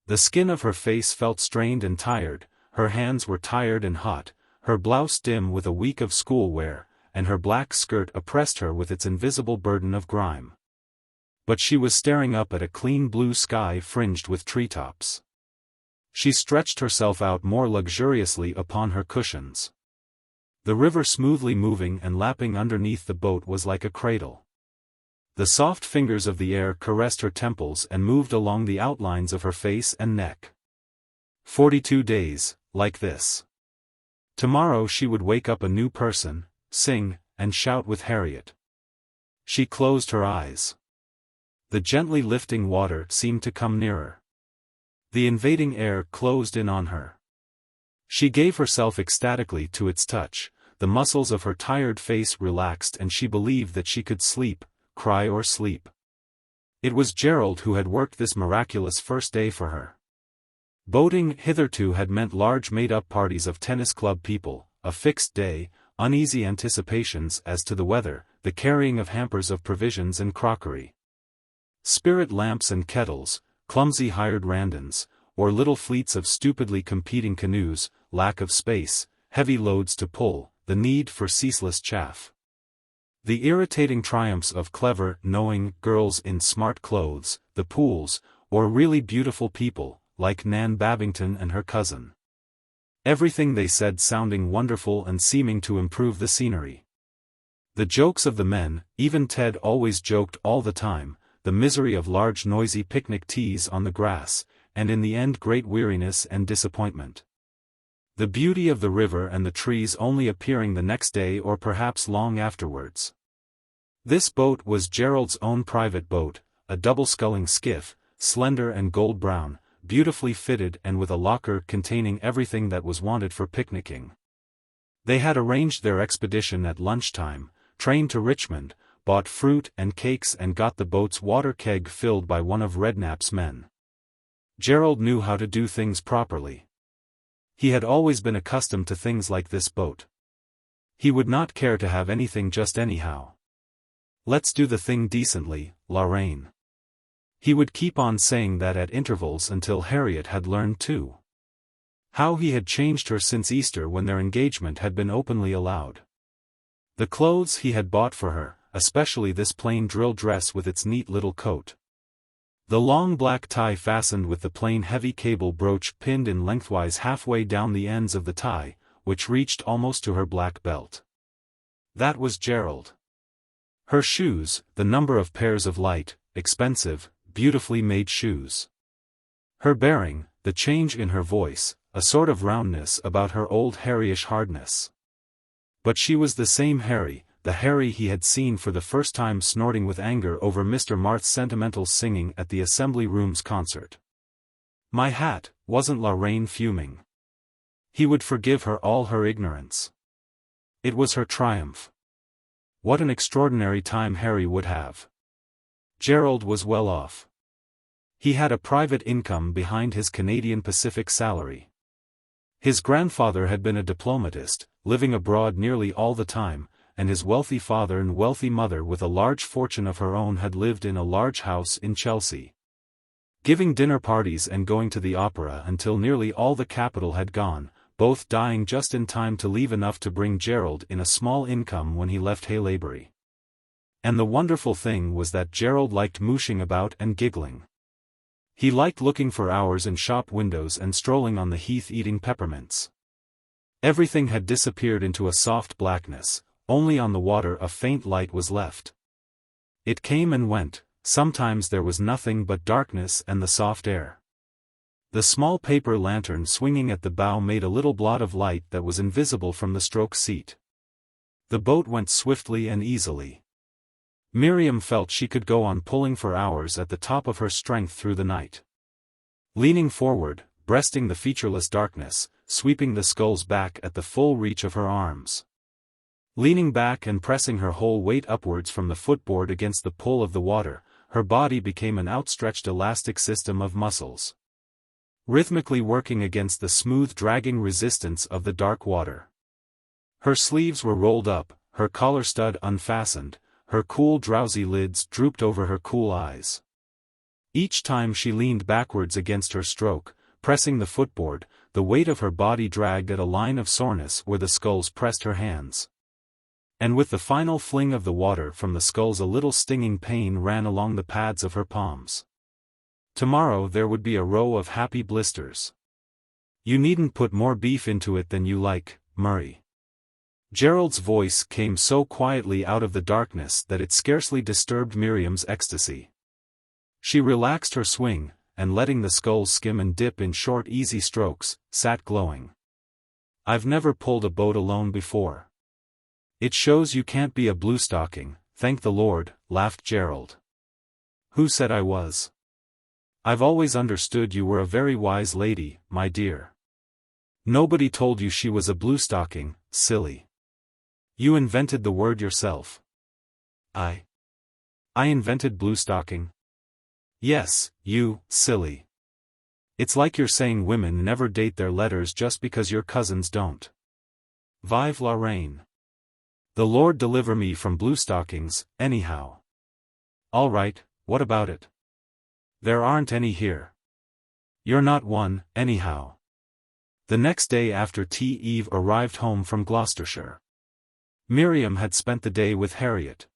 The skin of her face felt strained and tired, her hands were tired and hot, her blouse dim with a week of schoolwear, and her black skirt oppressed her with its invisible burden of grime. But she was staring up at a clean blue sky fringed with treetops. She stretched herself out more luxuriously upon her cushions. The river smoothly moving and lapping underneath the boat was like a cradle. The soft fingers of the air caressed her temples and moved along the outlines of her face and neck. 42 days, like this. Tomorrow she would wake up a new person, sing, and shout with Harriet. She closed her eyes. The gently lifting water seemed to come nearer. The invading air closed in on her. She gave herself ecstatically to its touch, the muscles of her tired face relaxed and she believed that she could sleep, cry or sleep. It was Gerald who had worked this miraculous first day for her. Boating hitherto had meant large made-up parties of tennis club people, a fixed day, uneasy anticipations as to the weather, the carrying of hampers of provisions and crockery. Spirit lamps and kettles, clumsy hired randons, or little fleets of stupidly competing canoes, lack of space, heavy loads to pull, the need for ceaseless chaff. The irritating triumphs of clever, knowing girls in smart clothes, the pools, or really beautiful people, like Nan Babington and her cousin. Everything they said sounding wonderful and seeming to improve the scenery. The jokes of the men, even Ted always joked all the time, the misery of large noisy picnic teas on the grass, and in the end great weariness and disappointment. The beauty of the river and the trees only appearing the next day or perhaps long afterwards. This boat was Gerald's own private boat, a double-sculling skiff, slender and gold-brown, beautifully fitted and with a locker containing everything that was wanted for picnicking. They had arranged their expedition at lunchtime, trained to Richmond, bought fruit and cakes and got the boat's water keg filled by one of Redknapp's men. Gerald knew how to do things properly. He had always been accustomed to things like this boat. He would not care to have anything just anyhow. Let's do the thing decently, Lorraine. He would keep on saying that at intervals until Harriet had learned too. How he had changed her since Easter when their engagement had been openly allowed. The clothes he had bought for her, especially this plain drill dress with its neat little coat. The long black tie fastened with the plain heavy cable brooch pinned in lengthwise halfway down the ends of the tie, which reached almost to her black belt. That was Gerald. Her shoes, the number of pairs of light, expensive, beautifully made shoes. Her bearing, the change in her voice, a sort of roundness about her old Harryish hardness. But she was the same Harry, the Harry he had seen for the first time snorting with anger over Mr. Marth's sentimental singing at the Assembly Rooms concert. My hat, wasn't Lorraine fuming? He would forgive her all her ignorance. It was her triumph. What an extraordinary time Harry would have. Gerald was well off. He had a private income behind his Canadian Pacific salary. His grandfather had been a diplomatist, living abroad nearly all the time, and his wealthy father and wealthy mother with a large fortune of her own had lived in a large house in Chelsea, giving dinner parties and going to the opera until nearly all the capital had gone, both dying just in time to leave enough to bring Gerald in a small income when he left Haylaybury. And the wonderful thing was that Gerald liked mooshing about and giggling. He liked looking for hours in shop windows and strolling on the heath eating peppermints. Everything had disappeared into a soft blackness, only on the water a faint light was left. It came and went, sometimes there was nothing but darkness and the soft air. The small paper lantern swinging at the bow made a little blot of light that was invisible from the stroke seat. The boat went swiftly and easily. Miriam felt she could go on pulling for hours at the top of her strength through the night. Leaning forward, breasting the featureless darkness, sweeping the sculls back at the full reach of her arms. Leaning back and pressing her whole weight upwards from the footboard against the pull of the water, her body became an outstretched elastic system of muscles, rhythmically working against the smooth dragging resistance of the dark water. Her sleeves were rolled up, her collar stud unfastened, her cool drowsy lids drooped over her cool eyes. Each time she leaned backwards against her stroke, pressing the footboard, the weight of her body dragged at a line of soreness where the sculls pressed her hands. And with the final fling of the water from the sculls a little stinging pain ran along the pads of her palms. Tomorrow there would be a row of happy blisters. You needn't put more beef into it than you like, Murray. Gerald's voice came so quietly out of the darkness that it scarcely disturbed Miriam's ecstasy. She relaxed her swing, and letting the sculls skim and dip in short easy strokes, sat glowing. I've never pulled a boat alone before. It shows you can't be a bluestocking, thank the Lord, laughed Gerald. Who said I was? I've always understood you were a very wise lady, my dear. Nobody told you she was a bluestocking, silly. You invented the word yourself. I invented bluestocking? Yes, you, silly. It's like you're saying women never date their letters just because your cousins don't. Vive la reine. The Lord deliver me from bluestockings, anyhow. All right, what about it? There aren't any here. You're not one, anyhow. The next day after tea Eve arrived home from Gloucestershire. Miriam had spent the day with Harriet.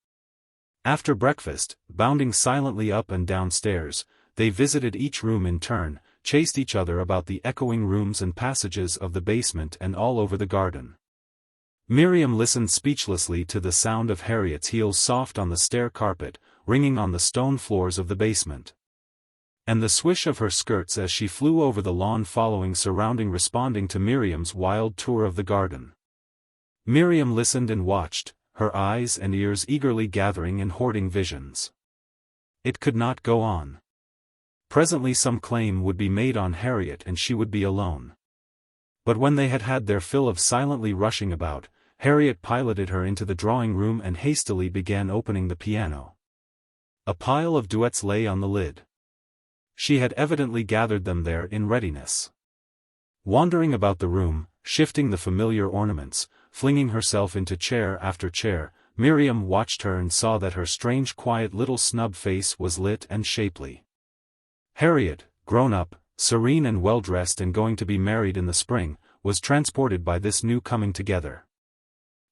After breakfast, bounding silently up and down stairs, they visited each room in turn, chased each other about the echoing rooms and passages of the basement and all over the garden. Miriam listened speechlessly to the sound of Harriet's heels soft on the stair carpet, ringing on the stone floors of the basement. And the swish of her skirts as she flew over the lawn following surrounding responding to Miriam's wild tour of the garden. Miriam listened and watched, her eyes and ears eagerly gathering and hoarding visions. It could not go on. Presently some claim would be made on Harriet and she would be alone. But when they had had their fill of silently rushing about, Harriet piloted her into the drawing-room and hastily began opening the piano. A pile of duets lay on the lid. She had evidently gathered them there in readiness. Wandering about the room, shifting the familiar ornaments, flinging herself into chair after chair, Miriam watched her and saw that her strange quiet little snub face was lit and shapely. Harriet, grown up, serene and well-dressed and going to be married in the spring, was transported by this new coming together.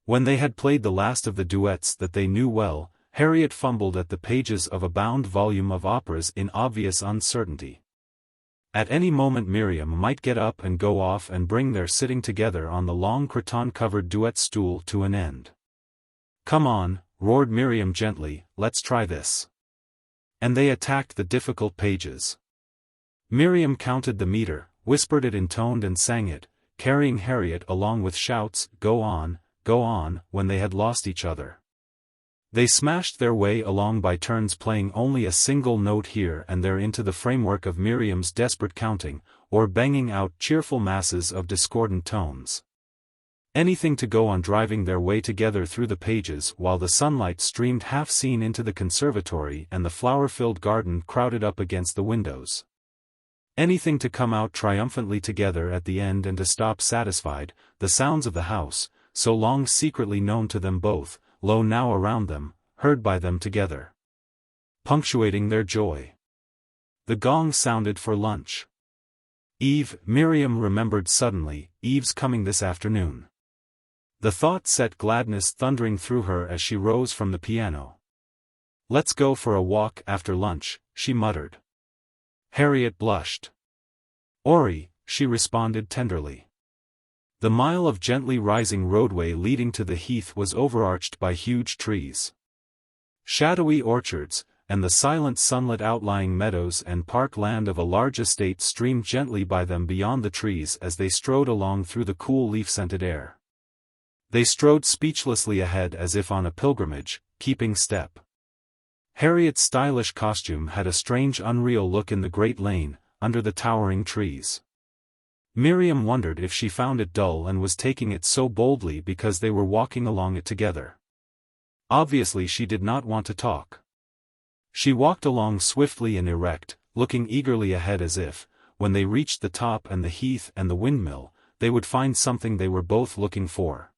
When they had played the last of the duets that they knew well, Harriet fumbled at the pages of a bound volume of operas in obvious uncertainty. At any moment Miriam might get up and go off and bring their sitting together on the long cretonne-covered duet stool to an end. "Come on," roared Miriam gently, "let's try this." And they attacked the difficult pages. Miriam counted the meter, whispered it intoned and sang it, carrying Harriet along with shouts, go on, when they had lost each other. They smashed their way along by turns playing only a single note here and there into the framework of Miriam's desperate counting, or banging out cheerful masses of discordant tones. Anything to go on driving their way together through the pages while the sunlight streamed half-seen into the conservatory and the flower-filled garden crowded up against the windows. Anything to come out triumphantly together at the end and to stop satisfied, the sounds of the house, so long secretly known to them both, low now around them, heard by them together, punctuating their joy. The gong sounded for lunch. Miriam remembered suddenly, Eve's coming this afternoon. The thought set gladness thundering through her as she rose from the piano. "Let's go for a walk after lunch," she muttered. Harriet blushed. "Ori," she responded tenderly. The mile of gently rising roadway leading to the heath was overarched by huge trees. Shadowy orchards, and the silent sunlit outlying meadows and park land of a large estate streamed gently by them beyond the trees as they strode along through the cool leaf-scented air. They strode speechlessly ahead as if on a pilgrimage, keeping step. Harriet's stylish costume had a strange unreal look in the great lane, under the towering trees. Miriam wondered if she found it dull and was taking it so boldly because they were walking along it together. Obviously she did not want to talk. She walked along swiftly and erect, looking eagerly ahead as if, when they reached the top and the heath and the windmill, they would find something they were both looking for.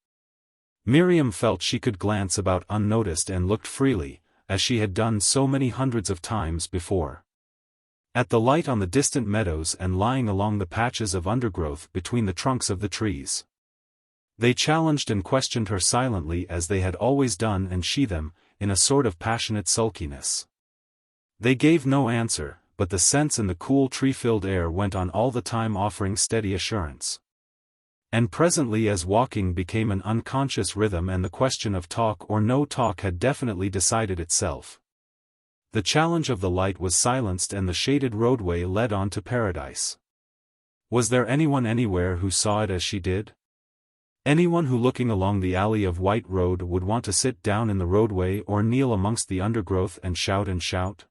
Miriam felt she could glance about unnoticed and looked freely, as she had done so many hundreds of times before. At the light on the distant meadows and lying along the patches of undergrowth between the trunks of the trees. They challenged and questioned her silently as they had always done, and she them, in a sort of passionate sulkiness. They gave no answer, but the scents in the cool tree-filled air went on all the time, offering steady assurance. And presently, as walking became an unconscious rhythm and the question of talk or no talk had definitely decided itself, the challenge of the light was silenced and the shaded roadway led on to paradise. Was there anyone anywhere who saw it as she did? Anyone who, looking along the alley of white road, would want to sit down in the roadway or kneel amongst the undergrowth and shout and shout?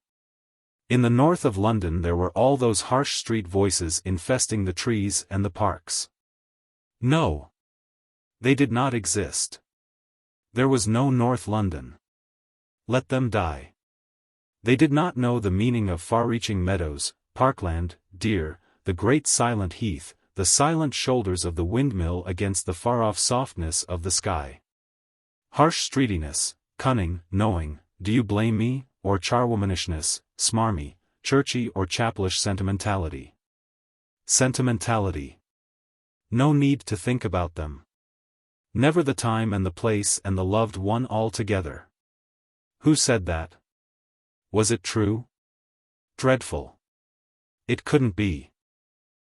In the north of London there were all those harsh street voices infesting the trees and the parks. No. They did not exist. There was no North London. Let them die. They did not know the meaning of far-reaching meadows, parkland, deer, the great silent heath, the silent shoulders of the windmill against the far-off softness of the sky. Harsh streetiness, cunning, knowing, do you blame me, or charwomanishness, smarmy, churchy or chapelish sentimentality. Sentimentality. No need to think about them. Never the time and the place and the loved one all together. Who said that? Was it true? Dreadful. It couldn't be.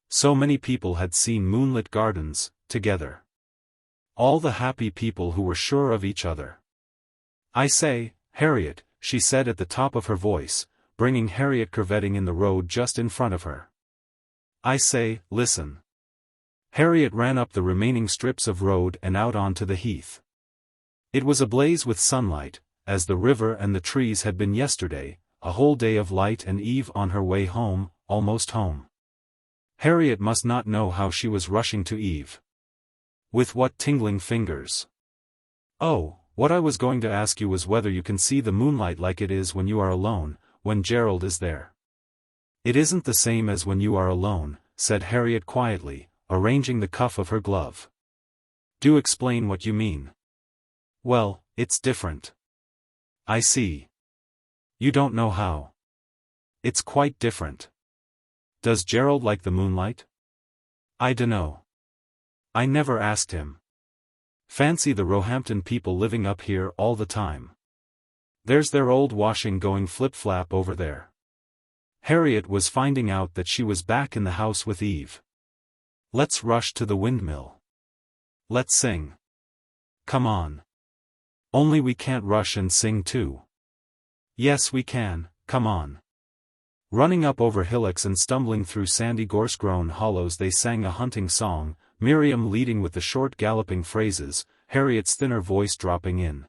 So many people had seen moonlit gardens, together. All the happy people who were sure of each other. I say, Harriet, she said at the top of her voice, bringing Harriet curvetting in the road just in front of her. I say, listen. Harriet ran up the remaining strips of road and out onto the heath. It was ablaze with sunlight, as the river and the trees had been yesterday, a whole day of light, and Eve on her way home, almost home. Harriet must not know how she was rushing to Eve. With what tingling fingers. Oh, what I was going to ask you was whether you can see the moonlight like it is when you are alone, when Gerald is there. It isn't the same as when you are alone, said Harriet quietly, arranging the cuff of her glove. Do explain what you mean. Well, it's different. I see. You don't know how. It's quite different. Does Gerald like the moonlight? I dunno. I never asked him. Fancy the Roehampton people living up here all the time. There's their old washing going flip-flap over there. Harriet was finding out that she was back in the house with Eve. Let's rush to the windmill. Let's sing. Come on. Only we can't rush and sing too. Yes we can, come on. Running up over hillocks and stumbling through sandy gorse-grown hollows they sang a hunting song, Miriam leading with the short galloping phrases, Harriet's thinner voice dropping in.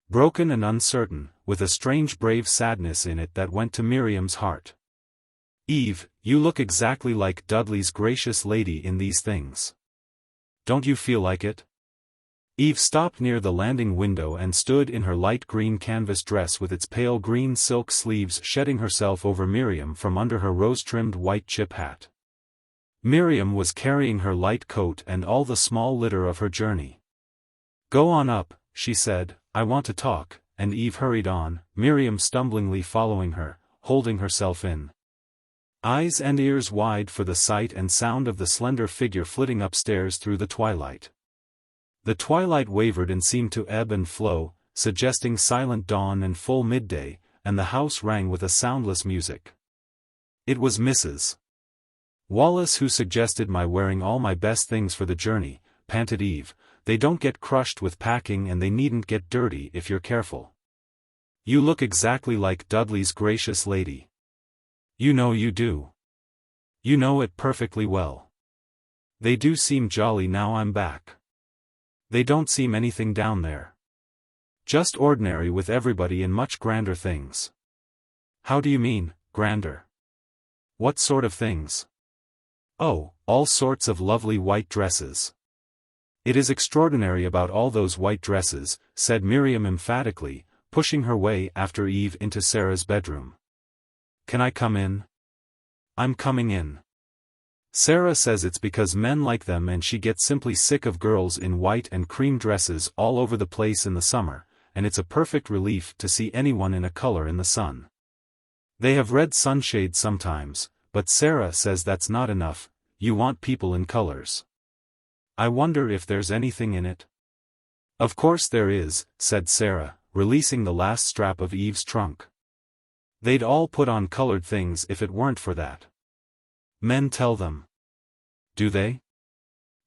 Broken and uncertain, with a strange brave sadness in it that went to Miriam's heart. Eve, you look exactly like Dudley's gracious lady in these things. Don't you feel like it? Eve stopped near the landing window and stood in her light green canvas dress with its pale green silk sleeves shedding herself over Miriam from under her rose-trimmed white chip hat. Miriam was carrying her light coat and all the small litter of her journey. Go on up, she said, I want to talk, and Eve hurried on, Miriam stumblingly following her, holding herself in. Eyes and ears wide for the sight and sound of the slender figure flitting upstairs through the twilight. The twilight wavered and seemed to ebb and flow, suggesting silent dawn and full midday, and the house rang with a soundless music. It was Mrs. Wallace who suggested my wearing all my best things for the journey, panted Eve. They don't get crushed with packing and they needn't get dirty if you're careful. You look exactly like Dudley's gracious lady. You know you do. You know it perfectly well. They do seem jolly now I'm back. They don't seem anything down there. Just ordinary with everybody in much grander things. How do you mean, grander? What sort of things? Oh, all sorts of lovely white dresses. It is extraordinary about all those white dresses, said Miriam emphatically, pushing her way after Eve into Sarah's bedroom. Can I come in? I'm coming in. Sarah says it's because men like them and she gets simply sick of girls in white and cream dresses all over the place in the summer, and it's a perfect relief to see anyone in a color in the sun. They have red sunshades sometimes, but Sarah says that's not enough, you want people in colors. I wonder if there's anything in it. Of course there is, said Sarah, releasing the last strap of Eve's trunk. They'd all put on colored things if it weren't for that. Men tell them. Do they?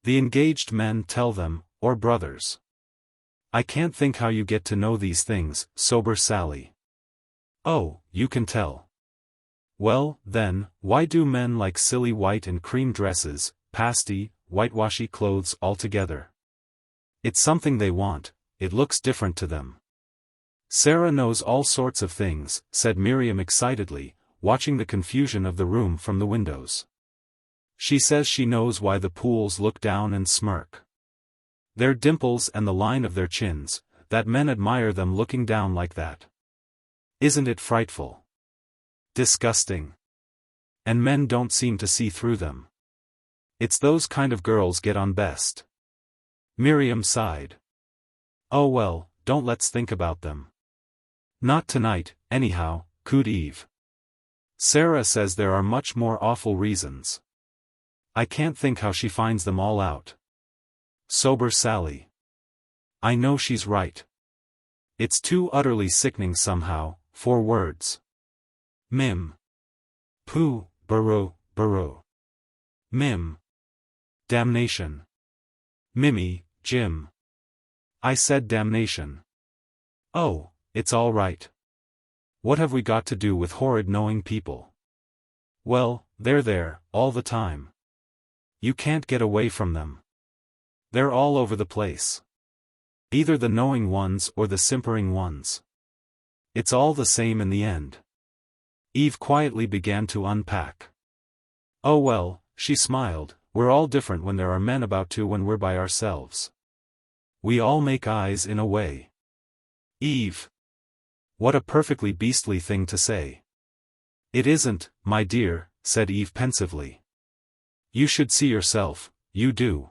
The engaged men tell them, or brothers. I can't think how you get to know these things, sober Sally. Oh, you can tell. Well, then, why do men like silly white and cream dresses, pasty, whitewashy clothes altogether? It's something they want, it looks different to them. Sarah knows all sorts of things, said Miriam excitedly, watching the confusion of the room from the windows. She says she knows why the Pools look down and smirk. Their dimples and the line of their chins, that men admire them looking down like that. Isn't it frightful? Disgusting. And men don't seem to see through them. It's those kind of girls get on best. Miriam sighed. Oh well, don't let's think about them. Not tonight, anyhow, cooed Eve. Sarah says there are much more awful reasons. I can't think how she finds them all out. Sober Sally. I know she's right. It's too utterly sickening somehow, 4 words. Mim. Pooh, burrow. Mim. Damnation. Mimmy, Jim. I said damnation. Oh, it's all right. What have we got to do with horrid knowing people? Well, they're there, all the time. You can't get away from them. They're all over the place. Either the knowing ones or the simpering ones. It's all the same in the end. Eve quietly began to unpack. Oh well, she smiled, we're all different when there are men about too when we're by ourselves. We all make eyes in a way. Eve. What a perfectly beastly thing to say. It isn't, my dear, said Eve pensively. You should see yourself, you do.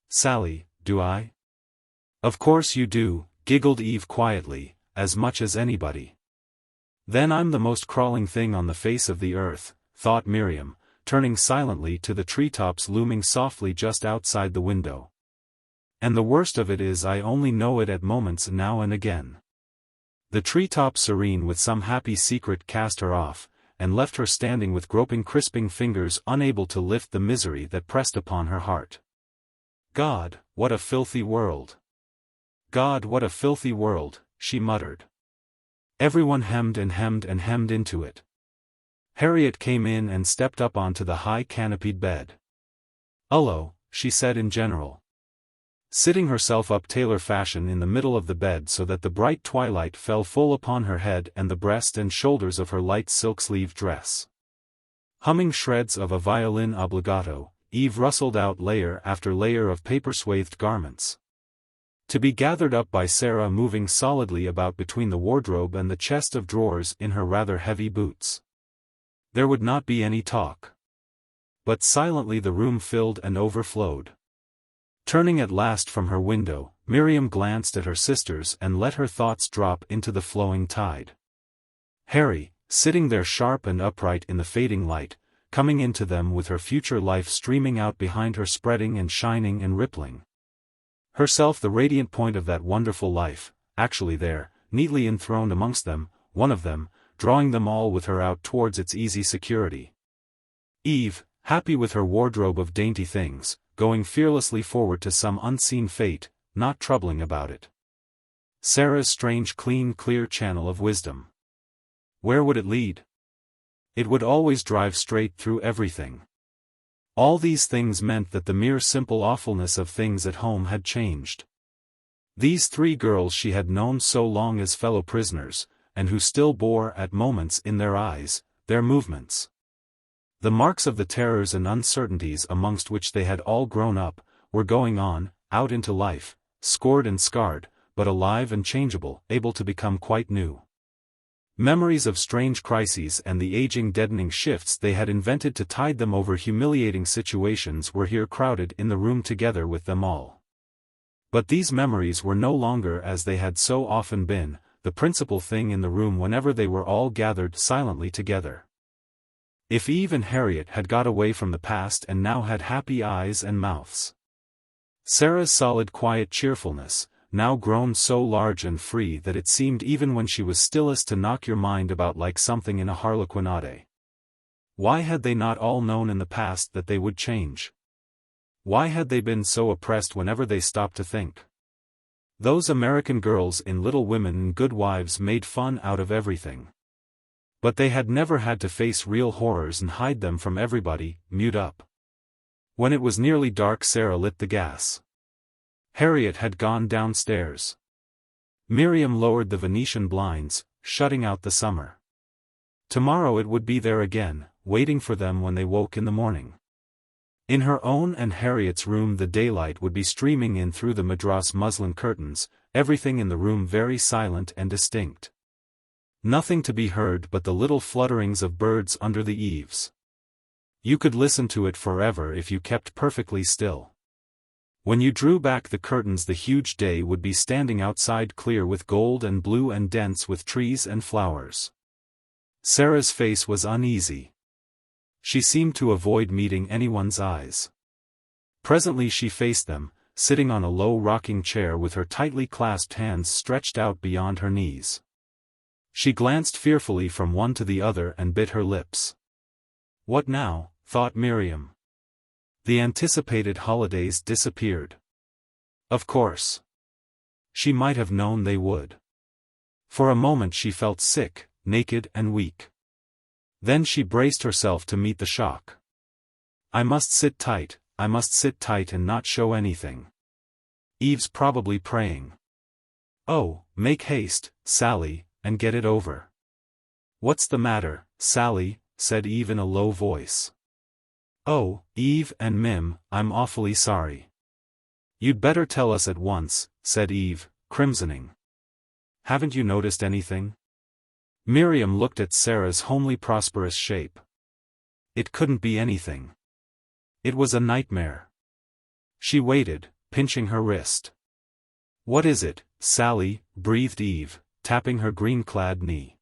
Sally, do I? Of course you do, giggled Eve quietly, as much as anybody. Then I'm the most crawling thing on the face of the earth, thought Miriam, turning silently to the treetops looming softly just outside the window. And the worst of it is I only know it at moments now and again. The treetop serene with some happy secret cast her off, and left her standing with groping crisping fingers unable to lift the misery that pressed upon her heart. God, what a filthy world! God, what a filthy world, she muttered. Everyone hemmed and hemmed and hemmed into it. Harriet came in and stepped up onto the high canopied bed. "Ullo," she said in general. Sitting herself up tailor fashion in the middle of the bed so that the bright twilight fell full upon her head and the breast and shoulders of her light silk-sleeved dress. Humming shreds of a violin obbligato, Eve rustled out layer after layer of paper-swathed garments. To be gathered up by Sarah moving solidly about between the wardrobe and the chest of drawers in her rather heavy boots. There would not be any talk. But silently the room filled and overflowed. Turning at last from her window, Miriam glanced at her sisters and let her thoughts drop into the flowing tide. Harry, sitting there sharp and upright in the fading light, coming into them with her future life streaming out behind her spreading and shining and rippling. Herself the radiant point of that wonderful life, actually there, neatly enthroned amongst them, one of them, drawing them all with her out towards its easy security. Eve, happy with her wardrobe of dainty things, going fearlessly forward to some unseen fate, not troubling about it. Sarah's strange clear channel of wisdom. Where would it lead? It would always drive straight through everything. All these things meant that the mere simple awfulness of things at home had changed. These three girls she had known so long as fellow prisoners, and who still bore at moments in their eyes, their movements. The marks of the terrors and uncertainties amongst which they had all grown up, were going on, out into life, scored and scarred, but alive and changeable, able to become quite new. Memories of strange crises and the aging deadening shifts they had invented to tide them over humiliating situations were here crowded in the room together with them all. But these memories were no longer, as they had so often been, the principal thing in the room whenever they were all gathered silently together. If Eve and Harriet had got away from the past and now had happy eyes and mouths. Sarah's solid quiet cheerfulness, now grown so large and free that it seemed even when she was stillest to knock your mind about like something in a harlequinade. Why had they not all known in the past that they would change? Why had they been so oppressed whenever they stopped to think? Those American girls in Little Women and Good Wives made fun out of everything. But they had never had to face real horrors and hide them from everybody, mute up. When it was nearly dark, Sarah lit the gas. Harriet had gone downstairs. Miriam lowered the Venetian blinds, shutting out the summer. Tomorrow it would be there again, waiting for them when they woke in the morning. In her own and Harriet's room the daylight would be streaming in through the madras muslin curtains, everything in the room very silent and distinct. Nothing to be heard but the little flutterings of birds under the eaves. You could listen to it forever if you kept perfectly still. When you drew back the curtains the huge day would be standing outside clear with gold and blue and dense with trees and flowers. Sarah's face was uneasy. She seemed to avoid meeting anyone's eyes. Presently she faced them, sitting on a low rocking chair with her tightly clasped hands stretched out beyond her knees. She glanced fearfully from one to the other and bit her lips. What now, thought Miriam. The anticipated holidays disappeared. Of course. She might have known they would. For a moment she felt sick, naked and weak. Then she braced herself to meet the shock. I must sit tight and not show anything. Eve's probably praying. Oh, make haste, Sally, and get it over. What's the matter, Sally? Said Eve in a low voice. Oh, Eve and Mim, I'm awfully sorry. You'd better tell us at once, said Eve, crimsoning. Haven't you noticed anything? Miriam looked at Sarah's homely prosperous shape. It couldn't be anything. It was a nightmare. She waited, pinching her wrist. What is it, Sally? Breathed Eve, tapping her green-clad knee.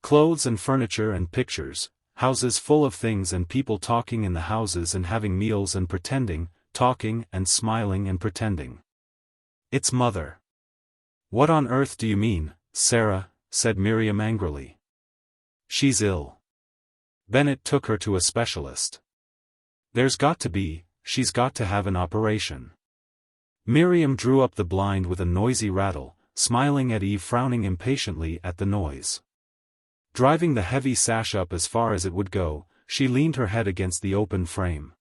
Clothes and furniture and pictures. Houses full of things and people talking in the houses and having meals and pretending, talking and smiling and pretending. It's Mother. What on earth do you mean, Sarah? Said Miriam angrily. She's ill. Bennett took her to a specialist. She's got to have an operation. Miriam drew up the blind with a noisy rattle, smiling at Eve frowning impatiently at the noise. Driving the heavy sash up as far as it would go, she leaned her head against the open frame.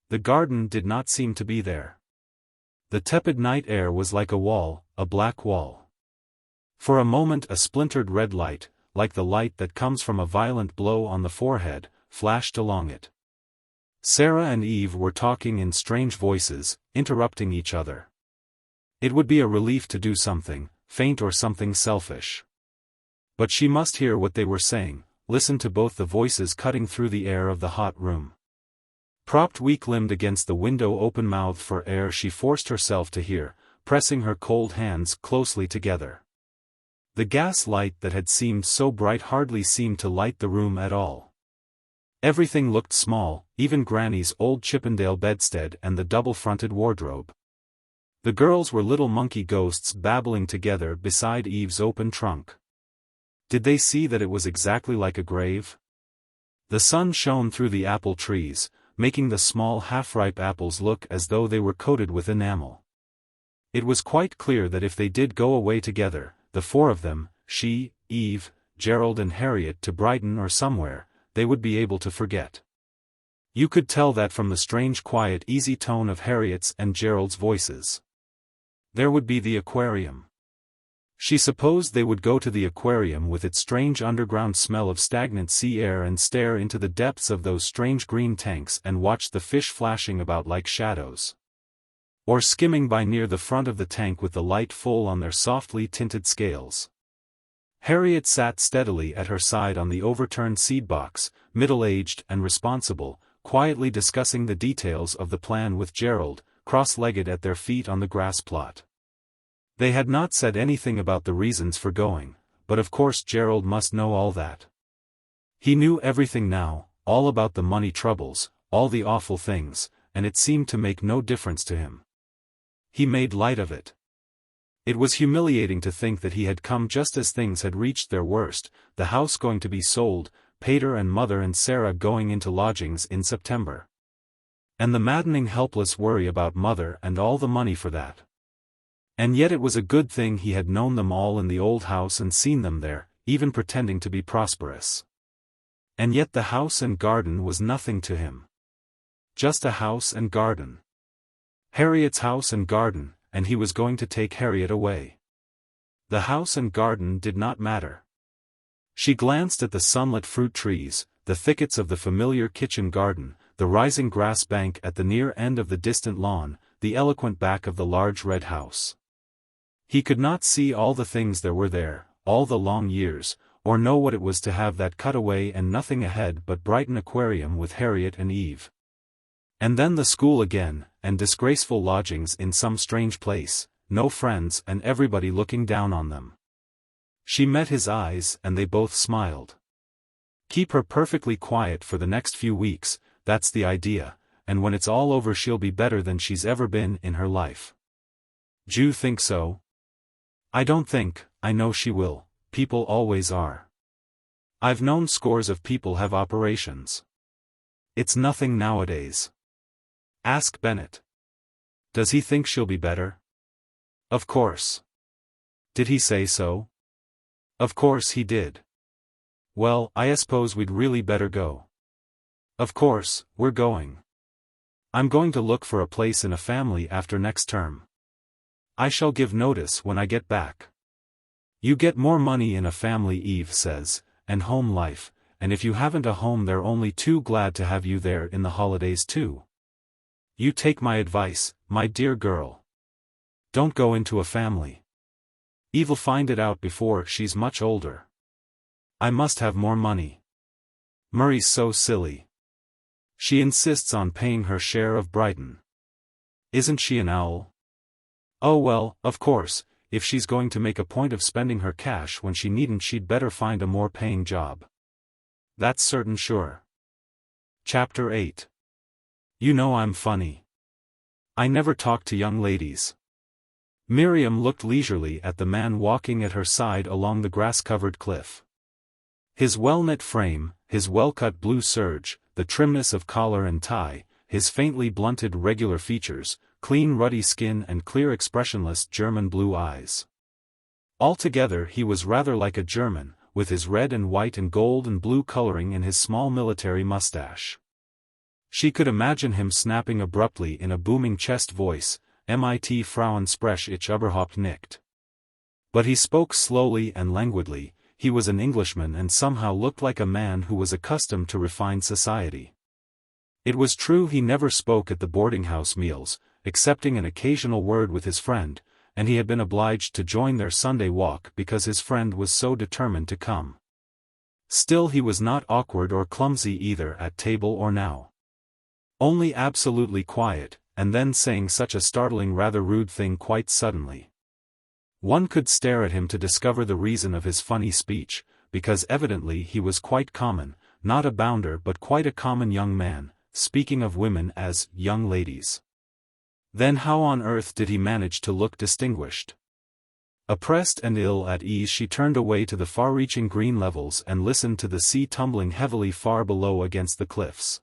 The garden did not seem to be there. The tepid night air was like a wall, a black wall. For a moment a splintered red light, like the light that comes from a violent blow on the forehead, flashed along it. Sarah and Eve were talking in strange voices, interrupting each other. It would be a relief to do something, faint or something selfish. But she must hear what they were saying, listen to both the voices cutting through the air of the hot room. Propped weak-limbed against the window open-mouthed for air she forced herself to hear, pressing her cold hands closely together. The gas light that had seemed so bright hardly seemed to light the room at all. Everything looked small, even Granny's old Chippendale bedstead and the double-fronted wardrobe. The girls were little monkey ghosts babbling together beside Eve's open trunk. Did they see that it was exactly like a grave? The sun shone through the apple trees, making the small half-ripe apples look as though they were coated with enamel. It was quite clear that if they did go away together, the four of them, she, Eve, Gerald and Harriet, to Brighton or somewhere, they would be able to forget. You could tell that from the strange quiet easy tone of Harriet's and Gerald's voices. There would be the aquarium. She supposed they would go to the aquarium with its strange underground smell of stagnant sea air and stare into the depths of those strange green tanks and watch the fish flashing about like shadows. Or skimming by near the front of the tank with the light full on their softly tinted scales. Harriet sat steadily at her side on the overturned seed box, middle-aged and responsible, quietly discussing the details of the plan with Gerald, cross-legged at their feet on the grass plot. They had not said anything about the reasons for going, but of course Gerald must know all that. He knew everything now, all about the money troubles, all the awful things, and it seemed to make no difference to him. He made light of it. It was humiliating to think that he had come just as things had reached their worst, the house going to be sold, Pater and Mother and Sarah going into lodgings in September. And the maddening helpless worry about Mother and all the money for that. And yet it was a good thing he had known them all in the old house and seen them there, even pretending to be prosperous. And yet the house and garden was nothing to him. Just a house and garden. Harriet's house and garden, and he was going to take Harriet away. The house and garden did not matter. She glanced at the sunlit fruit trees, the thickets of the familiar kitchen garden, the rising grass bank at the near end of the distant lawn, the eloquent back of the large red house. He could not see all the things there were there, all the long years, or know what it was to have that cutaway and nothing ahead but Brighton Aquarium with Harriet and Eve. And then the school again, and disgraceful lodgings in some strange place, no friends and everybody looking down on them. She met his eyes and they both smiled. Keep her perfectly quiet for the next few weeks, that's the idea, and when it's all over she'll be better than she's ever been in her life. Do you think so? I don't think, I know she will, people always are. I've known scores of people have operations. It's nothing nowadays. Ask Bennett. Does he think she'll be better? Of course. Did he say so? Of course he did. Well, I suppose we'd really better go. Of course, we're going. I'm going to look for a place in a family after next term. I shall give notice when I get back. You get more money in a family, Eve says, and home life, and if you haven't a home they're only too glad to have you there in the holidays too. You take my advice, my dear girl. Don't go into a family. Eve'll find it out before she's much older. I must have more money. Murray's so silly. She insists on paying her share of Brighton. Isn't she an owl? Oh well, of course, if she's going to make a point of spending her cash when she needn't, she'd better find a more paying job. That's certain sure. Chapter 8. You know I'm funny. I never talk to young ladies. Miriam looked leisurely at the man walking at her side along the grass-covered cliff. His well-knit frame, his well-cut blue serge, the trimness of collar and tie, his faintly blunted regular features, clean ruddy skin and clear expressionless German blue eyes. Altogether he was rather like a German, with his red and white and gold and blue coloring and his small military mustache. She could imagine him snapping abruptly in a booming chest voice, "Mit Frauen sprech ich überhaupt nicht." But he spoke slowly and languidly. He was an Englishman and somehow looked like a man who was accustomed to refined society. It was true he never spoke at the boarding-house meals, excepting an occasional word with his friend, and he had been obliged to join their Sunday walk because his friend was so determined to come. Still he was not awkward or clumsy either at table or now. Only absolutely quiet, and then saying such a startling rather rude thing quite suddenly. One could stare at him to discover the reason of his funny speech, because evidently he was quite common, not a bounder but quite a common young man, speaking of women as young ladies. Then how on earth did he manage to look distinguished? Oppressed and ill at ease she turned away to the far-reaching green levels and listened to the sea tumbling heavily far below against the cliffs.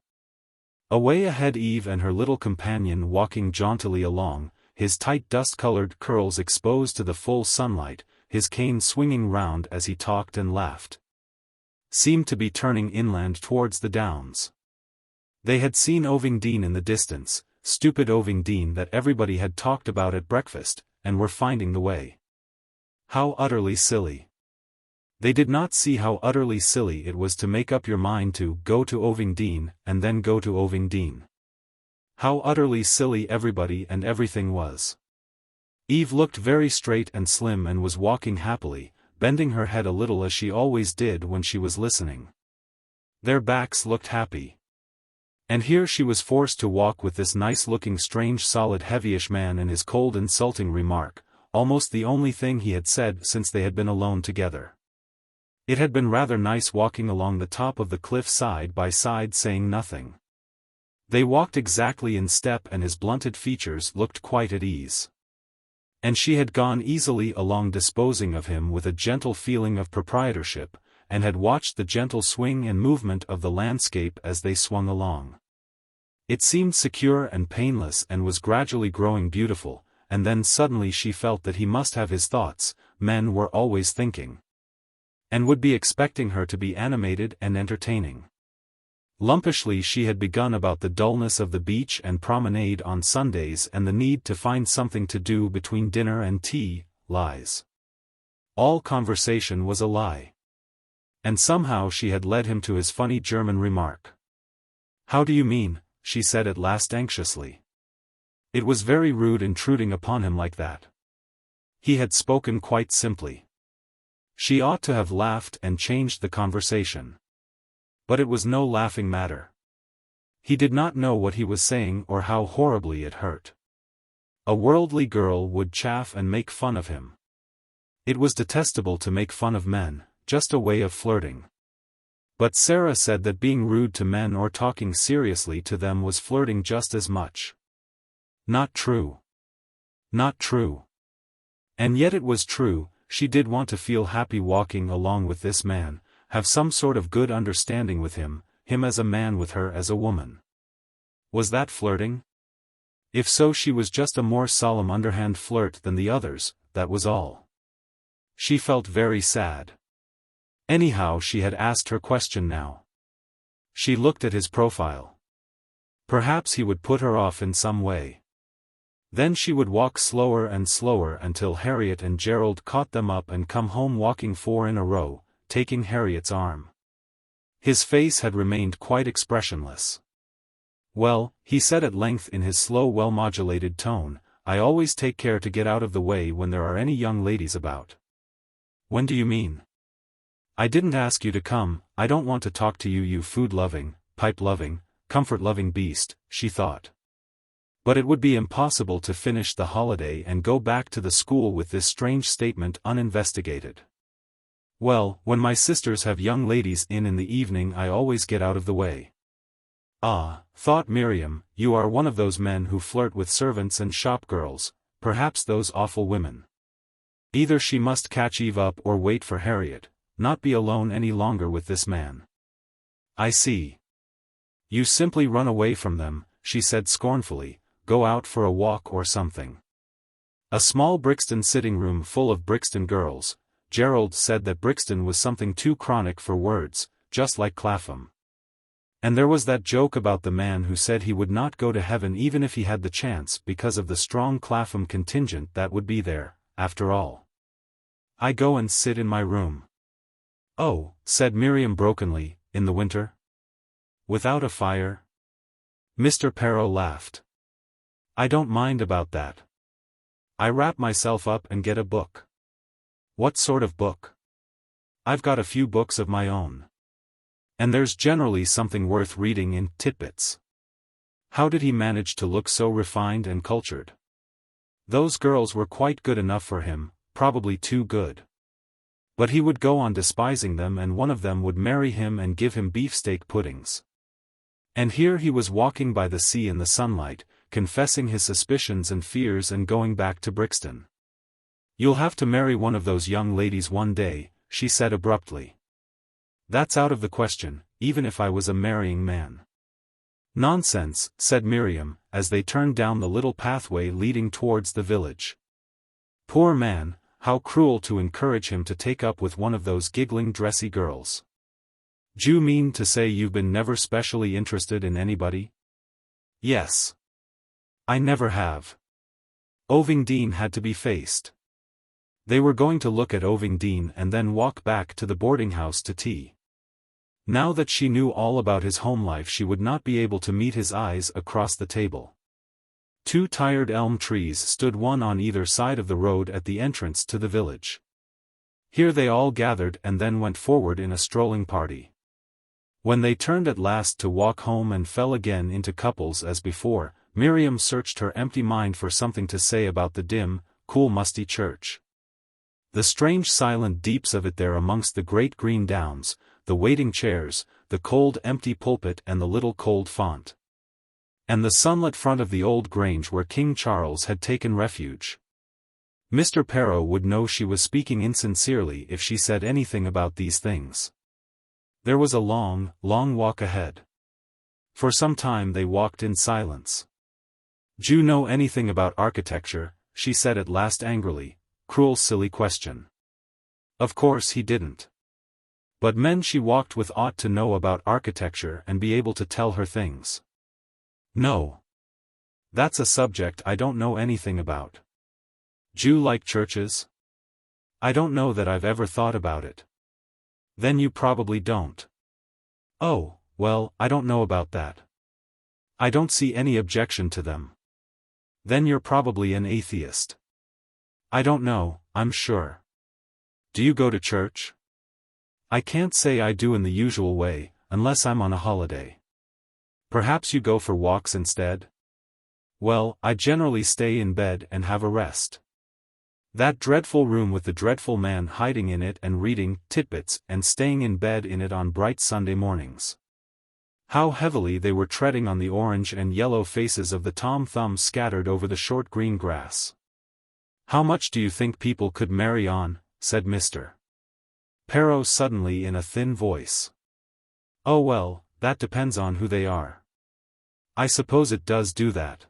Away ahead Eve and her little companion walking jauntily along, his tight dust-colored curls exposed to the full sunlight, his cane swinging round as he talked and laughed. Seemed to be turning inland towards the downs. They had seen Ovingdean in the distance, stupid Ovingdean that everybody had talked about at breakfast, and were finding the way. How utterly silly. They did not see how utterly silly it was to make up your mind to go to Ovingdean and then go to Ovingdean. How utterly silly everybody and everything was. Eve looked very straight and slim and was walking happily, bending her head a little as she always did when she was listening. Their backs looked happy. And here she was forced to walk with this nice-looking strange solid heavyish man and his cold insulting remark, almost the only thing he had said since they had been alone together. It had been rather nice walking along the top of the cliff side by side saying nothing. They walked exactly in step and his blunted features looked quite at ease. And she had gone easily along disposing of him with a gentle feeling of proprietorship, and had watched the gentle swing and movement of the landscape as they swung along. It seemed secure and painless and was gradually growing beautiful, and then suddenly she felt that he must have his thoughts, men were always thinking. And would be expecting her to be animated and entertaining. Lumpishly she had begun about the dullness of the beach and promenade on Sundays and the need to find something to do between dinner and tea, lies. All conversation was a lie. And somehow she had led him to his funny German remark. "How do you mean?" she said at last anxiously. It was very rude intruding upon him like that. He had spoken quite simply. She ought to have laughed and changed the conversation. But it was no laughing matter. He did not know what he was saying or how horribly it hurt. A worldly girl would chaff and make fun of him. It was detestable to make fun of men, just a way of flirting. But Sarah said that being rude to men or talking seriously to them was flirting just as much. Not true. Not true. And yet it was true. She did want to feel happy walking along with this man, have some sort of good understanding with him as a man with her as a woman. Was that flirting? If so, she was just a more solemn underhand flirt than the others, that was all. She felt very sad. Anyhow, she had asked her question now. She looked at his profile. Perhaps he would put her off in some way. Then she would walk slower and slower until Harriet and Gerald caught them up and come home walking 4 in a row, taking Harriet's arm. His face had remained quite expressionless. "Well," he said at length in his slow well-modulated tone, "I always take care to get out of the way when there are any young ladies about." "When do you mean?" "I didn't ask you to come, I don't want to talk to you, you food-loving, pipe-loving, comfort-loving beast," she thought. But it would be impossible to finish the holiday and go back to the school with this strange statement uninvestigated. "Well, when my sisters have young ladies in the evening I always get out of the way." "Ah," thought Miriam, "you are one of those men who flirt with servants and shop girls, perhaps those awful women." Either she must catch Eve up or wait for Harriet, not be alone any longer with this man. "I see. You simply run away from them," she said scornfully. "Go out for a walk or something." A small Brixton sitting room full of Brixton girls. Gerald said that Brixton was something too chronic for words, just like Clapham. And there was that joke about the man who said he would not go to heaven even if he had the chance because of the strong Clapham contingent that would be there, after all. "I go and sit in my room." "Oh," said Miriam brokenly, "in the winter? Without a fire?" Mr. Perrow laughed. "I don't mind about that. I wrap myself up and get a book." "What sort of book?" "I've got a few books of my own. And there's generally something worth reading in Titbits." How did he manage to look so refined and cultured? Those girls were quite good enough for him, probably too good. But he would go on despising them and one of them would marry him and give him beefsteak puddings. And here he was walking by the sea in the sunlight, confessing his suspicions and fears and going back to Brixton. "You'll have to marry one of those young ladies one day," she said abruptly. "That's out of the question, even if I was a marrying man." "Nonsense," said Miriam, as they turned down the little pathway leading towards the village. "Poor man, how cruel to encourage him to take up with one of those giggling dressy girls. D'you mean to say you've been never specially interested in anybody?" "Yes. I never have." Ovingdean had to be faced. They were going to look at Ovingdean and then walk back to the boarding house to tea. Now that she knew all about his home life, she would not be able to meet his eyes across the table. 2 tired elm trees stood one on either side of the road at the entrance to the village. Here they all gathered and then went forward in a strolling party. When they turned at last to walk home and fell again into couples as before, Miriam searched her empty mind for something to say about the dim, cool musty church. The strange silent deeps of it there amongst the great green downs, the waiting chairs, the cold empty pulpit and the little cold font. And the sunlit front of the old grange where King Charles had taken refuge. Mr. Perne would know she was speaking insincerely if she said anything about these things. There was a long, long walk ahead. For some time they walked in silence. "D'you know anything about architecture?" she said at last angrily. Cruel silly question. Of course he didn't. But men she walked with ought to know about architecture and be able to tell her things. "No. That's a subject I don't know anything about." "D'you like churches?" "I don't know that I've ever thought about it." "Then you probably don't." "Oh, well, I don't know about that. I don't see any objection to them." "Then you're probably an atheist." "I don't know, I'm sure." "Do you go to church?" "I can't say I do in the usual way, unless I'm on a holiday." "Perhaps you go for walks instead?" "Well, I generally stay in bed and have a rest." "That dreadful room with the dreadful man hiding in it and reading Titbits and staying in bed in it on bright Sunday mornings." How heavily they were treading on the orange and yellow faces of the Tom Thumbs scattered over the short green grass. "How much do you think people could marry on?" said Mr. Perne suddenly in a thin voice. "Oh well, that depends on who they are." "I suppose it does do that.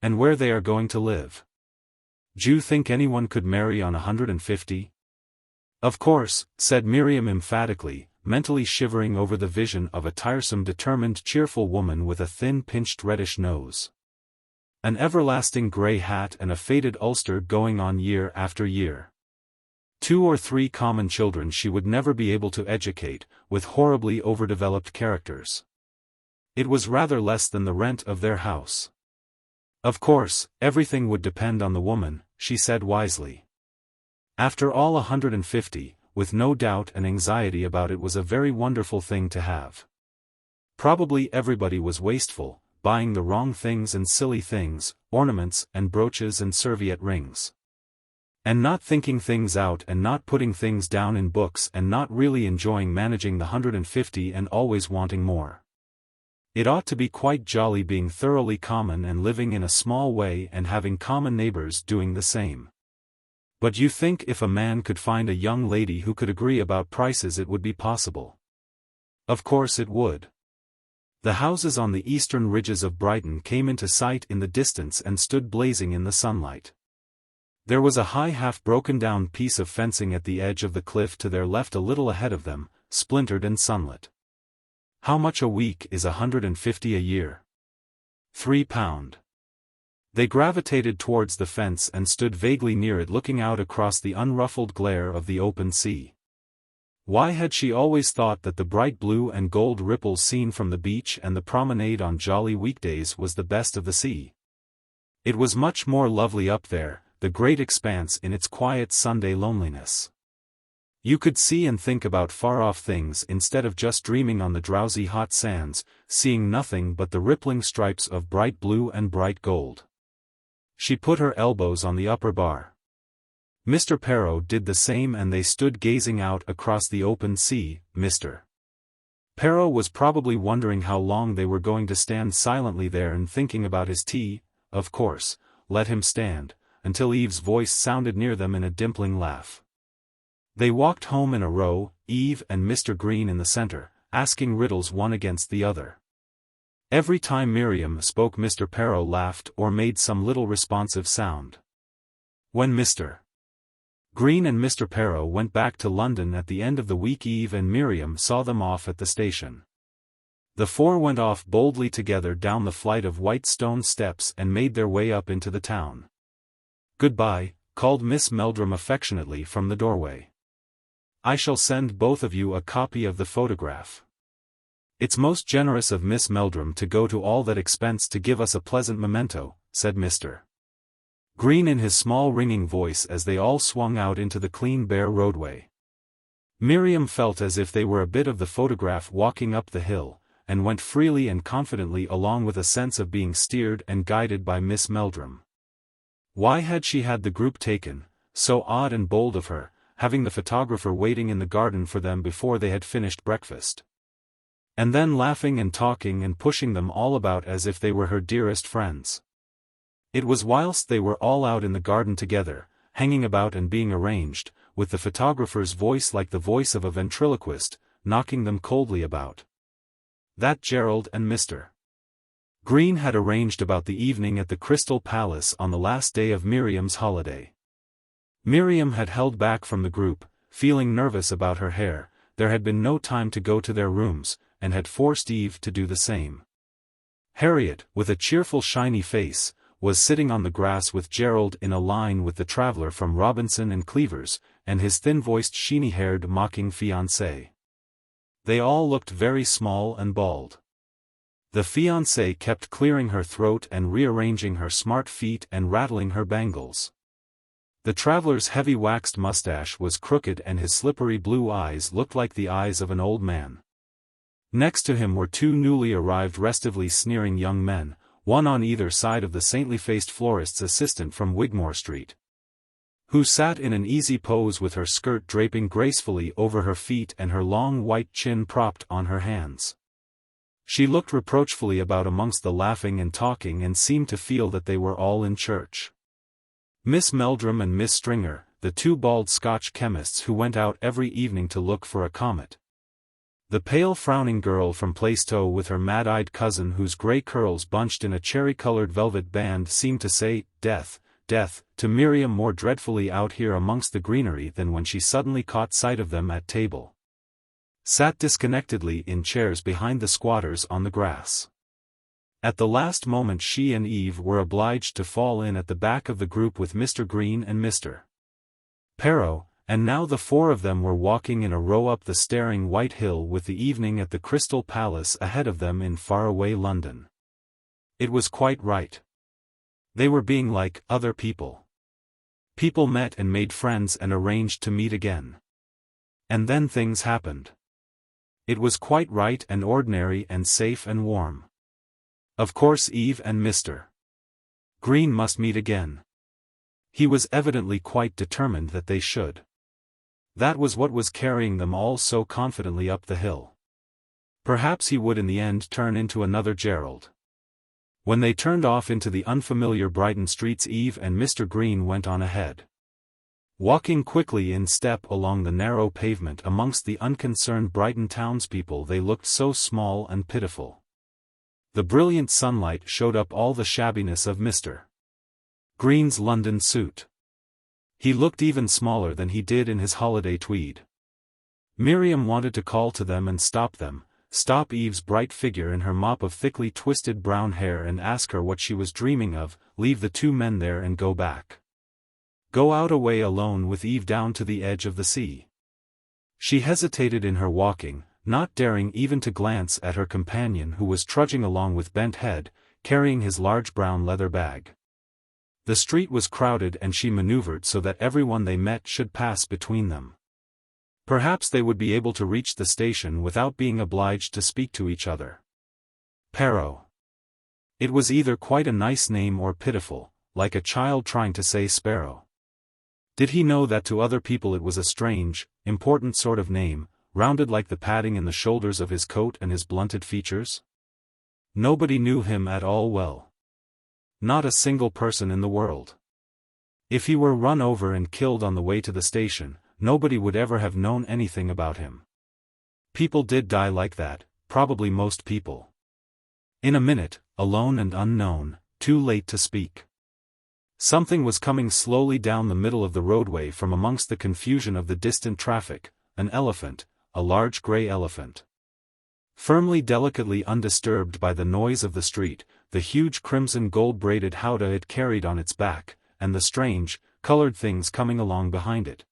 And where they are going to live." "D'you think anyone could marry on 150? "Of course," said Miriam emphatically, mentally shivering over the vision of a tiresome determined cheerful woman with a thin pinched reddish nose, an everlasting grey hat and a faded ulster going on year after year. 2 or 3 common children she would never be able to educate, with horribly overdeveloped characters. It was rather less than the rent of their house. Of course, everything would depend on the woman, she said wisely. After all 150, with no doubt and anxiety about it was a very wonderful thing to have. Probably everybody was wasteful, buying the wrong things and silly things, ornaments and brooches and serviette rings. And not thinking things out and not putting things down in books and not really enjoying managing the 150 and always wanting more. It ought to be quite jolly being thoroughly common and living in a small way and having common neighbors doing the same. But you think if a man could find a young lady who could agree about prices it would be possible? Of course it would. The houses on the eastern ridges of Brighton came into sight in the distance and stood blazing in the sunlight. There was a high half-broken-down piece of fencing at the edge of the cliff to their left a little ahead of them, splintered and sunlit. How much a week is 150 a year? £3. They gravitated towards the fence and stood vaguely near it looking out across the unruffled glare of the open sea. Why had she always thought that the bright blue and gold ripples seen from the beach and the promenade on jolly weekdays was the best of the sea? It was much more lovely up there, the great expanse in its quiet Sunday loneliness. You could see and think about far-off things instead of just dreaming on the drowsy hot sands, seeing nothing but the rippling stripes of bright blue and bright gold. She put her elbows on the upper bar. Mr. Perne did the same and they stood gazing out across the open sea. Mr. Perne was probably wondering how long they were going to stand silently there and thinking about his tea. Of course, let him stand, until Eve's voice sounded near them in a dimpling laugh. They walked home in a row, Eve and Mr. Green in the center, asking riddles one against the other. Every time Miriam spoke Mr. Perne laughed or made some little responsive sound. When Mr. Green and Mr. Perne went back to London at the end of the week, Eve and Miriam saw them off at the station. The four went off boldly together down the flight of white stone steps and made their way up into the town. "Goodbye," called Miss Meldrum affectionately from the doorway. "I shall send both of you a copy of the photograph. It's most generous of Miss Meldrum to go to all that expense to give us a pleasant memento," said Mr. Green in his small ringing voice as they all swung out into the clean bare roadway. Miriam felt as if they were a bit of the photograph walking up the hill, and went freely and confidently along with a sense of being steered and guided by Miss Meldrum. Why had she had the group taken, so odd and bold of her, having the photographer waiting in the garden for them before they had finished breakfast? And then laughing and talking and pushing them all about as if they were her dearest friends. It was whilst they were all out in the garden together, hanging about and being arranged, with the photographer's voice like the voice of a ventriloquist, knocking them coldly about, that Gerald and Mr. Green had arranged about the evening at the Crystal Palace on the last day of Miriam's holiday. Miriam had held back from the group, feeling nervous about her hair. There had been no time to go to their rooms, and had forced Eve to do the same. Harriet, with a cheerful shiny face, was sitting on the grass with Gerald in a line with the traveller from Robinson and Cleaver's, and his thin-voiced sheeny-haired mocking fiancé. They all looked very small and bald. The fiancée kept clearing her throat and rearranging her smart feet and rattling her bangles. The traveller's heavy waxed mustache was crooked and his slippery blue eyes looked like the eyes of an old man. Next to him were two newly arrived restively sneering young men, one on either side of the saintly-faced florist's assistant from Wigmore Street, who sat in an easy pose with her skirt draping gracefully over her feet and her long white chin propped on her hands. She looked reproachfully about amongst the laughing and talking and seemed to feel that they were all in church. Miss Meldrum and Miss Stringer, the two bald Scotch chemists who went out every evening to look for a comet. The pale frowning girl from Plaistow with her mad-eyed cousin whose grey curls bunched in a cherry-coloured velvet band seemed to say, "Death, death," to Miriam more dreadfully out here amongst the greenery than when she suddenly caught sight of them at table. Sat disconnectedly in chairs behind the squatters on the grass. At the last moment she and Eve were obliged to fall in at the back of the group with Mr. Green and Mr. Perne, and now the four of them were walking in a row up the staring white hill with the evening at the Crystal Palace ahead of them in faraway London. It was quite right. They were being like other people. People met and made friends and arranged to meet again. And then things happened. It was quite right and ordinary and safe and warm. Of course Eve and Mr. Green must meet again. He was evidently quite determined that they should. That was what was carrying them all so confidently up the hill. Perhaps he would in the end turn into another Gerald. When they turned off into the unfamiliar Brighton streets, Eve and Mr. Green went on ahead. Walking quickly in step along the narrow pavement amongst the unconcerned Brighton townspeople, they looked so small and pitiful. The brilliant sunlight showed up all the shabbiness of Mr. Green's London suit. He looked even smaller than he did in his holiday tweed. Miriam wanted to call to them and stop them, stop Eve's bright figure in her mop of thickly twisted brown hair and ask her what she was dreaming of, leave the two men there and go back. Go out away alone with Eve down to the edge of the sea. She hesitated in her walking, not daring even to glance at her companion who was trudging along with bent head, carrying his large brown leather bag. The street was crowded and she maneuvered so that everyone they met should pass between them. Perhaps they would be able to reach the station without being obliged to speak to each other. Perne. It was either quite a nice name or pitiful, like a child trying to say sparrow. Did he know that to other people it was a strange, important sort of name, rounded like the padding in the shoulders of his coat and his blunted features? Nobody knew him at all well. Not a single person in the world. If he were run over and killed on the way to the station, nobody would ever have known anything about him. People did die like that, probably most people. In a minute, alone and unknown, too late to speak. Something was coming slowly down the middle of the roadway from amongst the confusion of the distant traffic, an elephant, a large grey elephant. Firmly, delicately undisturbed by the noise of the street, the huge crimson gold-braided howdah it carried on its back, and the strange, colored things coming along behind it.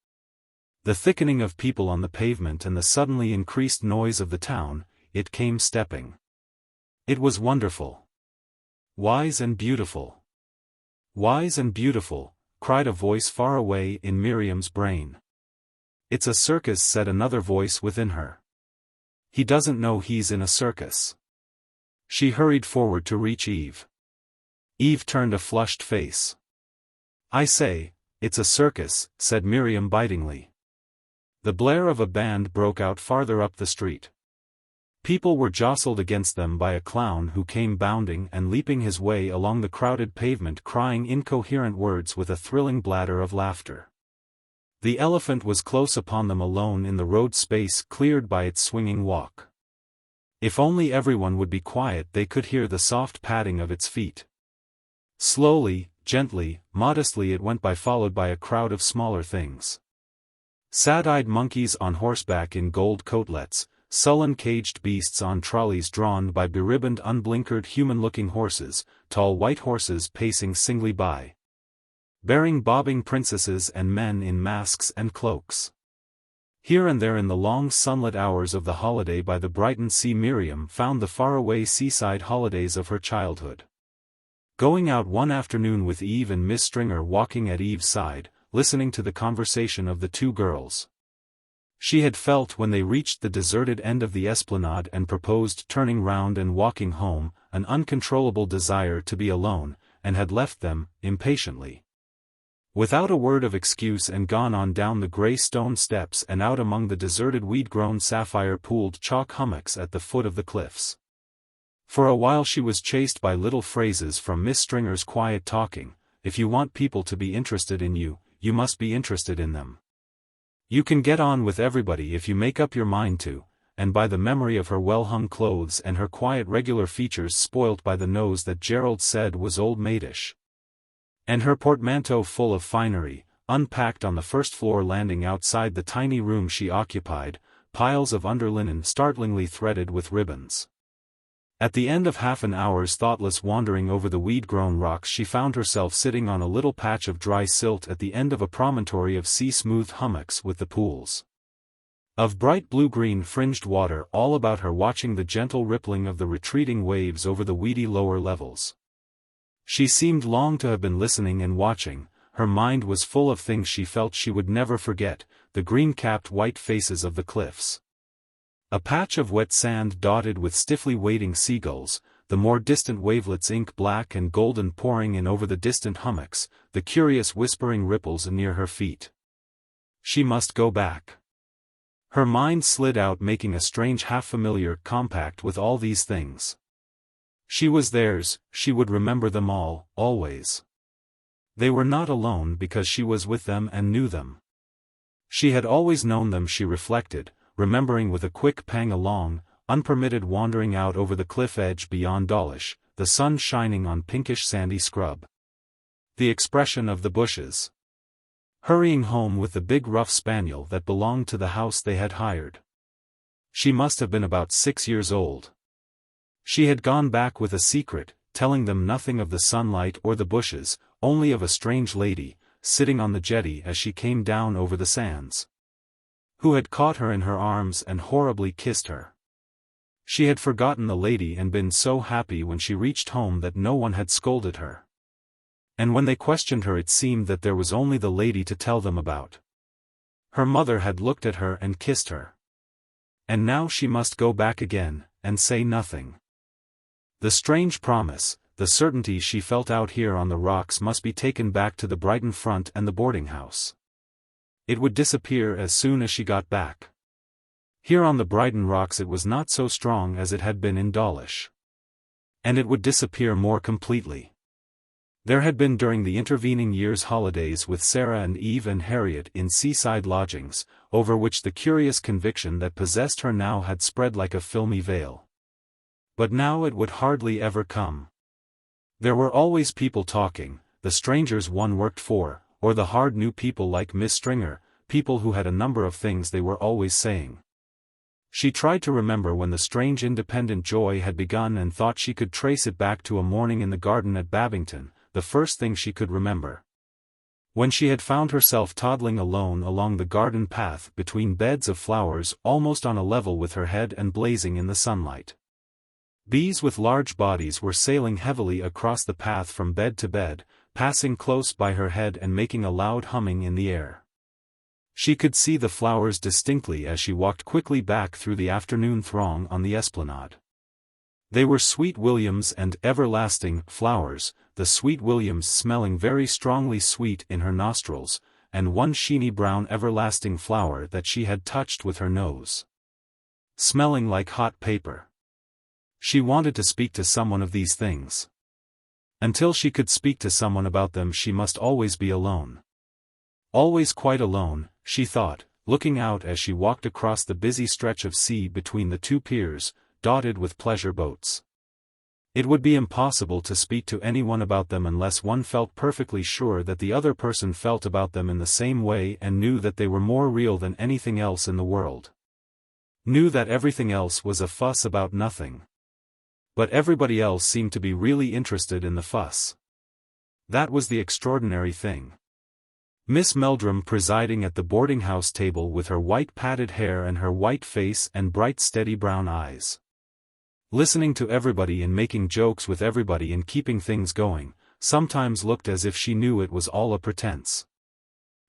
The thickening of people on the pavement and the suddenly increased noise of the town, it came stepping. It was wonderful. Wise and beautiful. Wise and beautiful, cried a voice far away in Miriam's brain. It's a circus, said another voice within her. He doesn't know he's in a circus. She hurried forward to reach Eve. Eve turned a flushed face. I say, it's a circus, said Miriam bitingly. The blare of a band broke out farther up the street. People were jostled against them by a clown who came bounding and leaping his way along the crowded pavement, crying incoherent words with a thrilling bladder of laughter. The elephant was close upon them, alone in the road space cleared by its swinging walk. If only everyone would be quiet, they could hear the soft padding of its feet. Slowly, gently, modestly it went by, followed by a crowd of smaller things. Sad-eyed monkeys on horseback in gold coatlets, sullen caged beasts on trolleys drawn by beribboned unblinkered human-looking horses, tall white horses pacing singly by. Bearing bobbing princesses and men in masks and cloaks. Here and there in the long sunlit hours of the holiday by the Brighton Sea, Miriam found the faraway seaside holidays of her childhood. Going out one afternoon with Eve and Miss Stringer walking at Eve's side, listening to the conversation of the two girls. She had felt when they reached the deserted end of the esplanade and proposed turning round and walking home, an uncontrollable desire to be alone, and had left them, impatiently. Without a word of excuse, and gone on down the grey stone steps and out among the deserted weed-grown sapphire-pooled chalk hummocks at the foot of the cliffs. For a while she was chased by little phrases from Miss Stringer's quiet talking. If you want people to be interested in you, you must be interested in them. You can get on with everybody if you make up your mind to, and by the memory of her well-hung clothes and her quiet regular features spoilt by the nose that Gerald said was old maidish. And her portmanteau full of finery, unpacked on the first-floor landing outside the tiny room she occupied, piles of underlinen startlingly threaded with ribbons. At the end of half an hour's thoughtless wandering over the weed-grown rocks, she found herself sitting on a little patch of dry silt at the end of a promontory of sea-smoothed hummocks with the pools of bright blue-green fringed water all about her, watching the gentle rippling of the retreating waves over the weedy lower levels. She seemed long to have been listening and watching. Her mind was full of things she felt she would never forget, the green-capped white faces of the cliffs. A patch of wet sand dotted with stiffly waiting seagulls, the more distant wavelets ink black and golden pouring in over the distant hummocks, the curious whispering ripples near her feet. She must go back. Her mind slid out, making a strange half-familiar compact with all these things. She was theirs, she would remember them all, always. They were not alone because she was with them and knew them. She had always known them, she reflected, remembering with a quick pang a long, unpermitted wandering out over the cliff edge beyond Dawlish, the sun shining on pinkish sandy scrub. The expression of the bushes. Hurrying home with the big rough spaniel that belonged to the house they had hired. She must have been about 6 years old. She had gone back with a secret, telling them nothing of the sunlight or the bushes, only of a strange lady, sitting on the jetty as she came down over the sands, who had caught her in her arms and horribly kissed her. She had forgotten the lady and been so happy when she reached home that no one had scolded her. And when they questioned her, it seemed that there was only the lady to tell them about. Her mother had looked at her and kissed her. And now she must go back again, and say nothing. The strange promise, the certainty she felt out here on the rocks must be taken back to the Brighton front and the boarding house. It would disappear as soon as she got back. Here on the Brighton rocks it was not so strong as it had been in Dawlish. And it would disappear more completely. There had been during the intervening years holidays with Sarah and Eve and Harriet in seaside lodgings, over which the curious conviction that possessed her now had spread like a filmy veil. But now it would hardly ever come. There were always people talking, the strangers one worked for, or the hard new people like Miss Stringer, people who had a number of things they were always saying. She tried to remember when the strange independent joy had begun and thought she could trace it back to a morning in the garden at Babington, the first thing she could remember. When she had found herself toddling alone along the garden path between beds of flowers almost on a level with her head and blazing in the sunlight. Bees with large bodies were sailing heavily across the path from bed to bed, passing close by her head and making a loud humming in the air. She could see the flowers distinctly as she walked quickly back through the afternoon throng on the esplanade. They were sweet williams and everlasting flowers, the sweet williams smelling very strongly sweet in her nostrils, and one sheeny brown everlasting flower that she had touched with her nose, smelling like hot paper. She wanted to speak to someone of these things. Until she could speak to someone about them she must always be alone. Always quite alone, she thought, looking out as she walked across the busy stretch of sea between the two piers, dotted with pleasure boats. It would be impossible to speak to anyone about them unless one felt perfectly sure that the other person felt about them in the same way and knew that they were more real than anything else in the world. Knew that everything else was a fuss about nothing. But everybody else seemed to be really interested in the fuss. That was the extraordinary thing. Miss Meldrum presiding at the boarding-house table with her white padded hair and her white face and bright steady brown eyes. Listening to everybody and making jokes with everybody and keeping things going, sometimes looked as if she knew it was all a pretense.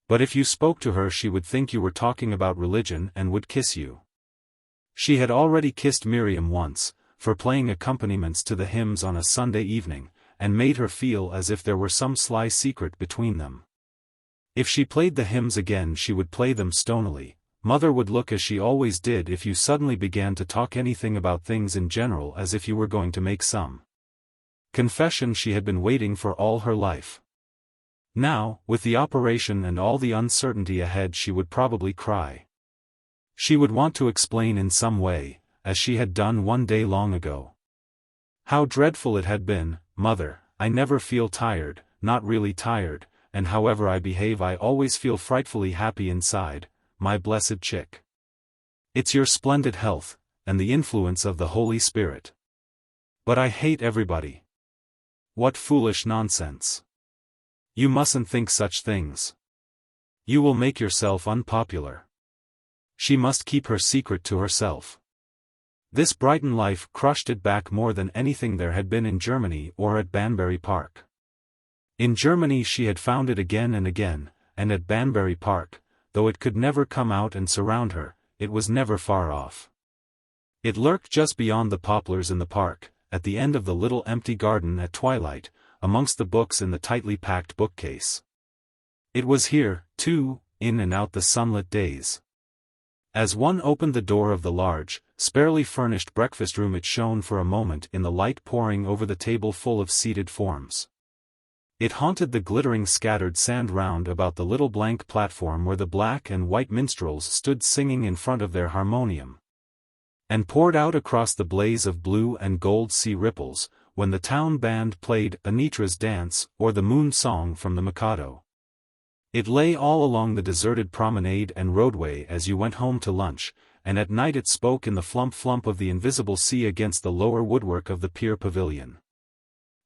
But if you spoke to her she would think you were talking about religion and would kiss you. She had already kissed Miriam once, for playing accompaniments to the hymns on a Sunday evening, and made her feel as if there were some sly secret between them. If she played the hymns again she would play them stonily. Mother would look as she always did if you suddenly began to talk anything about things in general as if you were going to make some confession she had been waiting for all her life. Now, with the operation and all the uncertainty ahead she would probably cry. She would want to explain in some way, as she had done one day long ago. How dreadful it had been, Mother, I never feel tired, not really tired, and however I behave I always feel frightfully happy inside, my blessed chick. It's your splendid health, and the influence of the Holy Spirit. But I hate everybody. What foolish nonsense. You mustn't think such things. You will make yourself unpopular. She must keep her secret to herself. This Brighton life crushed it back more than anything there had been in Germany or at Banbury Park. In Germany she had found it again and again, and at Banbury Park, though it could never come out and surround her, it was never far off. It lurked just beyond the poplars in the park, at the end of the little empty garden at twilight, amongst the books in the tightly packed bookcase. It was here, too, in and out the sunlit days. As one opened the door of the large, sparely furnished breakfast room it shone for a moment in the light pouring over the table full of seated forms. It haunted the glittering scattered sand round about the little blank platform where the black and white minstrels stood singing in front of their harmonium. And poured out across the blaze of blue and gold sea ripples, when the town band played Anitra's Dance or the Moon Song from the Mikado. It lay all along the deserted promenade and roadway as you went home to lunch, and at night it spoke in the flump-flump of the invisible sea against the lower woodwork of the pier pavilion.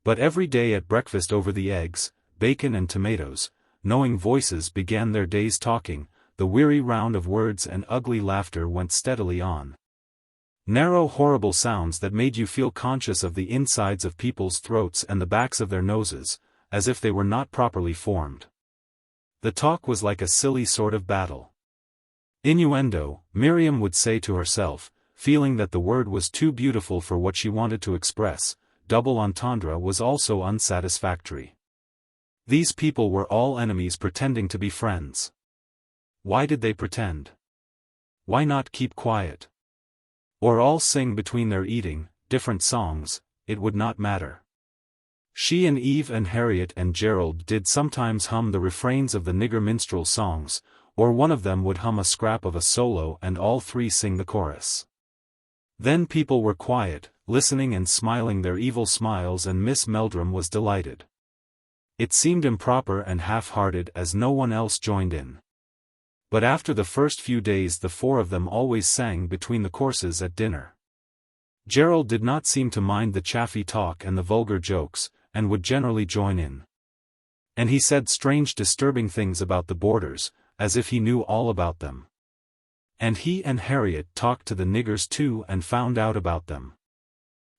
But every day at breakfast over the eggs, bacon and tomatoes, knowing voices began their days talking, the weary round of words and ugly laughter went steadily on. Narrow horrible sounds that made you feel conscious of the insides of people's throats and the backs of their noses, as if they were not properly formed. The talk was like a silly sort of battle. Innuendo, Miriam would say to herself, feeling that the word was too beautiful for what she wanted to express. Double entendre was also unsatisfactory. These people were all enemies pretending to be friends. Why did they pretend? Why not keep quiet? Or all sing between their eating, different songs, it would not matter. She and Eve and Harriet and Gerald did sometimes hum the refrains of the nigger minstrel songs, or one of them would hum a scrap of a solo and all three sing the chorus. Then people were quiet, listening and smiling their evil smiles, and Miss Meldrum was delighted. It seemed improper and half-hearted as no one else joined in. But after the first few days the four of them always sang between the courses at dinner. Gerald did not seem to mind the chaffy talk and the vulgar jokes, and would generally join in. And he said strange disturbing things about the boarders, as if he knew all about them. And he and Harriet talked to the niggers too and found out about them.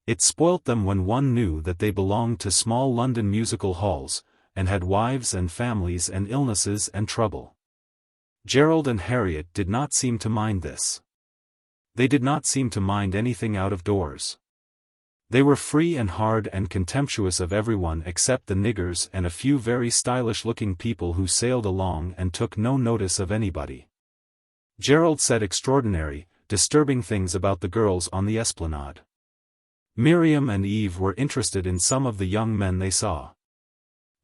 It spoilt them when one knew that they belonged to small London musical halls, and had wives and families and illnesses and trouble. Gerald and Harriet did not seem to mind this. They did not seem to mind anything out of doors. They were free and hard and contemptuous of everyone except the niggers and a few very stylish-looking people who sailed along and took no notice of anybody. Gerald said extraordinary, disturbing things about the girls on the esplanade. Miriam and Eve were interested in some of the young men they saw.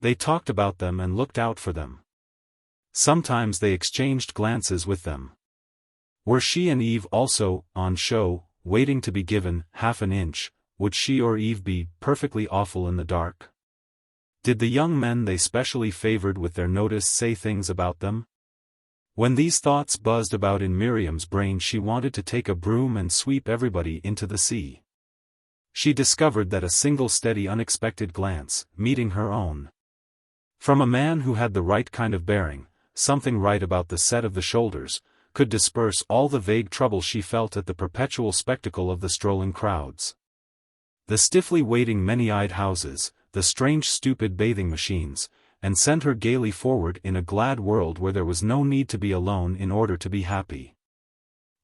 They talked about them and looked out for them. Sometimes they exchanged glances with them. Were she and Eve also on show, waiting to be given half an inch? Would she or Eve be perfectly awful in the dark? Did the young men they specially favored with their notice say things about them? When these thoughts buzzed about in Miriam's brain, she wanted to take a broom and sweep everybody into the sea. She discovered that a single steady unexpected glance, meeting her own, from a man who had the right kind of bearing, something right about the set of the shoulders, could disperse all the vague trouble she felt at the perpetual spectacle of the strolling crowds. The stiffly waiting many-eyed houses, the strange stupid bathing machines, and send her gaily forward in a glad world where there was no need to be alone in order to be happy.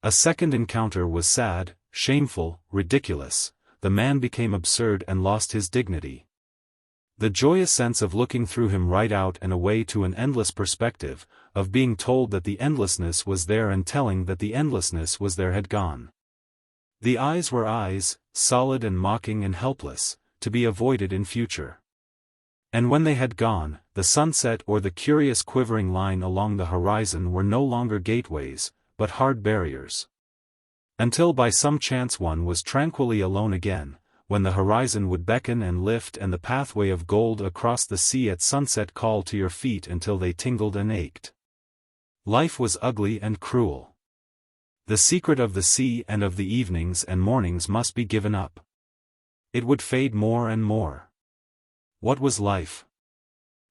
A second encounter was sad, shameful, ridiculous. The man became absurd and lost his dignity. The joyous sense of looking through him right out and away to an endless perspective, of being told that the endlessness was there and telling that the endlessness was there had gone. The eyes were eyes, solid and mocking and helpless, to be avoided in future. And when they had gone, the sunset or the curious quivering line along the horizon were no longer gateways, but hard barriers. Until by some chance one was tranquilly alone again, when the horizon would beckon and lift and the pathway of gold across the sea at sunset call to your feet until they tingled and ached. Life was ugly and cruel. The secret of the sea and of the evenings and mornings must be given up. It would fade more and more. What was life?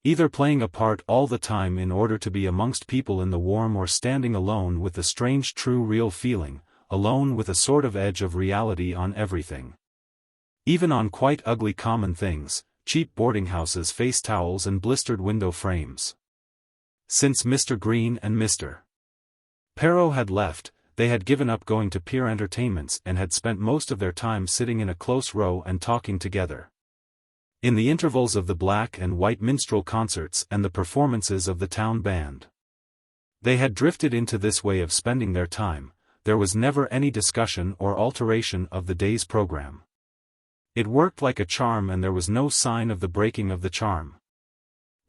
Either playing a part all the time in order to be amongst people in the warm, or standing alone with the strange true real feeling, alone with a sort of edge of reality on everything. Even on quite ugly common things, cheap boarding houses, face towels and blistered window frames. Since Mr. Green and Mr. Perrow had left, they had given up going to pier entertainments and had spent most of their time sitting in a close row and talking together. In the intervals of the black and white minstrel concerts and the performances of the town band. They had drifted into this way of spending their time. There was never any discussion or alteration of the day's program. It worked like a charm and there was no sign of the breaking of the charm.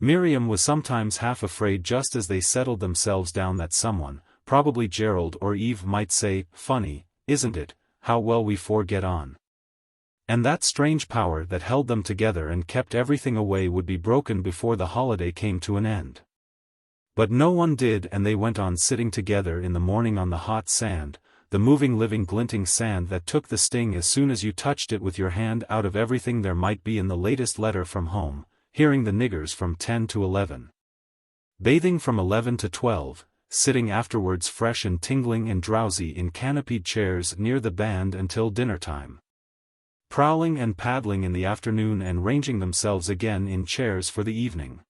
Miriam was sometimes half afraid just as they settled themselves down that someone, probably Gerald or Eve, might say, "Funny, isn't it, how well we four get on?" And that strange power that held them together and kept everything away would be broken before the holiday came to an end. But no one did, and they went on sitting together in the morning on the hot sand, the moving living glinting sand that took the sting as soon as you touched it with your hand out of everything there might be in the latest letter from home, hearing the niggers from 10 to 11. Bathing from 11 to 12, sitting afterwards fresh and tingling and drowsy in canopied chairs near the band until dinner time. Prowling and paddling in the afternoon and ranging themselves again in chairs for the evening.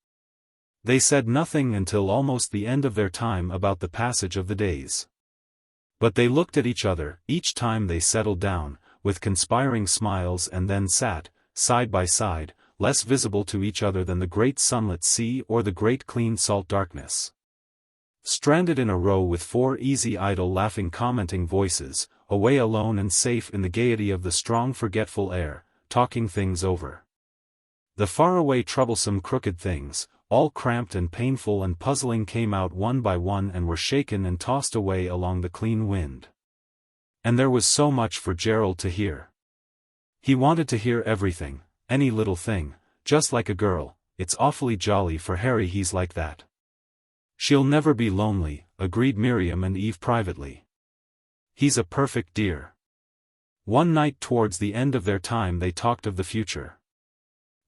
They said nothing until almost the end of their time about the passage of the days. But they looked at each other, each time they settled down, with conspiring smiles, and then sat, side by side, less visible to each other than the great sunlit sea or the great clean salt darkness. Stranded in a row with four easy idle laughing commenting voices, away alone and safe in the gaiety of the strong forgetful air, talking things over. The faraway troublesome crooked things, all cramped and painful and puzzling, came out one by one and were shaken and tossed away along the clean wind. And there was so much for Gerald to hear. He wanted to hear everything, any little thing, just like a girl. It's awfully jolly for Harry, he's like that. She'll never be lonely, agreed Miriam and Eve privately. He's a perfect dear. One night towards the end of their time they talked of the future.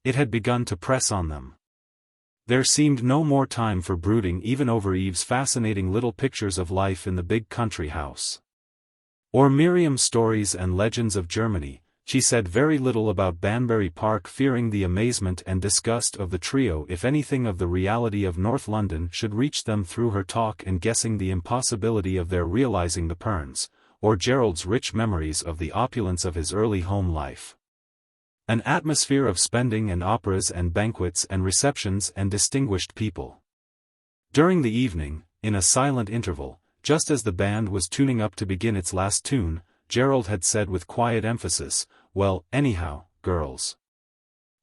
It had begun to press on them. There seemed no more time for brooding even over Eve's fascinating little pictures of life in the big country house. Or Miriam's stories and legends of Germany. She said very little about Banbury Park, fearing the amazement and disgust of the trio if anything of the reality of North London should reach them through her talk, and guessing the impossibility of their realizing the Pernes, or Gerald's rich memories of the opulence of his early home life. An atmosphere of spending and operas and banquets and receptions and distinguished people. During the evening, in a silent interval, just as the band was tuning up to begin its last tune, Gerald had said with quiet emphasis, "Well, anyhow, girls.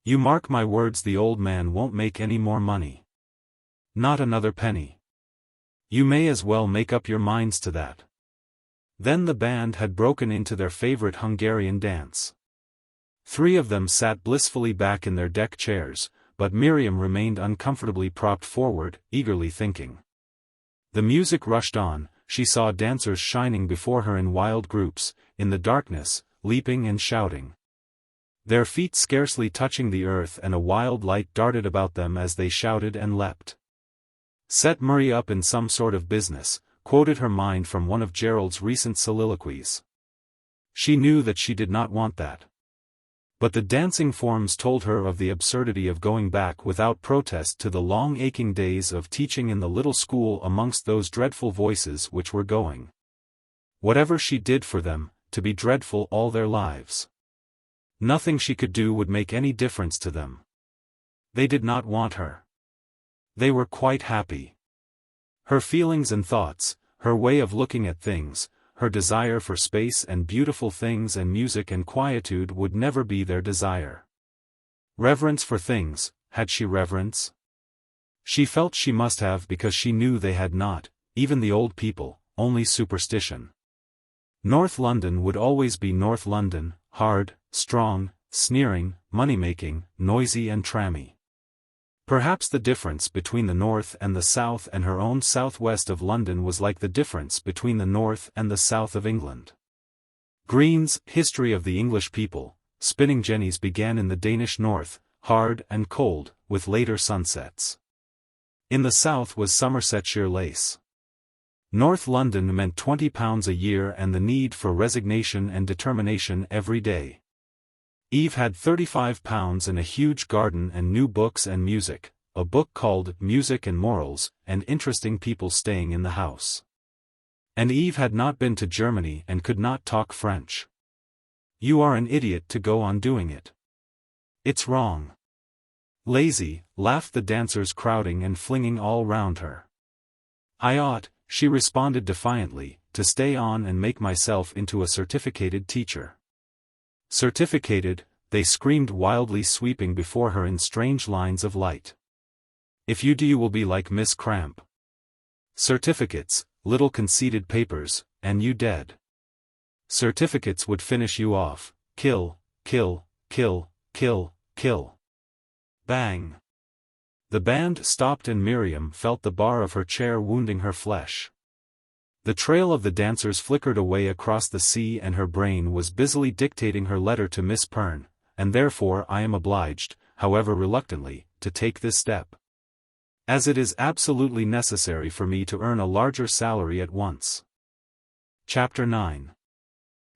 You mark my words, the old man won't make any more money. Not another penny. You may as well make up your minds to that." Then the band had broken into their favorite Hungarian dance. 3 of them sat blissfully back in their deck chairs, but Miriam remained uncomfortably propped forward, eagerly thinking. The music rushed on. She saw dancers shining before her in wild groups, in the darkness, leaping and shouting. Their feet scarcely touching the earth, and a wild light darted about them as they shouted and leapt. "Set Murray up in some sort of business," quoted her mind from one of Gerald's recent soliloquies. She knew that she did not want that. But the dancing forms told her of the absurdity of going back without protest to the long aching days of teaching in the little school amongst those dreadful voices which were going. Whatever she did for them, to be dreadful all their lives. Nothing she could do would make any difference to them. They did not want her. They were quite happy. Her feelings and thoughts, her way of looking at things, her desire for space and beautiful things and music and quietude would never be their desire. Reverence for things, had she reverence? She felt she must have, because she knew they had not, even the old people, only superstition. North London would always be North London, hard, strong, sneering, money-making, noisy and trammy. Perhaps the difference between the north and the south and her own southwest of London was like the difference between the north and the south of England. Green's History of the English People, spinning jennies began in the Danish north, hard and cold, with later sunsets. In the south was Somersetshire lace. North London meant £20 a year and the need for resignation and determination every day. Eve had £35 and a huge garden and new books and music, a book called Music and Morals, and interesting people staying in the house. And Eve had not been to Germany and could not talk French. "You are an idiot to go on doing it. It's wrong." "Lazy," laughed the dancers crowding and flinging all round her. "I ought," she responded defiantly, "to stay on and make myself into a certificated teacher." "Certificated," they screamed wildly, sweeping before her in strange lines of light. "If you do, you will be like Miss Cramp. Certificates, little conceited papers, and you dead. Certificates would finish you off. Kill, kill, kill, kill, kill." Bang! The band stopped and Miriam felt the bar of her chair wounding her flesh. The trail of the dancers flickered away across the sea and her brain was busily dictating her letter to Miss Perne, "and therefore I am obliged, however reluctantly, to take this step. As it is absolutely necessary for me to earn a larger salary at once." Chapter 9.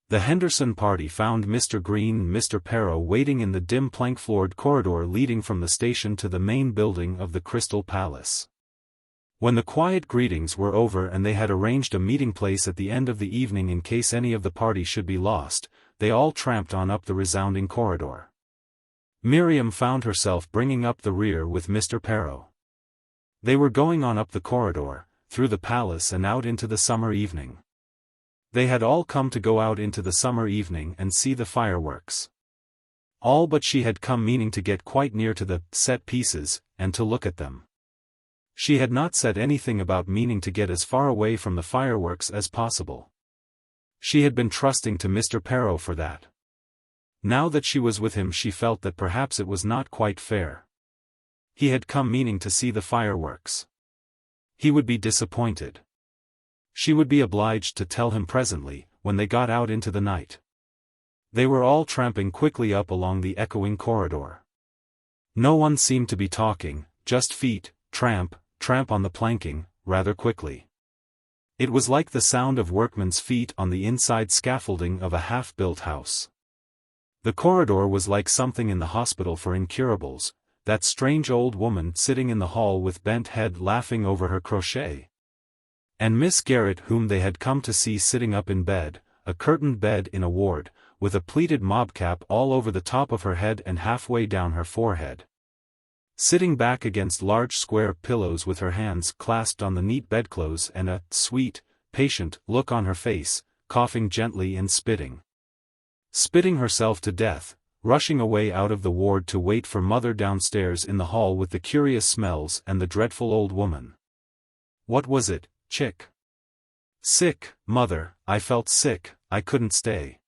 The Henderson party found Mr. Green and Mr. Perne waiting in the dim plank-floored corridor leading from the station to the main building of the Crystal Palace. When the quiet greetings were over and they had arranged a meeting place at the end of the evening in case any of the party should be lost, they all tramped on up the resounding corridor. Miriam found herself bringing up the rear with Mr. Perne. They were going on up the corridor, through the palace and out into the summer evening. They had all come to go out into the summer evening and see the fireworks. All but she had come meaning to get quite near to the set pieces, and to look at them. She had not said anything about meaning to get as far away from the fireworks as possible. She had been trusting to Mr. Perne for that. Now that she was with him she felt that perhaps it was not quite fair. He had come meaning to see the fireworks. He would be disappointed. She would be obliged to tell him presently, when they got out into the night. They were all tramping quickly up along the echoing corridor. No one seemed to be talking, just feet, tramp, tramp on the planking, rather quickly. It was like the sound of workmen's feet on the inside scaffolding of a half-built house. The corridor was like something in the hospital for incurables, that strange old woman sitting in the hall with bent head laughing over her crochet. And Miss Garrett whom they had come to see sitting up in bed, a curtained bed in a ward, with a pleated mobcap all over the top of her head and halfway down her forehead. Sitting back against large square pillows with her hands clasped on the neat bedclothes and a sweet, patient look on her face, coughing gently and spitting. Spitting herself to death, rushing away out of the ward to wait for mother downstairs in the hall with the curious smells and the dreadful old woman. What was it, chick? Sick, mother, I felt sick, I couldn't stay.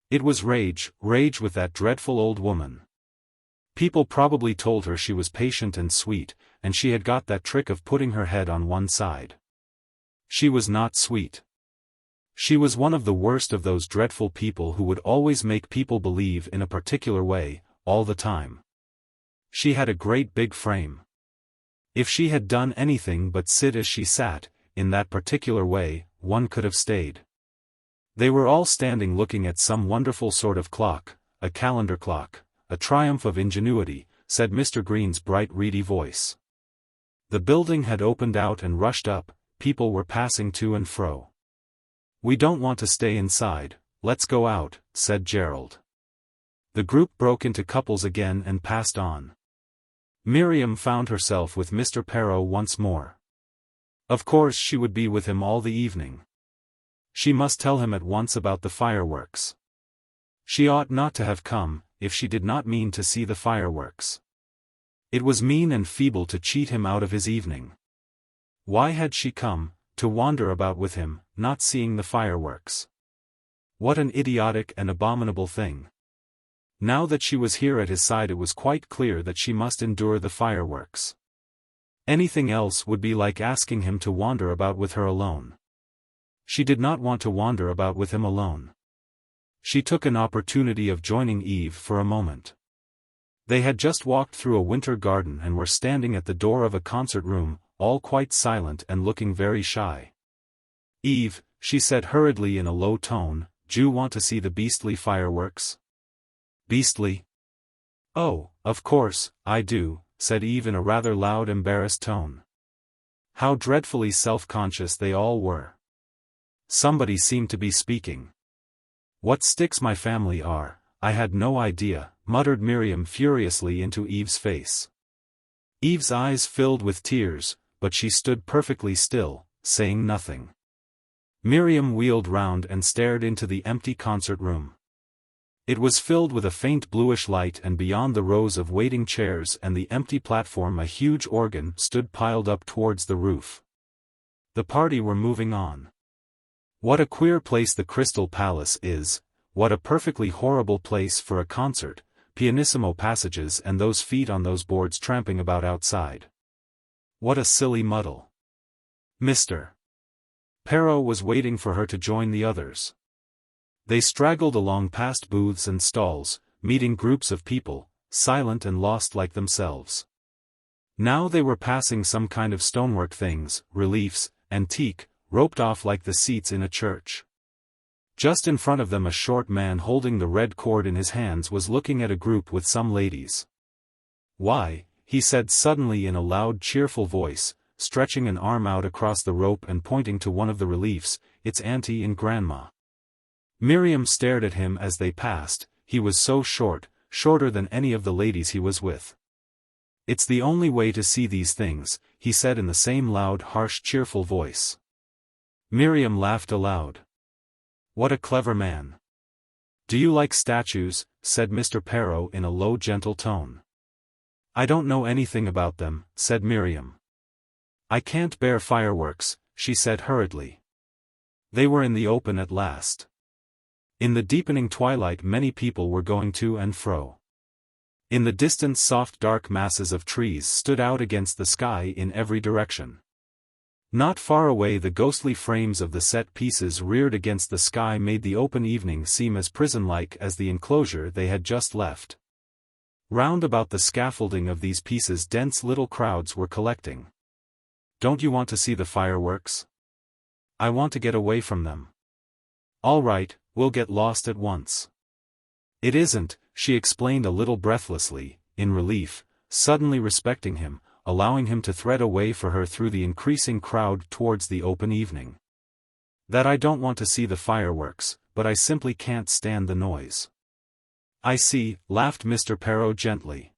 It was rage with that dreadful old woman. People probably told her she was patient and sweet, and she had got that trick of putting her head on one side. She was not sweet. She was one of the worst of those dreadful people who would always make people believe in a particular way, all the time. She had a great big frame. If she had done anything but sit as she sat, in that particular way, one could have stayed. They were all standing looking at some wonderful sort of clock, a calendar clock, a triumph of ingenuity, said Mr. Green's bright reedy voice. The building had opened out and rushed up, people were passing to and fro. We don't want to stay inside, let's go out, said Gerald. The group broke into couples again and passed on. Miriam found herself with Mr. Perne once more. Of course she would be with him all the evening. She must tell him at once about the fireworks. She ought not to have come, if she did not mean to see the fireworks. It was mean and feeble to cheat him out of his evening. Why had she come, to wander about with him, not seeing the fireworks? What an idiotic and abominable thing. Now that she was here at his side it was quite clear that she must endure the fireworks. Anything else would be like asking him to wander about with her alone. She did not want to wander about with him alone. She took an opportunity of joining Eve for a moment. They had just walked through a winter garden and were standing at the door of a concert room, all quite silent and looking very shy. Eve, she said hurriedly in a low tone, do you want to see the beastly fireworks? Beastly? Oh, of course, I do, said Eve in a rather loud embarrassed tone. How dreadfully self-conscious they all were. Somebody seemed to be speaking. What sticks my family are, I had no idea, muttered Miriam furiously into Eve's face. Eve's eyes filled with tears, but she stood perfectly still, saying nothing. Miriam wheeled round and stared into the empty concert room. It was filled with a faint bluish light and beyond the rows of waiting chairs and the empty platform a huge organ stood piled up towards the roof. The party were moving on. What a queer place the Crystal Palace is, what a perfectly horrible place for a concert, pianissimo passages and those feet on those boards tramping about outside. What a silly muddle. Mr. Perne was waiting for her to join the others. They straggled along past booths and stalls, meeting groups of people, silent and lost like themselves. Now they were passing some kind of stonework things, reliefs, antique, roped off like the seats in a church. Just in front of them a short man holding the red cord in his hands was looking at a group with some ladies. Why, he said suddenly in a loud cheerful voice, stretching an arm out across the rope and pointing to one of the reliefs, it's Auntie and Grandma. Miriam stared at him as they passed, he was so short, shorter than any of the ladies he was with. It's the only way to see these things, he said in the same loud harsh cheerful voice. Miriam laughed aloud. What a clever man. Do you like statues? Said Mr. Perne in a low gentle tone. I don't know anything about them, said Miriam. I can't bear fireworks, she said hurriedly. They were in the open at last. In the deepening twilight many people were going to and fro. In the distance soft dark masses of trees stood out against the sky in every direction. Not far away the ghostly frames of the set pieces reared against the sky made the open evening seem as prison-like as the enclosure they had just left. Round about the scaffolding of these pieces dense little crowds were collecting. "Don't you want to see the fireworks?" "I want to get away from them." "All right, we'll get lost at once." "It isn't," she explained a little breathlessly, in relief, suddenly respecting him, allowing him to thread a way for her through the increasing crowd towards the open evening. "That I don't want to see the fireworks, but I simply can't stand the noise." "I see," laughed Mr. Perne gently.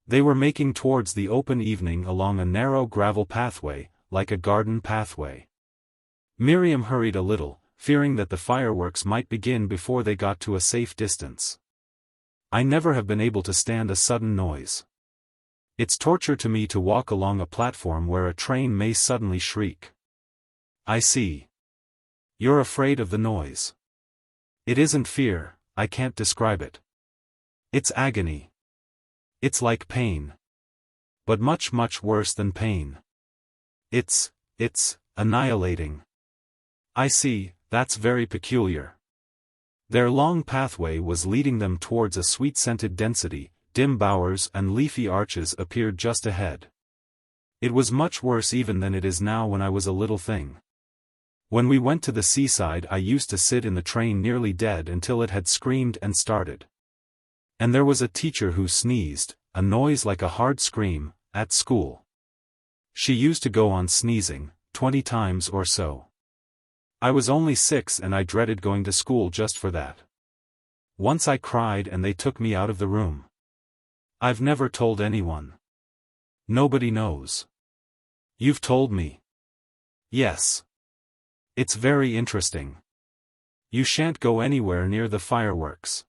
They were making towards the open evening along a narrow gravel pathway, like a garden pathway. Miriam hurried a little, fearing that the fireworks might begin before they got to a safe distance. "I never have been able to stand a sudden noise. It's torture to me to walk along a platform where a train may suddenly shriek." "I see. You're afraid of the noise." "It isn't fear, I can't describe it. It's agony. It's like pain. But much worse than pain. It's annihilating." "I see, that's very peculiar." Their long pathway was leading them towards a sweet-scented density. Dim bowers and leafy arches appeared just ahead. "It was much worse even than it is now when I was a little thing. When we went to the seaside I used to sit in the train nearly dead until it had screamed and started. And there was a teacher who sneezed, a noise like a hard scream, at school. She used to go on sneezing, 20 times or so. I was only 6 and I dreaded going to school just for that. Once I cried and they took me out of the room. I've never told anyone. Nobody knows. You've told me." "Yes. It's very interesting. You shan't go anywhere near the fireworks."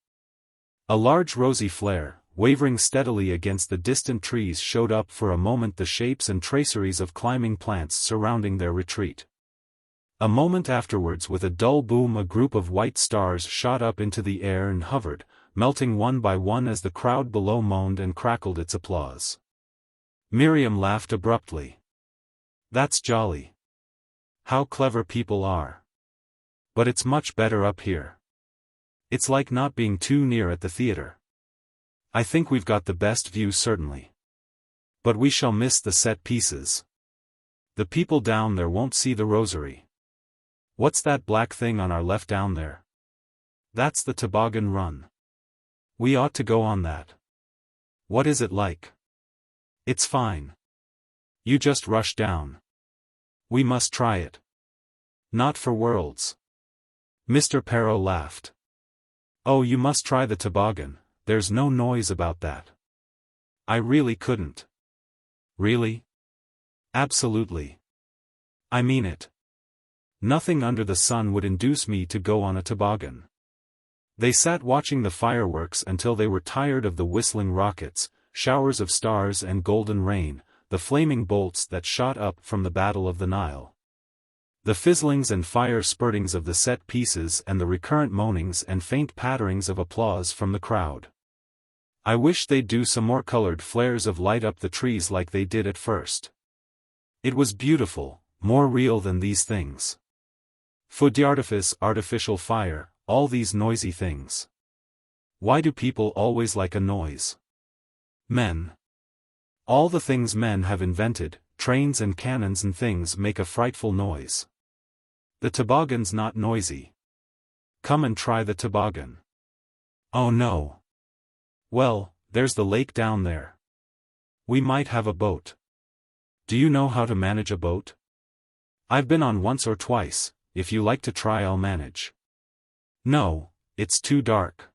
A large rosy flare, wavering steadily against the distant trees, showed up for a moment the shapes and traceries of climbing plants surrounding their retreat. A moment afterwards with a dull boom a group of white stars shot up into the air and hovered, melting one by one as the crowd below moaned and crackled its applause. Miriam laughed abruptly. "That's jolly. How clever people are. But it's much better up here. It's like not being too near at the theater. I think we've got the best view certainly. But we shall miss the set pieces. The people down there won't see the rosary. What's that black thing on our left down there?" "That's the toboggan run. We ought to go on that." "What is it like?" "It's fine. You just rush down. We must try it." "Not for worlds." Mr. Perne laughed. "Oh, you must try the toboggan, there's no noise about that." "I really couldn't." "Really?" "Absolutely. I mean it. Nothing under the sun would induce me to go on a toboggan." They sat watching the fireworks until they were tired of the whistling rockets, showers of stars and golden rain, the flaming bolts that shot up from the Battle of the Nile. The fizzlings and fire spurtings of the set pieces and the recurrent moanings and faint patterings of applause from the crowd. "I wish they'd do some more colored flares of light up the trees like they did at first. It was beautiful, more real than these things. Feux d'artifice, artificial fire, all these noisy things. Why do people always like a noise? Men. All the things men have invented, trains and cannons and things, make a frightful noise. The toboggan's not noisy. Come and try the toboggan." "Oh no." "Well, there's the lake down there. We might have a boat. Do you know how to manage a boat?" "I've been on once or twice, if you like to try I'll manage." "No, it's too dark."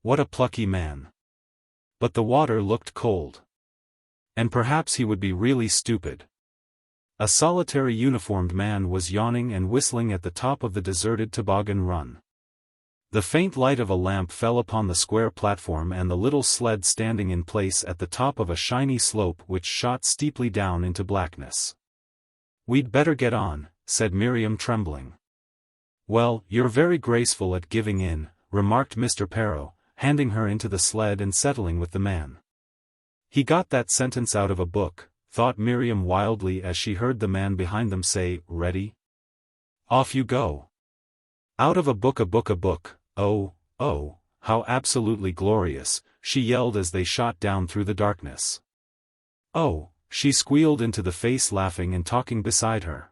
What a plucky man. But the water looked cold. And perhaps he would be really stupid. A solitary uniformed man was yawning and whistling at the top of the deserted toboggan run. The faint light of a lamp fell upon the square platform and the little sled standing in place at the top of a shiny slope which shot steeply down into blackness. "We'd better get on," said Miriam, trembling. "Well, you're very graceful at giving in," remarked Mr. Perrow, handing her into the sled and settling with the man. "He got that sentence out of a book," thought Miriam wildly as she heard the man behind them say, "Ready? Off you go." "Out of a book, a book, a book, oh, oh, how absolutely glorious," she yelled as they shot down through the darkness. "Oh," she squealed into the face laughing and talking beside her.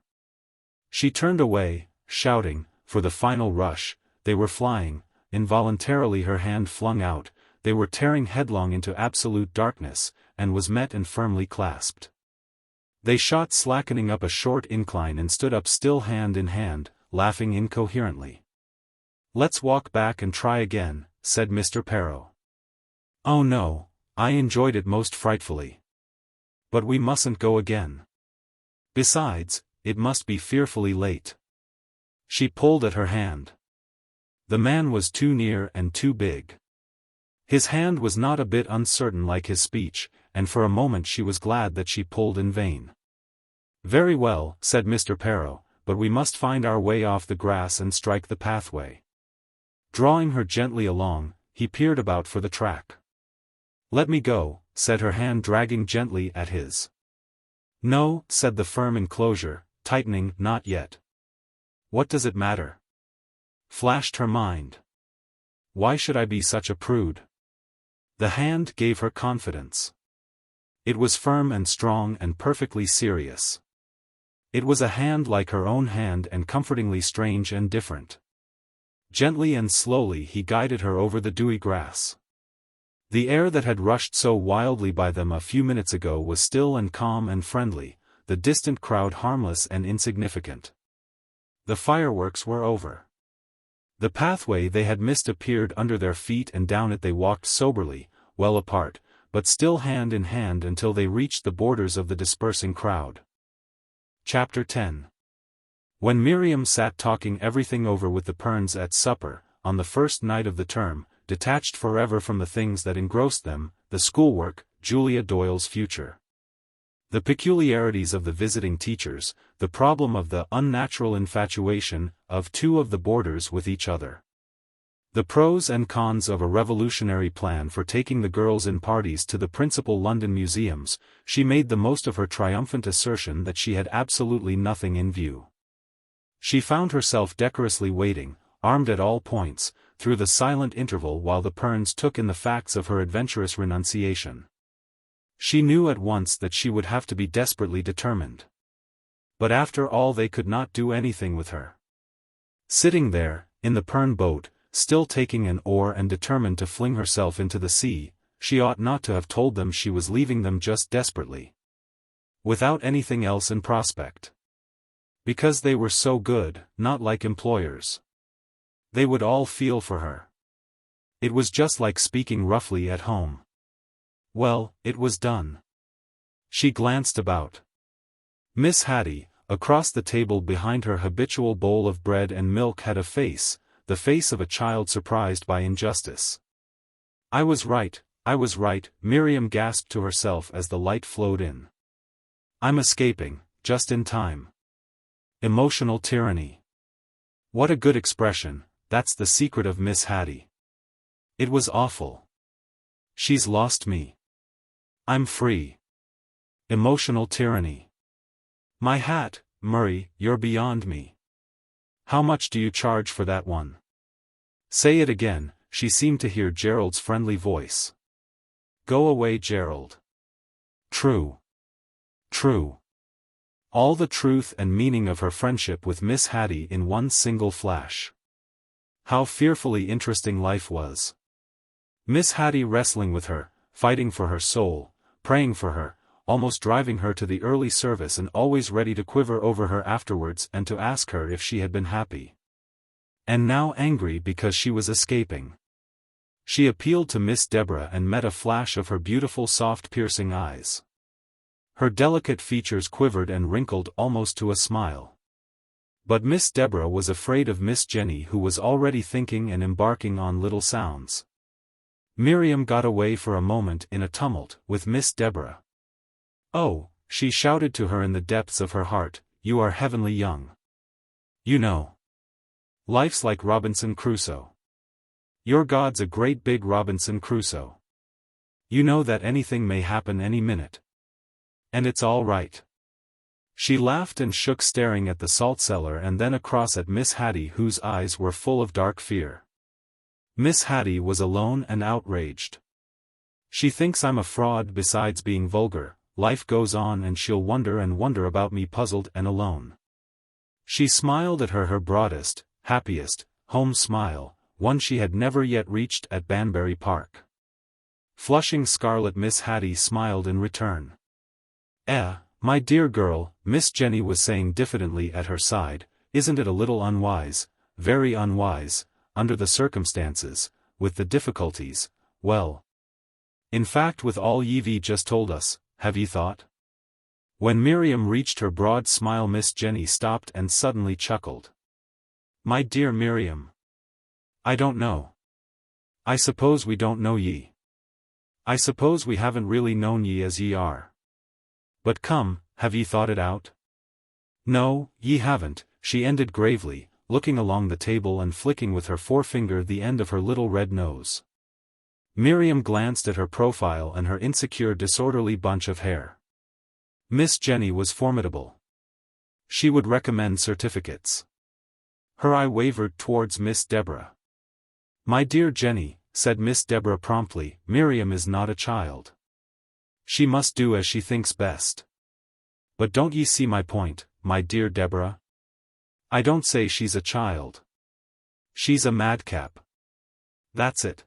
She turned away, shouting, for the final rush. They were flying, involuntarily her hand flung out, they were tearing headlong into absolute darkness, and was met and firmly clasped. They shot slackening up a short incline and stood up still hand in hand, laughing incoherently. "Let's walk back and try again," said Mr. Perrow. "Oh no, I enjoyed it most frightfully. But we mustn't go again. Besides, it must be fearfully late." She pulled at her hand. The man was too near and too big. His hand was not a bit uncertain like his speech, and for a moment she was glad that she pulled in vain. "Very well," said Mr. Perrow, "but we must find our way off the grass and strike the pathway." Drawing her gently along, he peered about for the track. "Let me go," said her hand dragging gently at his. "No," said the firm enclosure, tightening, "not yet." "What does it matter?" flashed her mind. "Why should I be such a prude?" The hand gave her confidence. It was firm and strong and perfectly serious. It was a hand like her own hand and comfortingly strange and different. Gently and slowly he guided her over the dewy grass. The air that had rushed so wildly by them a few minutes ago was still and calm and friendly, the distant crowd harmless and insignificant. The fireworks were over. The pathway they had missed appeared under their feet and down it they walked soberly, well apart, but still hand in hand until they reached the borders of the dispersing crowd. Chapter 10. When Miriam sat talking everything over with the Pernes at supper, on the first night of the term, detached forever from the things that engrossed them, the schoolwork, Julia Doyle's future, the peculiarities of the visiting teachers, the problem of the unnatural infatuation of two of the boarders with each other, the pros and cons of a revolutionary plan for taking the girls in parties to the principal London museums, she made the most of her triumphant assertion that she had absolutely nothing in view. She found herself decorously waiting, armed at all points, through the silent interval while the Pernes took in the facts of her adventurous renunciation. She knew at once that she would have to be desperately determined. But after all they could not do anything with her. Sitting there, in the Perne boat, still taking an oar and determined to fling herself into the sea, she ought not to have told them she was leaving them just desperately, without anything else in prospect. Because they were so good, not like employers. They would all feel for her. It was just like speaking roughly at home. Well, it was done. She glanced about. Miss Haddie, across the table behind her habitual bowl of bread and milk, had a face, the face of a child surprised by injustice. I was right," Miriam gasped to herself as the light flowed in. "I'm escaping, just in time. Emotional tyranny. What a good expression, that's the secret of Miss Haddie. It was awful. She's lost me. I'm free. Emotional tyranny. My hat, Murray, you're beyond me. How much do you charge for that one?" "Say it again," she seemed to hear Gerald's friendly voice. "Go away, Gerald." True. True. All the truth and meaning of her friendship with Miss Haddie in one single flash. How fearfully interesting life was. Miss Haddie wrestling with her, fighting for her soul, praying for her, almost driving her to the early service and always ready to quiver over her afterwards and to ask her if she had been happy. And now angry because she was escaping. She appealed to Miss Deborah and met a flash of her beautiful soft piercing eyes. Her delicate features quivered and wrinkled almost to a smile. But Miss Deborah was afraid of Miss Jennie, who was already thinking and embarking on little sounds. Miriam got away for a moment in a tumult with Miss Deborah. "Oh," she shouted to her in the depths of her heart, "you are heavenly young. You know. Life's like Robinson Crusoe. Your God's a great big Robinson Crusoe. You know that anything may happen any minute. And it's all right. She laughed and shook, staring at the salt cellar and then across at Miss Haddie, whose eyes were full of dark fear. Miss Haddie was alone and outraged. She thinks I'm a fraud. Besides being vulgar, life goes on and she'll wonder and wonder about me, puzzled and alone. She smiled at her broadest, happiest, home smile, one she had never yet reached at Banbury Park. Flushing scarlet, Miss Haddie smiled in return. My dear girl," Miss Jennie was saying diffidently at her side, "isn't it a little unwise, very unwise, under the circumstances, with the difficulties, well. In fact, with all ye've just told us, have ye thought?" When Miriam reached her broad smile, Miss Jennie stopped and suddenly chuckled. "My dear Miriam. I don't know. I suppose we don't know ye. I suppose we haven't really known ye as ye are. But come, have ye thought it out?" "No, ye haven't," she ended gravely, looking along the table and flicking with her forefinger the end of her little red nose. Miriam glanced at her profile and her insecure, disorderly bunch of hair. Miss Jennie was formidable. She would recommend certificates. Her eye wavered towards Miss Deborah. "My dear Jennie," said Miss Deborah promptly, "Miriam is not a child. She must do as she thinks best. But don't ye see my point, my dear Deborah? I don't say she's a child. She's a madcap. That's it."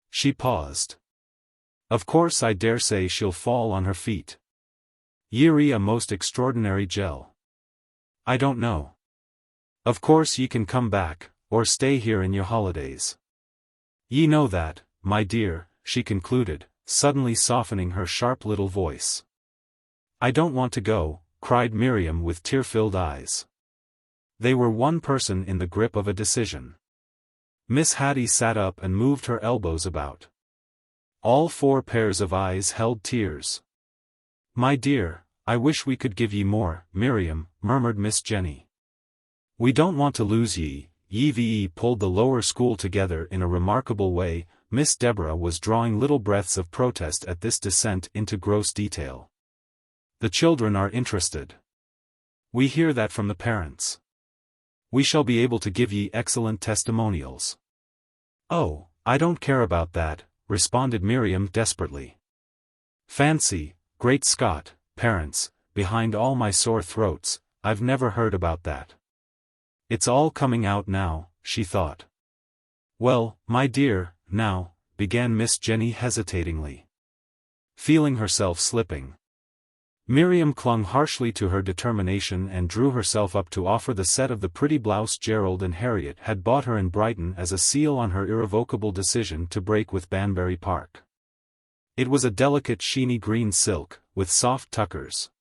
She paused. "Of course I dare say she'll fall on her feet. Ye're a most extraordinary gel. I don't know. Of course ye can come back, or stay here in your holidays. Ye know that, my dear," she concluded, suddenly softening her sharp little voice. "I don't want to go," cried Miriam with tear-filled eyes. They were one person in the grip of a decision. Miss Haddie sat up and moved her elbows about. All four pairs of eyes held tears. "My dear, I wish we could give ye more, Miriam," murmured Miss Jennie. "We don't want to lose ye." Ye pulled the lower school together in a remarkable way. Miss Deborah was drawing little breaths of protest at this descent into gross detail. "The children are interested. We hear that from the parents. We shall be able to give ye excellent testimonials." "Oh, I don't care about that," responded Miriam desperately. "Fancy, great Scott, parents, behind all my sore throats, I've never heard about that. It's all coming out now," she thought. "Well, my dear, now," began Miss Jennie hesitatingly. Feeling herself slipping, Miriam clung harshly to her determination and drew herself up to offer the set of the pretty blouse Gerald and Harriet had bought her in Brighton as a seal on her irrevocable decision to break with Banbury Park. It was a delicate sheeny green silk, with soft tuckers.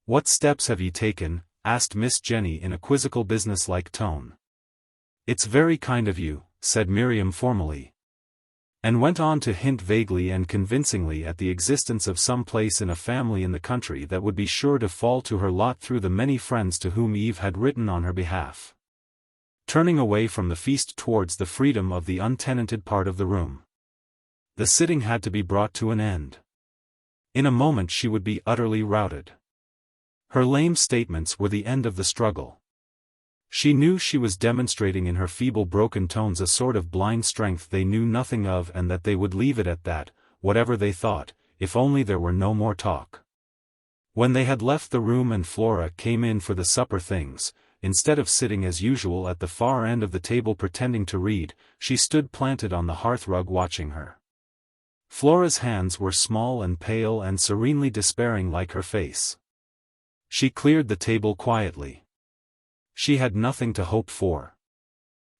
"What steps have ye taken?" asked Miss Jennie in a quizzical business-like tone. "It's very kind of you," said Miriam formally, and went on to hint vaguely and convincingly at the existence of some place in a family in the country that would be sure to fall to her lot through the many friends to whom Eve had written on her behalf. Turning away from the feast towards the freedom of the untenanted part of the room. The sitting had to be brought to an end. In a moment she would be utterly routed. Her lame statements were the end of the struggle. She knew she was demonstrating in her feeble broken tones a sort of blind strength they knew nothing of, and that they would leave it at that, whatever they thought, if only there were no more talk. When they had left the room and Flora came in for the supper things, instead of sitting as usual at the far end of the table pretending to read, she stood planted on the hearthrug watching her. Flora's hands were small and pale and serenely despairing like her face. She cleared the table quietly. She had nothing to hope for.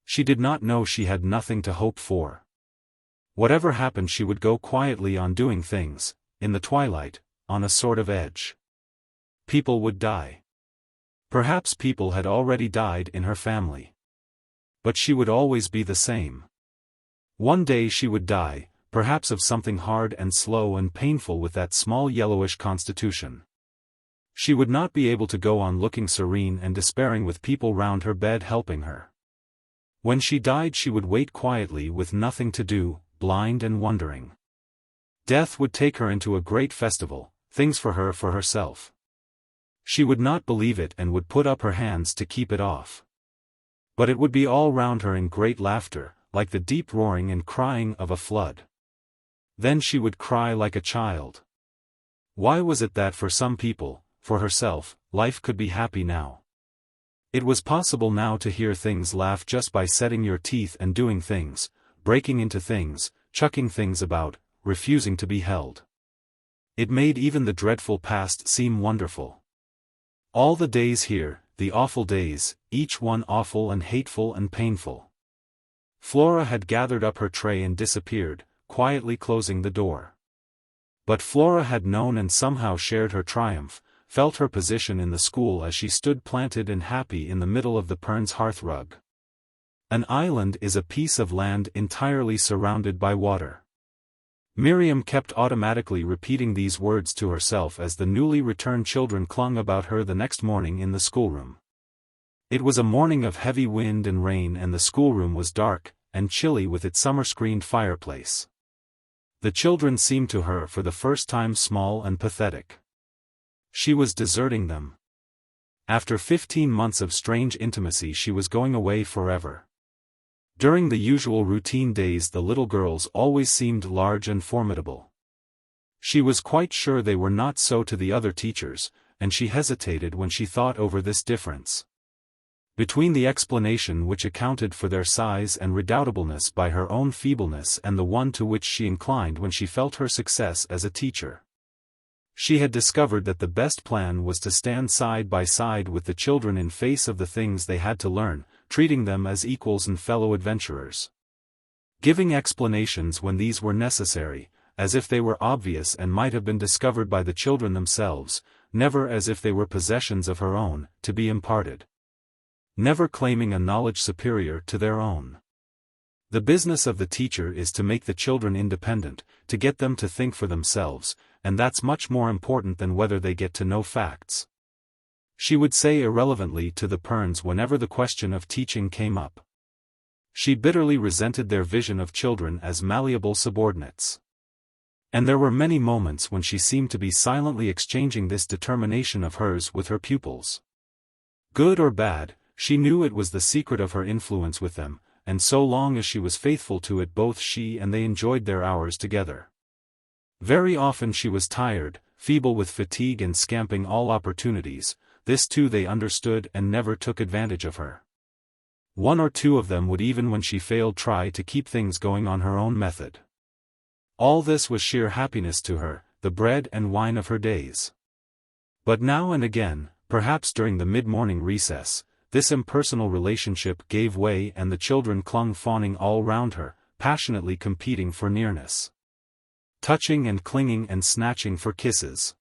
She did not know she had nothing to hope for. Whatever happened, she would go quietly on doing things, in the twilight, on a sort of edge. People would die. Perhaps people had already died in her family. But she would always be the same. One day she would die, perhaps of something hard and slow and painful with that small yellowish constitution. She would not be able to go on looking serene and despairing with people round her bed helping her. When she died she would wait quietly with nothing to do, blind and wondering. Death would take her into a great festival, things for herself. She would not believe it and would put up her hands to keep it off. But it would be all round her in great laughter, like the deep roaring and crying of a flood. Then she would cry like a child. Why was it that for some people, for herself, life could be happy now? It was possible now to hear things laugh just by setting your teeth and doing things, breaking into things, chucking things about, refusing to be held. It made even the dreadful past seem wonderful. All the days here, the awful days, each one awful and hateful and painful. Flora had gathered up her tray and disappeared, quietly closing the door. But Flora had known and somehow shared her triumph, felt her position in the school as she stood planted and happy in the middle of the Perne's hearthrug. An island is a piece of land entirely surrounded by water. Miriam kept automatically repeating these words to herself as the newly returned children clung about her the next morning in the schoolroom. It was a morning of heavy wind and rain and the schoolroom was dark and chilly with its summer-screened fireplace. The children seemed to her for the first time small and pathetic. She was deserting them. After 15 months of strange intimacy she was going away forever. During the usual routine days the little girls always seemed large and formidable. She was quite sure they were not so to the other teachers, and she hesitated when she thought over this difference. Between the explanation which accounted for their size and redoubtableness by her own feebleness and the one to which she inclined when she felt her success as a teacher. She had discovered that the best plan was to stand side by side with the children in face of the things they had to learn, treating them as equals and fellow adventurers. Giving explanations when these were necessary, as if they were obvious and might have been discovered by the children themselves, never as if they were possessions of her own, to be imparted. Never claiming a knowledge superior to their own. The business of the teacher is to make the children independent, to get them to think for themselves, and that's much more important than whether they get to know facts. She would say irrelevantly to the Pernes whenever the question of teaching came up. She bitterly resented their vision of children as malleable subordinates. And there were many moments when she seemed to be silently exchanging this determination of hers with her pupils. Good or bad, she knew it was the secret of her influence with them, and so long as she was faithful to it both she and they enjoyed their hours together. Very often she was tired, feeble with fatigue and scamping all opportunities. This too they understood and never took advantage of her. One or two of them would even when she failed try to keep things going on her own method. All this was sheer happiness to her, the bread and wine of her days. But now and again, perhaps during the mid-morning recess, this impersonal relationship gave way and the children clung fawning all round her, passionately competing for nearness. Touching and clinging and snatching for kisses.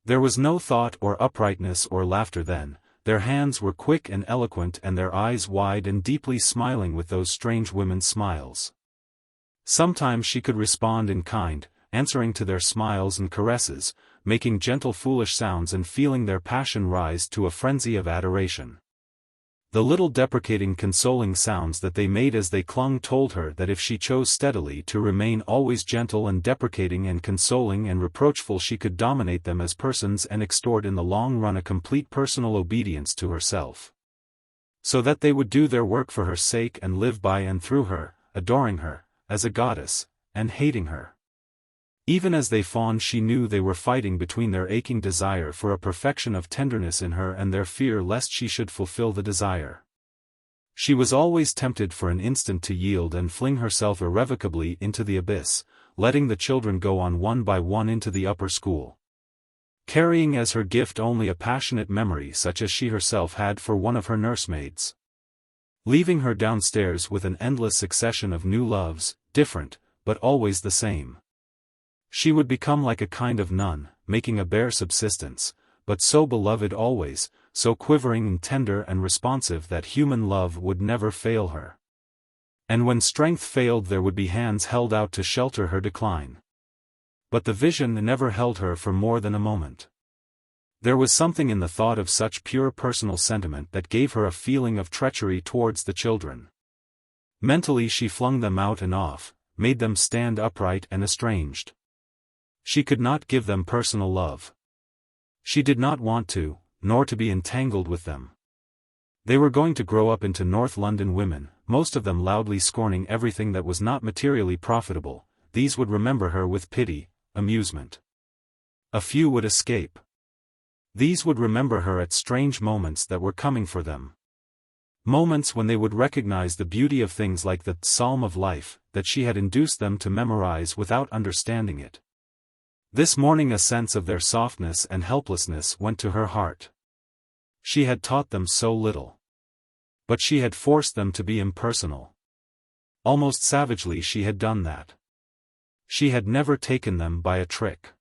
There was no thought or uprightness or laughter then, their hands were quick and eloquent and their eyes wide and deeply smiling with those strange women's smiles. Sometimes she could respond in kind, answering to their smiles and caresses, making gentle foolish sounds and feeling their passion rise to a frenzy of adoration. The little deprecating consoling sounds that they made as they clung told her that if she chose steadily to remain always gentle and deprecating and consoling and reproachful she could dominate them as persons and extort in the long run a complete personal obedience to herself. So that they would do their work for her sake and live by and through her, adoring her, as a goddess, and hating her. Even as they fawned she knew they were fighting between their aching desire for a perfection of tenderness in her and their fear lest she should fulfill the desire. She was always tempted for an instant to yield and fling herself irrevocably into the abyss, letting the children go on one by one into the upper school. Carrying as her gift only a passionate memory such as she herself had for one of her nursemaids. Leaving her downstairs with an endless succession of new loves, different, but always the same. She would become like a kind of nun, making a bare subsistence, but so beloved always, so quivering and tender and responsive that human love would never fail her. And when strength failed there would be hands held out to shelter her decline. But the vision never held her for more than a moment. There was something in the thought of such pure personal sentiment that gave her a feeling of treachery towards the children. Mentally she flung them out and off, made them stand upright and estranged. She could not give them personal love. She did not want to, nor to be entangled with them. They were going to grow up into North London women, most of them loudly scorning everything that was not materially profitable. These would remember her with pity, amusement. A few would escape. These would remember her at strange moments that were coming for them. Moments when they would recognize the beauty of things like the Psalm of Life that she had induced them to memorize without understanding it. This morning a sense of their softness and helplessness went to her heart. She had taught them so little. But she had forced them to be impersonal. Almost savagely she had done that. She had never taken them by a trick.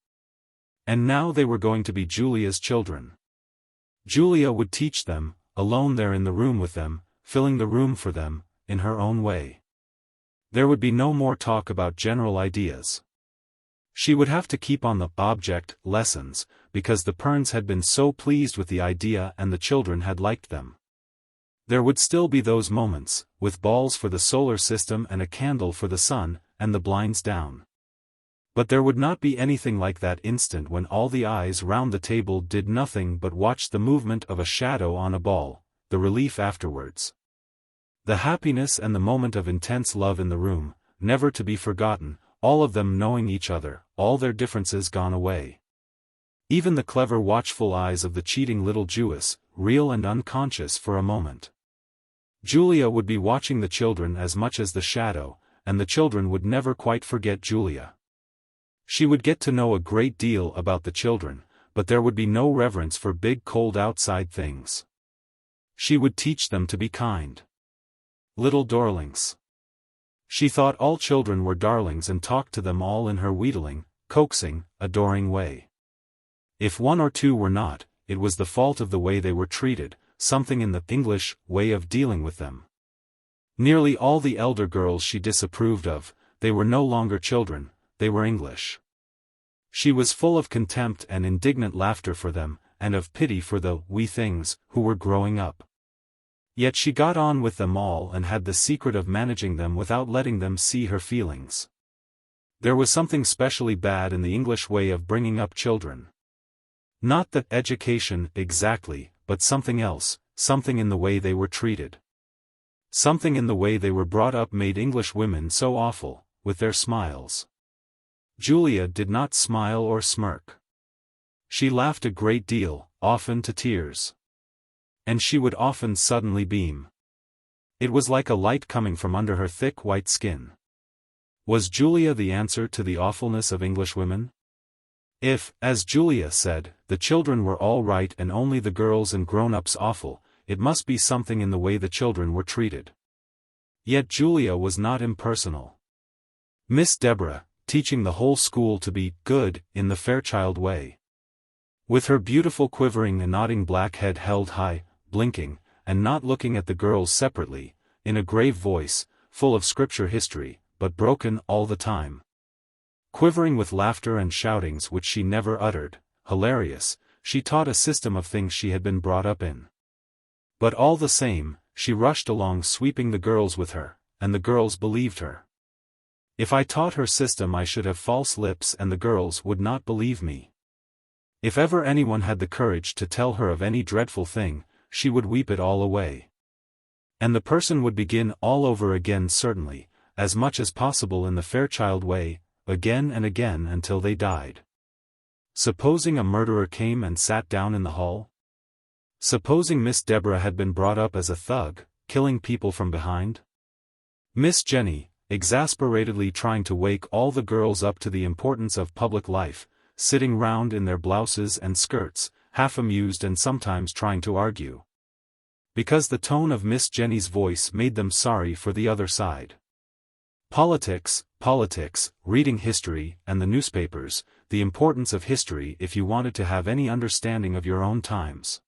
And now they were going to be Julia's children. Julia would teach them, alone there in the room with them, filling the room for them, in her own way. There would be no more talk about general ideas. She would have to keep on the object lessons, because the Pernes had been so pleased with the idea and the children had liked them. There would still be those moments, with balls for the solar system and a candle for the sun, and the blinds down. But there would not be anything like that instant when all the eyes round the table did nothing but watch the movement of a shadow on a ball, the relief afterwards. The happiness and the moment of intense love in the room, never to be forgotten, all of them knowing each other, all their differences gone away. Even the clever watchful eyes of the cheating little Jewess, real and unconscious for a moment. Julia would be watching the children as much as the shadow, and the children would never quite forget Julia. She would get to know a great deal about the children, but there would be no reverence for big cold outside things. She would teach them to be kind. Little darlings. She thought all children were darlings and talked to them all in her wheedling, coaxing, adoring way. If one or two were not, it was the fault of the way they were treated, something in the English way of dealing with them. Nearly all the elder girls she disapproved of, they were no longer children, they were English. She was full of contempt and indignant laughter for them, and of pity for the wee things who were growing up. Yet she got on with them all and had the secret of managing them without letting them see her feelings. There was something specially bad in the English way of bringing up children. Not that education exactly, but something else, something in the way they were treated. Something in the way they were brought up made English women so awful, with their smiles. Julia did not smile or smirk. She laughed a great deal, often to tears. And she would often suddenly beam. It was like a light coming from under her thick white skin. Was Julia the answer to the awfulness of English women? If, as Julia said, the children were all right and only the girls and grown-ups awful, it must be something in the way the children were treated. Yet Julia was not impersonal. Miss Deborah, teaching the whole school to be good in the Fairchild way. With her beautiful quivering and nodding black head held high, blinking, and not looking at the girls separately, in a grave voice, full of scripture history, but broken all the time. Quivering with laughter and shoutings which she never uttered, hilarious, she taught a system of things she had been brought up in. But all the same, she rushed along sweeping the girls with her, and the girls believed her. If I taught her system I should have false lips and the girls would not believe me. If ever anyone had the courage to tell her of any dreadful thing, she would weep it all away. And the person would begin all over again certainly, as much as possible in the Fairchild way, again and again until they died. Supposing a murderer came and sat down in the hall? Supposing Miss Deborah had been brought up as a thug, killing people from behind? Miss Jennie, exasperatedly trying to wake all the girls up to the importance of public life, sitting round in their blouses and skirts, half amused and sometimes trying to argue. Because the tone of Miss Jennie's voice made them sorry for the other side. Politics, reading history, and the newspapers, the importance of history if you wanted to have any understanding of your own times.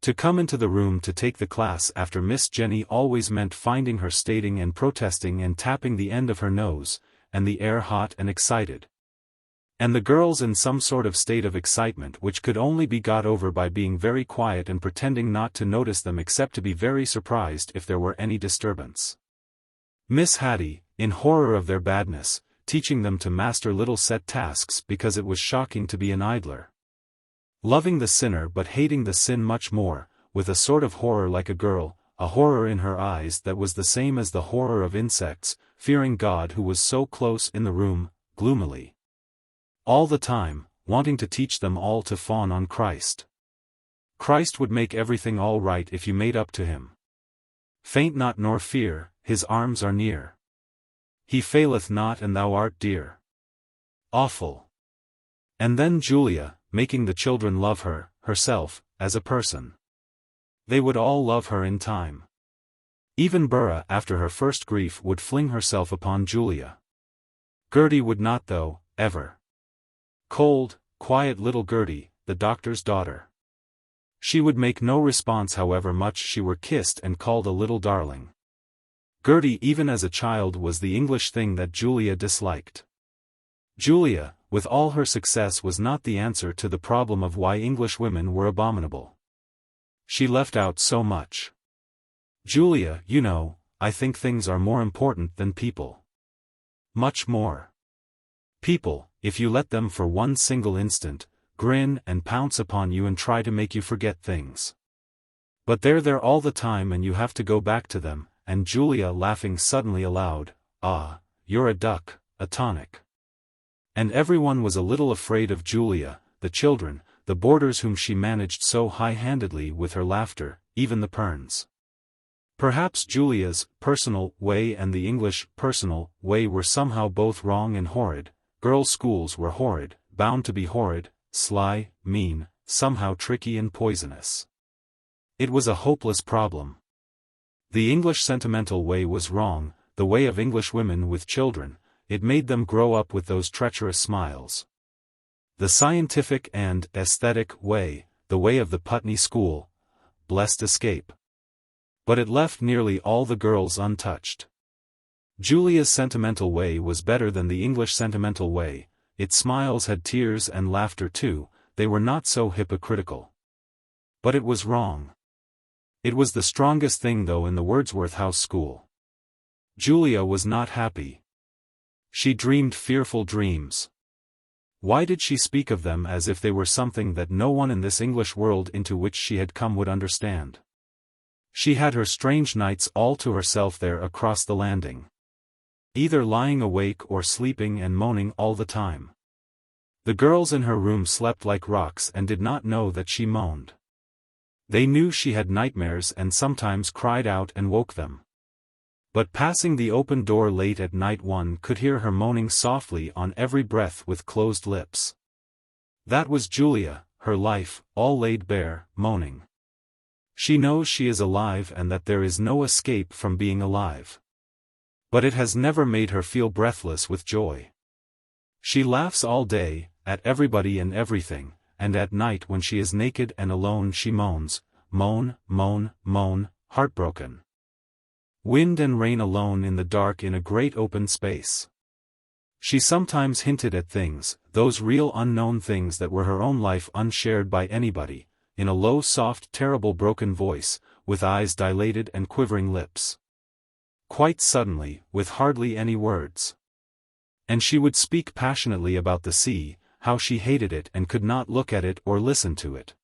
To come into the room to take the class after Miss Jennie always meant finding her stating and protesting and tapping the end of her nose, and the air hot and excited. And the girls in some sort of state of excitement which could only be got over by being very quiet and pretending not to notice them except to be very surprised if there were any disturbance. Miss Haddie, in horror of their badness, teaching them to master little set tasks because it was shocking to be an idler. Loving the sinner but hating the sin much more, with a sort of horror like a girl, a horror in her eyes that was the same as the horror of insects, fearing God who was so close in the room, gloomily. All the time, wanting to teach them all to fawn on Christ. Christ would make everything all right if you made up to him. Faint not nor fear, his arms are near. He faileth not and thou art dear. Awful. And then Julia, making the children love her, herself, as a person. They would all love her in time. Even Burra after her first grief would fling herself upon Julia. Gertie would not though, ever. Cold, quiet little Gertie, the doctor's daughter. She would make no response however much she were kissed and called a little darling. Gertie even as a child was the English thing that Julia disliked. Julia, with all her success was not the answer to the problem of why English women were abominable. She left out so much. Julia, you know, I think things are more important than people. Much more. People, if you let them for one single instant, grin and pounce upon you and try to make you forget things. But they're there all the time and you have to go back to them, and Julia laughing suddenly aloud, ah, you're a duck, a tonic. And everyone was a little afraid of Julia, the children, the boarders whom she managed so high-handedly with her laughter, even the Pernes. Perhaps Julia's personal way and the English personal way were somehow both wrong and horrid. Girls' schools were horrid, bound to be horrid, sly, mean, somehow tricky and poisonous. It was a hopeless problem. The English sentimental way was wrong, the way of English women with children, it made them grow up with those treacherous smiles. The scientific and aesthetic way, the way of the Putney school, blessed escape. But it left nearly all the girls untouched. Julia's sentimental way was better than the English sentimental way, its smiles had tears and laughter too, they were not so hypocritical. But it was wrong. It was the strongest thing though in the Wordsworth House school. Julia was not happy. She dreamed fearful dreams. Why did she speak of them as if they were something that no one in this English world into which she had come would understand? She had her strange nights all to herself there across the landing. Either lying awake or sleeping and moaning all the time. The girls in her room slept like rocks and did not know that she moaned. They knew she had nightmares and sometimes cried out and woke them. But passing the open door late at night one could hear her moaning softly on every breath with closed lips. That was Julia, her life, all laid bare, moaning. She knows she is alive and that there is no escape from being alive. But it has never made her feel breathless with joy. She laughs all day, at everybody and everything, and at night when she is naked and alone she moans, moan, moan, moan, heartbroken. Wind and rain alone in the dark in a great open space. She sometimes hinted at things, those real unknown things that were her own life unshared by anybody, in a low soft terrible broken voice, with eyes dilated and quivering lips. Quite suddenly, with hardly any words. And she would speak passionately about the sea, how she hated it and could not look at it or listen to it.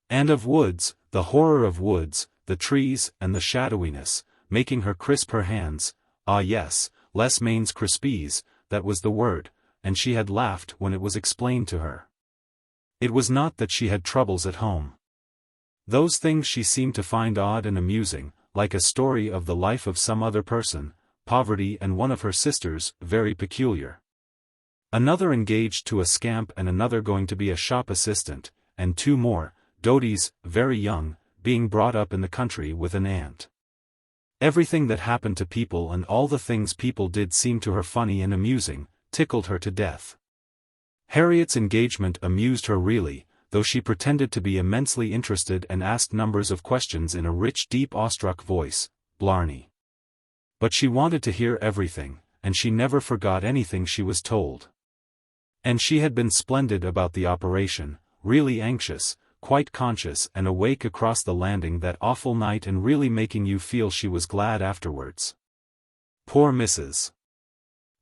And of woods, the horror of woods, the trees and the shadowiness, making her crisp her hands, ah yes, les mains crispies, that was the word, and she had laughed when it was explained to her. It was not that she had troubles at home. Those things she seemed to find odd and amusing, like a story of the life of some other person, poverty and one of her sisters, very peculiar. Another engaged to a scamp and another going to be a shop assistant, and two more, Dodies, very young, being brought up in the country with an aunt. Everything that happened to people and all the things people did seemed to her funny and amusing, tickled her to death. Harriet's engagement amused her really, though she pretended to be immensely interested and asked numbers of questions in a rich deep awestruck voice, Blarney. But she wanted to hear everything, and she never forgot anything she was told. And she had been splendid about the operation, really anxious, quite conscious and awake across the landing that awful night and really making you feel she was glad afterwards. Poor Mrs.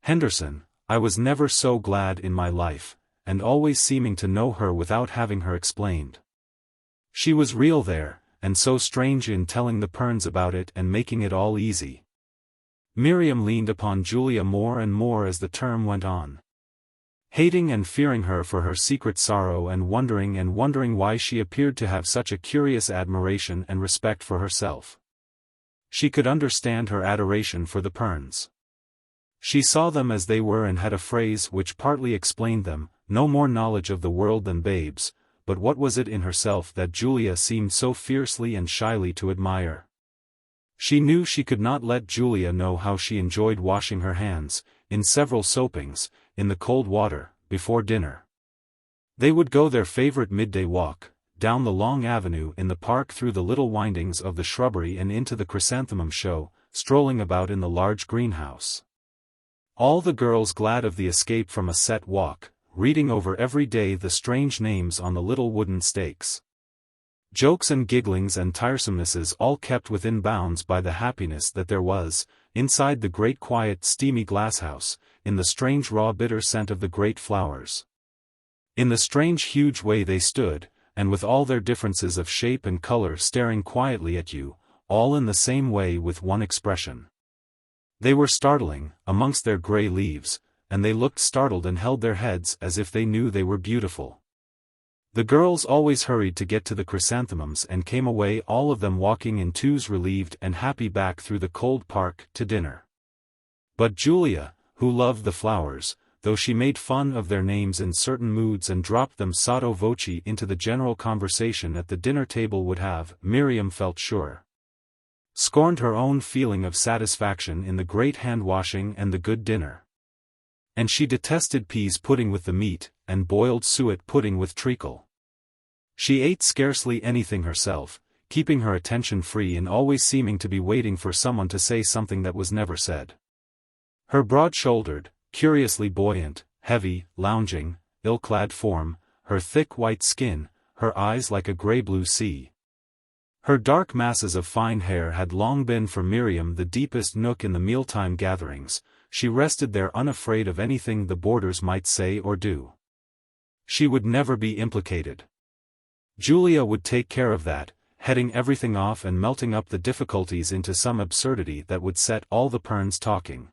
Henderson, I was never so glad in my life, and always seeming to know her without having her explained. She was real there, and so strange in telling the Pernes about it and making it all easy. Miriam leaned upon Julia more and more as the term went on. Hating and fearing her for her secret sorrow and wondering why she appeared to have such a curious admiration and respect for herself. She could understand her adoration for the Pernes. She saw them as they were and had a phrase which partly explained them, no more knowledge of the world than babes, but what was it in herself that Julia seemed so fiercely and shyly to admire? She knew she could not let Julia know how she enjoyed washing her hands, in several soapings, in the cold water, before dinner. They would go their favorite midday walk, down the long avenue in the park through the little windings of the shrubbery and into the chrysanthemum show, strolling about in the large greenhouse. All the girls glad of the escape from a set walk, reading over every day the strange names on the little wooden stakes. Jokes and gigglings and tiresomenesses all kept within bounds by the happiness that there was, inside the great quiet steamy glasshouse, in the strange raw bitter scent of the great flowers. In the strange huge way they stood, and with all their differences of shape and color staring quietly at you, all in the same way with one expression. They were startling, amongst their grey leaves, and they looked startled and held their heads as if they knew they were beautiful. The girls always hurried to get to the chrysanthemums and came away all of them walking in twos relieved and happy back through the cold park to dinner. But Julia, who loved the flowers, though she made fun of their names in certain moods and dropped them sotto voce into the general conversation at the dinner table would have, Miriam felt sure, scorned her own feeling of satisfaction in the great hand-washing and the good dinner. And she detested peas pudding with the meat, and boiled suet pudding with treacle. She ate scarcely anything herself, keeping her attention free and always seeming to be waiting for someone to say something that was never said. Her broad-shouldered, curiously buoyant, heavy, lounging, ill-clad form, her thick white skin, her eyes like a grey-blue sea. Her dark masses of fine hair had long been for Miriam the deepest nook in the mealtime gatherings. She rested there unafraid of anything the boarders might say or do. She would never be implicated. Julia would take care of that, heading everything off and melting up the difficulties into some absurdity that would set all the Pernes talking.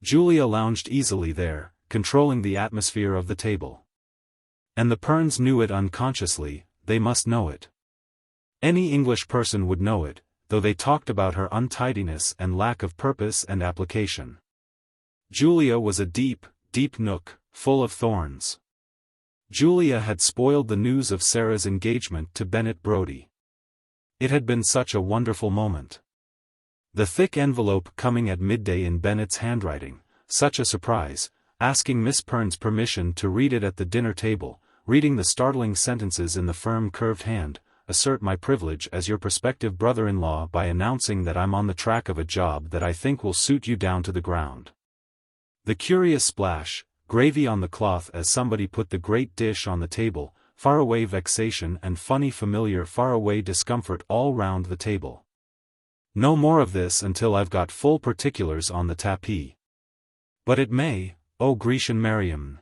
Julia lounged easily there, controlling the atmosphere of the table. And the Pernes knew it unconsciously, they must know it. Any English person would know it, though they talked about her untidiness and lack of purpose and application. Julia was a deep, deep nook, full of thorns. Julia had spoiled the news of Sarah's engagement to Bennett Brodie. It had been such a wonderful moment. The thick envelope coming at midday in Bennett's handwriting, such a surprise, asking Miss Perne's permission to read it at the dinner table, reading the startling sentences in the firm curved hand, assert my privilege as your prospective brother-in-law by announcing that I'm on the track of a job that I think will suit you down to the ground. The curious splash, gravy on the cloth as somebody put the great dish on the table, faraway vexation and funny familiar faraway discomfort all round the table. No more of this until I've got full particulars on the tapis. But it may, O Grecian Miriam,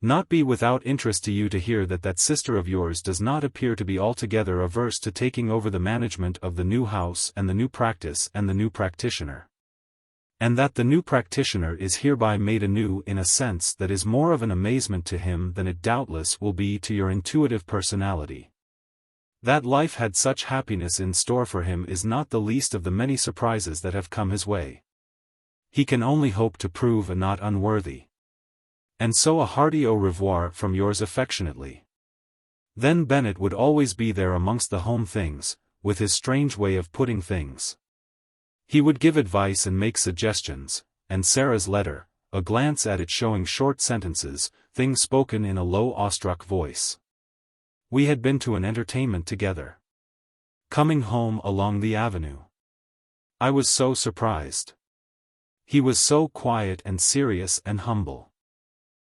not be without interest to you to hear that that sister of yours does not appear to be altogether averse to taking over the management of the new house and the new practice and the new practitioner. And that the new practitioner is hereby made anew in a sense that is more of an amazement to him than it doubtless will be to your intuitive personality. That life had such happiness in store for him is not the least of the many surprises that have come his way. He can only hope to prove a not unworthy. And so a hearty au revoir from yours affectionately. Then Bennett would always be there amongst the home things, with his strange way of putting things. He would give advice and make suggestions, and Sarah's letter, a glance at it showing short sentences, things spoken in a low awestruck voice. We had been to an entertainment together. Coming home along the avenue. I was so surprised. He was so quiet and serious and humble.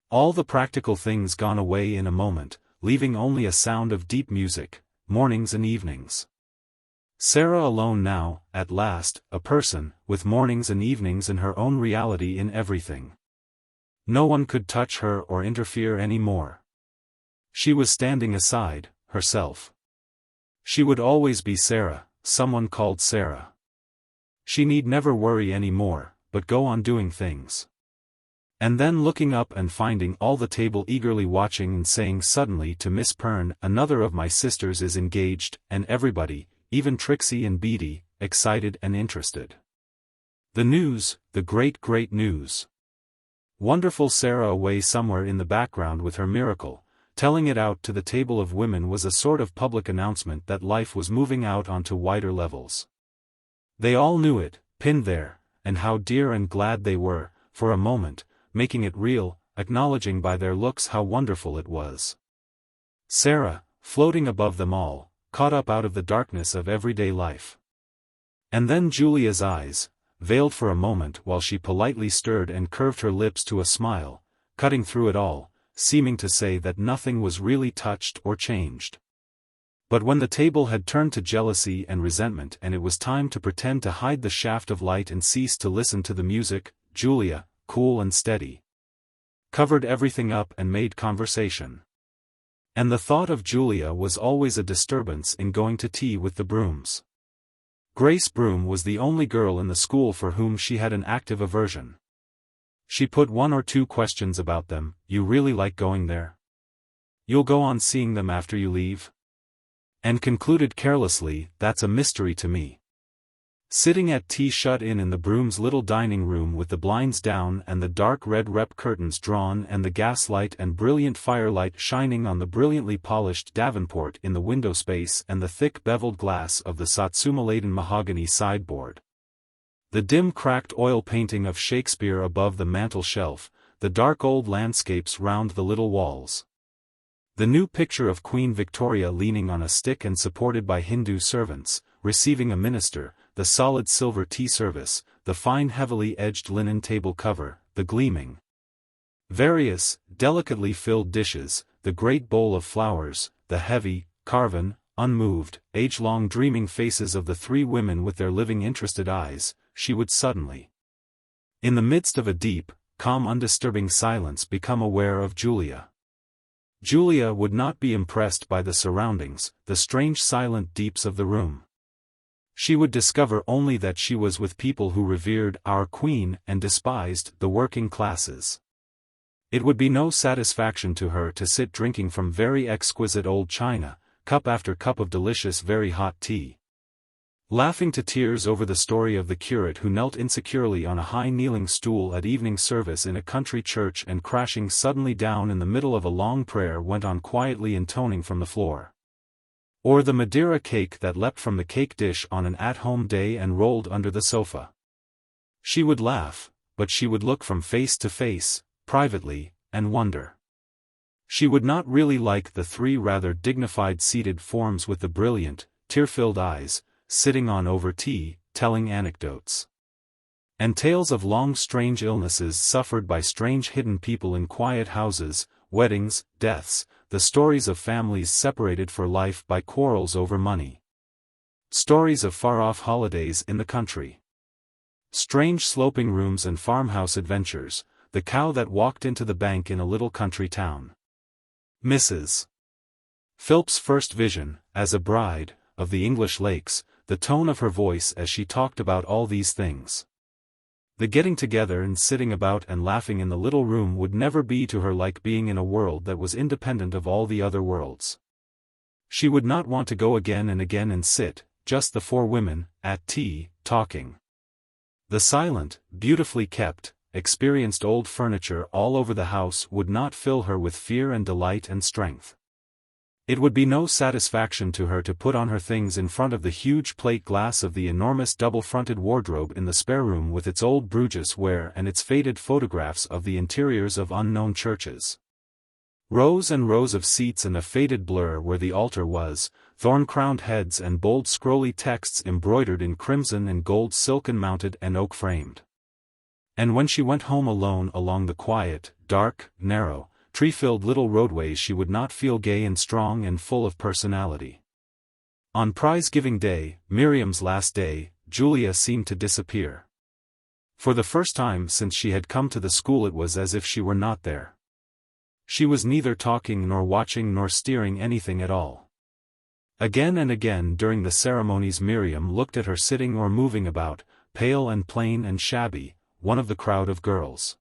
All the practical things gone away in a moment, leaving only a sound of deep music, mornings and evenings. Sarah alone now, at last, a person, with mornings and evenings and her own reality in everything. No one could touch her or interfere any more. She was standing aside, herself. She would always be Sarah, someone called Sarah. She need never worry any more, but go on doing things. And then looking up and finding all the table eagerly watching and saying suddenly to Miss Perne, "Another of my sisters is engaged," and everybody, even Trixie and Beatty, excited and interested. The news, the great news. Wonderful Sarah away somewhere in the background with her miracle, telling it out to the table of women was a sort of public announcement that life was moving out onto wider levels. They all knew it, pinned there, and how dear and glad they were, for a moment, making it real, acknowledging by their looks how wonderful it was. Sarah, floating above them all, caught up out of the darkness of everyday life. And then Julia's eyes, veiled for a moment while she politely stirred and curved her lips to a smile, cutting through it all, seeming to say that nothing was really touched or changed. But when the table had turned to jealousy and resentment and it was time to pretend to hide the shaft of light and cease to listen to the music, Julia, cool and steady, covered everything up and made conversation. And the thought of Julia was always a disturbance in going to tea with the Brooms. Grace Broom was the only girl in the school for whom she had an active aversion. She put one or two questions about them. "You really like going there? You'll go on seeing them after you leave?" And concluded carelessly, "That's a mystery to me." Sitting at tea shut in the Brooms' little dining room with the blinds down and the dark red rep curtains drawn and the gaslight and brilliant firelight shining on the brilliantly polished davenport in the window space and the thick beveled glass of the Satsuma-laden mahogany sideboard. The dim cracked oil painting of Shakespeare above the mantel shelf, the dark old landscapes round the little walls. The new picture of Queen Victoria leaning on a stick and supported by Hindu servants, receiving a minister, the solid silver tea service, the fine heavily edged linen table cover, the gleaming, various, delicately filled dishes, the great bowl of flowers, the heavy, carven, unmoved, age-long dreaming faces of the three women with their living interested eyes, she would suddenly, in the midst of a deep, calm undisturbing silence, become aware of Julia. Julia would not be impressed by the surroundings, the strange silent deeps of the room. She would discover only that she was with people who revered our Queen and despised the working classes. It would be no satisfaction to her to sit drinking from very exquisite old china, cup after cup of delicious very hot tea, laughing to tears over the story of the curate who knelt insecurely on a high kneeling stool at evening service in a country church and crashing suddenly down in the middle of a long prayer went on quietly intoning from the floor. Or the Madeira cake that leapt from the cake dish on an at-home day and rolled under the sofa. She would laugh, but she would look from face to face, privately, and wonder. She would not really like the three rather dignified seated forms with the brilliant, tear-filled eyes, sitting on over tea, telling anecdotes and tales of long strange illnesses suffered by strange hidden people in quiet houses, weddings, deaths, the stories of families separated for life by quarrels over money. Stories of far-off holidays in the country. Strange sloping rooms and farmhouse adventures, the cow that walked into the bank in a little country town. Mrs. Philp's first vision, as a bride, of the English lakes, the tone of her voice as she talked about all these things. The getting together and sitting about and laughing in the little room would never be to her like being in a world that was independent of all the other worlds. She would not want to go again and sit, just the four women, at tea, talking. The silent, beautifully kept, experienced old furniture all over the house would not fill her with fear and delight and strength. It would be no satisfaction to her to put on her things in front of the huge plate glass of the enormous double-fronted wardrobe in the spare room with its old Bruges ware and its faded photographs of the interiors of unknown churches. Rows and rows of seats and a faded blur where the altar was, thorn-crowned heads and bold scrolly texts embroidered in crimson and gold silken-mounted and oak-framed. And when she went home alone along the quiet, dark, narrow, tree-filled little roadways she would not feel gay and strong and full of personality. On prize-giving day, Miriam's last day, Julia seemed to disappear. For the first time since she had come to the school it was as if she were not there. She was neither talking nor watching nor steering anything at all. Again and again during the ceremonies Miriam looked at her sitting or moving about, pale and plain and shabby, one of the crowd of girls.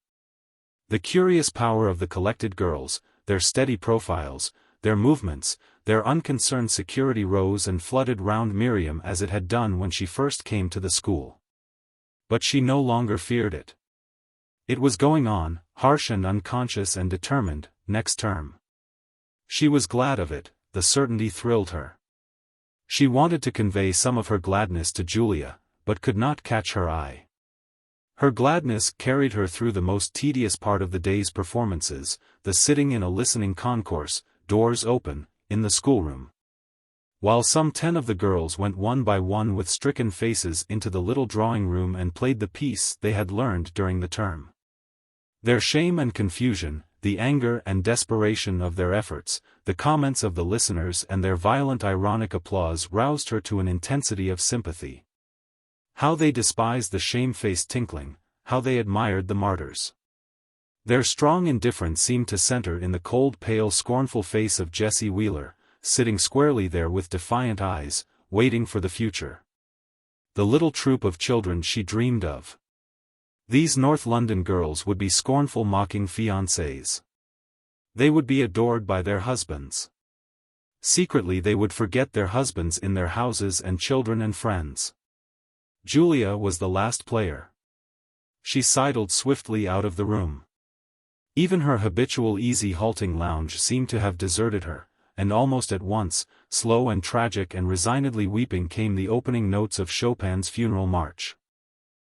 The curious power of the collected girls, their steady profiles, their movements, their unconcerned security rose and flooded round Miriam as it had done when she first came to the school. But she no longer feared it. It was going on, harsh and unconscious and determined, next term. She was glad of it, the certainty thrilled her. She wanted to convey some of her gladness to Julia, but could not catch her eye. Her gladness carried her through the most tedious part of the day's performances, the sitting in a listening concourse, doors open, in the schoolroom. While some 10 of the girls went one by one with stricken faces into the little drawing room and played the piece they had learned during the term. Their shame and confusion, the anger and desperation of their efforts, the comments of the listeners and their violent ironic applause roused her to an intensity of sympathy. How they despised the shame-faced tinkling, how they admired the martyrs. Their strong indifference seemed to center in the cold pale scornful face of Jessie Wheeler, sitting squarely there with defiant eyes, waiting for the future. The little troop of children she dreamed of. These North London girls would be scornful mocking fiancés. They would be adored by their husbands. Secretly they would forget their husbands in their houses and children and friends. Julia was the last player. She sidled swiftly out of the room. Even her habitual easy halting lounge seemed to have deserted her, and almost at once, slow and tragic and resignedly weeping came the opening notes of Chopin's Funeral March.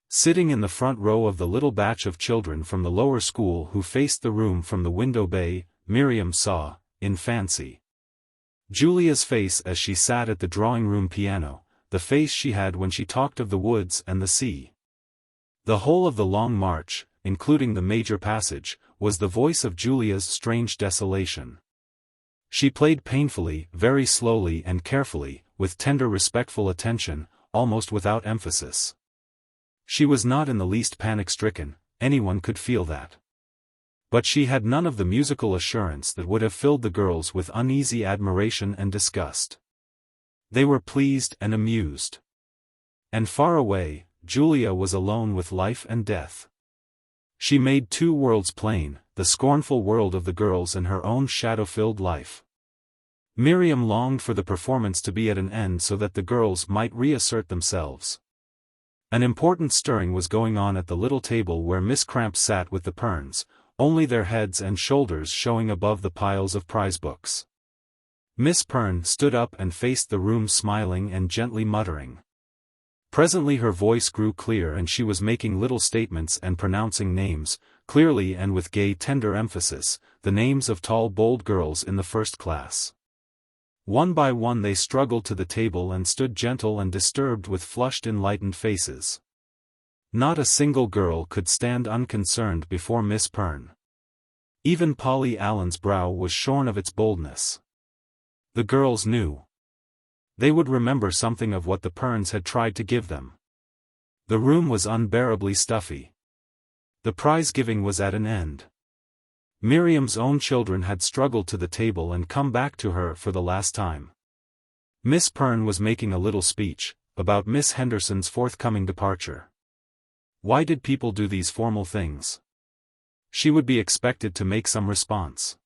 Sitting in the front row of the little batch of children from the lower school who faced the room from the window bay, Miriam saw, in fancy, Julia's face as she sat at the drawing-room piano, the face she had when she talked of the woods and the sea. The whole of the long march, including the major passage, was the voice of Julia's strange desolation. She played painfully, very slowly and carefully, with tender respectful attention, almost without emphasis. She was not in the least panic-stricken, anyone could feel that. But she had none of the musical assurance that would have filled the girls with uneasy admiration and disgust. They were pleased and amused. And far away, Julia was alone with life and death. She made 2 worlds plain, the scornful world of the girls and her own shadow-filled life. Miriam longed for the performance to be at an end so that the girls might reassert themselves. An important stirring was going on at the little table where Miss Cramp sat with the Pernes, only their heads and shoulders showing above the piles of prize books. Miss Perne stood up and faced the room smiling and gently muttering. Presently her voice grew clear and she was making little statements and pronouncing names, clearly and with gay tender emphasis, the names of tall bold girls in the first class. One by one they struggled to the table and stood gentle and disturbed with flushed enlightened faces. Not a single girl could stand unconcerned before Miss Perne. Even Polly Allen's brow was shorn of its boldness. The girls knew. They would remember something of what the Pernes had tried to give them. The room was unbearably stuffy. The prize-giving was at an end. Miriam's own children had struggled to the table and come back to her for the last time. Miss Perne was making a little speech, about Miss Henderson's forthcoming departure. Why did people do these formal things? She would be expected to make some response.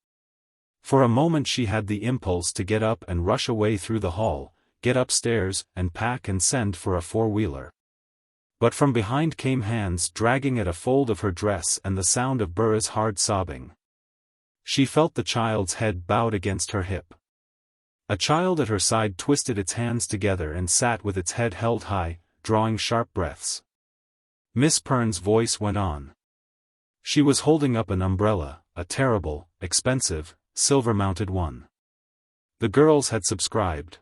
For a moment she had the impulse to get up and rush away through the hall, get upstairs and pack and send for a 4-wheeler. But from behind came hands dragging at a fold of her dress and the sound of Burra's hard sobbing. She felt the child's head bowed against her hip. A child at her side twisted its hands together and sat with its head held high, drawing sharp breaths. Miss Perne's voice went on. She was holding up an umbrella, a terrible, expensive, silver-mounted one. The girls had subscribed.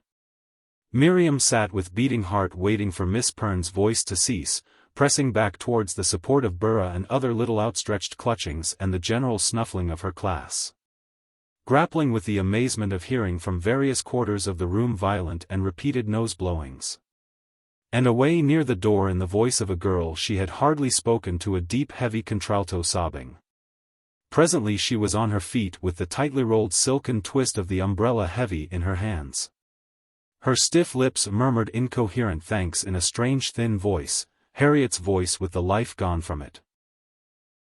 Miriam sat with beating heart waiting for Miss Perne's voice to cease, pressing back towards the support of Burra and other little outstretched clutchings and the general snuffling of her class. grappling with the amazement of hearing from various quarters of the room violent and repeated nose-blowings. And away near the door in the voice of a girl she had hardly spoken to a deep heavy contralto sobbing. Presently she was on her feet with the tightly rolled silken twist of the umbrella heavy in her hands. Her stiff lips murmured incoherent thanks in a strange thin voice, Harriet's voice with the life gone from it.